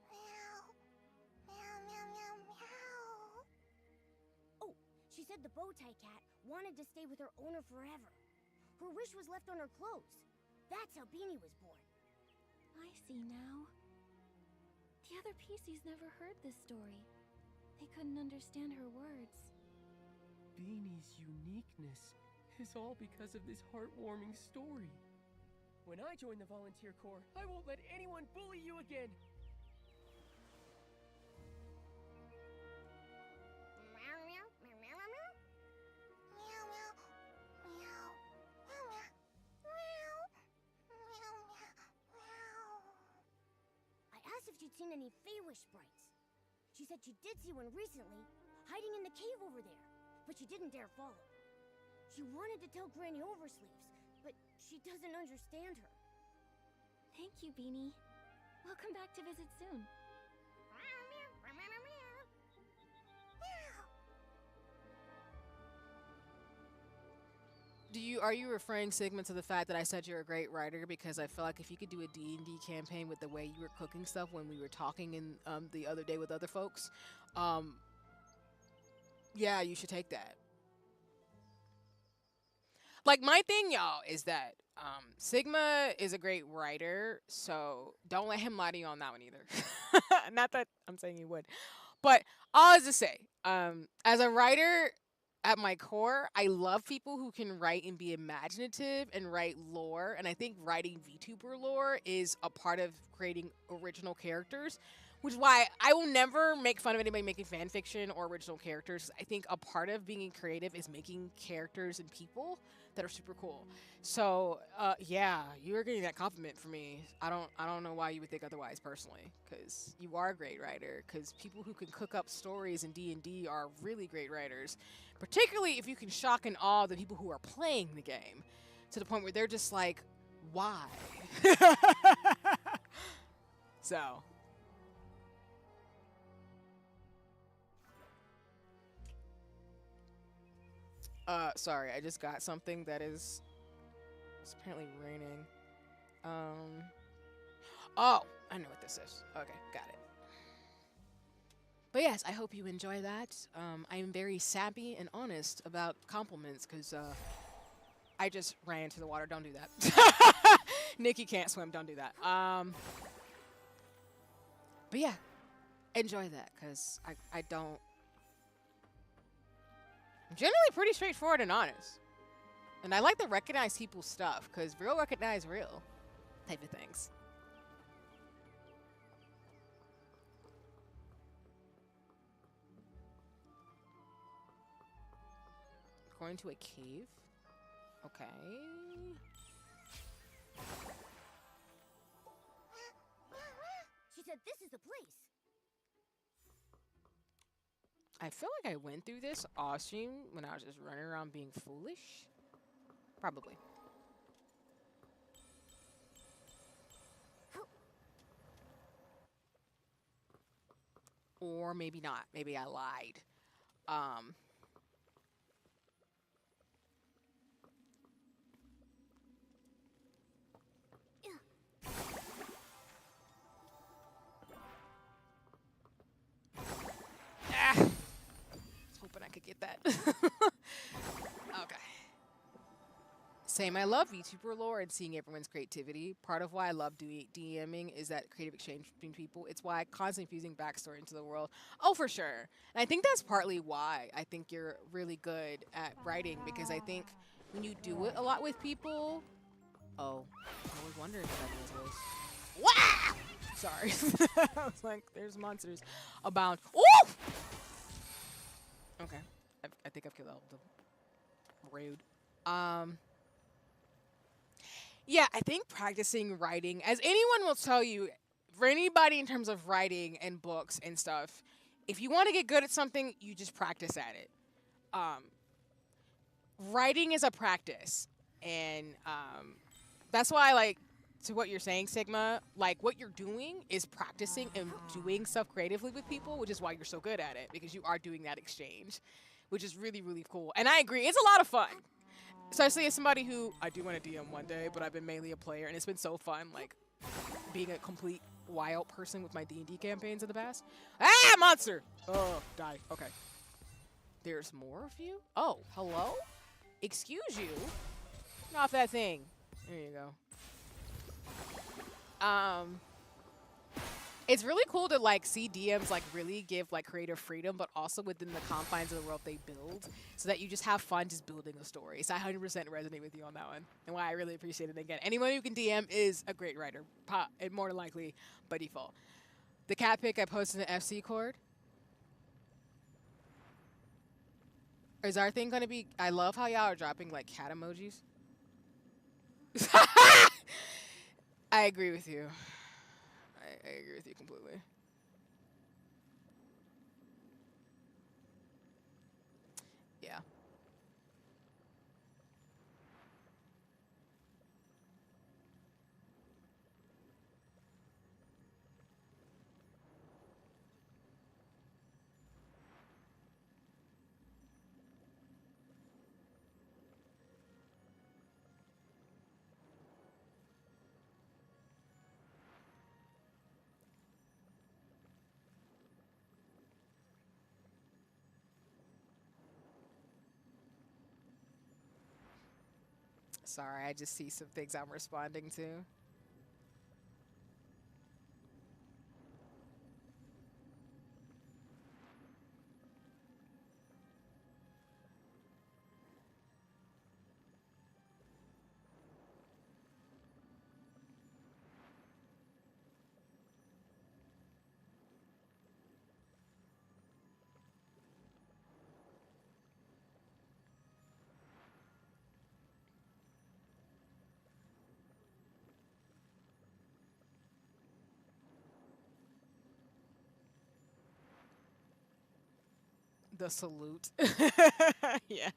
Meow. Meow, meow, meow, meow. Oh, she said the bow tie cat wanted to stay with her owner forever. Her wish was left on her clothes. That's how Beanie was born. I see now. The other PCs never heard this story. They couldn't understand her words. Beanie's uniqueness is all because of this heartwarming story. When I join the volunteer corps, I won't let anyone bully you again. Meow, meow, meow, meow, meow. Meow, meow. Meow. Meow, meow. Meow. Meow, meow. Meow. I asked if she'd seen any Feywish sprites. She said she did see one recently, hiding in the cave over there, but she didn't dare follow. She wanted to tell Granny Oversleeves, but she doesn't understand her. Thank you, Beanie. We'll come back to visit soon. Are you referring, Sigma, to the fact that I said you're a great writer? Because I feel like if you could do a D&D campaign with the way you were cooking stuff when we were talking in the other day with other folks, yeah, you should take that. Like, my thing, y'all, is that Sigma is a great writer, so don't let him lie to you on that one either. Not that I'm saying he would. But all is to say, as a writer, at my core, I love people who can write and be imaginative and write lore. And I think writing VTuber lore is a part of creating original characters, which is why I will never make fun of anybody making fan fiction or original characters. I think a part of being creative is making characters and people that are super cool. So, yeah, you are getting that compliment from me. I don't know why you would think otherwise personally, because you are a great writer. Because people who can cook up stories in D&D are really great writers, particularly if you can shock and awe the people who are playing the game to the point where they're just like, why? So. Sorry, I just got something that is... It's apparently raining. Oh, I know what this is. Okay, got it. But yes, I hope you enjoy that. I am very sappy and honest about compliments, because I just ran into the water. Don't do that. Nikki can't swim. Don't do that. But yeah, enjoy that, because I don't... I'm generally pretty straightforward and honest. And I like to recognize people's stuff, because real recognize real type of things. Going to a cave? Okay. She said this is the place. I feel like I went through this off stream when I was just running around being foolish. Probably. Or maybe not. Maybe I lied. Hoping I could get that. Okay. Same, I love VTuber lore and seeing everyone's creativity. Part of why I love doing DMing is that creative exchange between people. It's why I constantly fusing backstory into the world. Oh, for sure. And I think that's partly why I think you're really good at writing, because I think when you do it a lot with people... Oh, I was wondering what that was. Wow! Sorry. I was like, there's monsters abound. Ooh! Okay. I think I've killed all of them. Rude. Yeah, I think practicing writing, as anyone will tell you, for anybody in terms of writing and books and stuff, if you want to get good at something, you just practice at it. Writing is a practice. And that's why, like, to what you're saying, Sigma, like what you're doing is practicing and doing stuff creatively with people, which is why you're so good at it, because you are doing that exchange, which is really, really cool. And I agree, it's a lot of fun. Especially as somebody who, I do want to DM one day, but I've been mainly a player, and it's been so fun, like, being a complete wild person with my D&D campaigns in the past. Ah, monster! Oh, die. Okay. There's more of you? Oh, hello? Excuse you? Get off that thing. There you go. It's really cool to like see DMs like really give like creative freedom, but also within the confines of the world they build, so that you just have fun just building a story. So I 100% resonate with you on that one, and why I really appreciate it. Again, anyone who can DM is a great writer, and more than likely by default. The cat pic I posted in the FC cord. Is our thing gonna be? I love how y'all are dropping like cat emojis. I agree with you. I agree with you completely. Yeah. Sorry, I just see some things I'm responding to. The salute. Yeah.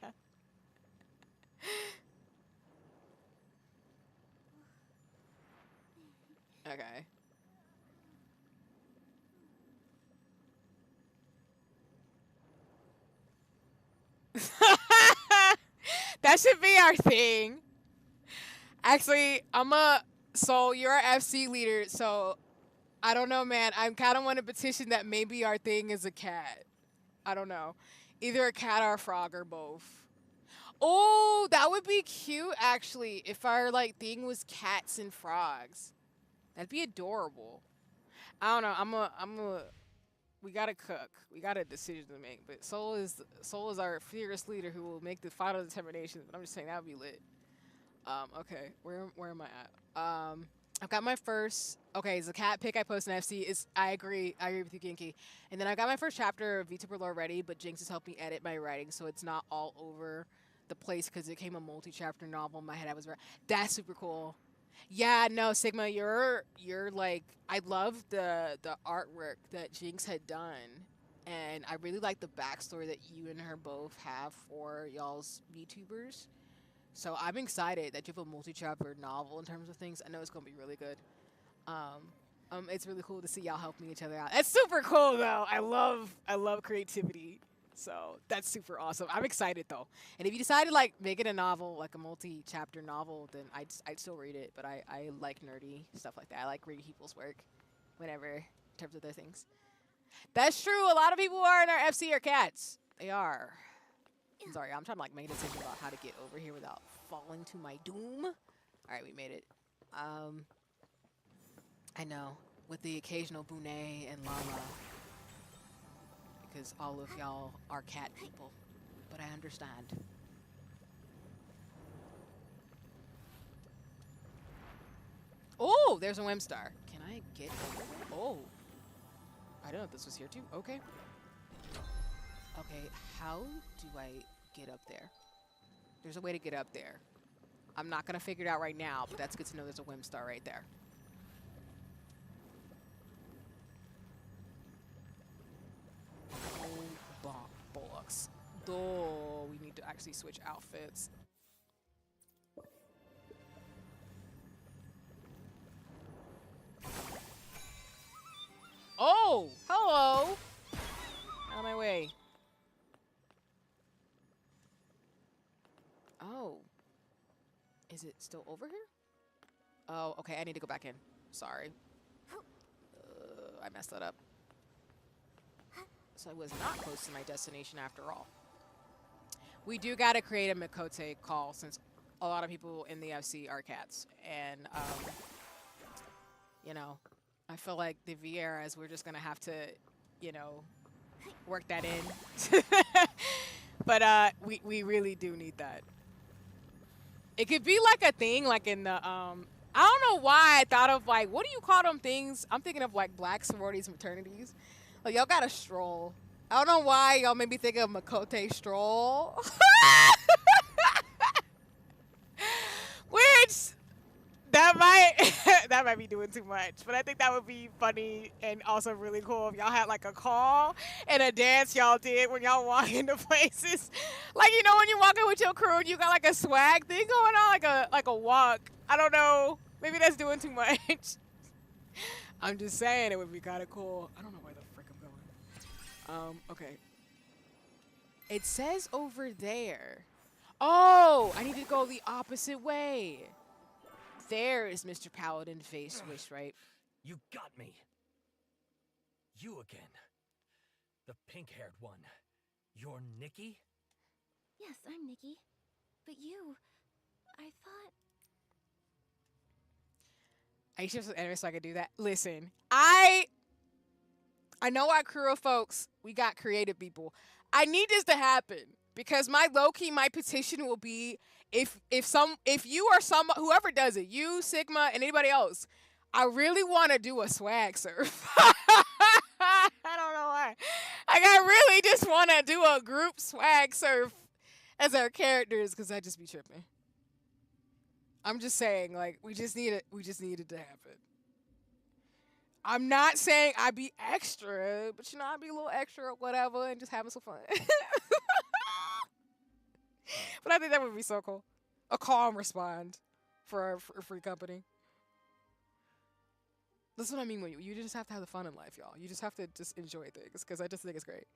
Okay. That should be our thing. Actually, so you're our FC leader, so I don't know, man. I kind of want to petition that maybe our thing is a cat. I don't know. Either a cat or a frog or both. Oh, that would be cute, actually, if our, like, thing was cats and frogs. That'd be adorable. I don't know. We gotta cook. We got a decision to make. But Soul is our fearless leader who will make the final determination. But I'm just saying that would be lit. Okay. Where am I at? I've got my first. Okay, it's a cat pic I post in FC. I agree with you, Genki. And then I got my first chapter of VTuber lore ready, but Jinx has helped me edit my writing, so it's not all over the place because it came a multi-chapter novel in my head. That's super cool. Yeah, no, Sigma, you're like, I love the artwork that Jinx had done, and I really like the backstory that you and her both have for y'all's VTubers. So I'm excited that you have a multi-chapter novel in terms of things. I know it's gonna be really good. It's really cool to see y'all helping each other out. That's super cool though. I love creativity. So that's super awesome. I'm excited though. And if you decide to like make it a novel, like a multi-chapter novel, then I'd still read it. But I like nerdy stuff like that. I like reading people's work, whenever in terms of their things. That's true. A lot of people who are in our FC are cats. They are. I'm sorry, I'm trying to like make a decision about how to get over here without falling to my doom. All right, we made it. I know, with the occasional Bonet and Llama, because all of y'all are cat people, but I understand. Oh, there's a Wemstar. Can I get over there? Oh, I didn't know this was here too. Okay. Okay, how do I get up there? There's a way to get up there. I'm not gonna figure it out right now, but that's good to know there's a Wemstar right there. Oh, bollocks. Oh, we need to actually switch outfits. it still over here? Oh, okay. I need to go back in. Sorry. I messed that up. So I was not close to my destination after all. We do got to create a Mikote call since a lot of people in the FC are cats. And, you know, I feel like the Vieras, we're just going to have to, you know, work that in. But we really do need that. It could be like a thing like in the, I don't know why I thought of like, what do you call them things? I'm thinking of like black sororities and fraternities. Like, y'all got a stroll. I don't know why y'all made me think of Mikote stroll. Which, that might be doing too much. But I think that would be funny and also really cool if y'all had like a call and a dance y'all did when y'all walk into places. Like, you know, when you're walking with your crew and you got like a swag thing going on, like a walk. I don't know. Maybe that's doing too much. I'm just saying it would be kind of cool. I don't know where the frick I'm going. Okay. It says over there. Oh, I need to go the opposite way. There is Mr. Paladin Face Wish, right? You got me. You again. The pink-haired one. You're Nikki? Yes, I'm Nikki. But you... I thought... Are you sure it's anime so I could do that? Listen, I know our crew of folks, we got creative people. I need this to happen because my low-key, my petition will be if you or whoever does it, you, Sigma, and anybody else, I really want to do a swag surf. I don't know why. Like, I really just want to do a group swag surf as our characters because I just be tripping. I'm just saying, like, we just need it to happen. I'm not saying I'd be extra, but you know, I'd be a little extra or whatever and just having some fun. But I think that would be so cool. A call and respond for a free company. That's what I mean when you just have to have the fun in life, y'all. You just have to just enjoy things because I just think it's great.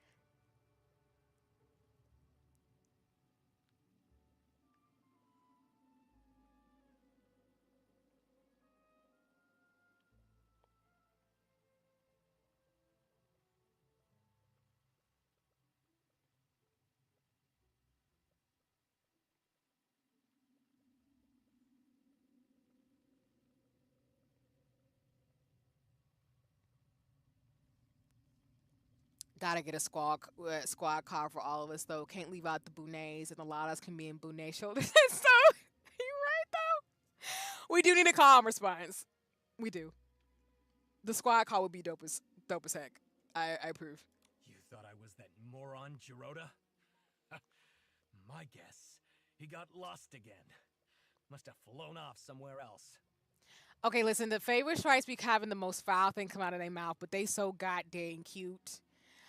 Gotta get a squad car for all of us though. Can't leave out the Bunets and the Ladas can be in Bunet shoulders and stuff. You right though. We do need a call and response. We do. The squad car would be dope as heck. I approve. You thought I was that moron, Jirota? My guess, he got lost again. Must have flown off somewhere else. Okay, listen, the favorite stripes be having the most foul thing come out of their mouth, but they so goddamn cute.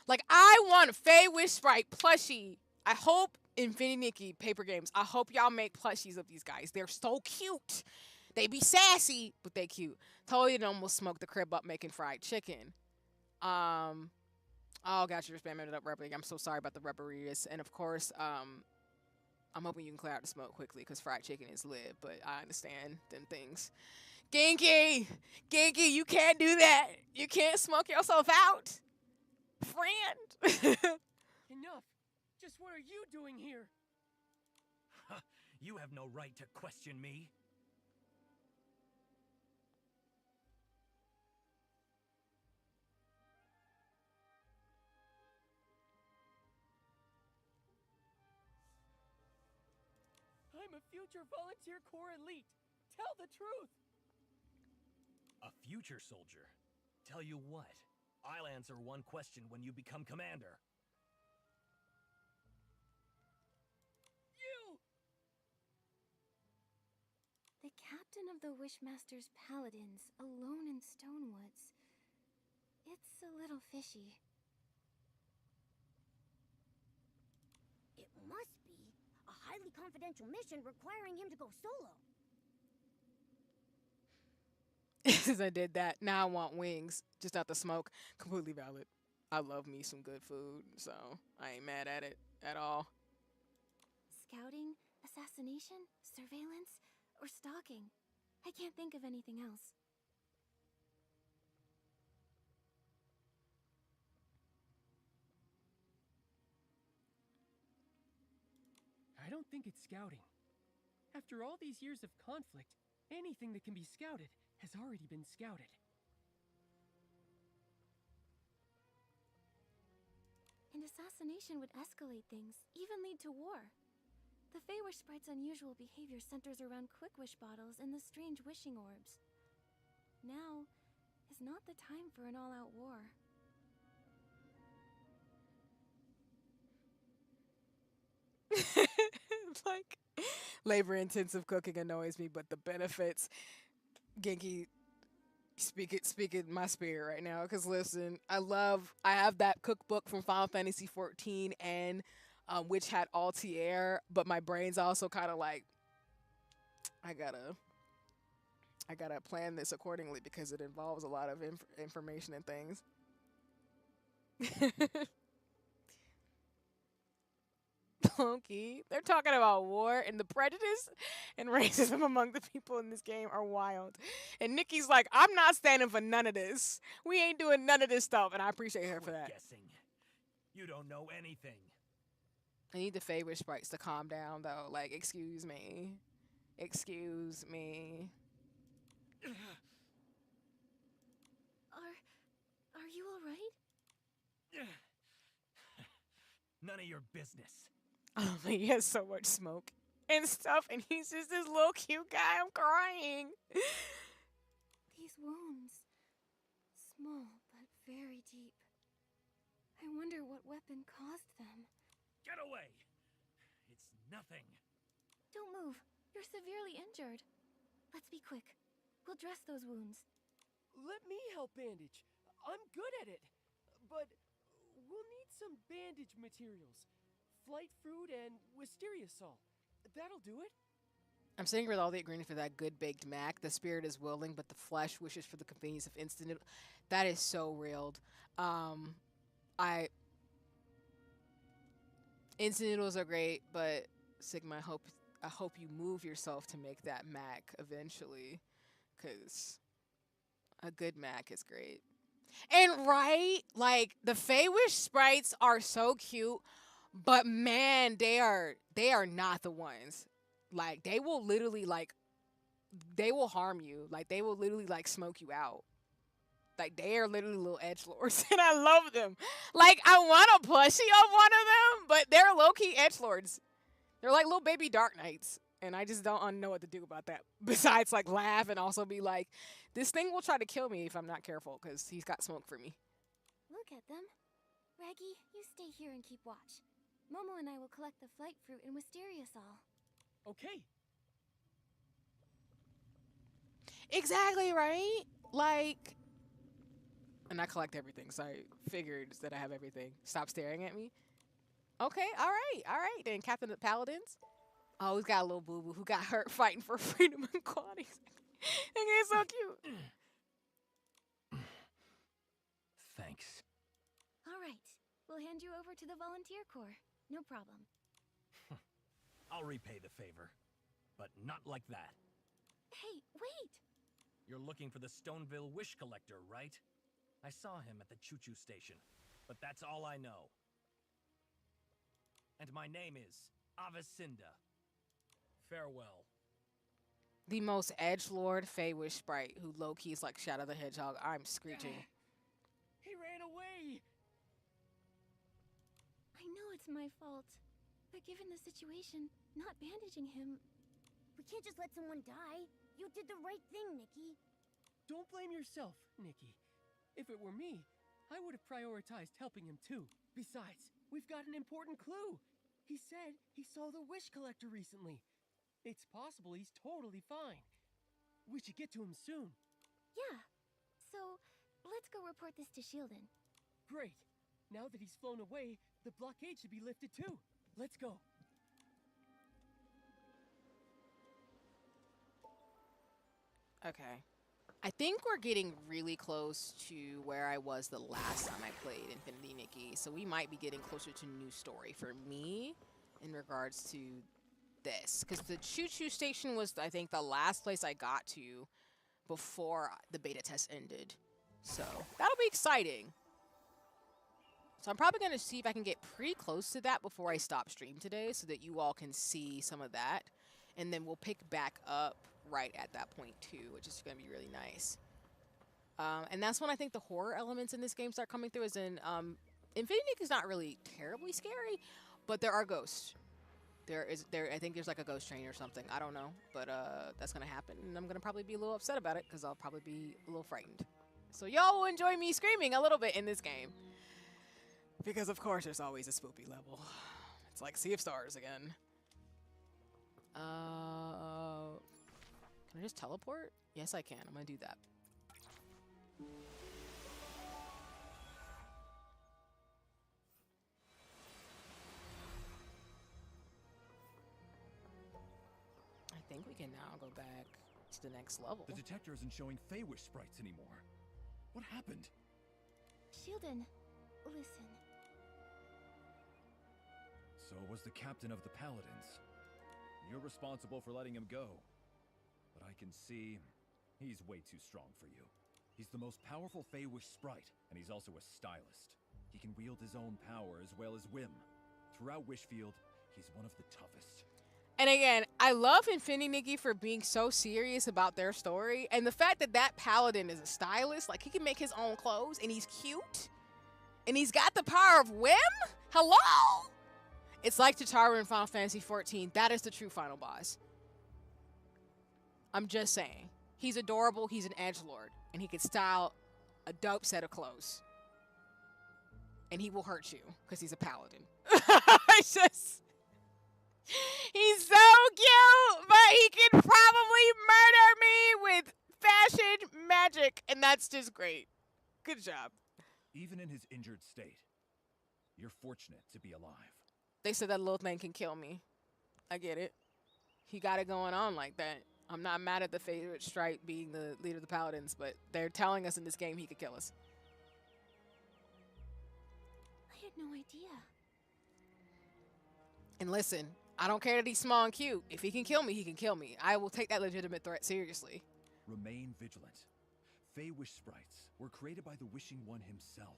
Like, I want a Fey Wish Sprite plushie. I hope Infinity Nikki paper games. I hope y'all make plushies of these guys. They're so cute. They be sassy, but they cute. Totally did almost smoke the crib up making fried chicken. Oh gosh, you're spamming it up, Rebel. I'm so sorry about the Reberius. And of course, I'm hoping you can clear out the smoke quickly because fried chicken is lit, but I understand them things. Genki, you can't do that. You can't smoke yourself out. Friend. Enough. Just what are you doing here? You have no right to question me. I'm a future volunteer corps elite. Tell the truth. A future soldier? Tell you what, I'll answer one question when you become commander. You! The captain of the Wishmaster's Paladins, alone in Stonewoods. It's a little fishy. It must be a highly confidential mission requiring him to go solo. Since I did that, now I want wings. Just out the smoke. Completely valid. I love me some good food, so I ain't mad at it at all. Scouting, assassination, surveillance, or stalking. I can't think of anything else. I don't think it's scouting. After all these years of conflict, anything that can be scouted has already been scouted. And assassination would escalate things, even lead to war. The Feywish sprite's unusual behavior centers around quick wish bottles and the strange wishing orbs. Now is not the time for an all-out war. Like, labor-intensive cooking annoys me, but the benefits, Genki, speak it my spirit right now. Cause listen, I have that cookbook from Final Fantasy 14 and which had Altier, but my brain's also kind of like, I gotta plan this accordingly because it involves a lot of information and things. Loki, they're talking about war and the prejudice and racism among the people in this game are wild. And Nikki's like, I'm not standing for none of this. We ain't doing none of this stuff, and I appreciate her for that. Guessing. You don't know anything. I need the Feywish sprites to calm down, though. Like, excuse me. Excuse me. Are you alright? None of your business. Oh, he has so much smoke and stuff, and he's just this little cute guy. I'm crying. These wounds. Small, but very deep. I wonder what weapon caused them. Get away! It's nothing. Don't move. You're severely injured. Let's be quick. We'll dress those wounds. Let me help bandage. I'm good at it. But we'll need some bandage materials. Flight fruit and wisteria salt. That'll do it. I'm sitting here with all the ingredients for that good baked mac. The spirit is willing, but the flesh wishes for the convenience of instant noodle. That is so real. Instant noodles are great, but Sigma, I hope you move yourself to make that mac eventually, because a good mac is great. And right, like the Feywish sprites are so cute, but man, they are not the ones. Like they will literally they will harm you. Like they will literally smoke you out. Like they are literally little edgelords, and I love them. Like I want a plushie of one of them, but they're low-key edgelords. They're like little baby Dark Knights, and I just don't know what to do about that. Besides laugh and also be like, this thing will try to kill me if I'm not careful because he's got smoke for me. Look at them. Raggy, you stay here and keep watch. Momo and I will collect the flight fruit and wisteria sol. Okay. Exactly, right? Like, and I collect everything, so I figured that I have everything. Stop staring at me. Okay, all right. Then Captain of the Paladins. Oh, he's got a little boo-boo who got hurt fighting for freedom and equality. He's so cute. Thanks. All right. We'll hand you over to the volunteer corps. No problem. I'll repay the favor, but not like that. Hey, wait! You're looking for the Stoneville Wish Collector, right? I saw him at the choo-choo station, but that's all I know. And my name is Avicinda. Farewell. The most edgelord Feywish sprite who low-key is like Shadow the Hedgehog. I'm screeching. He ran away! I know it's my fault, but given the situation, not bandaging him... We can't just let someone die. You did the right thing, Nikki. Don't blame yourself, Nikki. If it were me, I would have prioritized helping him too. Besides, we've got an important clue. He said he saw the Wish Collector recently. It's possible he's totally fine. We should get to him soon. Yeah. So, let's go report this to Shieldon. Great. Now that he's flown away, the blockade should be lifted too. Let's go. Okay. I think we're getting really close to where I was the last time I played Infinity Nikki, so we might be getting closer to new story for me in regards to this, because the choo-choo station was, I think, the last place I got to before the beta test ended. So that'll be exciting. So I'm probably going to see if I can get pretty close to that before I stop stream today so that you all can see some of that. And then we'll pick back up right at that point too, which is going to be really nice. And that's when I think the horror elements in this game start coming through. As in, Infinity Nikki is not really terribly scary, but there are ghosts. I think there's like a ghost train or something. I don't know, but that's going to happen. And I'm going to probably be a little upset about it because I'll probably be a little frightened. So y'all will enjoy me screaming a little bit in this game. Because, of course, there's always a spoopy level. It's like Sea of Stars again. Can I just teleport? Yes, I can. I'm going to do that. I think we can now go back to the next level. The detector isn't showing Feywish sprites anymore. What happened? Shieldon, listen. So was the captain of the Paladins. You're responsible for letting him go. But I can see he's way too strong for you. He's the most powerful Feywish sprite, and he's also a stylist. He can wield his own power as well as whim. Throughout Wishfield, he's one of the toughest. And again, I love Infinity Nikki for being so serious about their story. And the fact that that paladin is a stylist, like he can make his own clothes and he's cute. And he's got the power of whim? Hello? It's like Tataru in Final Fantasy XIV. That is the true final boss. I'm just saying. He's adorable, he's an edgelord, and he can style a dope set of clothes. And he will hurt you, because he's a paladin. It's just... He's so cute, but he can probably murder me with fashion magic, and that's just great. Good job. Even in his injured state, you're fortunate to be alive. They said that little thing can kill me. I get it. He got it going on like that. I'm not mad at the favorite Stripe being the leader of the Paladins, but they're telling us in this game he could kill us. I had no idea. And listen, I don't care that he's small and cute. If he can kill me, he can kill me. I will take that legitimate threat seriously. Remain vigilant. Feywish sprites were created by the Wishing One himself.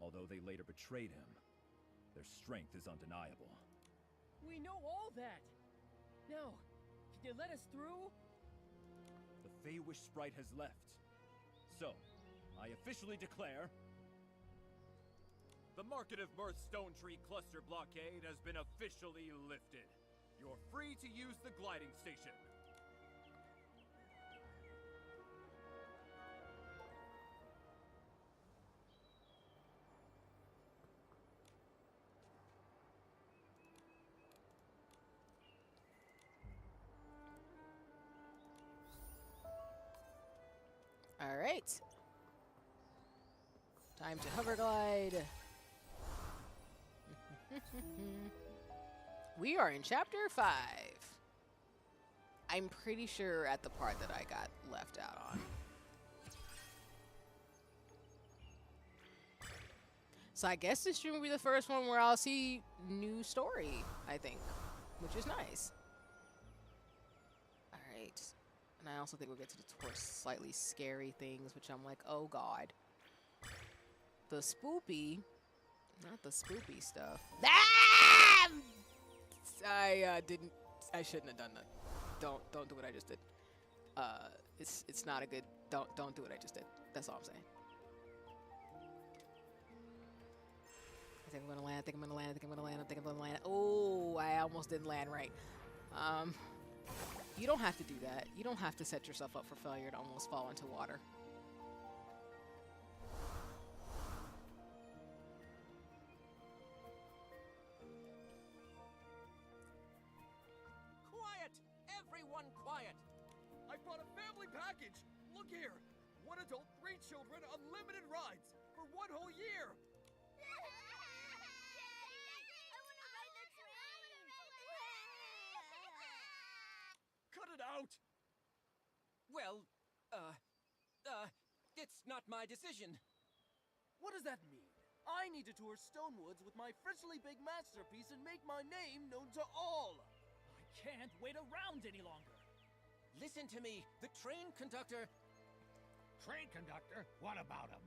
Although they later betrayed him, their strength is undeniable. We know all that. Now, can you let us through? The Feywish sprite has left. So, I officially declare... The Market of Mirth Stone Tree Cluster blockade has been officially lifted. You're free to use the gliding station. All right. Time to hover glide. We are in chapter 5. I'm pretty sure at the part that I got left out on. So I guess this stream will be the first one where I'll see new story, I think, which is nice. All right. And I also think we'll get to the towards slightly scary things, which I'm like, oh god. The spoopy, not the spoopy stuff. Ah! I shouldn't have done that. Don't do what I just did. It's not a good, don't do what I just did. That's all I'm saying. I think I'm gonna land, I think I'm gonna land, I think I'm gonna land, I think I'm gonna land. Oh, I almost didn't land right. You don't have to do that. You don't have to set yourself up for failure to almost fall into water. Quiet! Everyone quiet! I bought a family package! Look here! 1 adult, 3 children, unlimited rides for 1 whole year! Cut it out! Well, it's not my decision. What does that mean? I need to tour Stonewoods with my freshly baked masterpiece and make my name known to all! can't wait around any longer. Listen to me. The train conductor... Train conductor? What about him?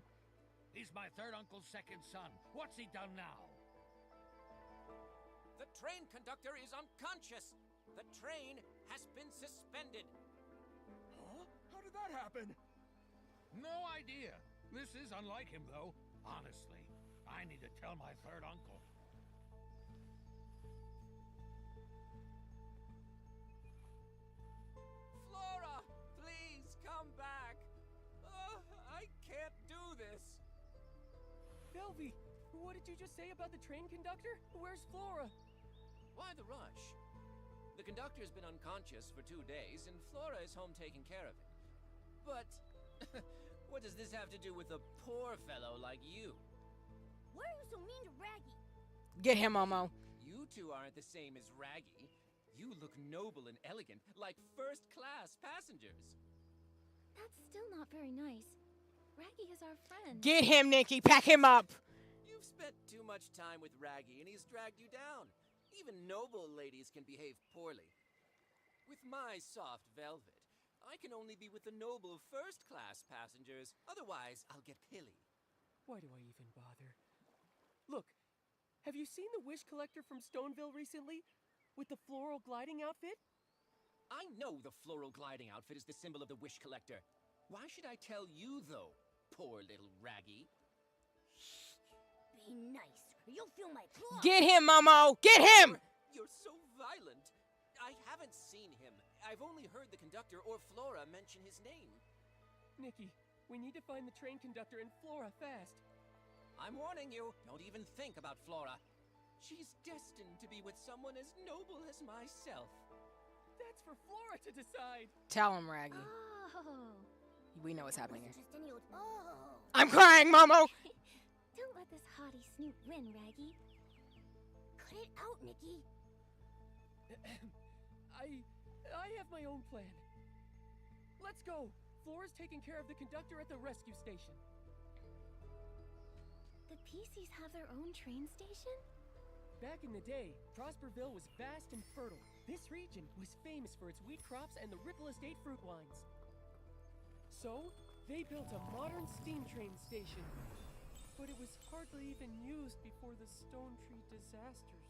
He's my third uncle's second son. What's he done now? The train conductor is unconscious. The train has been suspended. Huh? How did that happen? No idea. This is unlike him, though. Honestly, I need to tell my third uncle. Flora, please come back. I can't do this. Velvy, what did you just say about the train conductor? Where's Flora? Why the rush? The conductor's been unconscious for 2 days, and Flora is home taking care of him. But what does this have to do with a poor fellow like you? Why are you so mean to Raggy? Get him, Momo. You two aren't the same as Raggy. You look noble and elegant, like first-class passengers. That's still not very nice. Raggy is our friend. Get him, Nikki. Pack him up. You've spent too much time with Raggy, and he's dragged you down. Even noble ladies can behave poorly. With my soft velvet, I can only be with the noble first-class passengers. Otherwise, I'll get pilly. Why do I even bother? Look, have you seen the wish collector from Stoneville recently? With the floral gliding outfit? I know the floral gliding outfit is the symbol of the wish collector. Why should I tell you, though, poor little Raggy? Be nice, or you'll feel my claws. Get him, Momo. Get him. You're so violent. I haven't seen him. I've only heard the conductor or Flora mention his name. Nikki, we need to find the train conductor and Flora fast. I'm warning you, don't even think about Flora. She's destined to be with someone as noble as myself. That's for Flora to decide. Tell him, Raggy. Oh. We know what's happening here. Just any old... Oh. I'm crying, Momo. Don't let this haughty snoot win, Raggy. Cut it out, Nikki. I have my own plan. Let's go. Flora's taking care of the conductor at the rescue station. The PCs have their own train station? Back in the day, Prosperville was vast and fertile. This region was famous for its wheat crops and the Ripple Estate fruit wines. So, they built a modern steam train station. But it was hardly even used before the Stone Tree disasters.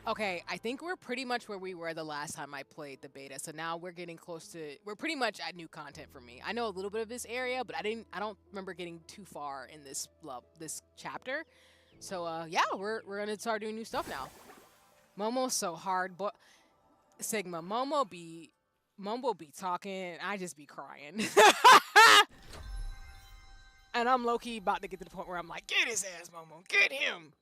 Okay, I think we're pretty much where we were the last time I played the beta. So now we're getting close to, we're pretty much at new content for me. I know a little bit of this area, but I don't remember getting too far in this chapter. So yeah, we're gonna start doing new stuff now. Momo's so hard, but Sigma, Momo be talking, I just be crying. And I'm low-key about to get to the point where I'm like, get his ass, Momo, get him.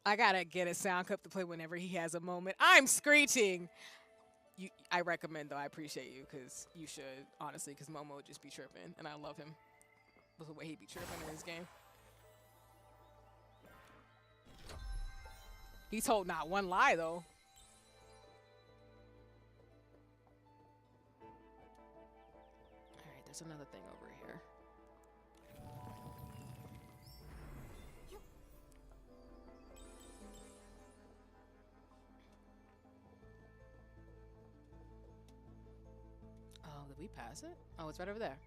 I gotta get a sound clip to play whenever he has a moment. I'm screeching. I recommend, though. I appreciate you, because you should, honestly, because Momo would just be tripping, and I love him with the way he be tripping in this game. He told not one lie, though. Alright, there's another thing over here. Oh, did we pass it? Oh, it's right over there.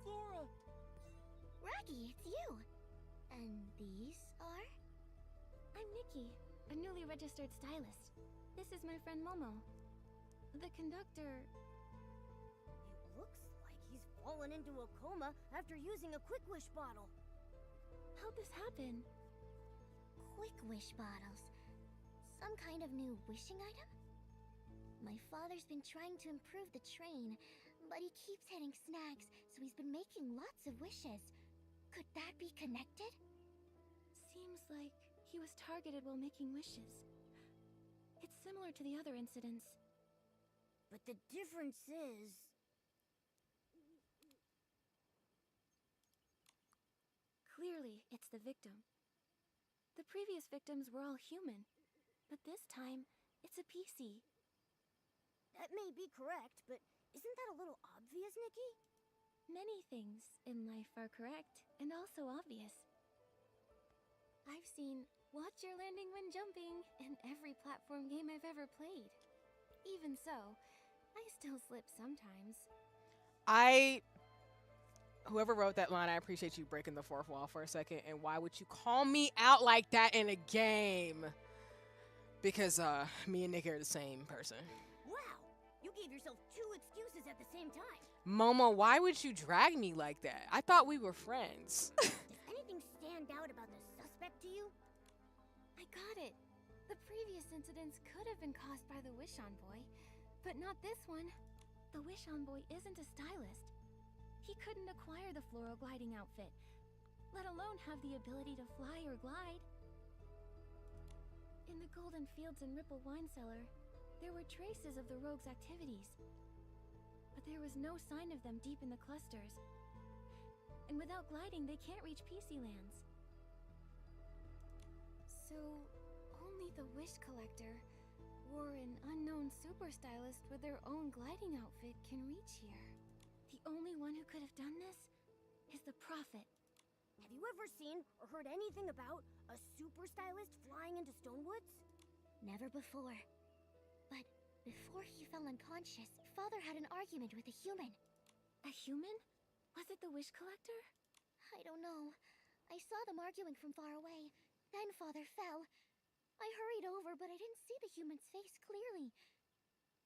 Flora! Raggy, it's you! And these are? I'm Nikki, a newly registered stylist. This is my friend Momo. The conductor... It looks like he's fallen into a coma after using a Quick Wish bottle. How'd this happen? Quick Wish bottles. Some kind of new wishing item? My father's been trying to improve the train, but he keeps hitting snags, so he's been making lots of wishes. Could that be connected? Seems like he was targeted while making wishes. It's similar to the other incidents. But the difference is... Clearly, it's the victim. The previous victims were all human, but this time, it's a PC. That may be correct, but isn't that a little obvious, Nikki? Many things in life are correct and also obvious. I've seen watch your landing when jumping in every platform game I've ever played. Even so, I still slip sometimes. Whoever wrote that line, I appreciate you breaking the fourth wall for a second. And why would you call me out like that in a game? Because me and Nikki are the same person. Wow, you gave yourself 2 excuses at the same time. Momo, why would you drag me like that? I thought we were friends. Does anything stand out about the suspect to you? I got it. The previous incidents could have been caused by the Wish Envoy, but not this one. The Wish Envoy isn't a stylist. He couldn't acquire the floral gliding outfit, let alone have the ability to fly or glide. In the Golden Fields and Ripple Wine Cellar, there were traces of the rogues' activities, but there was no sign of them deep in the clusters. And without gliding, they can't reach PC lands. So, only the Wish Collector or an unknown super stylist with their own gliding outfit can reach here. The only one who could have done this is the Prophet. Have you ever seen or heard anything about a super stylist flying into Stonewoods? Never before. But before he fell unconscious, Father had an argument with a human. A human? Was it the Wish Collector? I don't know. I saw them arguing from far away. Then Father fell. I hurried over, but I didn't see the human's face clearly.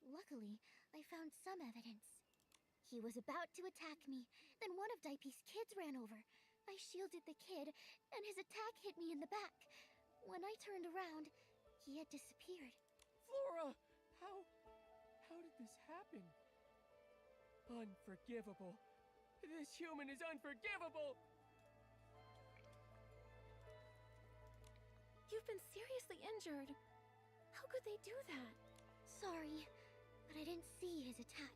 Luckily, I found some evidence. He was about to attack me, then one of Daipi's kids ran over. I shielded the kid, and his attack hit me in the back. When I turned around, he had disappeared. Flora! How did this happen? Unforgivable. This human is unforgivable! You've been seriously injured. How could they do that? Sorry, but I didn't see his attack.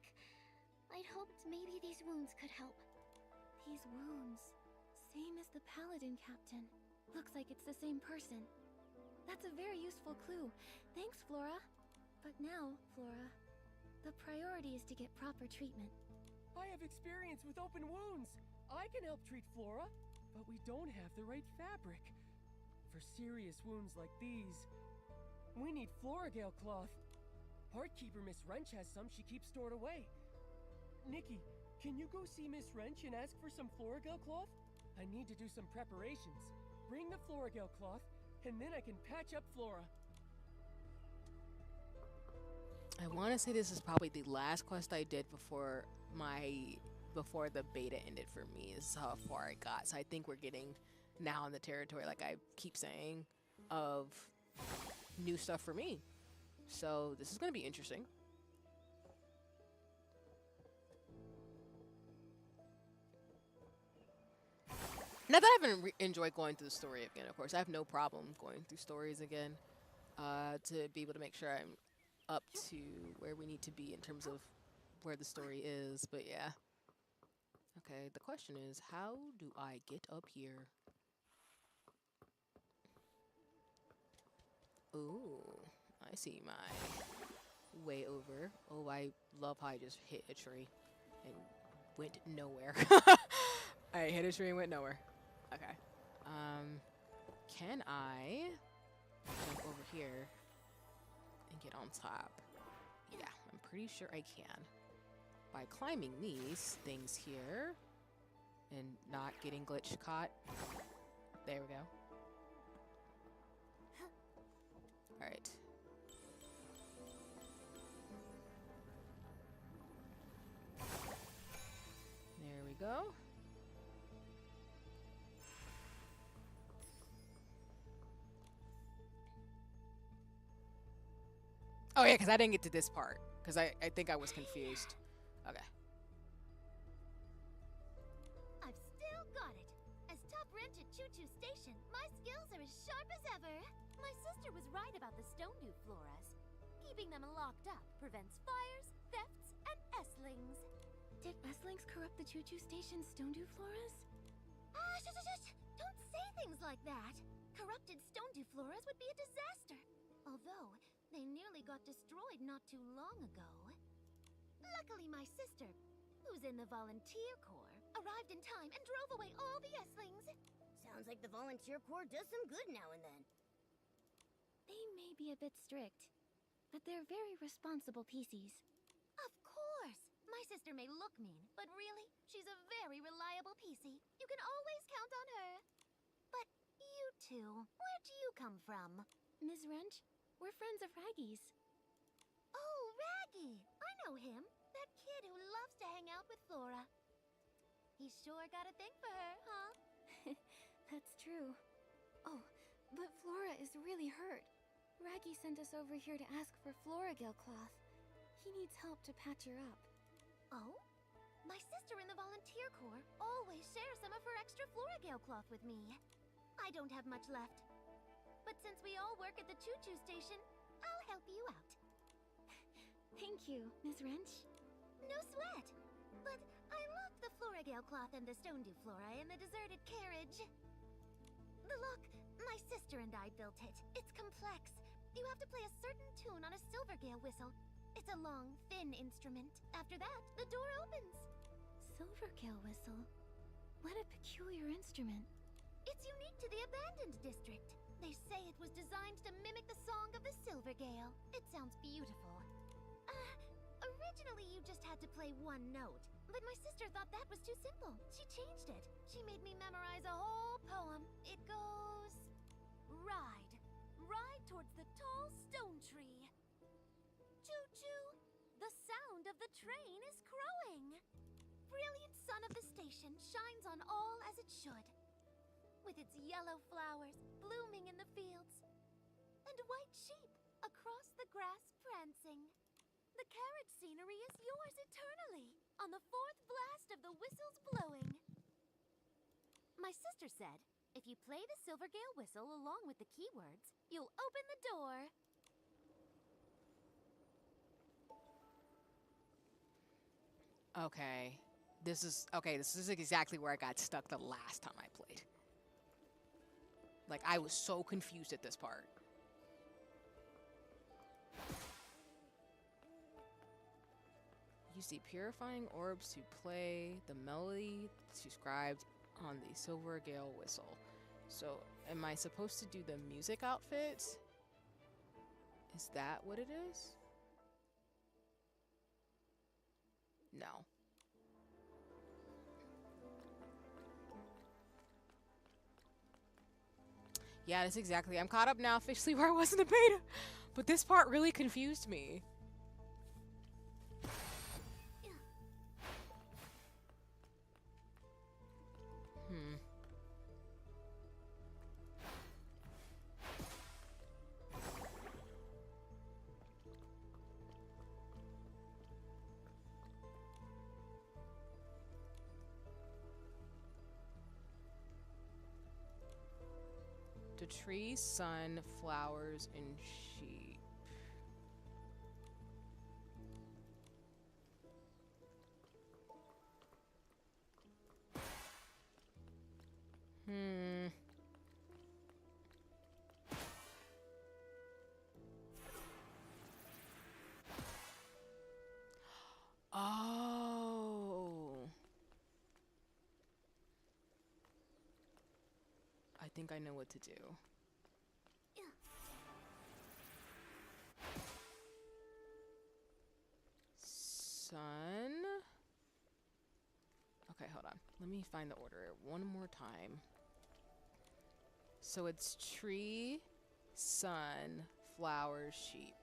I'd hoped maybe these wounds could help. These wounds. Same as the Paladin Captain. Looks like it's the same person. That's a very useful clue. Thanks, Flora. But now, Flora, the priority is to get proper treatment. I have experience with open wounds. I can help treat Flora, but we don't have the right fabric. For serious wounds like these, we need Floragale cloth. Heartkeeper Miss Wrench has some she keeps stored away. Nikki, can you go see Miss Wrench and ask for some Floragale cloth? I need to do some preparations. Bring the Floragale cloth, and then I can patch up Flora. I want to say this is probably the last quest I did before the beta ended for me. This is how far I got. So I think we're getting now in the territory, like I keep saying, of new stuff for me. So this is going to be interesting. Not that I haven't enjoyed going through the story again, of course. I have no problem going through stories again to be able to make sure I'm up to where we need to be in terms of where the story is. But yeah. Okay, the question is, how do I get up here? Ooh, I see my way over. Oh, I love how I just hit a tree and went nowhere. I hit a tree and went nowhere. Okay. Can I jump over here and get on top? Yeah, I'm pretty sure I can. By climbing these things here and not getting glitch caught. There we go. All right. There we go. Oh yeah, because I didn't get to this part. Because I think I was confused. Okay. I've still got it. As top ranch at Choo Choo Station, my skills are as sharp as ever. My sister was right about the Stonedew floras. Keeping them locked up prevents fires, thefts, and estlings. Did estlings corrupt the Choo Choo Station Stonedew floras? Shush! Don't say things like that. Corrupted stone floras would be a disaster. Although, they nearly got destroyed not too long ago. Luckily, my sister, who's in the volunteer corps, arrived in time and drove away all the Esslings. Sounds like the volunteer corps does some good now and then. They may be a bit strict, but they're very responsible PCs. Of course! My sister may look mean, but really, she's a very reliable PC. You can always count on her. But you two, where do you come from? Ms. Wrench, we're friends of Raggy's. Oh, Raggy! I know him. That kid who loves to hang out with Flora. He sure got a thing for her, huh? That's true. Oh, but Flora is really hurt. Raggy sent us over here to ask for Floragale cloth. He needs help to patch her up. Oh? My sister in the volunteer corps always shares some of her extra Floragale cloth with me. I don't have much left. But since we all work at the choo-choo station, I'll help you out. Thank you, Ms. Wrench. No sweat. But I love the Floragale cloth and the Stone Dew Flora in the deserted carriage. Look, my sister and I built it. It's complex. You have to play a certain tune on a Silvergale whistle. It's a long, thin instrument. After that, the door opens. Silvergale whistle? What a peculiar instrument. It's unique to the abandoned district. They say it was designed to mimic the song of the Silvergale. It sounds beautiful. Originally you just had to play one note, but my sister thought that was too simple. She changed it. She made me memorize a whole poem. It goes... Ride. Ride towards the tall stone tree. Choo-choo. The sound of the train is crowing. Brilliant sun of the station shines on all as it should. With its yellow flowers blooming in the fields. And white sheep across the grass prancing. The carriage scenery is yours eternally, on the fourth blast of the whistle's blowing. My sister said, if you play the Silvergale whistle along with the keywords, you'll open the door. Okay. This is exactly where I got stuck the last time I played. Like, I was so confused at this part. Use the purifying orbs to play the melody described on the Silvergale whistle. So, am I supposed to do the music outfit? Is that what it is? No. Yeah, that's exactly. I'm caught up now officially where I was in the beta. But this part really confused me. The tree, sun, flowers, and sheep. Oh. I think I know what to do. Sun. Okay, hold on. Let me find the order one more time. So it's tree, sun, flowers, sheep.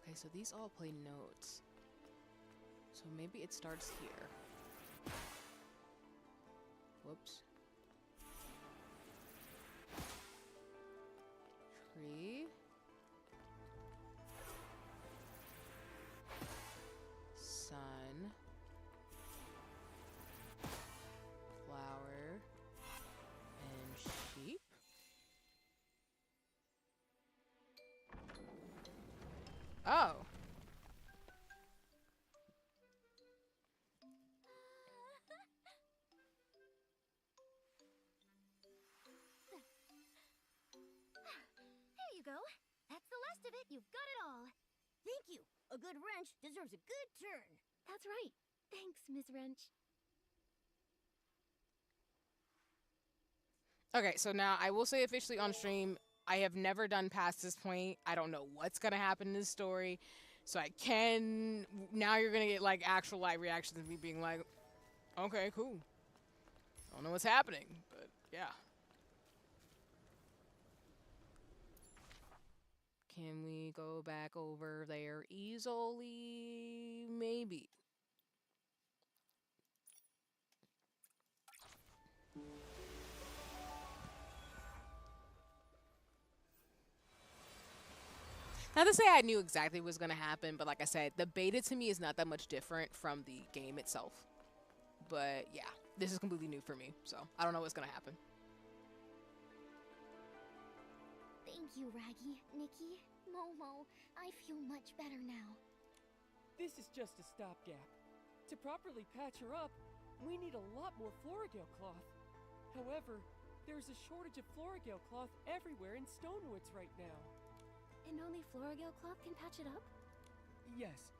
Okay, so these all play notes. So maybe it starts here. Whoops. Tree. Sun. Flower. And sheep. Oh. There you go. That's the last of it. You've got it all. Thank you. A good wrench deserves a good turn. That's right. Thanks, Miss Wrench. Okay, so now I will say officially on stream, I have never done past this point. I don't know what's gonna happen in this story. So I can... Now you're gonna get, like, actual live reactions of me being like, okay, cool. I don't know what's happening, but yeah. Can we go back over there easily? Maybe. Not to say I knew exactly what was going to happen, but like I said, the beta to me is not that much different from the game itself. But yeah, this is completely new for me, so I don't know what's going to happen. Thank you, Raggy, Nikki, Momo. I feel much better now. This is just a stopgap. To properly patch her up, we need a lot more Florigale cloth. However, there's a shortage of Florigale cloth everywhere in Stonewoods right now. And only Florigale cloth can patch it up? Yes.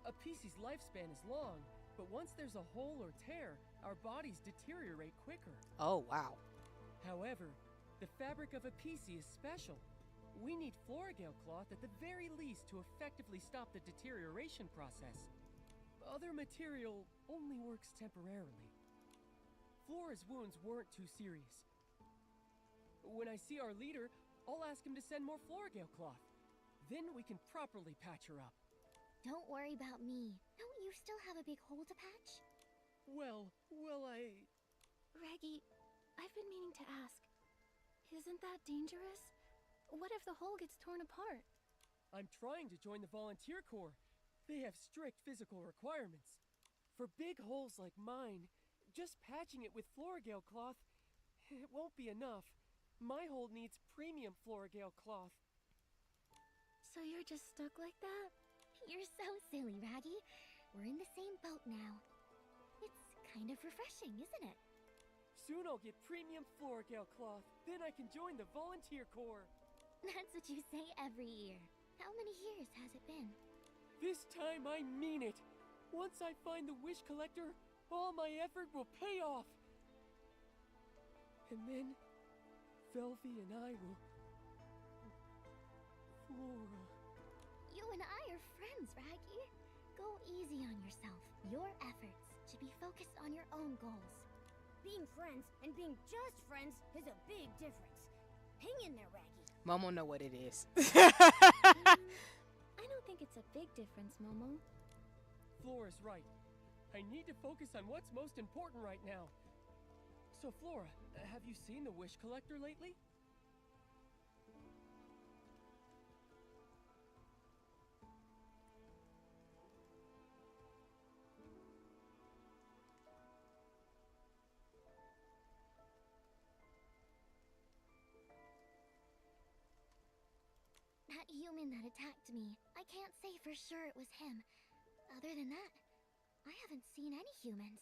A PC's lifespan is long, but once there's a hole or tear, our bodies deteriorate quicker. Oh, wow. However, the fabric of a PC is special. We need Florigale cloth at the very least to effectively stop the deterioration process. Other material only works temporarily. Flora's wounds weren't too serious. When I see our leader, I'll ask him to send more Florigale cloth. Then we can properly patch her up. Don't worry about me. Don't you still have a big hole to patch? Well, Raggy, I've been meaning to ask. Isn't that dangerous? What if the hole gets torn apart? I'm trying to join the volunteer corps. They have strict physical requirements. For big holes like mine, just patching it with Florigale cloth, it won't be enough. My hole needs premium Florigale cloth. So you're just stuck like that? You're so silly, Raggy. We're in the same boat now. It's kind of refreshing, isn't it? Soon I'll get premium Florigale cloth. Then I can join the volunteer corps. That's what you say every year. How many years has it been? This time I mean it. Once I find the wish collector, all my effort will pay off. And then, Velvy and I will... Flora... You and I are friends, Raggy. Go easy on yourself. Your efforts should be focused on your own goals. Being friends and being just friends is a big difference. Hang in there, Raggy. Momo know what it is. I don't think it's a big difference, Momo. Flora's right. I need to focus on what's most important right now. So, Flora, have you seen the wish collector lately? That human that attacked me, I can't say for sure it was him. Other than that, I haven't seen any humans.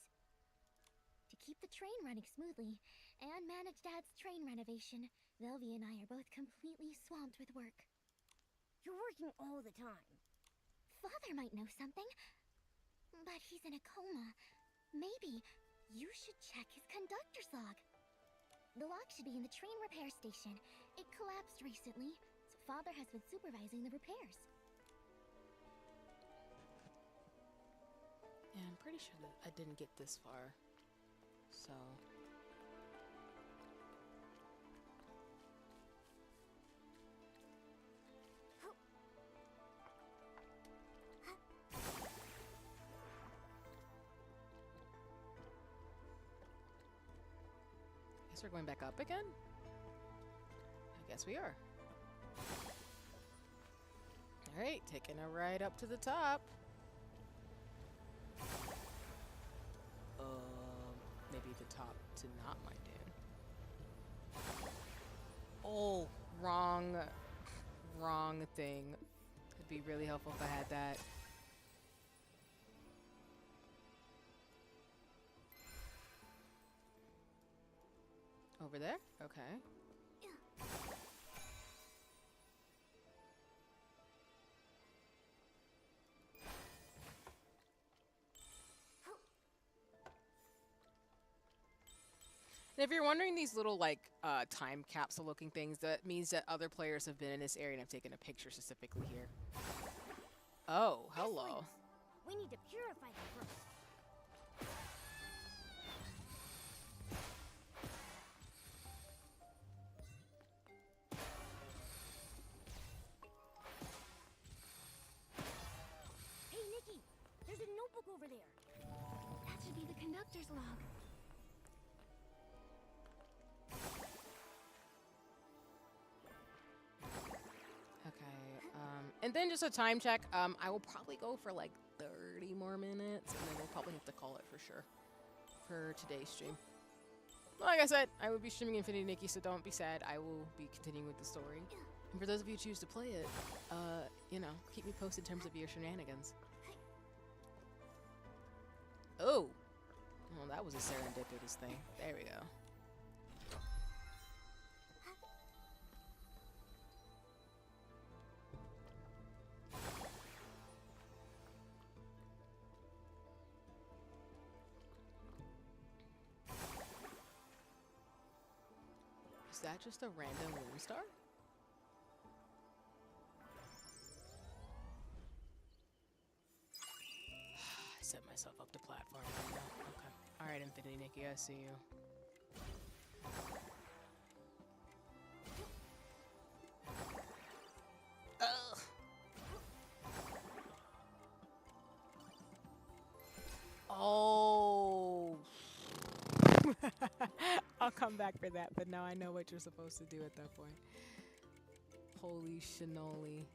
To keep the train running smoothly, and manage Dad's train renovation, Velvy and I are both completely swamped with work. You're working all the time. Father might know something, but he's in a coma. Maybe you should check his conductor's log. The log should be in the train repair station. It collapsed recently, so Father has been supervising the repairs. Yeah, I'm pretty sure that I didn't get this far. So... Guess we're going back up again? I guess we are. Alright, taking a ride up to the top. Maybe the top to not my dune. Oh, wrong thing. It'd be really helpful if I had that. Over there? Okay. And if you're wondering these little like time capsule looking things, that means that other players have been in this area and have taken a picture specifically here. Oh, hello. We need to purify them first. Hey, Nikki, there's a notebook over there. That should be the conductor's log. And then just a time check. I will probably go for like 30 more minutes, and then we'll probably have to call it for sure for today's stream. Like I said, I will be streaming Infinity Nikki, so don't be sad. I will be continuing with the story. And for those of you who choose to play it, you know, keep me posted in terms of your shenanigans. Oh, well, that was a serendipitous thing. There we go. Is that just a random moon star? I set myself up to platform right now. Okay. Alright, Infinity Nikki, I see you. Ugh. Oh. I'll come back for that, but now I know what you're supposed to do at that point. Holy shinoli.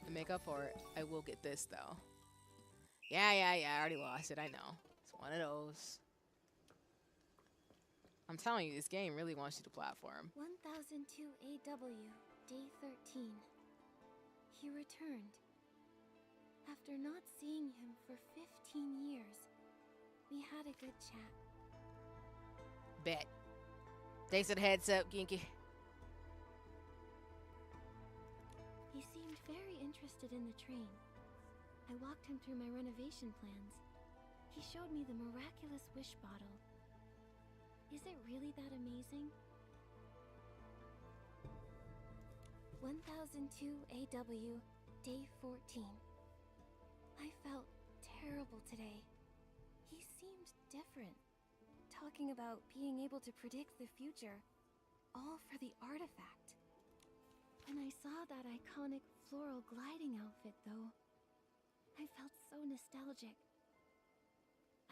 To make up for it, I will get this though. Yeah, I already lost it, I know. It's one of those. I'm telling you, this game really wants you to platform. 1002 AW, day 13. He returned. After not seeing him for 15 years, we had a good chat. Bet. Thanks for the heads up, Ginky. He seemed very interested in the train. I walked him through my renovation plans. He showed me the miraculous wish bottle. Is it really that amazing? 1002 AW, day 14. I felt terrible today. He seemed different, talking about being able to predict the future, all for the artifact. When I saw that iconic floral gliding outfit, though, I felt so nostalgic.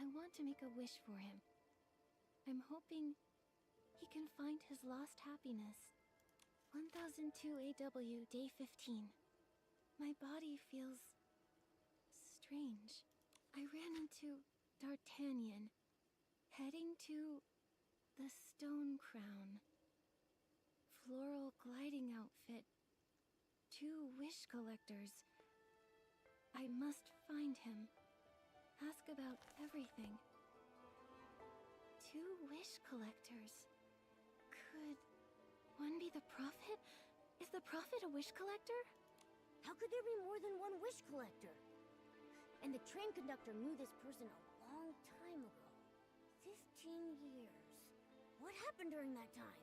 I want to make a wish for him. I'm hoping he can find his lost happiness. 1002 AW, day 15. My body feels strange. I ran into D'Artagnan, heading to the Stone Crown. Floral gliding outfit. 2 wish collectors. I must find him. Ask about everything. 2 wish collectors. Could one be the prophet? Is the prophet a wish collector? How could there be more than one wish collector? And the train conductor knew this person a long time ago. 15 years. What happened during that time?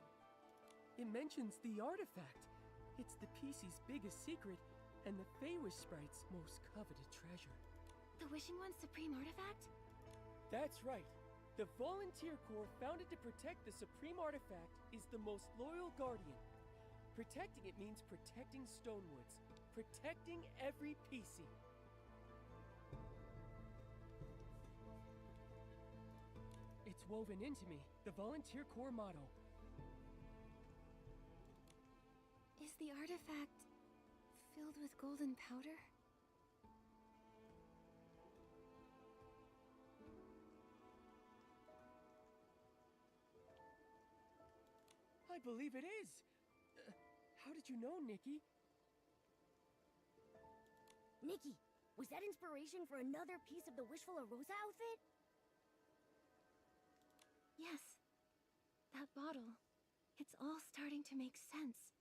It mentions the artifact. It's the PC's biggest secret, and the Feywish Sprite's most coveted treasure. The Wishing One's supreme artifact? That's right. The Volunteer Corps, founded to protect the supreme artifact, is the most loyal guardian. Protecting it means protecting Stonewoods. Protecting every PC. woven into me, the Volunteer Corps motto. Is the artifact filled with golden powder? I believe it is. How did you know, Nikki? Nikki, was that inspiration for another piece of the Wishful of Rosa outfit? Yes. That bottle. It's all starting to make sense.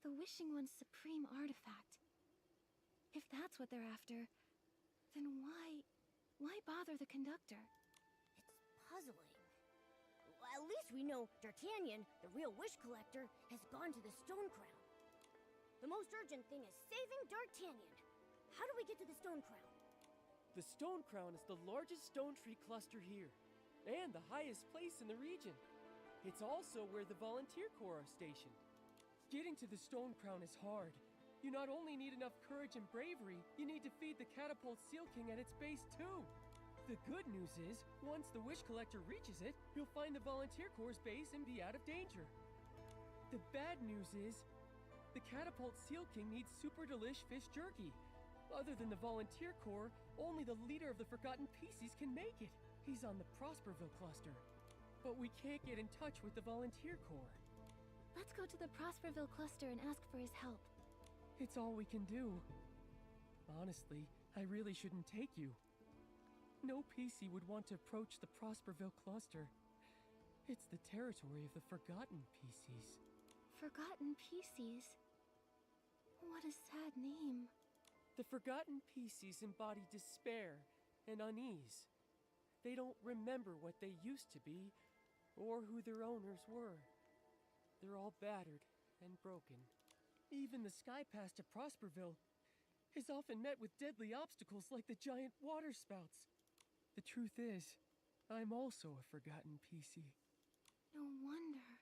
The Wishing One's supreme artifact. If that's what they're after, then why bother the conductor? It's puzzling. At least we know D'Artagnan, the real wish collector, has gone to the Stone Crown. The most urgent thing is saving D'Artagnan. How do we get to the Stone Crown? The Stone Crown is the largest stone tree cluster here, and the highest place in the region. It's also where the Volunteer Corps are stationed. Getting to the Stone Crown is hard. You not only need enough courage and bravery, you need to feed the Catapult Seal King at its base too. The good news is, once the Wish Collector reaches it, he'll find the Volunteer Corps' base and be out of danger. The bad news is, the Catapult Seal King needs super delish fish jerky. Other than the Volunteer Corps, only the leader of the Forgotten Pieces can make it. He's on the Prosperville cluster. But we can't get in touch with the Volunteer Corps. Let's go to the Prosperville cluster and ask for his help. It's all we can do. Honestly, I really shouldn't take you. No PC would want to approach the Prosperville cluster. It's the territory of the Forgotten PCs. Forgotten PCs? What a sad name. The Forgotten PCs embody despair and unease. They don't remember what they used to be, or who their owners were. They're all battered and broken. Even the sky pass to Prosperville is often met with deadly obstacles like the giant water spouts. The truth is, I'm also a forgotten PC. No wonder.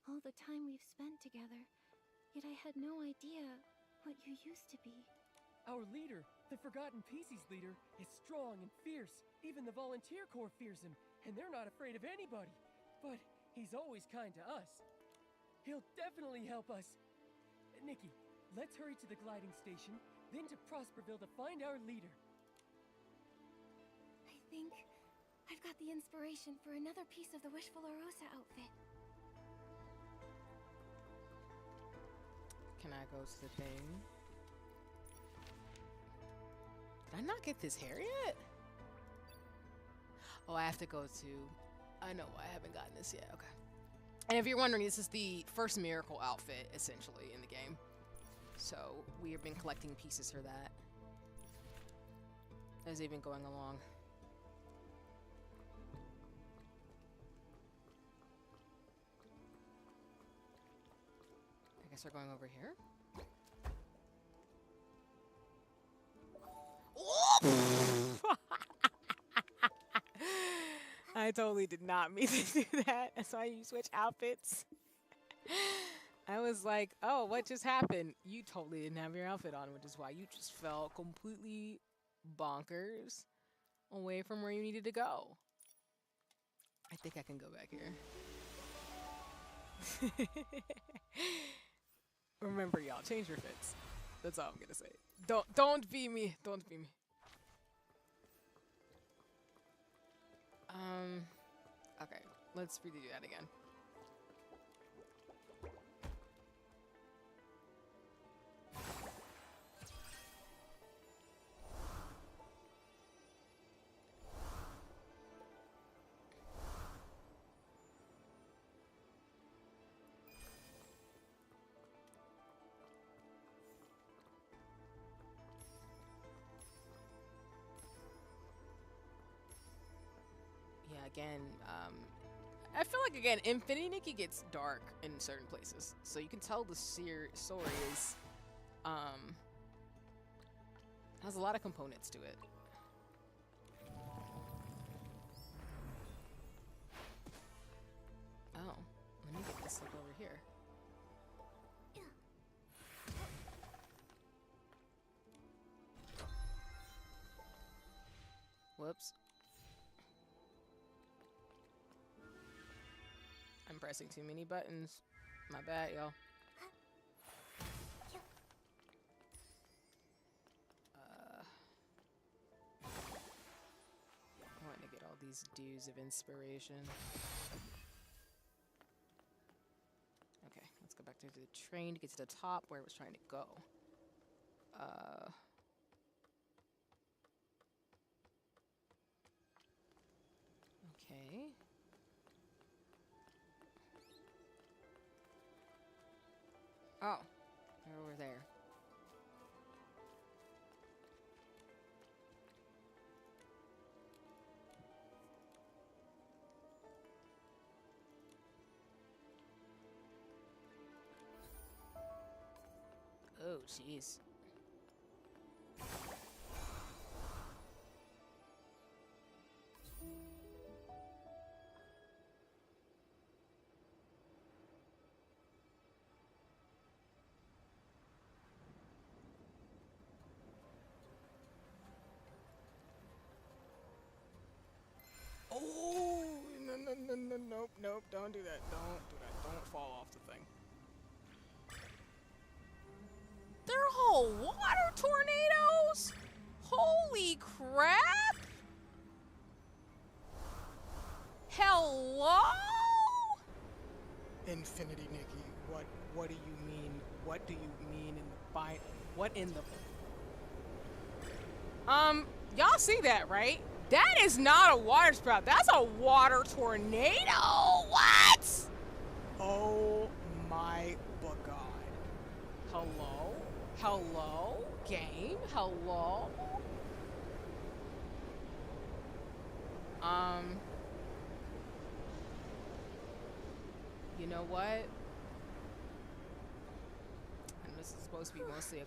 All the time we've spent together, yet I had no idea what you used to be. Our leader, the Forgotten PC's leader, is strong and fierce. Even the Volunteer Corps fears him, and they're not afraid of anybody. But he's always kind to us. He'll definitely help us. Nikki, let's hurry to the gliding station, then to Prosperville to find our leader. I think I've got the inspiration for another piece of the Wishful Rosa outfit. Can I go to the thing? Did I not get this hair yet? Oh, I have to go to... I know I haven't gotten this yet. Okay. And if you're wondering, this is the first miracle outfit, essentially, in the game. So, we have been collecting pieces for that. As they've been going along. I guess we're going over here. I totally did not mean to do that. That's why you switch outfits. I was like, oh, what just happened? You totally didn't have your outfit on, which is why you just fell completely bonkers away from where you needed to go. I think I can go back here. Remember, y'all, change your fits. That's all I'm gonna say. Don't be me. Don't be me. Okay, let's redo that again. Again, I feel like, again, Infinity Nikki gets dark in certain places. So you can tell the story is, has a lot of components to it. Oh, let me get this like over here. Whoops. pressing too many buttons. My bad, y'all. I want to get all these dews of inspiration. Okay, let's go back to the train to get to the top where it was trying to go. Okay. Oh, they're over there. Oh, jeez. Oh, no, nope, don't do that. Don't do that. Don't fall off the thing. They're whole water tornadoes? Holy crap! Hello? Infinity Nikki, what do you mean? What do you mean in the what in the y'all see that, right? That is not a water spout. That's a water tornado. What? Oh my god. Hello? Hello? Game? Hello? You know what? And this is supposed to be mostly a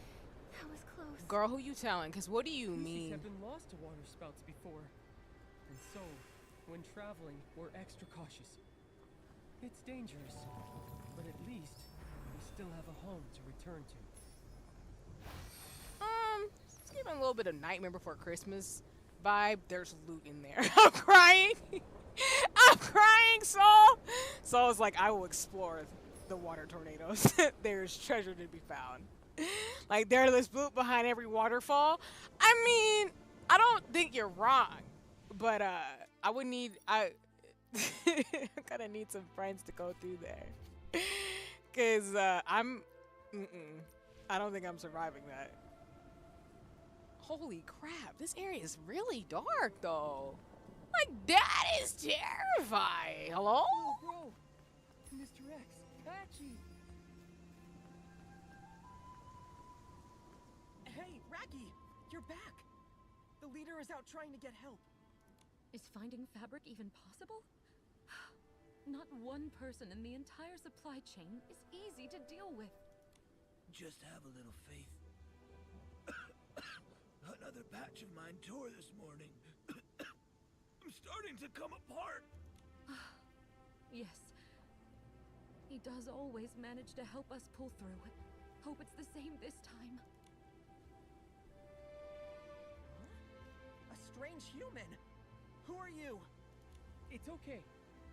That was close. girl. Who you telling? Cause what do you Species mean? have been lost to water spouts before, and so, when traveling, we're extra cautious. It's dangerous, but at least we still have a home to return to. It's giving a little bit of Nightmare Before Christmas vibe. There's loot in there. I'm crying. I'm crying, Soul. Soul's like, I will explore the water tornadoes. There's treasure to be found. Like, there's loot behind every waterfall. I mean, I don't think you're wrong, but I would need I kind of need some friends to go through there, cause I don't think I'm surviving that. Holy crap, this area is really dark though. Like, that is terrifying. Hello? Oh, bro, Mr. X, Patchy. Hey, Raggy, you're back. The leader is out trying to get help. Is finding fabric even possible? Not one person in the entire supply chain is easy to deal with. Just have a little faith. Another batch of mine tore this morning. I'm starting to come apart. Yes. He does always manage to help us pull through. Hope it's the same this time. A strange human. Who are you? It's okay.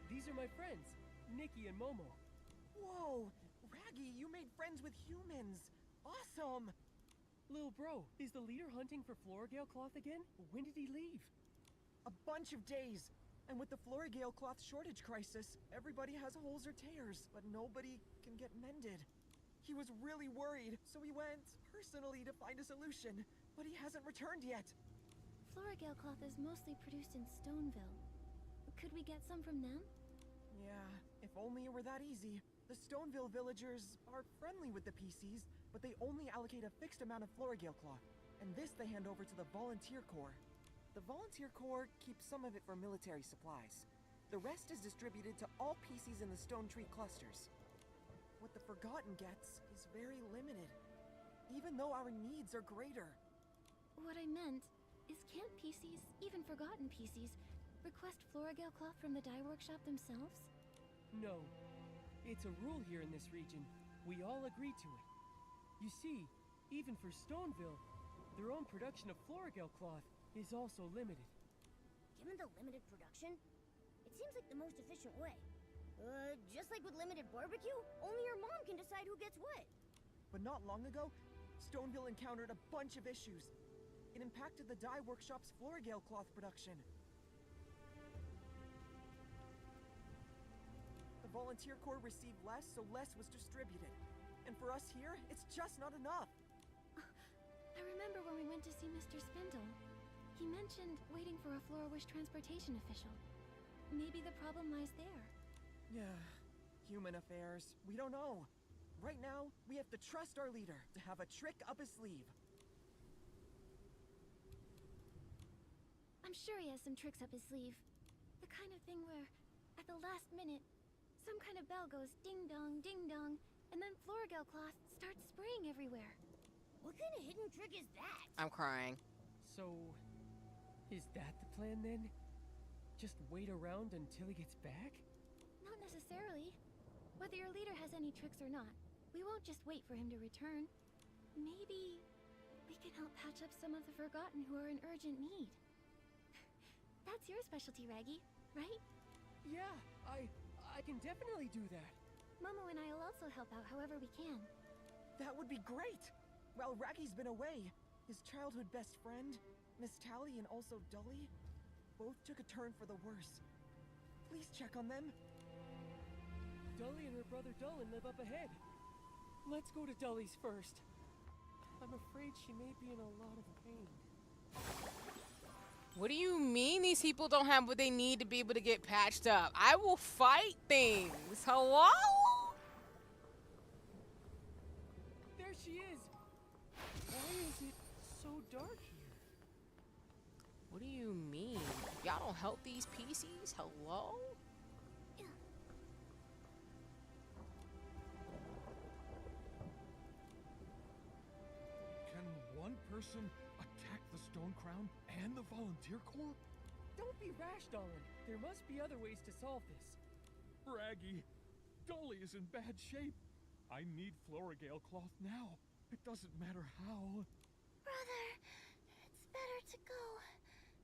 These are my friends, Nikki and Momo. Whoa, Raggy, you made friends with humans. Awesome. Lil bro, is the leader hunting for Florigale cloth again? When did he leave? A bunch of days. And with the Florigale cloth shortage crisis, everybody has holes or tears, but nobody can get mended. He was really worried, so he went personally to find a solution, but he hasn't returned yet. Florigale cloth is mostly produced in Stoneville. Could we get some from them? Yeah, if only it were that easy. The Stoneville villagers are friendly with the PCs, but they only allocate a fixed amount of Florigale cloth, and this they hand over to the Volunteer Corps. The Volunteer Corps keeps some of it for military supplies. The rest is distributed to all PCs in the Stone Tree clusters. What the Forgotten gets is very limited, even though our needs are greater. What I meant is, can't PCs, even forgotten PCs, request Florigale cloth from the dye workshop themselves? No. It's a rule here in this region. We all agree to it. You see, even for Stoneville, their own production of Florigale cloth is also limited. Given the limited production, it seems like the most efficient way. Just like with limited barbecue, only your mom can decide who gets what. But not long ago, Stoneville encountered a bunch of issues. It impacted the dye workshop's Florigale cloth production. The volunteer corps received less, so less was distributed. And for us here, it's just not enough. I remember when we went to see Mr. Spindle. He mentioned waiting for a Flora-Wish transportation official. Maybe the problem lies there. Yeah, human affairs. We don't know. Right now, we have to trust our leader to have a trick up his sleeve. I'm sure he has some tricks up his sleeve. The kind of thing where, at the last minute, some kind of bell goes ding-dong, ding-dong, and then Florigale cloth starts spraying everywhere. What kind of hidden trick is that? I'm crying. So, is that the plan then? Just wait around until he gets back? Not necessarily. Whether your leader has any tricks or not, we won't just wait for him to return. Maybe we can help patch up some of the forgotten who are in urgent need. That's your specialty, Raggy, right? Yeah, I can definitely do that. Momo and I will also help out however we can. That would be great! While Raggy's been away, his childhood best friend, Miss Tally and also Dully, both took a turn for the worse. Please check on them. Dully and her brother Dullin live up ahead. Let's go to Dully's first. I'm afraid she may be in a lot of pain. What do you mean these people don't have what they need to be able to get patched up? I will fight things. Hello? There she is. Why is it so dark here? What do you mean? Y'all don't help these PCs? Hello? Can one person attack the Stone Crown and the Volunteer Corps? Don't be rash, Dullin. There must be other ways to solve this. Raggy, Dully is in bad shape. I need Florigale cloth now. It doesn't matter how. Brother, it's better to go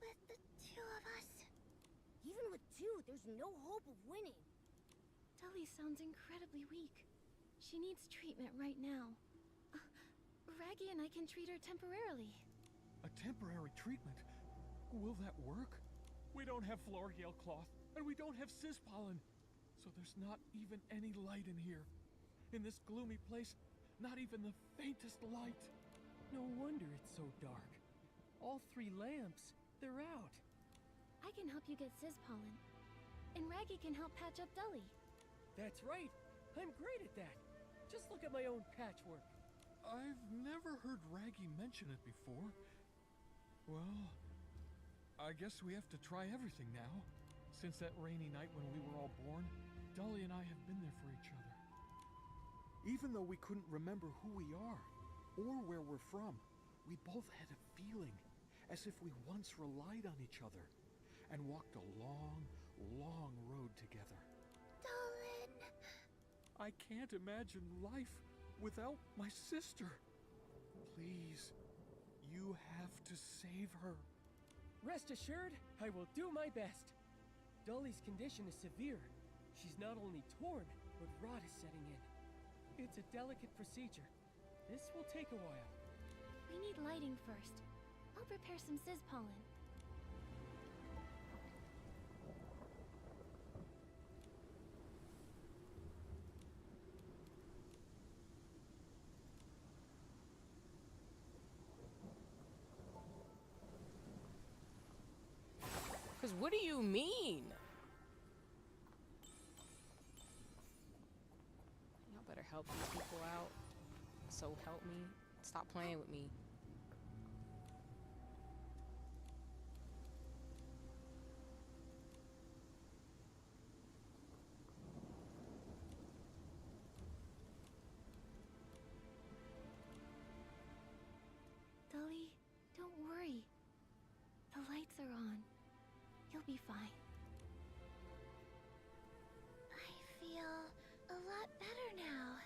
with the two of us. Even with two, there's no hope of winning. Dully sounds incredibly weak. She needs treatment right now. Raggy and I can treat her temporarily. A temporary treatment? Will that work? We don't have Florigale cloth, and we don't have Sis pollen. So there's not even any light in here. In this gloomy place, not even the faintest light. No wonder it's so dark. All 3 lamps, they're out. I can help you get Sis pollen. And Raggy can help patch up Dully. That's right. I'm great at that. Just look at my own patchwork. I've never heard Raggy mention it before. Well, I guess we have to try everything now. Since that rainy night when we were all born, Dully and I have been there for each other. Even though we couldn't remember who we are, or where we're from, we both had a feeling as if we once relied on each other and walked a long, long road together. Dullin! I can't imagine life without my sister. Please, you have to save her. Rest assured, I will do my best. Dully's condition is severe. She's not only torn, but rot is setting in. It's a delicate procedure. This will take a while. We need lighting first. I'll prepare some Sis pollen. Because what do you mean? Y'all better help these people out. So help me. Stop playing with me. Dully, don't worry. The lights are on. You'll be fine. I feel a lot better now.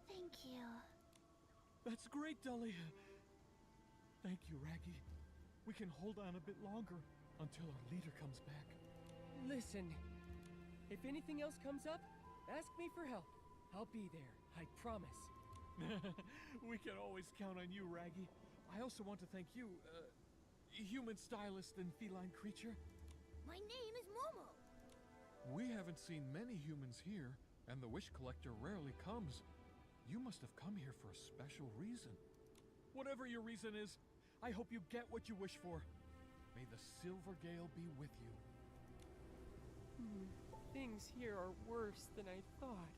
Thank you. That's great, Dully. Thank you, Raggy. We can hold on a bit longer until our leader comes back. Listen, If anything else comes up, ask me for help. I'll be there, I promise. We can always count on you, Raggy. I also want to thank you, human stylist and feline creature. My name is Momo. We haven't seen many humans here, and the wish collector rarely comes. You must have come here for a special reason. Whatever your reason is, I hope you get what you wish for. May the Silver Gale be with you. Things here are worse than I thought.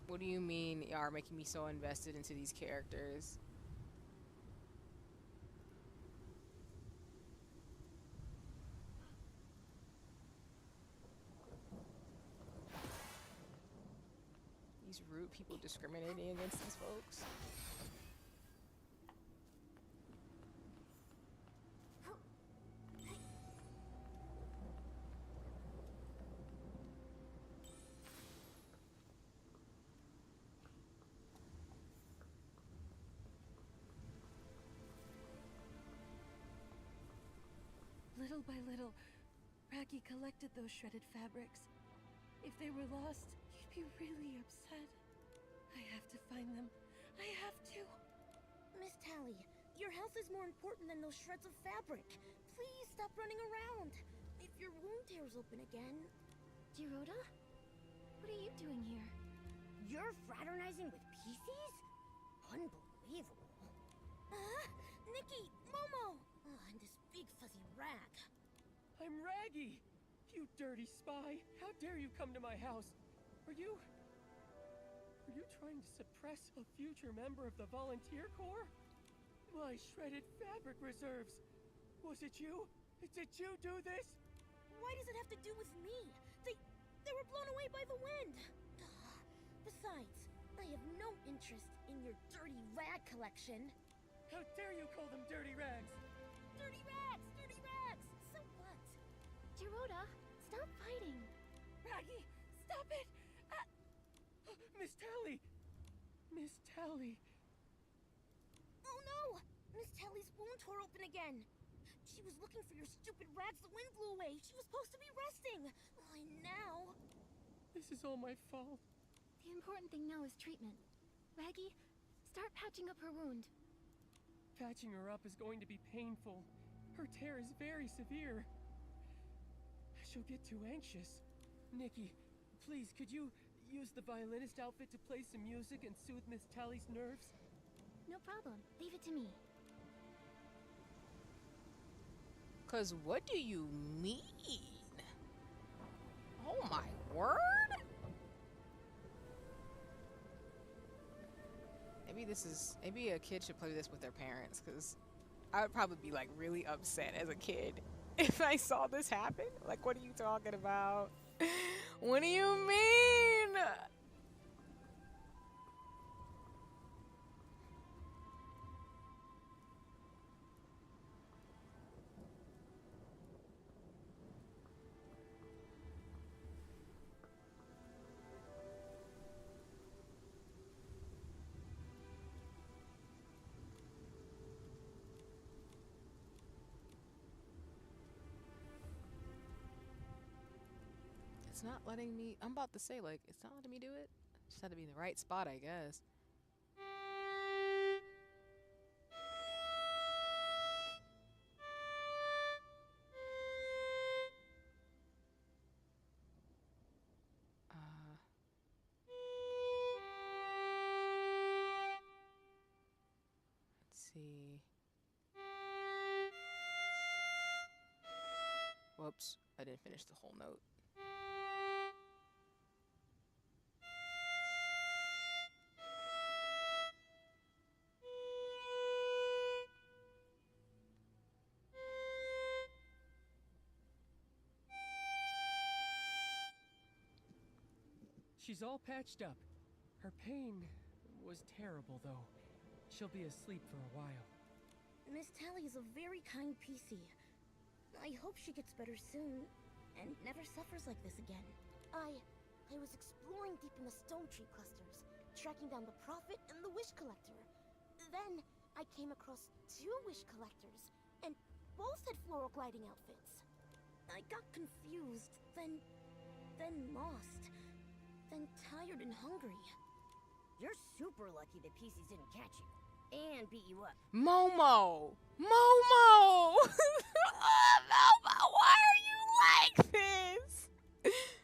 What do you mean you are making me so invested into these characters? These rude people discriminating against these folks. Little by little, Raggy collected those shredded fabrics. If they were lost, he'd be really upset. I have to find them. I have to. Miss Tally, your health is more important than those shreds of fabric. Please stop running around. If your wound tears open again... Giroda? What are you doing here? You're fraternizing with PCs? Unbelievable. Nikki, Momo! And this big fuzzy rag. I'm Raggy! You dirty spy! How dare you come to my house? Are you trying to suppress a future member of the volunteer corps? My shredded fabric reserves! Was it you? Did you do this? Why does it have to do with me? They were blown away by the wind. Besides, I have no interest in your dirty rag collection. How dare you call them dirty rags? Dirty rags! Dirty rags! So what? Giroda, stop fighting. Raggy, stop it! Miss Tally! Miss Tally! Oh no! Miss Tally's wound tore open again. She was looking for your stupid rags the wind blew away. She was supposed to be resting. And now... This is all my fault. The important thing now is treatment. Raggy, start patching up her wound. Patching her up is going to be painful. Her tear is very severe. She'll get too anxious. Nikki, please, could you use the violinist outfit to play some music and soothe Miss Tally's nerves? No problem. Leave it to me. 'Cause what do you mean? Oh my word? Maybe a kid should play this with their parents, because I would probably be like really upset as a kid if I saw this happen. Like, what are you talking about? What do you mean? It's not letting me. I'm about to say, like, it's not letting me do it. Just had to be in the right spot, I guess. Let's see. Whoops, I didn't finish the whole note. She's all patched up. Her pain was terrible, though. She'll be asleep for a while. Miss Tally is a very kind PC. I hope she gets better soon, and never suffers like this again. I was exploring deep in the stone tree clusters, tracking down the Prophet and the Wish Collector. Then I came across 2 Wish Collectors, and both had floral gliding outfits. I got confused, then lost, then tired and hungry. You're super lucky the PCs didn't catch you and beat you up. Momo! Momo! Momo, why are you like this?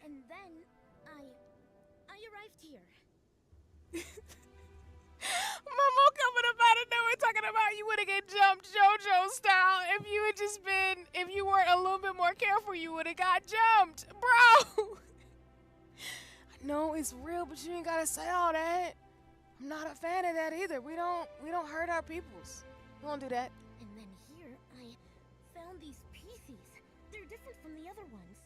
And then I arrived here. Momo coming up out of nowhere talking about you would have get jumped JoJo style. If you weren't a little bit more careful, you would have got jumped. Bro! I know it's real, but you ain't gotta say all that. I'm not a fan of that either. We don't hurt our peoples. We don't do that. And then here, I found these PCs. They're different from the other ones.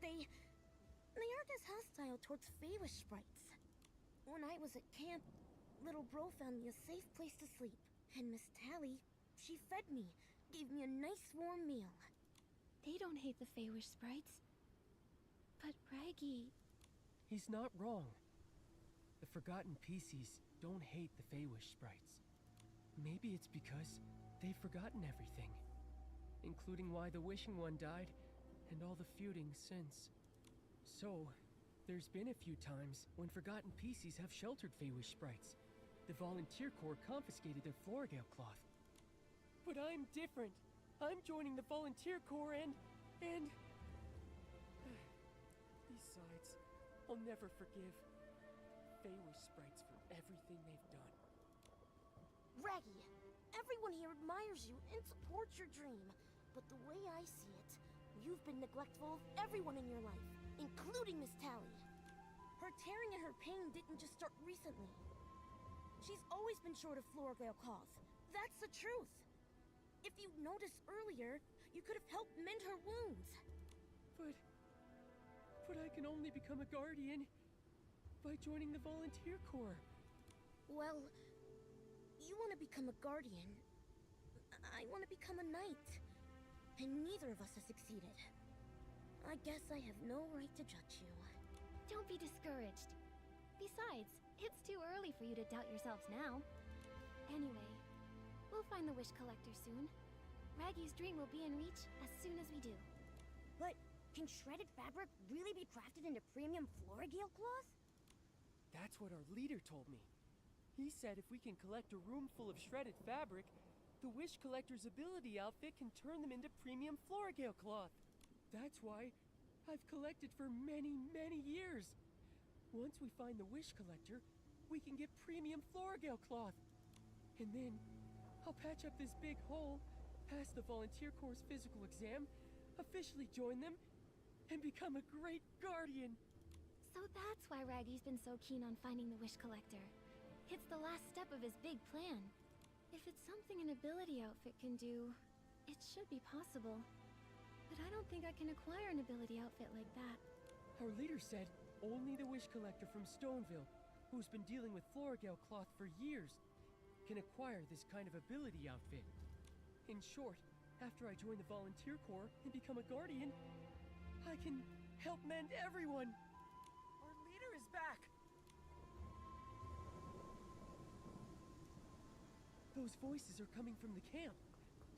They aren't as hostile towards Feywish sprites. When I was at camp, little bro found me a safe place to sleep. And Miss Tally, she fed me, gave me a nice warm meal. They don't hate the Feywish sprites. But Raggy... He's not wrong. The Forgotten PCs don't hate the Feywish sprites. Maybe it's because they've forgotten everything, including why the Wishing One died and all the feuding since. So, there's been a few times when Forgotten PCs have sheltered Feywish sprites. The Volunteer Corps confiscated their Florigale cloth. But I'm different. I'm joining the Volunteer Corps and... Besides, I'll never forgive Feywish sprites for everything they've done. Raggy, everyone here admires you and supports your dream. But the way I see it, you've been neglectful of everyone in your life, including Miss Tally. Her tearing and her pain didn't just start recently. She's always been short of Florigale cloth. That's the truth. If you'd noticed earlier, you could have helped mend her wounds. But I can only become a guardian by joining the Volunteer Corps. Well, you want to become a guardian. I want to become a knight. And neither of us has succeeded. I guess I have no right to judge you. Don't be discouraged. Besides, it's too early for you to doubt yourselves now. Anyway, we'll find the Wish Collector soon. Raggy's dream will be in reach as soon as we do. But can shredded fabric really be crafted into premium Florigale cloth? That's what our leader told me. He said if we can collect a room full of shredded fabric, the Wish Collector's ability outfit can turn them into premium Florigale cloth. That's why I've collected for many, many years. Once we find the Wish Collector, we can get premium Florigale cloth. And then I'll patch up this big hole, pass the Volunteer Corps' physical exam, officially join them, and become a great guardian. So that's why Raggy's been so keen on finding the Wish Collector. It's the last step of his big plan. If it's something an ability outfit can do, it should be possible. But I don't think I can acquire an ability outfit like that. Our leader said only the Wish Collector from Stoneville, who's been dealing with Florigale cloth for years, can acquire this kind of ability outfit. In short, after I join the Volunteer Corps and become a guardian, I can help mend everyone. Our leader is back. Those voices are coming from the camp.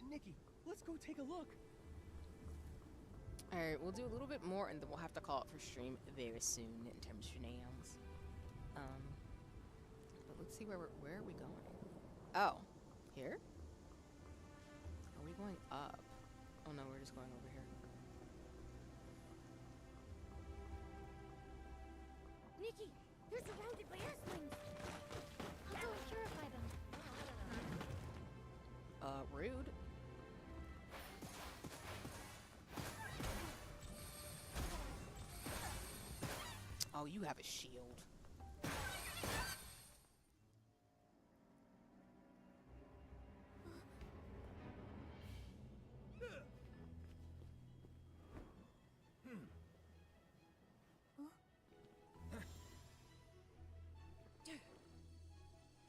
Nikki, let's go take a look. Alright, we'll do a little bit more and then we'll have to call it for stream very soon in terms of shenanigans. But let's see where are we going? Oh, here? Are we going up? Oh no, we're just going over here. Nikki, you're surrounded by S-wings. I'll go and purify them. Rude. Oh, you have a shield.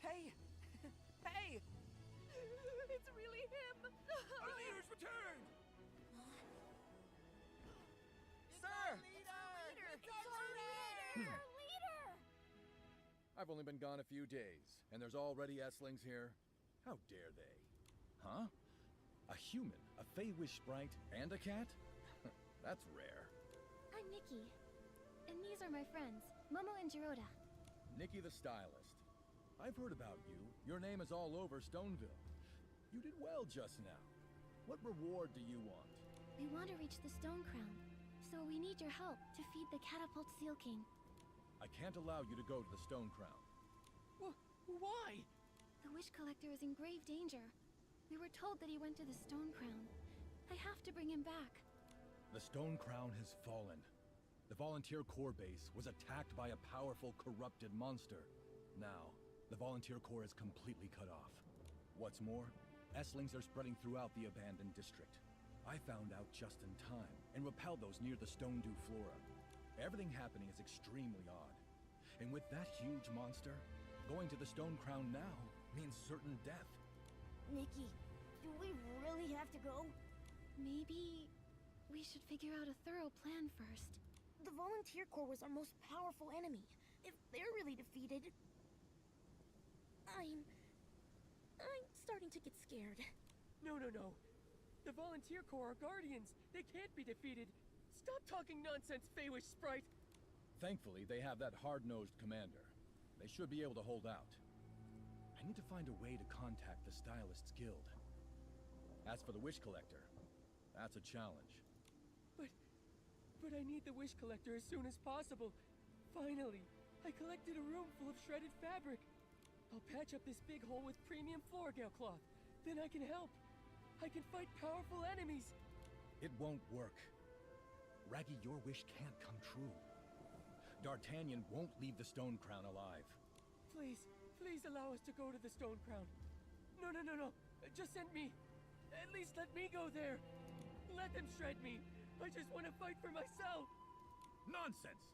Hey! Hey! It's really him! Our leader's returned! Sir! It's our leader! It's our leader! I've only been gone a few days, and there's already Esslings here? How dare they? Huh? A human, a Fey-Wish sprite, and a cat? That's rare. I'm Nikki. And these are my friends, Momo and Jiroda. Nikki the stylist. I've heard about you. Your name is all over Stoneville. You did well just now. What reward do you want? We want to reach the Stone Crown, so we need your help to feed the Catapult Seal King. I can't allow you to go to the Stone Crown. Why? The Wish Collector is in grave danger. We were told that he went to the Stone Crown. I have to bring him back. The Stone Crown has fallen. The Volunteer Corps base was attacked by a powerful, corrupted monster. Now, the Volunteer Corps is completely cut off. What's more, Esslings are spreading throughout the abandoned district. I found out just in time and repelled those near the Stone Dew Flora. Everything happening is extremely odd. And with that huge monster, going to the Stone Crown now means certain death. Nikki, do we really have to go? Maybe we should figure out a thorough plan first. The Volunteer Corps was our most powerful enemy. If they're really defeated... I'm starting to get scared. No. The Volunteer Corps are guardians. They can't be defeated. Stop talking nonsense, Feywish Sprite. Thankfully, they have that hard-nosed commander. They should be able to hold out. I need to find a way to contact the Stylists Guild. As for the Wish Collector, that's a challenge. But I need the Wish Collector as soon as possible. Finally, I collected a room full of shredded fabric. I'll patch up this big hole with premium Floragale cloth. Then I can help. I can fight powerful enemies. It won't work. Raggy, your wish can't come true. D'Artagnan won't leave the Stone Crown alive. Please allow us to go to the Stone Crown. No. Just send me. At least let me go there. Let them shred me. I just want to fight for myself. Nonsense!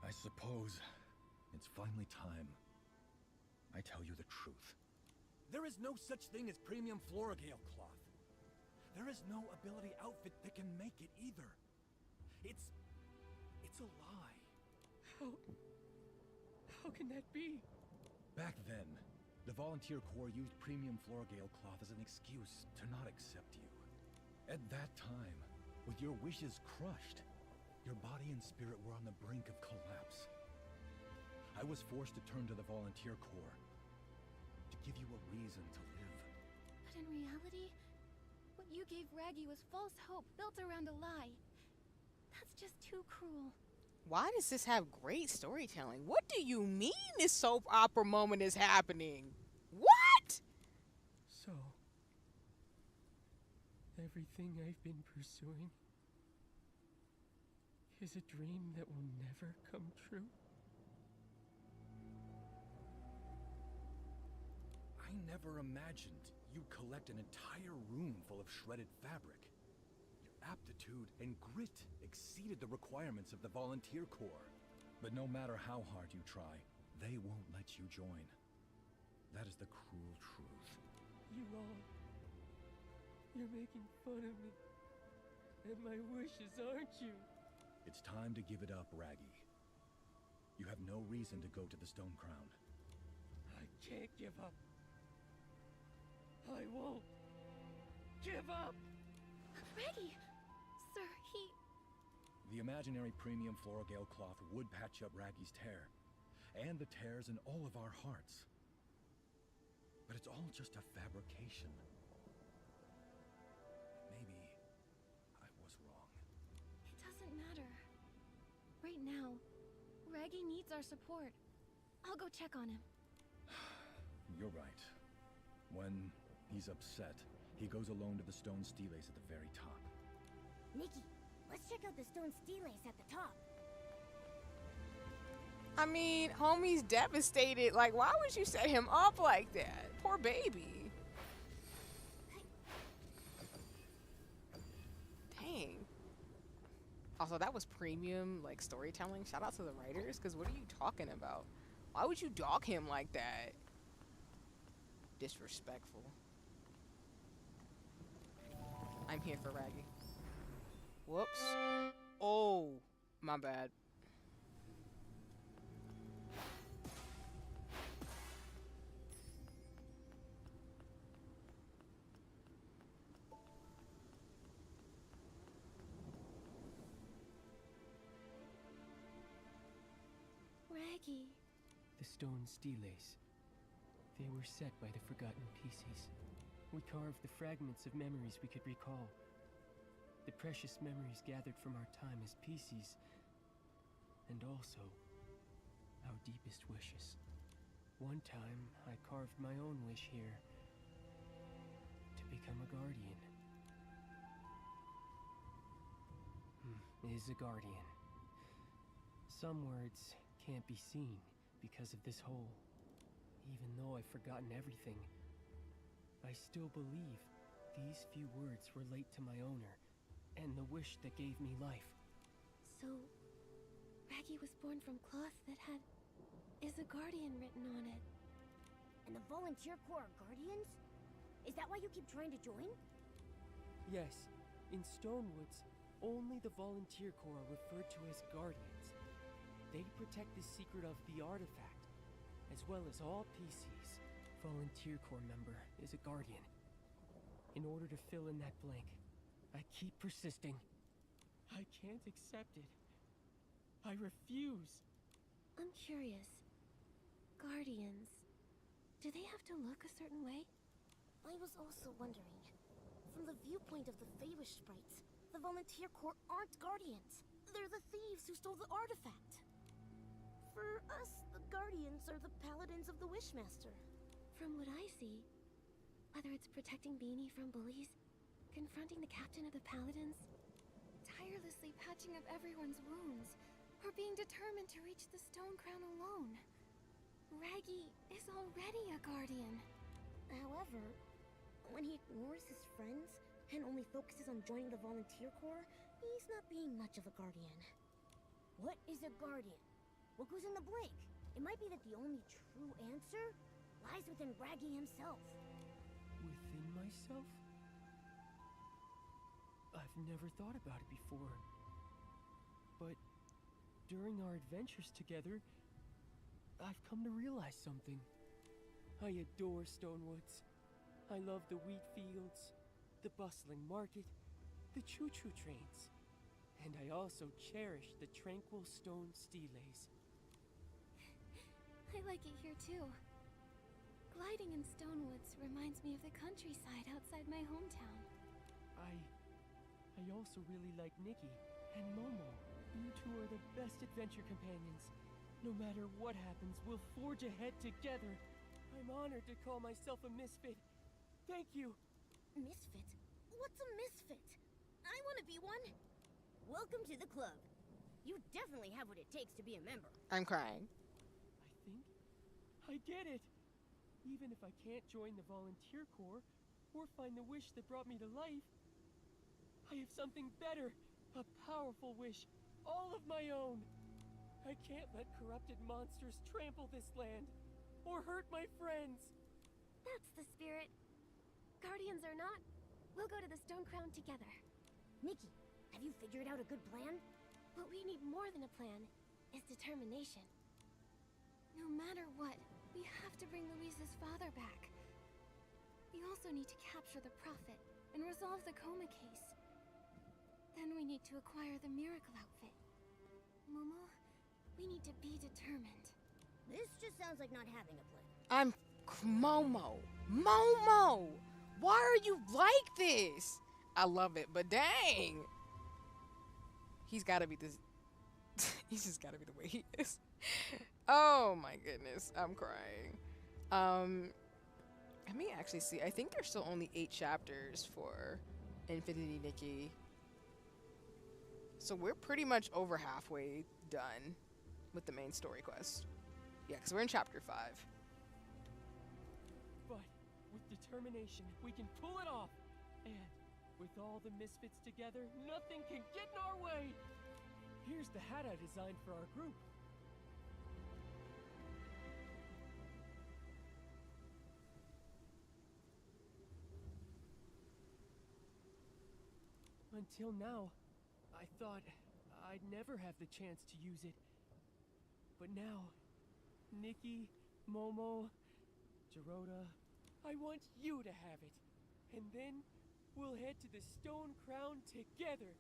I suppose it's finally time I tell you the truth. There is no such thing as premium Floragale cloth. There is no ability outfit that can make it either. It's a lie. How can that be? Back then, the Volunteer Corps used premium Floragale cloth as an excuse to not accept you. At that time, with your wishes crushed, your body and spirit were on the brink of collapse. I was forced to turn to the Volunteer Corps to give you a reason to live. But in reality, what you gave Raggy was false hope built around a lie. That's just too cruel. Why does this have great storytelling? What do you mean this soap opera moment is happening? What? So, everything I've been pursuing is a dream that will never come true? I never imagined you'd collect an entire room full of shredded fabric. Your aptitude and grit exceeded the requirements of the Volunteer Corps. But no matter how hard you try, they won't let you join. That is the cruel truth. You're making fun of me. And my wishes, aren't you? It's time to give it up, Raggy. You have no reason to go to the Stone Crown. I can't give up. I won't give up! Raggy! Sir, The imaginary premium Floragale cloth would patch up Raggy's tear, and the tears in all of our hearts. But it's all just a fabrication. Maybe I was wrong. It doesn't matter. Right now, Raggy needs our support. I'll go check on him. You're right. When he's upset, he goes alone to the stone stelace at the very top. Nikki, let's check out the stone stelace at the top. I mean, homie's devastated. Like, why would you set him up like that? Poor baby. Dang. Also, that was premium, like, storytelling. Shout out to the writers, because what are you talking about? Why would you dog him like that? Disrespectful. I'm here for Raggy. Whoops. Oh, my bad. stone steles. They were set by the forgotten pieces. We carved the fragments of memories we could recall. The precious memories gathered from our time as pieces, and also our deepest wishes. One time, I carved my own wish here to become a guardian. Is a guardian. Some words can't be seen because of this hole. Even though I've forgotten everything, I still believe these few words relate to my owner and the wish that gave me life. So, Raggy was born from cloth that had "Is a Guardian" written on it. And the Volunteer Corps are guardians? Is that why you keep trying to join? Yes, in Stonewoods, only the Volunteer Corps are referred to as guardians. They protect the secret of the artifact, as well as all PCs. Volunteer Corps member is a guardian. In order to fill in that blank, I keep persisting. I can't accept it. I refuse. I'm curious. Guardians, do they have to look a certain way? I was also wondering. From the viewpoint of the Feywish sprites, the Volunteer Corps aren't guardians. They're the thieves who stole the artifact. For us, the guardians are the paladins of the Wishmaster. From what I see, whether it's protecting Beanie from bullies, confronting the captain of the paladins, tirelessly patching up everyone's wounds, or being determined to reach the stone crown alone, Raggy is already a guardian. However, when he ignores his friends and only focuses on joining the Volunteer Corps, he's not being much of a guardian. What is a guardian? What goes in the blank? It might be that the only true answer lies within Raggy himself. Within myself? I've never thought about it before. But during our adventures together, I've come to realize something. I adore Stonewoods. I love the wheat fields, the bustling market, the choo-choo trains. And I also cherish the tranquil stone steles. I like it here too. Gliding in Stonewoods reminds me of the countryside outside my hometown. I also really like Nikki and Momo. You two are the best adventure companions. No matter what happens, we'll forge ahead together. I'm honored to call myself a misfit. Thank you. Misfit? What's a misfit? I want to be one. Welcome to the club. You definitely have what it takes to be a member. I'm crying. I get it. Even if I can't join the Volunteer Corps or find the wish that brought me to life, I have something better. A powerful wish, all of my own. I can't let corrupted monsters trample this land or hurt my friends. That's the spirit. Guardians or not, we'll go to the Stone Crown together. Nikki, have you figured out a good plan? What we need more than a plan is determination. No matter what, we have to bring Louise's father back. We also need to capture the Prophet and resolve the coma case. Then we need to acquire the miracle outfit. Momo, we need to be determined. This just sounds like not having a plan. I'm Momo. Momo! Why are you like this? I love it, but dang. He's gotta be this. He's just gotta be the way he is. Oh my goodness, I'm crying. Let me actually see. I think there's still only 8 chapters for Infinity Nikki. So we're pretty much over halfway done with the main story quest. Yeah, because we're in chapter 5. But with determination, we can pull it off. And with all the misfits together, nothing can get in our way. Here's the hat I designed for our group. Until now, I thought I'd never have the chance to use it. But now, Nikki, Momo, Jirota, I want you to have it. And then we'll head to the Stone Crown together.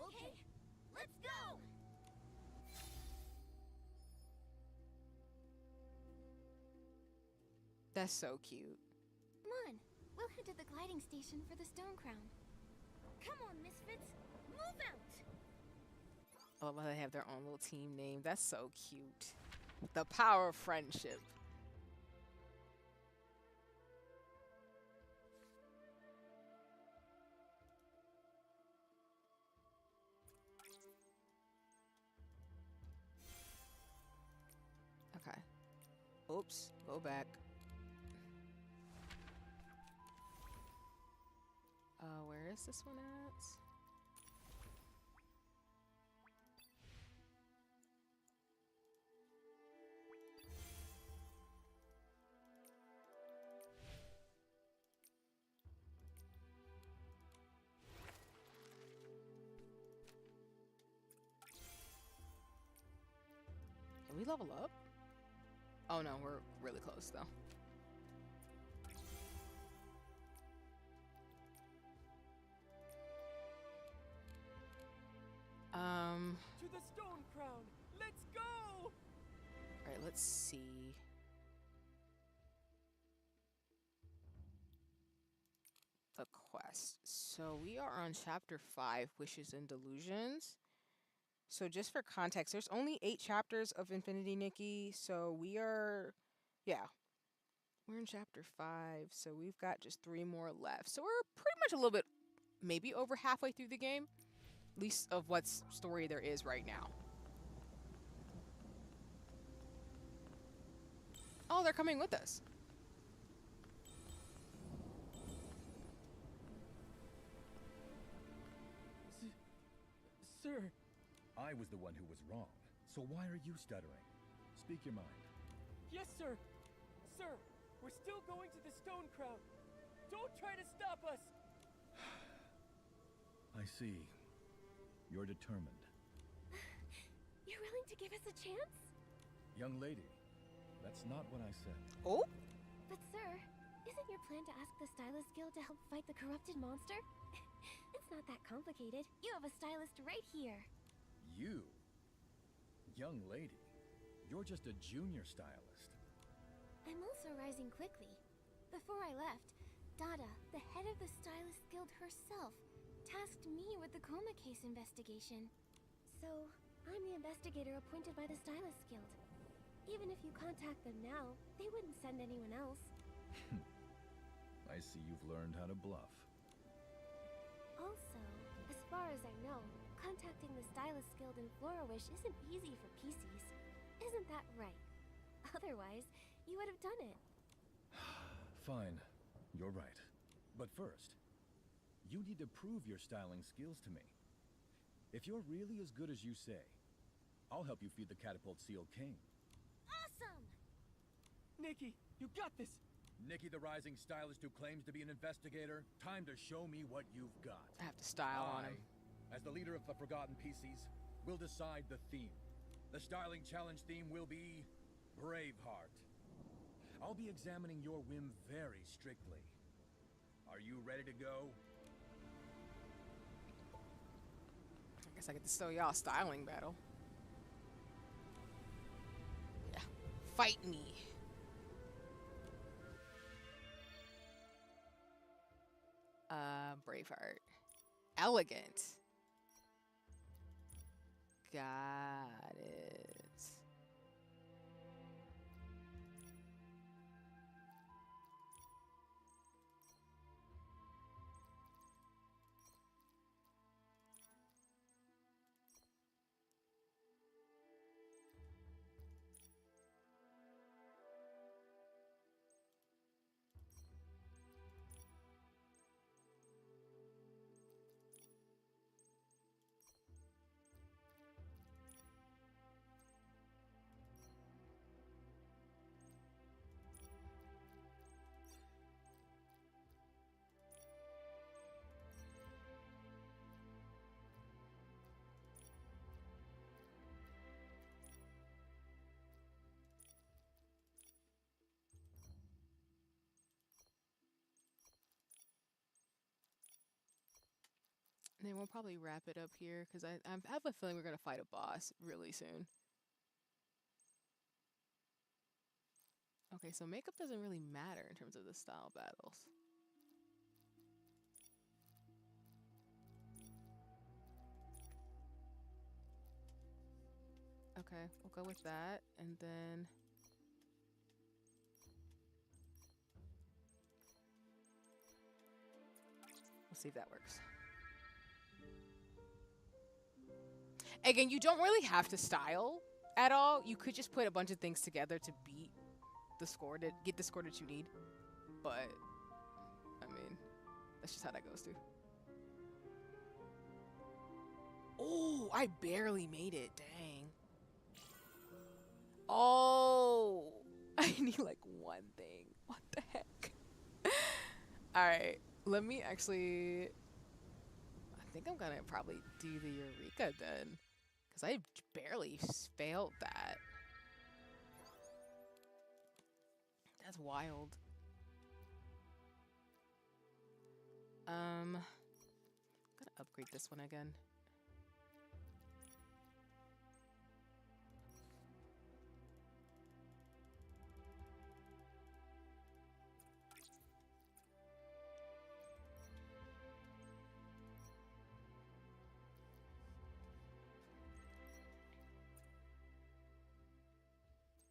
Okay, let's go! That's so cute. Come on, we'll head to the gliding station for the stone crown. Come on, misfits. Move out! I love how they have their own little team name. That's so cute. The power of friendship. Okay. Oops. Go back. Where is this one at? Can we level up? Oh no, we're really close though. To the stone crown. Let's go. All right, let's see. The quest. So we are on chapter 5, Wishes and Delusions. So just for context, there's only 8 chapters of Infinity Nikki. So we are, yeah, we're in chapter 5. So we've got just 3 more left. So we're pretty much a little bit, maybe over halfway through the game. At least of what story there is right now. Oh, they're coming with us. Sir. I was the one who was wrong. So why are you stuttering? Speak your mind. Yes, sir. Sir, we're still going to the stone crown. Don't try to stop us. I see. You're determined. You're willing to give us a chance? Young lady, that's not what I said. Oh? But sir, isn't your plan to ask the Stylist Guild to help fight the corrupted monster? It's not that complicated. You have a stylist right here. You? Young lady, you're just a junior stylist. I'm also rising quickly. Before I left, Dada, the head of the Stylist Guild herself, tasked me with the coma case investigation. So, I'm the investigator appointed by the Stylist Guild. Even if you contact them now, they wouldn't send anyone else. I see you've learned how to bluff. Also, as far as I know, contacting the Stylist Guild in Florawish isn't easy for PCs. Isn't that right? Otherwise, you would have done it. Fine, you're right. But first, you need to prove your styling skills to me. If you're really as good as you say, I'll help you feed the Catapult Seal King. Awesome! Nikki, you got this! Nikki the rising stylist who claims to be an investigator, time to show me what you've got. I have to style on him. As the leader of the Forgotten PCs, will decide the theme. The styling challenge theme will be Braveheart. I'll be examining your whim very strictly. Are you ready to go? I guess I get to show y'all styling battle. Yeah. Fight me. Braveheart. Elegant. Got it. And then we'll probably wrap it up here because I have a feeling we're going to fight a boss really soon. Okay, so makeup doesn't really matter in terms of the style battles. Okay, we'll go with that, and then we'll see if that works. Again, you don't really have to style at all. You could just put a bunch of things together to beat the score, to get the score that you need. But, I mean, that's just how that goes too. Oh, I barely made it. Dang. Oh, I need like one thing. What the heck? Alright, let me actually... I think I'm gonna probably do the Eureka then. Because I barely failed that. That's wild. I'm gonna upgrade this one again.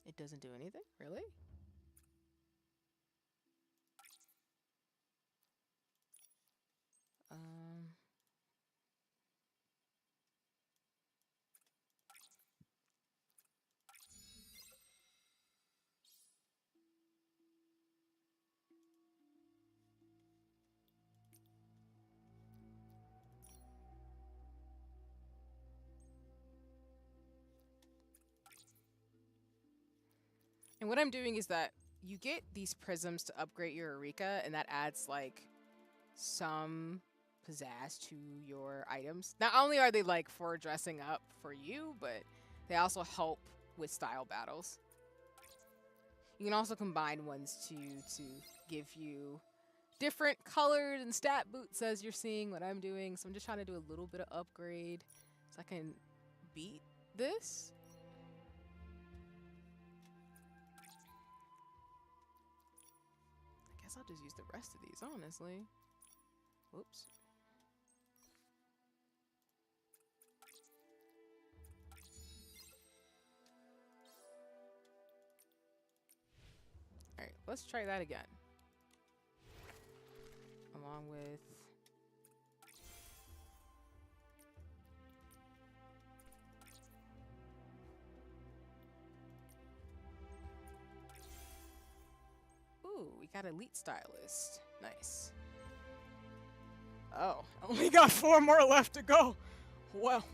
It doesn't do anything? Really? And what I'm doing is that you get these prisms to upgrade your Eureka, and that adds like some pizzazz to your items. Not only are they like for dressing up for you, but they also help with style battles. You can also combine ones to give you different colors and stat boots as you're seeing what I'm doing. So I'm just trying to do a little bit of upgrade so I can beat this. I guess I'll just use the rest of these, honestly. Whoops. Alright, let's try that again. Along with... Ooh, we got Elite Stylist. Nice. Oh, I only got 4 more left to go. Well.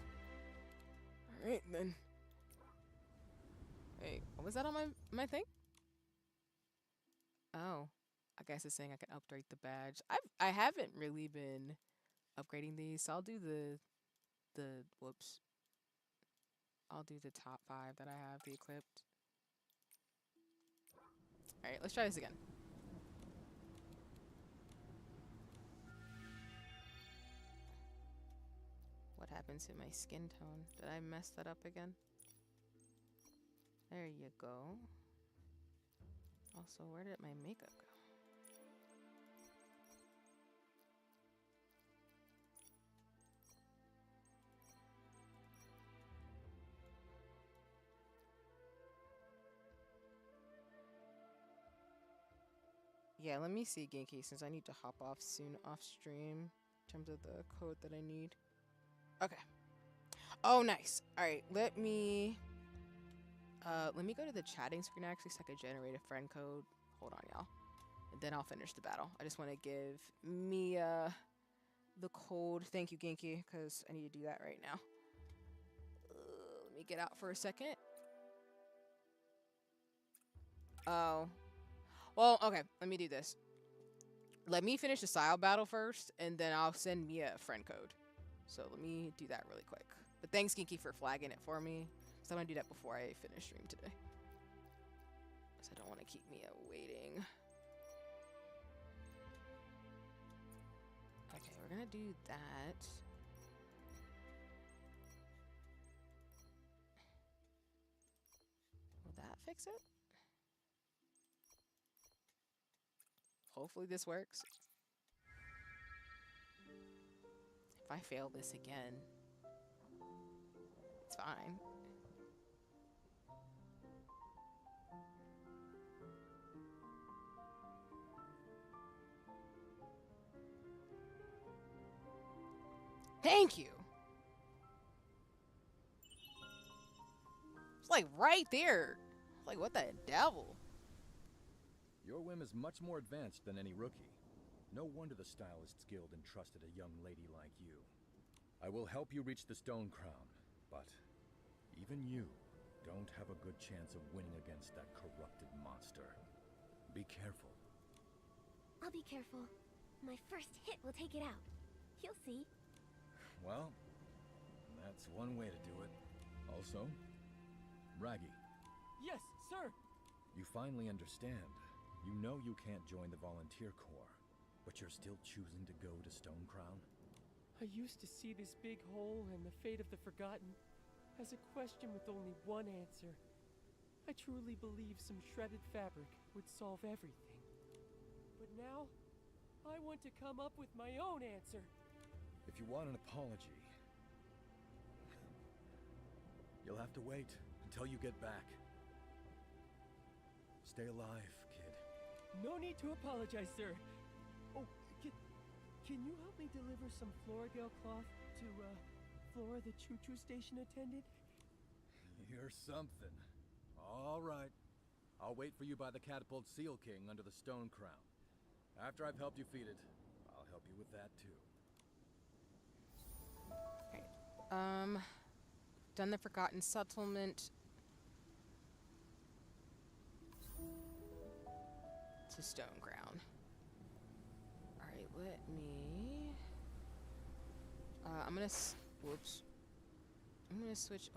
Alright, then. Wait, what was that on my thing? Oh, I guess it's saying I can upgrade the badge. I haven't really been upgrading these, so I'll do the whoops. I'll do the top 5 that I have, the equipped. Alright, let's try this again. What happens to my skin tone? Did I mess that up again? There you go. Also, where did my makeup go? Yeah, let me see, Genki, since I need to hop off soon off stream in terms of the code that I need. Okay. Oh, nice. All right, let me go to the chatting screen actually so I can generate a friend code. Hold on, y'all. And then I'll finish the battle. I just want to give Mia the code. Thank you, Genki, because I need to do that right now. Let me get out for a second. Oh. Well, okay, let me do this. Let me finish the style battle first, and then I'll send Mia a friend code. So let me do that really quick. But thanks, Genki, for flagging it for me. So I'm going to do that before I finish stream today. Because I don't want to keep Mia waiting. Okay, we're going to do that. Will that fix it? Hopefully this works. If I fail this again, it's fine. Thank you. It's like right there. Like, what the devil? Your whim is much more advanced than any rookie. No wonder the Stylist's Guild entrusted a young lady like you. I will help you reach the Stone Crown, but even you don't have a good chance of winning against that corrupted monster. Be careful. I'll be careful. My first hit will take it out. You'll see. Well, that's one way to do it. Also, Raggy. Yes, sir. You finally understand. You know you can't join the Volunteer Corps, but you're still choosing to go to Stone Crown? I used to see this big hole and the fate of the Forgotten as a question with only one answer. I truly believe some shredded fabric would solve everything. But now, I want to come up with my own answer. If you want an apology, you'll have to wait until you get back. Stay alive, kid. No need to apologize, sir. Oh, can you help me deliver some Floragale cloth to, Flora the choo-choo station attendant? You're something. All right. I'll wait for you by the Catapult Seal King under the Stone Crown. After I've helped you feed it, I'll help you with that too. Done the Forgotten Settlement to Stone Crown. Alright, let me... I'm gonna switch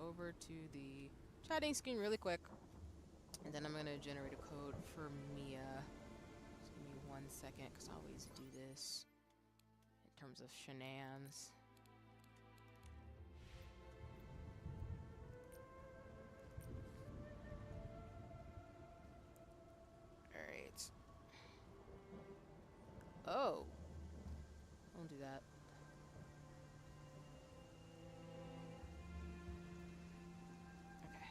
over to the chatting screen really quick. And then I'm gonna generate a code for Mia. Just give me 1 second, because I always do this in terms of shenanigans. Oh. Don't do that. Okay.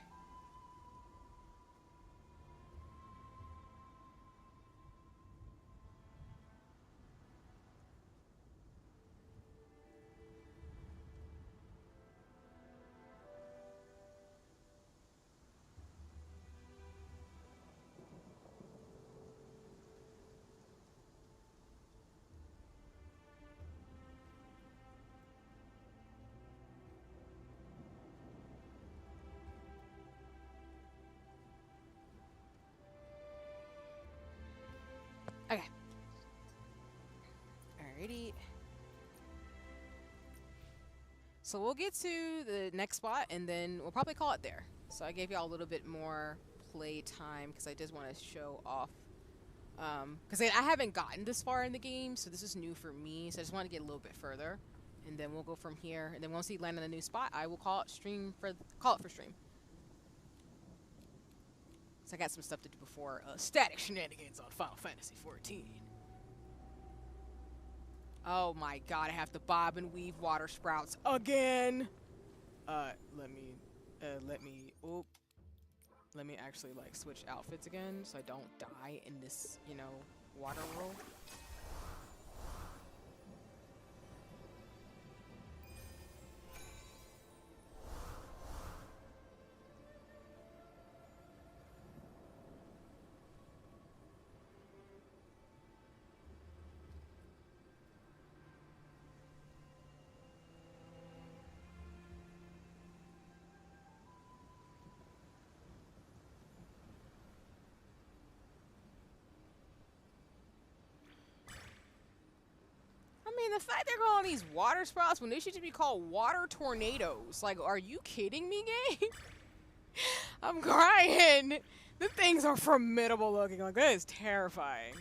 Okay. Alrighty. So we'll get to the next spot and then we'll probably call it there. So I gave y'all a little bit more play time because I just want to show off. Because I haven't gotten this far in the game, so this is new for me. So I just want to get a little bit further. And then we'll go from here. And then once we land on a new spot, I will call it stream for stream. So I got some stuff to do before static shenanigans on Final Fantasy XIV. Oh my god, I have to bob and weave water sprouts again. Let me actually like switch outfits again so I don't die in this, you know, water world. I mean, the fact they're calling these water sprouts when they should be called water tornadoes. Like, are you kidding me, game? I'm crying. The things are formidable looking. Like, that is terrifying.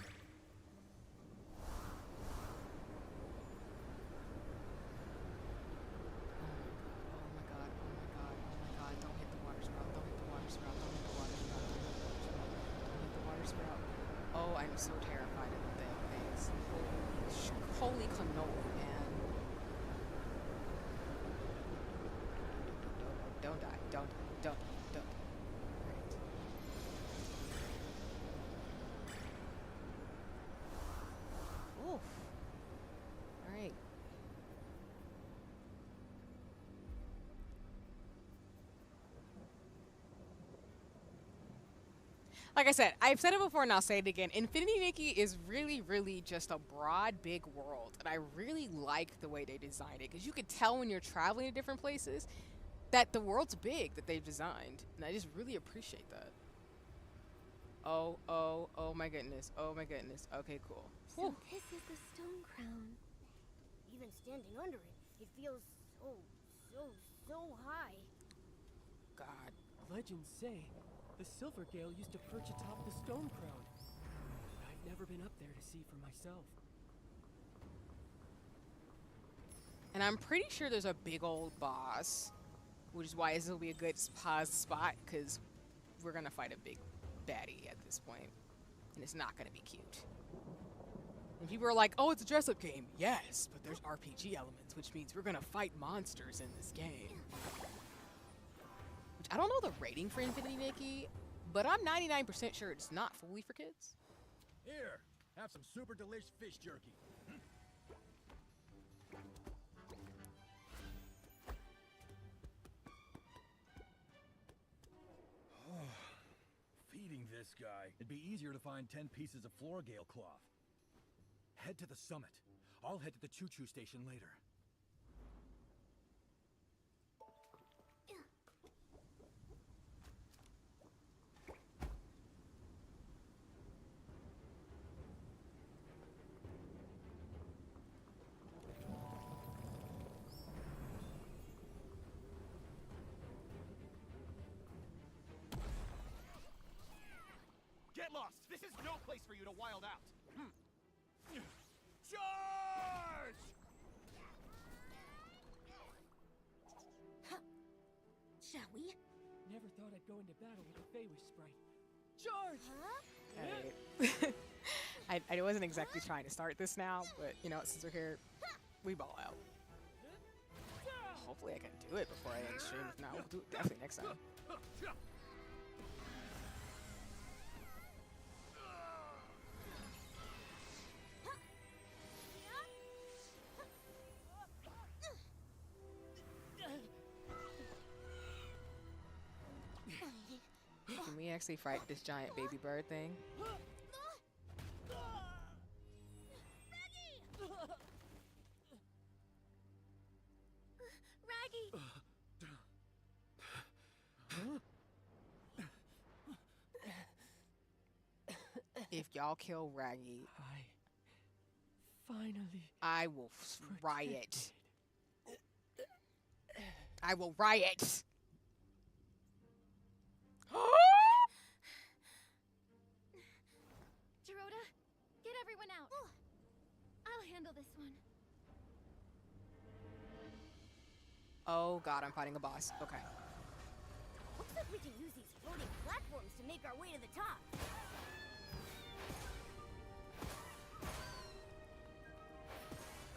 Oh, I'm so terrified of the thing. some north, man. Don't die. Don't die. Don't die. Don't die. Right. Oof. Alright. Like I said, I've said it before and I'll say it again. Infinity Nikki is really, really just a broad, big world. And I really like the way they designed it. Because you could tell when you're traveling to different places that the world's big that they've designed. And I just really appreciate that. Oh my goodness. Oh my goodness. Okay, cool. So Whew. this is the stone crown. Even standing under it, it feels so high. God. Legends say the Silver Gale used to perch atop the stone crown. But I've never been up there to see for myself. And I'm pretty sure there's a big old boss, which is why this will be a good pause spot, because we're going to fight a big baddie at this point, and it's not going to be cute. And people are like, oh, it's a dress-up game. Yes, but there's RPG elements, which means we're going to fight monsters in this game. Which I don't know the rating for Infinity Nikki, but I'm 99% sure it's not fully for kids. Here, have some super delicious fish jerky. Feeding this guy. It'd be easier to find 10 pieces of Floragale cloth. Head to the summit. I'll head to the choo-choo station later. Get lost! This is no place for you to wild out! Charge! Shall we? Never thought I'd go into battle with a Feywish sprite. Charge! Alright. I wasn't exactly trying to start this now, but you know what, since we're here, we ball out. Hopefully I can do it before I end stream. If not, we'll do it definitely next time. Can we actually fight this giant baby bird thing? Raggy! If y'all kill Raggy, Finally. I will riot. I will riot. Gerota, get everyone out. I'll handle this one. Oh god, I'm fighting a boss. Okay. Looks like we can use these floating platforms to make our way to the top.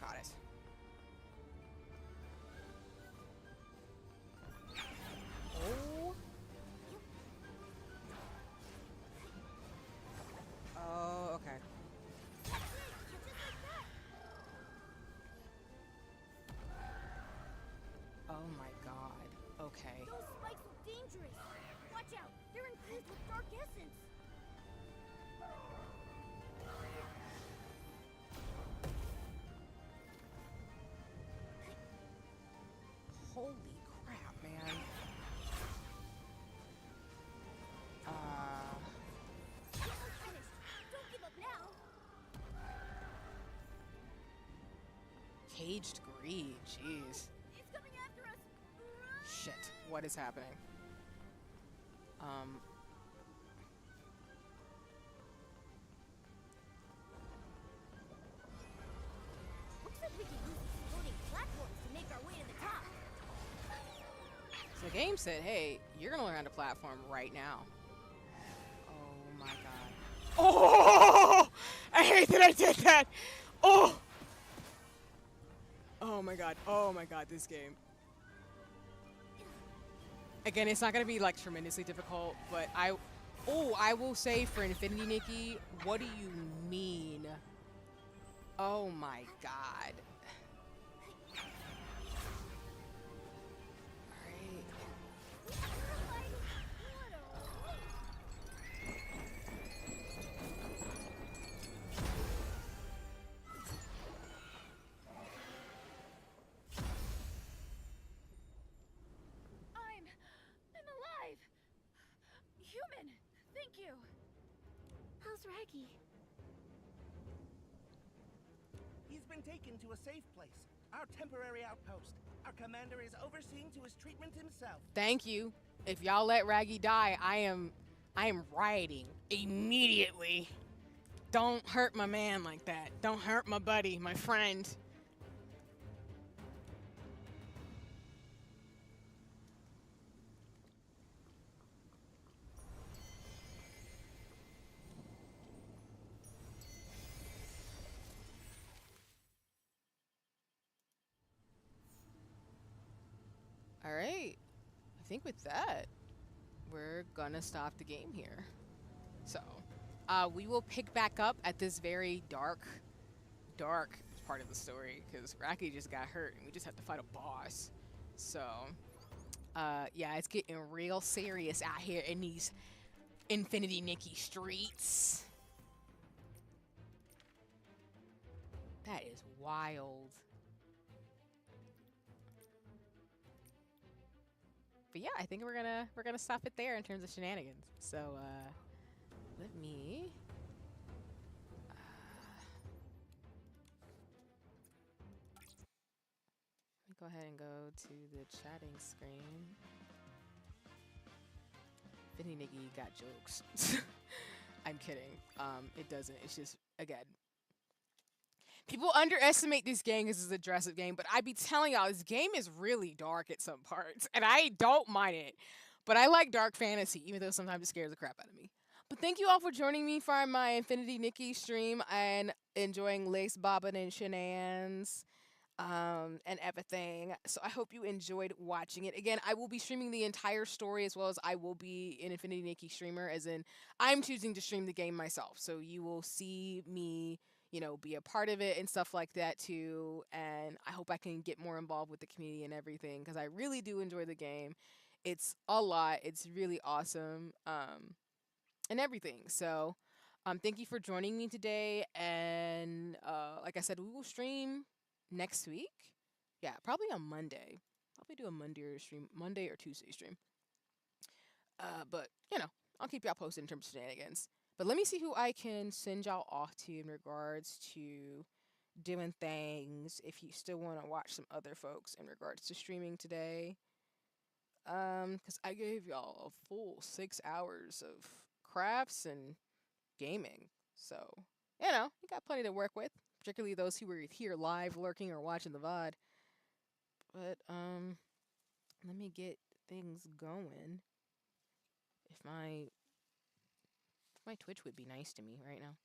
Got it. Oh. Oh, okay. Oh my god. Okay. Those spikes look dangerous. Watch out. They're infused with dark essence. Holy crap, man. Almost finished. Don't give up now. Caged greed, jeez. It's coming after us. Shit, what is happening? Looks like we can use these floating platforms to make our way to the top. So the game said, hey, you're gonna learn how to platform right now. Oh my god. Oh! I hate that I did that! Oh! Oh my god. Oh my god, this game. Again, it's not gonna be like tremendously difficult, but I will say for Infinity Nikki, what do you mean? Oh my god. I'm alive! Human! Thank you! How's Raggy? He's been taken to a safe place, our temporary outpost. Our commander is overseeing to his treatment himself. Thank you. If y'all let Raggy die, I am rioting immediately. Don't hurt my man like that. Don't hurt my buddy, my friend. All right. I think with that, we're gonna stop the game here. So, we will pick back up at this very dark part of the story because Raggy just got hurt and we just have to fight a boss. So, yeah, it's getting real serious out here in these Infinity Nikki streets. That is wild. But yeah, I think we're gonna stop it there in terms of shenanigans. So let me go ahead and go to the chatting screen. Infinity Nikki got jokes. I'm kidding. It doesn't. It's just, again, people underestimate this game because it's a dress-up game, but I be telling y'all, this game is really dark at some parts, and I don't mind it. But I like dark fantasy, even though sometimes it scares the crap out of me. But thank you all for joining me for my Infinity Nikki stream and enjoying Lace Bobbin and shenanigans and everything. So I hope you enjoyed watching it. Again, I will be streaming the entire story as well as I will be an Infinity Nikki streamer, as in I'm choosing to stream the game myself. So you will see me, you know, be a part of it and stuff like that too. And I hope I can get more involved with the community and everything because I really do enjoy the game. It's a lot. It's really awesome. And everything. So thank you for joining me today. And like I said, we will stream next week. Yeah, probably on Monday. Probably do a Monday or Tuesday stream. But you know, I'll keep y'all posted in terms of shenanigans. But let me see who I can send y'all off to in regards to doing things if you still want to watch some other folks in regards to streaming today. Because I gave y'all a full 6 hours of crafts and gaming. So, you know, you got plenty to work with, particularly those who were here live, lurking, or watching the VOD. But, let me get things going. If my Twitch would be nice to me right now.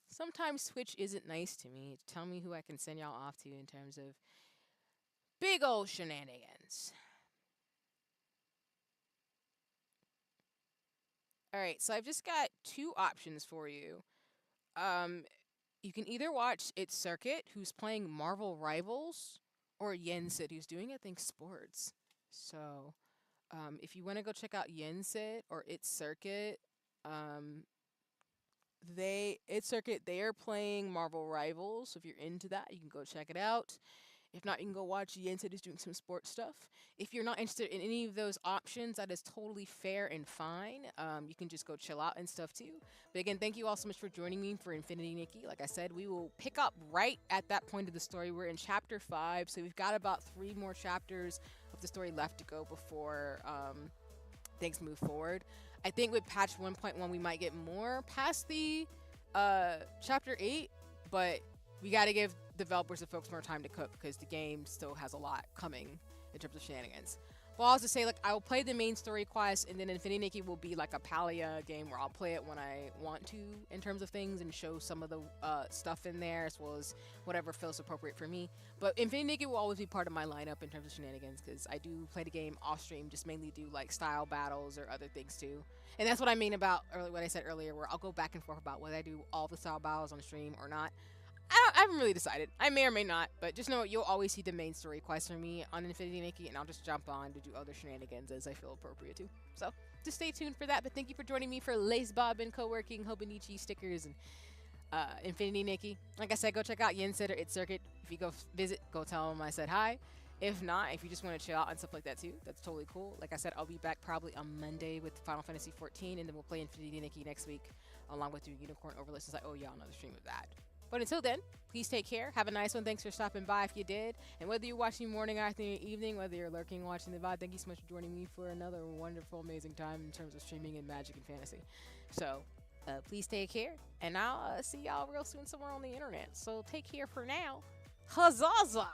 Sometimes Twitch isn't nice to me. Tell me who I can send y'all off to in terms of big old shenanigans. All right, so I've just got two options for you. You can either watch It's Circuit, who's playing Marvel Rivals, or Yensid, who's doing, I think, sports. So, if you want to go check out Yensid or It's Circuit, they are playing Marvel Rivals. So if you're into that, you can go check it out. If not, you can go watch Yensid is doing some sports stuff. If you're not interested in any of those options, that is totally fair and fine. You can just go chill out and stuff too. But again, thank you all so much for joining me for Infinity Nikki. Like I said, we will pick up right at that point of the story. We're in chapter 5, so we've got about 3 more chapters of the story left to go before things move forward. I think with patch 1.1, we might get more past the chapter 8, but we got to give developers and folks more time to cook because the game still has a lot coming in terms of shenanigans. Well, I was to say, like, I will play the main story quest, and then Infinity Nikki will be like a Palia game where I'll play it when I want to in terms of things and show some of the stuff in there as well as whatever feels appropriate for me. But Infinity Nikki will always be part of my lineup in terms of shenanigans because I do play the game off stream, just mainly do like style battles or other things too. And that's what I mean about what I said earlier, where I'll go back and forth about whether I do all the style battles on stream or not. I haven't really decided. I may or may not, but just know you'll always see the main story quest from me on Infinity Nikki, and I'll just jump on to do other shenanigans as I feel appropriate to. So just stay tuned for that. But thank you for joining me for Lace Bobbin, co-working, Hobonichi stickers, and Infinity Nikki. Like I said, go check out Yensid or It Circuit. If you go visit, go tell them I said hi. If not, if you just want to chill out and stuff like that too, that's totally cool. Like I said, I'll be back probably on Monday with Final Fantasy 14, and then we'll play Infinity Nikki next week, along with your Unicorn Overlist, since I owe y'all another stream of that. But until then, please take care. Have a nice one. Thanks for stopping by if you did. And whether you're watching morning, afternoon, evening, whether you're lurking, watching the VOD, thank you so much for joining me for another wonderful, amazing time in terms of streaming and magic and fantasy. So, please take care. And I'll see y'all real soon somewhere on the internet. So take care for now. Huzzah!